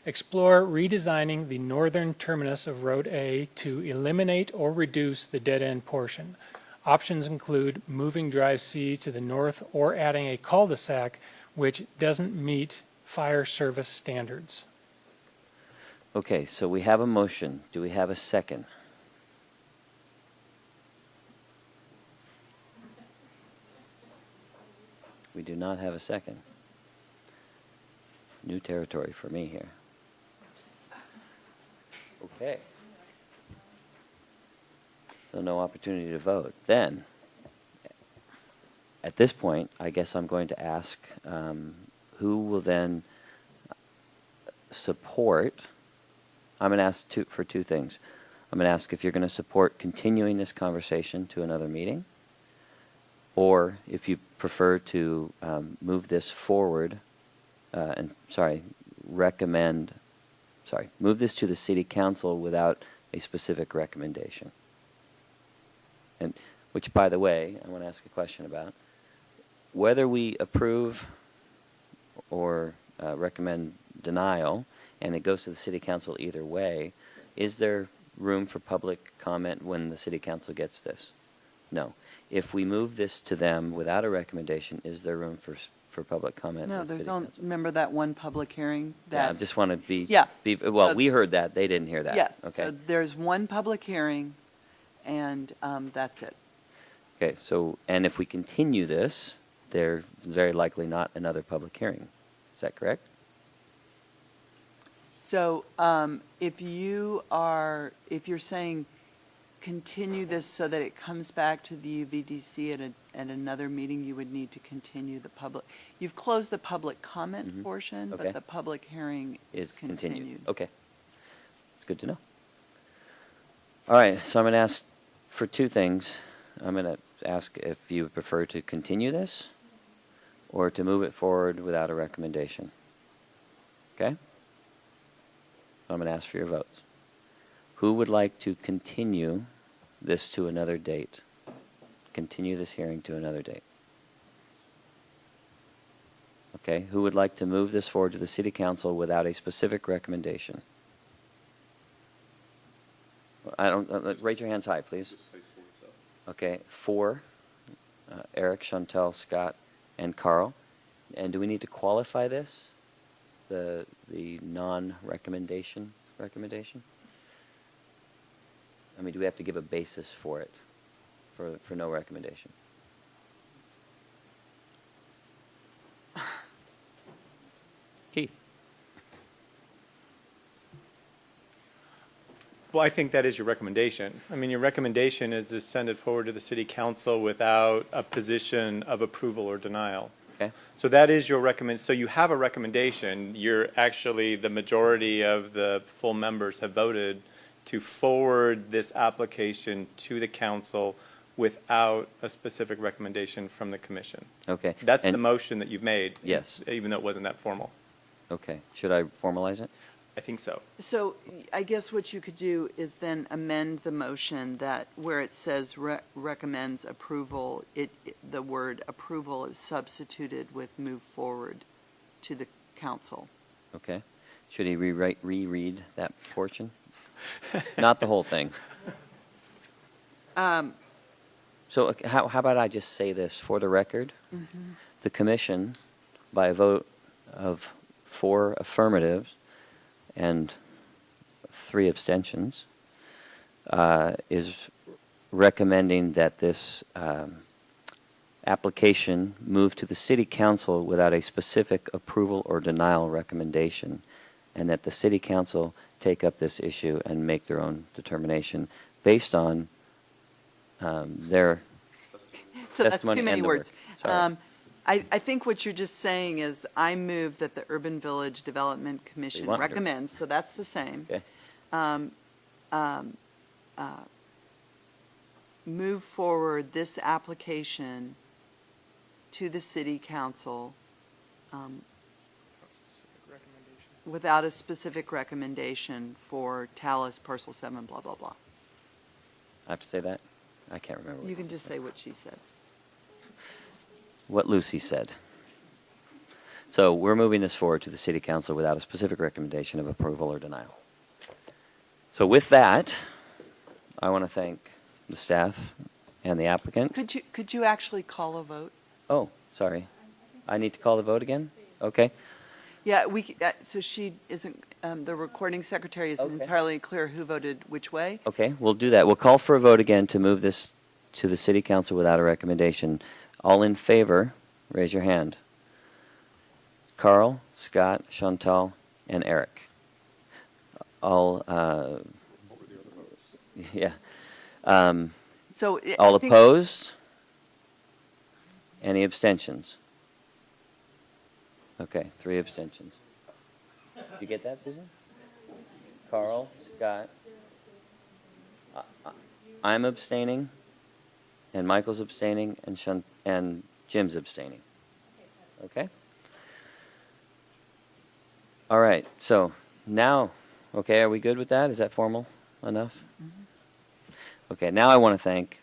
Explore redesigning the northern terminus of Road A to eliminate or reduce the dead-end portion. Options include moving Drive C to the north or adding a cul-de-sac which doesn't meet fire service standards. Okay, so we have a motion. Do we have a second? We do not have a second. New territory for me here. Okay. So no opportunity to vote. Then, at this point, I guess I'm going to ask who will then support. I'm going to ask for two things. I'm going to ask if you're going to support continuing this conversation to another meeting, or if you prefer to move this forward, move this to the City Council without a specific recommendation. And which, by the way, I want to ask a question about. Whether we approve or recommend denial, and it goes to the City Council either way, is there room for public comment when the City Council gets this? No. If we move this to them without a recommendation, is there room for public comment? No, there's no, remember that one public hearing? That, Yeah, I just want to be, Yeah. well, So- we heard that, they didn't hear that. Yes, Okay. so there's one public hearing, and that's it. Okay, so, and if we continue this, there's very likely not another public hearing. Is that correct? So if you're saying continue this so that it comes back to the UVDC at another meeting, you would need to continue the public. You've closed the public comment portion, Okay. but the public hearing is continued. Okay. It's good to know. All right, so I'm going to ask for two things. I'm going to ask if you would prefer to continue this or to move it forward without a recommendation. Okay? I'm going to ask for your votes. Who would like to continue this to another date? Continue this hearing to another date. Okay, who would like to move this forward to the City Council without a specific recommendation? I don't, raise your hands high, please. Okay, 4, Eric, Chantel, Scott, and Carl. And do we need to qualify this? The non-recommendation recommendation? I mean, do we have to give a basis for it, for no recommendation? Keith? Well, I think that is your recommendation. I mean, your recommendation is to send it forward to the City Council without a position of approval or denial. Okay. So that is your recommend. So you have a recommendation. You're actually, the majority of the full members have voted to forward this application to the council without a specific recommendation from the commission. Okay. That's And- the motion that you've made. Yes. Even though it wasn't that formal. Okay. Should I formalize it? I think so. So I guess what you could do is then amend the motion that where it says recommends approval, the word approval is substituted with move forward to the council. Okay. Should he reread that portion? Not the whole thing. So how about I just say this for the record? Mhm. The commission, by a vote of 4 affirmatives and 3 abstentions, is recommending that this application move to the City Council without a specific approval or denial recommendation, and that the City Council take up this issue and make their own determination based on their So that's testimony too many and the words. work. Sorry. I think what you're just saying is I move that the Urban Village Development Commission want to. recommends, so that's the same. Okay. move forward this application to the city council without a specific recommendation for Talus Parcel 7, blah, blah, blah. I have to say that? I can't remember. You can just say what she said. What Lucy said. So we're moving this forward to the city council without a specific recommendation of approval or denial. So with that, I want to thank the staff and the applicant. Could you actually call a vote? Oh, sorry. I need to call the vote again? Okay. Yeah, so she isn't, the recording secretary isn't entirely clear who voted which way. Okay, we'll do that. We'll call for a vote again to move this to the city council without a recommendation. All in favor, raise your hand. Carl, Scott, Chantal, and Eric. All, yeah. All opposed? Any abstentions? Okay, 3 abstentions. Did you get that, Susan? Carl, Scott. I'm abstaining, and Michael's abstaining, and Jim's abstaining. Okay? All right, so now, okay, are we good with that? Is that formal enough? Okay, now I want to thank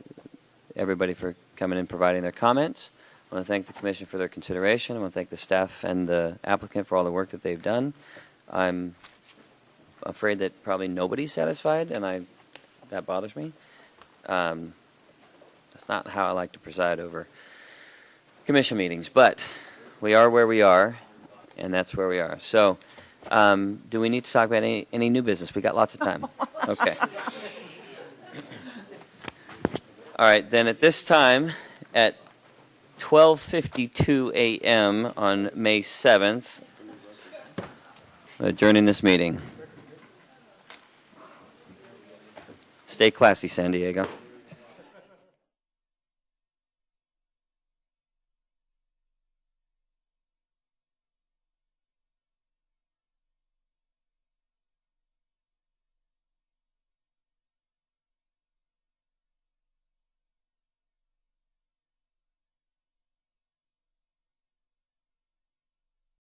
everybody for coming and providing their comments. I want to thank the commission for their consideration. I want to thank the staff and the applicant for all the work that they've done. I'm afraid that probably nobody's satisfied, and that bothers me. That's not how I like to preside over commission meetings, but we are where we are, and that's where we are. So, do we need to talk about any new business? We got lots of time. Okay. All right, then at this time, at 12:52 a.m. on May 7th, adjourning this meeting. Stay classy, San Diego.